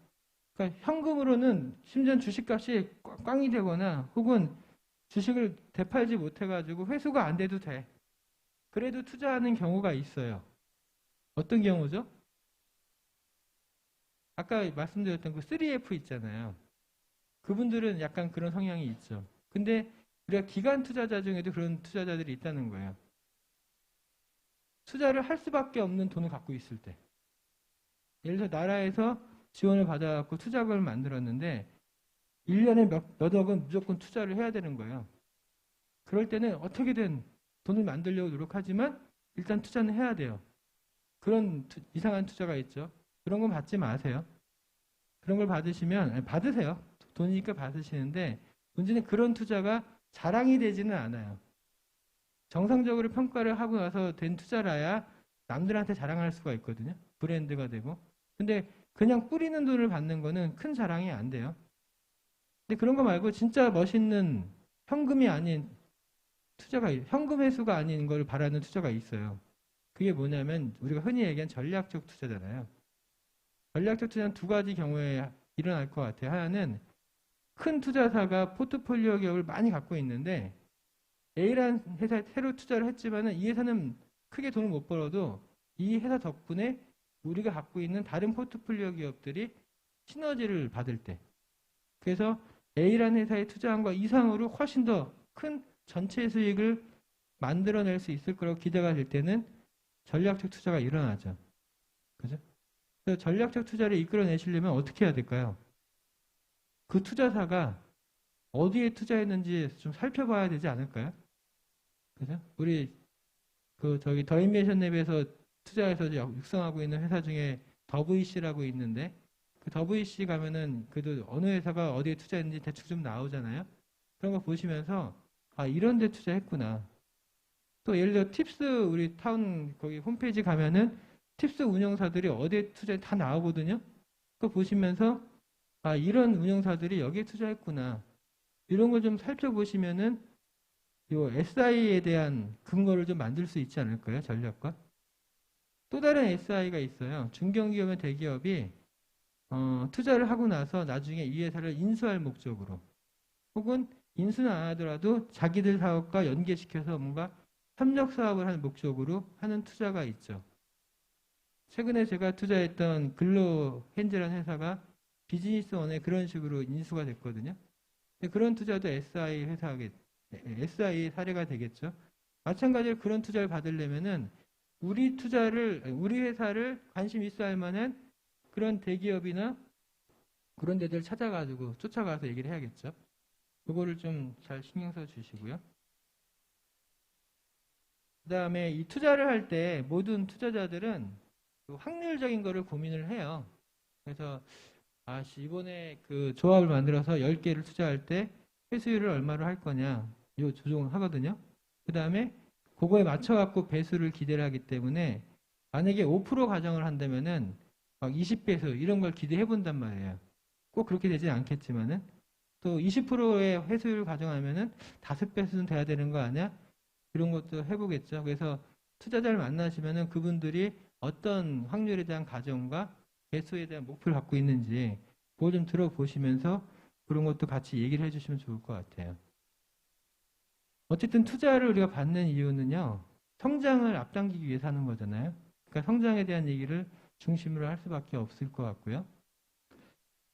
그러니까 현금으로는 심지어 주식값이 꽝이 되거나 혹은 주식을 되팔지 못해가지고 회수가 안 돼도 돼. 그래도 투자하는 경우가 있어요. 어떤 경우죠? 아까 말씀드렸던 그 3F 있잖아요. 그분들은 약간 그런 성향이 있죠. 근데 우리가 기관 투자자 중에도 그런 투자자들이 있다는 거예요. 투자를 할 수밖에 없는 돈을 갖고 있을 때. 예를 들어 나라에서 지원을 받아갖고 투자금을 만들었는데 1년에 몇 억은 무조건 투자를 해야 되는 거예요. 그럴 때는 어떻게든 돈을 만들려고 노력하지만 일단 투자는 해야 돼요. 그런 이상한 투자가 있죠. 그런 건 받지 마세요. 그런 걸 받으시면 받으세요. 돈이니까 받으시는데 문제는 그런 투자가 자랑이 되지는 않아요. 정상적으로 평가를 하고 나서 된 투자라야 남들한테 자랑할 수가 있거든요. 브랜드가 되고. 근데 그냥 뿌리는 돈을 받는 거는 큰 자랑이 안 돼요. 근데 그런 거 말고 진짜 멋있는 현금이 아닌 투자가, 현금 회수가 아닌 걸 바라는 투자가 있어요. 그게 뭐냐면 우리가 흔히 얘기한 전략적 투자잖아요. 전략적 투자는 두 가지 경우에 일어날 것 같아요. 하나는 큰 투자사가 포트폴리오 기업을 많이 갖고 있는데 A라는 회사에 새로 투자를 했지만은 이 회사는 크게 돈을 못 벌어도 이 회사 덕분에 우리가 갖고 있는 다른 포트폴리오 기업들이 시너지를 받을 때, 그래서 A라는 회사에 투자한 것 이상으로 훨씬 더 큰 전체 수익을 만들어낼 수 있을 거라고 기대가 될 때는 전략적 투자가 일어나죠. 그죠? 그래서 전략적 투자를 이끌어내시려면 어떻게 해야 될까요? 그 투자사가 어디에 투자했는지 좀 살펴봐야 되지 않을까요? 그죠? 우리 더 인베이션 랩에서 투자해서 육성하고 있는 회사 중에 WC라고 있는데 그 WC 가면은 그래도 어느 회사가 어디에 투자했는지 대충 좀 나오잖아요. 그런 거 보시면서 아 이런 데 투자했구나. 또 예를 들어 팁스 우리 타운 거기 홈페이지 가면은 팁스 운영사들이 어디에 투자해 다 나오거든요. 그거 보시면서 아 이런 운영사들이 여기에 투자했구나. 이런 걸 좀 살펴보시면은 요 SI에 대한 근거를 좀 만들 수 있지 않을까요? 전략과. 또 다른 SI가 있어요. 중견기업의 대기업이 투자를 하고 나서 나중에 이 회사를 인수할 목적으로 혹은 인수는 안 하더라도 자기들 사업과 연계시켜서 뭔가 협력 사업을 하는 목적으로 하는 투자가 있죠. 최근에 제가 투자했던 글로헨즈라는 회사가 비즈니스원에 그런 식으로 인수가 됐거든요. 그런 투자도 SI 사례가 되겠죠. 마찬가지로 그런 투자를 받으려면은 우리 회사를 관심 있어 할 만한 그런 대기업이나 그런 데들 찾아가지고 쫓아가서 얘기를 해야겠죠. 그거를 좀 잘 신경 써 주시고요. 그 다음에 이 투자를 할 때 모든 투자자들은 확률적인 거를 고민을 해요. 그래서 이번에 그 조합을 만들어서 10개를 투자할 때 회수율을 얼마로 할 거냐 요 조정을 하거든요. 그 다음에 그거에 맞춰갖고 배수를 기대를 하기 때문에 만약에 5% 가정을 한다면은 막 20배수 이런 걸 기대해 본단 말이에요. 꼭 그렇게 되진 않겠지만은 또 20%의 회수율을 가정하면은 5배수는 돼야 되는 거 아니야? 이런 것도 해보겠죠. 그래서 투자자를 만나시면은 그분들이 어떤 확률에 대한 가정과 배수에 대한 목표를 갖고 있는지 그걸 좀 들어보시면서 그런 것도 같이 얘기를 해주시면 좋을 것 같아요. 어쨌든 투자를 우리가 받는 이유는요. 성장을 앞당기기 위해서 하는 거잖아요. 그러니까 성장에 대한 얘기를 중심으로 할 수밖에 없을 것 같고요.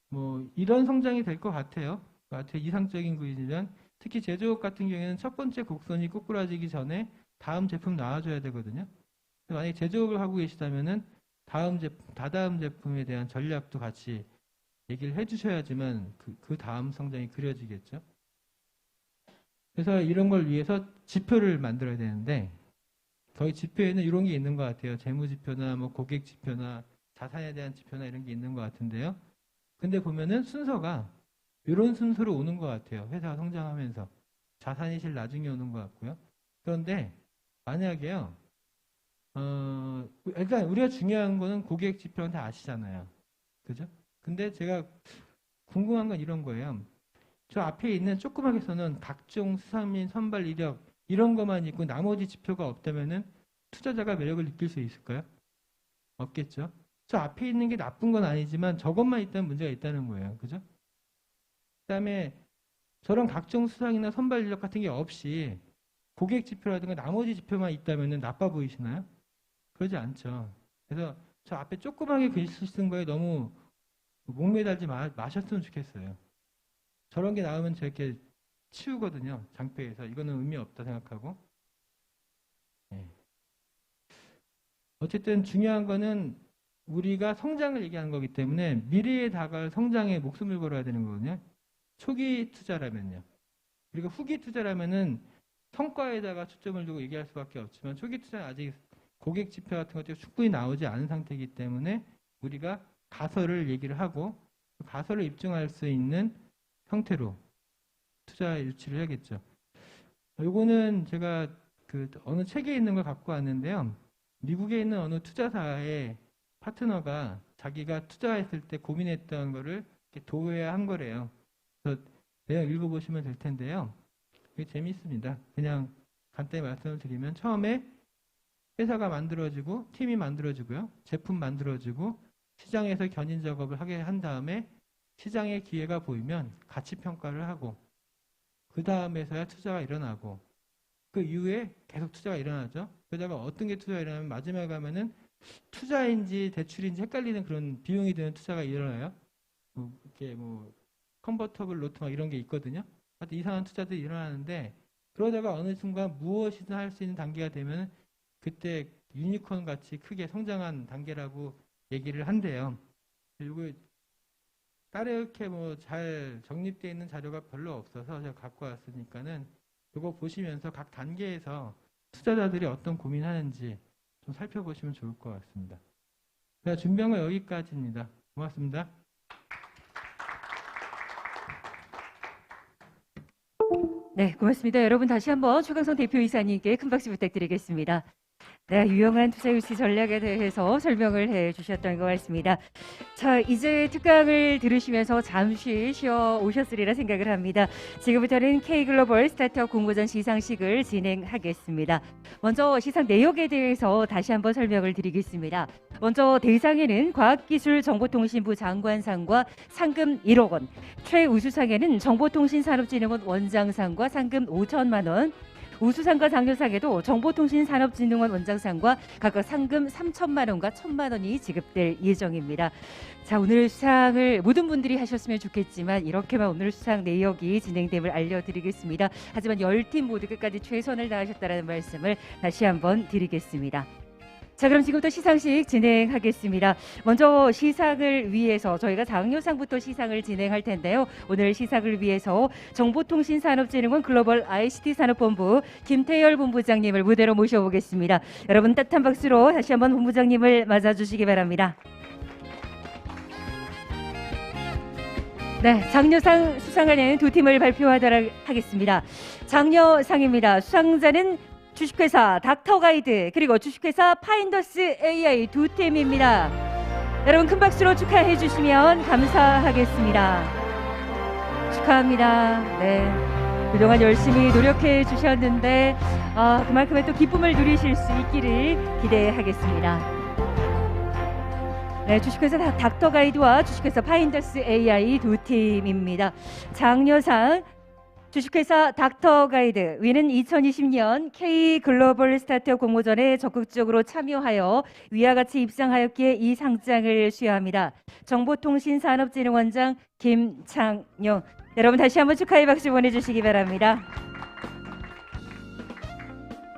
뭐 이런 성장이 될 것 같아요. 되게 이상적인 구이지만 특히 제조업 같은 경우에는 첫 번째 곡선이 꼬꾸라지기 전에 다음 제품 나와줘야 되거든요. 만약에 제조업을 하고 계시다면은 다다음 제품에 대한 전략도 같이 얘기를 해주셔야지만 그 다음 성장이 그려지겠죠. 그래서 이런 걸 위해서 지표를 만들어야 되는데 저희 지표에는 이런 게 있는 것 같아요. 재무지표나 뭐 고객지표나 자산에 대한 지표나 이런 게 있는 것 같은데요. 근데 보면은 순서가 이런 순서로 오는 것 같아요. 회사가 성장하면서. 자산이 제일 나중에 오는 것 같고요. 그런데 만약에요. 일단 우리가 중요한 거는 고객 지표는 다 아시잖아요. 그죠? 근데 제가 궁금한 건 이런 거예요. 저 앞에 있는 조그맣게 써놓은 각종 수상 및 선발 이력 이런 것만 있고 나머지 지표가 없다면은 투자자가 매력을 느낄 수 있을까요? 없겠죠. 저 앞에 있는 게 나쁜 건 아니지만 저것만 있다면 문제가 있다는 거예요. 그죠? 그다음에 저런 각종 수상이나 선발 이력 같은 게 없이 고객 지표라든가 나머지 지표만 있다면은 나빠 보이시나요? 그러지 않죠. 그래서 저 앞에 조그맣게 글씨 쓴 거에 너무 목매달지 마셨으면 좋겠어요. 저런 게 나오면 제가 이렇게 치우거든요. 장표에서. 이거는 의미 없다 생각하고. 네. 어쨌든 중요한 거는 우리가 성장을 얘기하는 거기 때문에 미래에 다가올 성장에 목숨을 걸어야 되는 거거든요. 초기 투자라면요. 그리고 후기 투자라면은 성과에다가 초점을 두고 얘기할 수밖에 없지만 초기 투자는 아직 고객 지표 같은 것들이 충분히 나오지 않은 상태이기 때문에 우리가 가설을 얘기를 하고 그 가설을 입증할 수 있는 형태로 투자 유치를 해야겠죠. 요거는 제가 그 어느 책에 있는 걸 갖고 왔는데요. 미국에 있는 어느 투자사의 파트너가 자기가 투자했을 때 고민했던 거를 이렇게 도회한 거래요. 그래서 내용 읽어보시면 될 텐데요. 이게 재밌습니다. 그냥 간단히 말씀을 드리면 처음에 회사가 만들어지고 팀이 만들어지고요. 제품 만들어지고 시장에서 견인 작업을 하게 한 다음에 시장의 기회가 보이면 가치 평가를 하고 그 다음에서야 투자가 일어나고 그 이후에 계속 투자가 일어나죠. 그러다가 어떤 게 투자가 일어나면 마지막에 가면은 투자인지 대출인지 헷갈리는 그런 비용이 드는 투자가 일어나요. 이렇게 뭐 컨버터블 노트 막 이런 게 있거든요. 하여튼 이상한 투자들이 일어나는데 그러다가 어느 순간 무엇이든 할 수 있는 단계가 되면 그때 유니콘 같이 크게 성장한 단계라고 얘기를 한대요. 그리고 따로 이렇게 뭐 잘 정립되어 있는 자료가 별로 없어서 제가 갖고 왔으니까는 이거 보시면서 각 단계에서 투자자들이 어떤 고민하는지 좀 살펴보시면 좋을 것 같습니다. 제가 준비한 건 여기까지입니다. 고맙습니다. 네, 고맙습니다. 여러분 다시 한번 최강성 대표이사님께 큰 박수 부탁드리겠습니다. 네, 유용한 투자 유치 전략에 대해서 설명을 해주셨던 것 같습니다. 자, 이제 특강을 들으시면서 잠시 쉬어 오셨으리라 생각을 합니다. 지금부터는 K글로벌 스타트업 공모전 시상식을 진행하겠습니다. 먼저 시상 내역에 대해서 다시 한번 설명을 드리겠습니다. 먼저 대상에는 과학기술정보통신부 장관상과 상금 1억 원, 최우수상에는 정보통신산업진흥원 원장상과 상금 5천만 원, 우수상과 장려상에도 정보통신산업진흥원 원장상과 각각 상금 3천만 원과 1천만 원이 지급될 예정입니다. 자, 오늘 수상을 모든 분들이 하셨으면 좋겠지만 이렇게만 오늘 수상 내역이 진행됨을 알려드리겠습니다. 하지만 10팀 모두 끝까지 최선을 다하셨다는 말씀을 다시 한번 드리겠습니다. 자, 그럼 지금부터 시상식 진행하겠습니다. 먼저 시상을 위해서 저희가 장려상부터 시상을 진행할 텐데요. 오늘 시상을 위해서 정보통신산업진흥원 글로벌 ICT 산업본부 김태열 본부장님을 무대로 모셔보겠습니다. 여러분 따뜻한 박수로 다시 한번 본부장님을 맞아주시기 바랍니다. 네, 장려상 수상하는 두 팀을 발표하도록 하겠습니다. 장려상입니다. 수상자는 주식회사 닥터가이드 그리고 주식회사 파인더스 AI 두 팀입니다. 여러분 큰 박수로 축하해 주시면 감사하겠습니다. 축하합니다. 네, 그동안 열심히 노력해 주셨는데 그만큼의 또 기쁨을 누리실 수 있기를 기대하겠습니다. 네, 주식회사 닥터가이드와 주식회사 파인더스 AI 두 팀입니다. 장려상 주식회사 닥터가이드 위는 2020년 K글로벌 스타트업 공모전에 적극적으로 참여하여 위와 같이 입상하였기에 이 상장을 수여합니다. 정보통신산업진흥원장 김창용, 여러분 다시 한번 축하의 박수 보내주시기 바랍니다.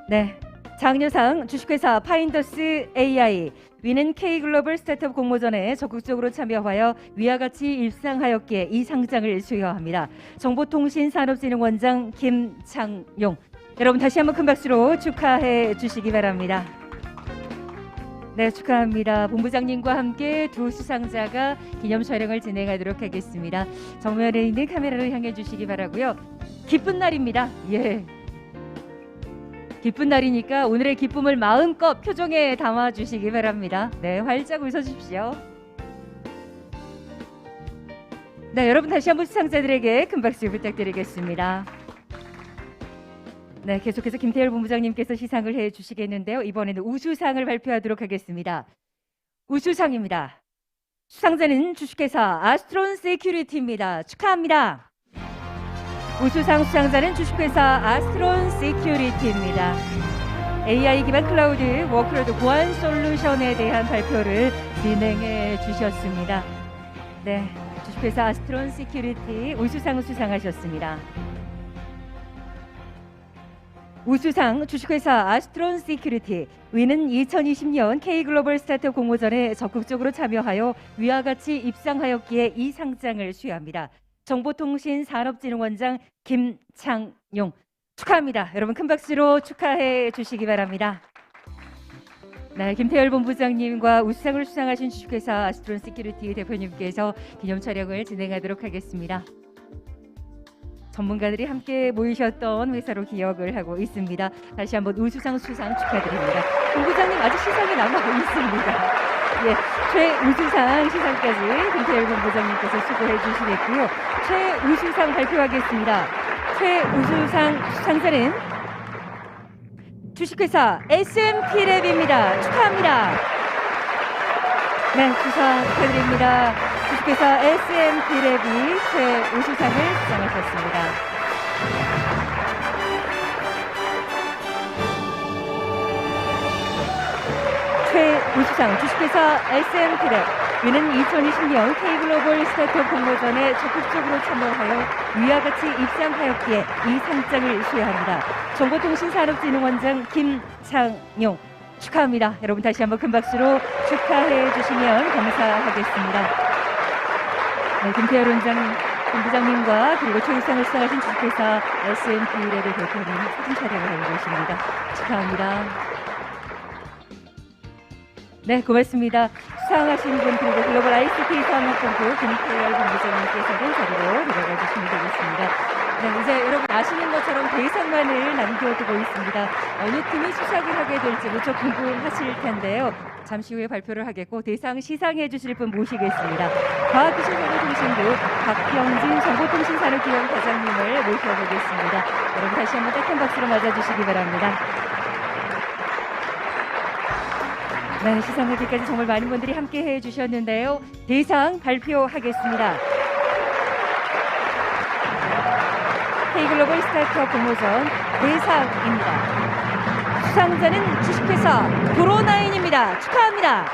네, 장려상 주식회사 파인더스 AI, 위는 K글로벌 스타트업 공모전에 적극적으로 참여하여 위와 같이 입상하였기에 이 상장을 수여합니다. 정보통신산업진흥원장 김창용, 여러분 다시 한번 큰 박수로 축하해 주시기 바랍니다. 네, 축하합니다. 본부장님과 함께 두 수상자가 기념 촬영을 진행하도록 하겠습니다. 정면에 있는 카메라를 향해 주시기 바라고요. 기쁜 날입니다. 예. 기쁜 날이니까 오늘의 기쁨을 마음껏 표정에 담아 주시기 바랍니다. 네, 활짝 웃어 주십시오. 네, 여러분 다시 한번 수상자들에게 큰 박수 부탁드리겠습니다. 네, 계속해서 김태열 본부장님께서 시상을 해 주시겠는데요. 이번에는 우수상을 발표하도록 하겠습니다. 우수상입니다. 수상자는 주식회사 아스트론 세큐리티입니다. 축하합니다. 우수상 수상자는 주식회사 아스트론 세큐리티입니다. AI 기반 클라우드 워크로드 보안 솔루션에 대한 발표를 진행해 주셨습니다. 네, 주식회사 아스트론 세큐리티 우수상 수상하셨습니다. 우수상 주식회사 아스트론 세큐리티, 위는 2020년 K글로벌 스타트업 공모전에 적극적으로 참여하여 위와 같이 입상하였기에 이 상장을 수여합니다. 정보통신산업진흥원장 김창용, 축하합니다. 여러분 큰 박수로 축하해 주시기 바랍니다. 네, 김태열 본부장님과 우수상을 수상하신 주식회사 아스트론 세큐리티 대표님께서 기념 촬영을 진행하도록 하겠습니다. 전문가들이 함께 모이셨던 회사로 기억을 하고 있습니다. 다시 한번 우수상 수상 축하드립니다. 본부장님 아직 시상이 남아 있습니다. 예, 최우수상 시상까지 김태열 본부장님께서 수고해 주시겠고요. 최우수상 발표하겠습니다. 최우수상 수상자는 주식회사 SMP랩입니다. 축하합니다. 네, 축하드립니다. 주식회사 SMP랩이 최우수상을 수상하셨습니다. 최우수상 주식회사 SMP랩, 위는 2020년 K글로벌 스타트업 공모전에 적극적으로 참여하여 위와 같이 입상하였기에 이 상장을 수여합니다. 정보통신산업진흥원장 김창용, 축하합니다. 여러분 다시 한번 큰 박수로 축하해 주시면 감사하겠습니다. 네, 김태열 본부장님과 그리고 최우수상을 수상하신 주식회사 SMP랩의 대표님 사진 촬영을 하고 계십니다. 축하합니다. 네, 고맙습니다. 수상하신 분 그리고 글로벌 ICT 산업본부 김태열 본부장님께서는 자리로 들어가 주시면 되겠습니다. 네, 이제 여러분 아시는 것처럼 대상만을 남겨두고 있습니다. 어느 팀이 수상을 하게 될지 무척 궁금하실 텐데요. 잠시 후에 발표를 하겠고 대상 시상해 주실 분 모시겠습니다. 과학기술정보통신부 박병진 정보통신산업기원 과장님을 모셔보겠습니다. 여러분 다시 한번 따뜻한 박수로 맞아주시기 바랍니다. 네, 시상하기까지 정말 많은 분들이 함께 해주셨는데요. 대상 발표하겠습니다. K글로벌 스타트업 공모전 대상입니다. 수상자는 주식회사 브로나인입니다. 축하합니다.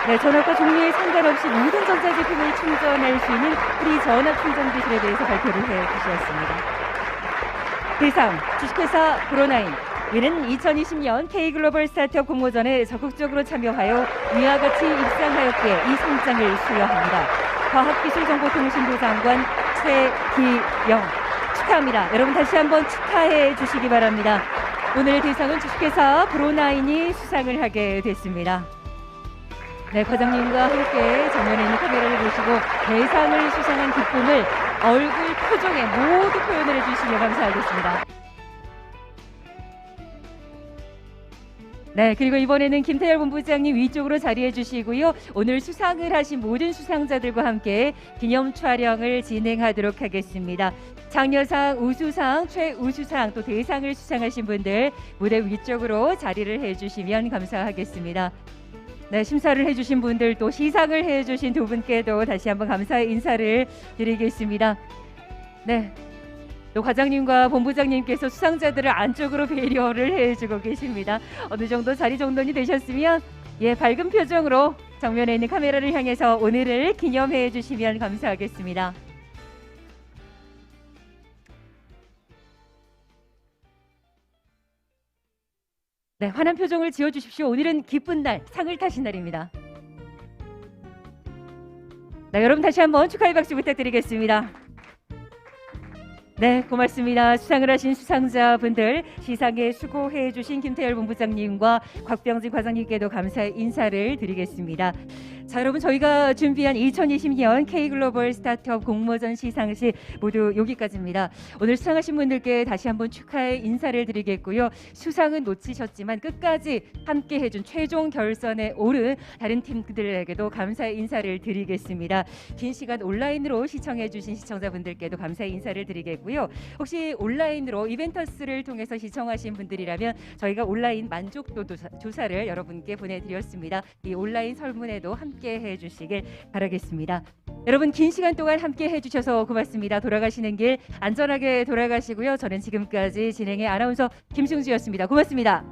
네, 전압과 종류에 상관없이 모든 전자제품을 충전할 수 있는 프리 전압 충전 기술에 대해서 발표를 해주셨습니다. 대상 주식회사 브로나인, 위는 2020년 K글로벌 스타트업 공모전에 적극적으로 참여하여 위와 같이 입상하였기에 이 상장을 수여합니다. 과학기술정보통신부 장관 최기영, 축하합니다. 여러분 다시 한번 축하해 주시기 바랍니다. 오늘 대상은 주식회사 브로나인이 수상을 하게 됐습니다. 네, 과장님과 함께 정면에 있는 카메라를 보시고 대상을 수상한 기쁨을 얼굴 표정에 모두 표현을 해주시면 감사하겠습니다. 네, 그리고 이번에는 김태열 본부장님 위쪽으로 자리해 주시고요. 오늘 수상을 하신 모든 수상자들과 함께 기념 촬영을 진행하도록 하겠습니다. 장려상, 우수상, 최우수상 또 대상을 수상하신 분들 무대 위쪽으로 자리를 해주시면 감사하겠습니다. 네, 심사를 해주신 분들 또 시상을 해주신 두 분께도 다시 한번 감사의 인사를 드리겠습니다. 네, 또 과장님과 본부장님께서 수상자들을 안쪽으로 배려를 해주고 계십니다. 어느 정도 자리 정돈이 되셨으면 밝은 표정으로 정면에 있는 카메라를 향해서 오늘을 기념해 주시면 감사하겠습니다. 네, 환한 표정을 지어주십시오. 오늘은 기쁜 날, 상을 타신 날입니다. 네, 여러분 다시 한번 축하의 박수 부탁드리겠습니다. 네, 고맙습니다. 수상을 하신 수상자분들, 시상에 수고해 주신 김태열 본부장님과 곽병진 과장님께도 감사의 인사를 드리겠습니다. 자, 여러분 저희가 준비한 2020년 K글로벌 스타트업 공모전 시상식 모두 여기까지입니다. 오늘 수상하신 분들께 다시 한번 축하의 인사를 드리겠고요. 수상은 놓치셨지만 끝까지 함께 해준 최종 결선에 오른 다른 팀들에게도 감사의 인사를 드리겠습니다. 긴 시간 온라인으로 시청해 주신 시청자분들께도 감사의 인사를 드리겠고요. 혹시 온라인으로 이벤터스를 통해서 시청하신 분들이라면 저희가 온라인 만족도 조사를 여러분께 보내드렸습니다. 이 온라인 설문에도 함께 해주시길 바라겠습니다. 여러분 긴 시간 동안 함께 해주셔서 고맙습니다. 돌아가시는 길 안전하게 돌아가시고요. 저는 지금까지 진행의 아나운서 김승주였습니다. 고맙습니다.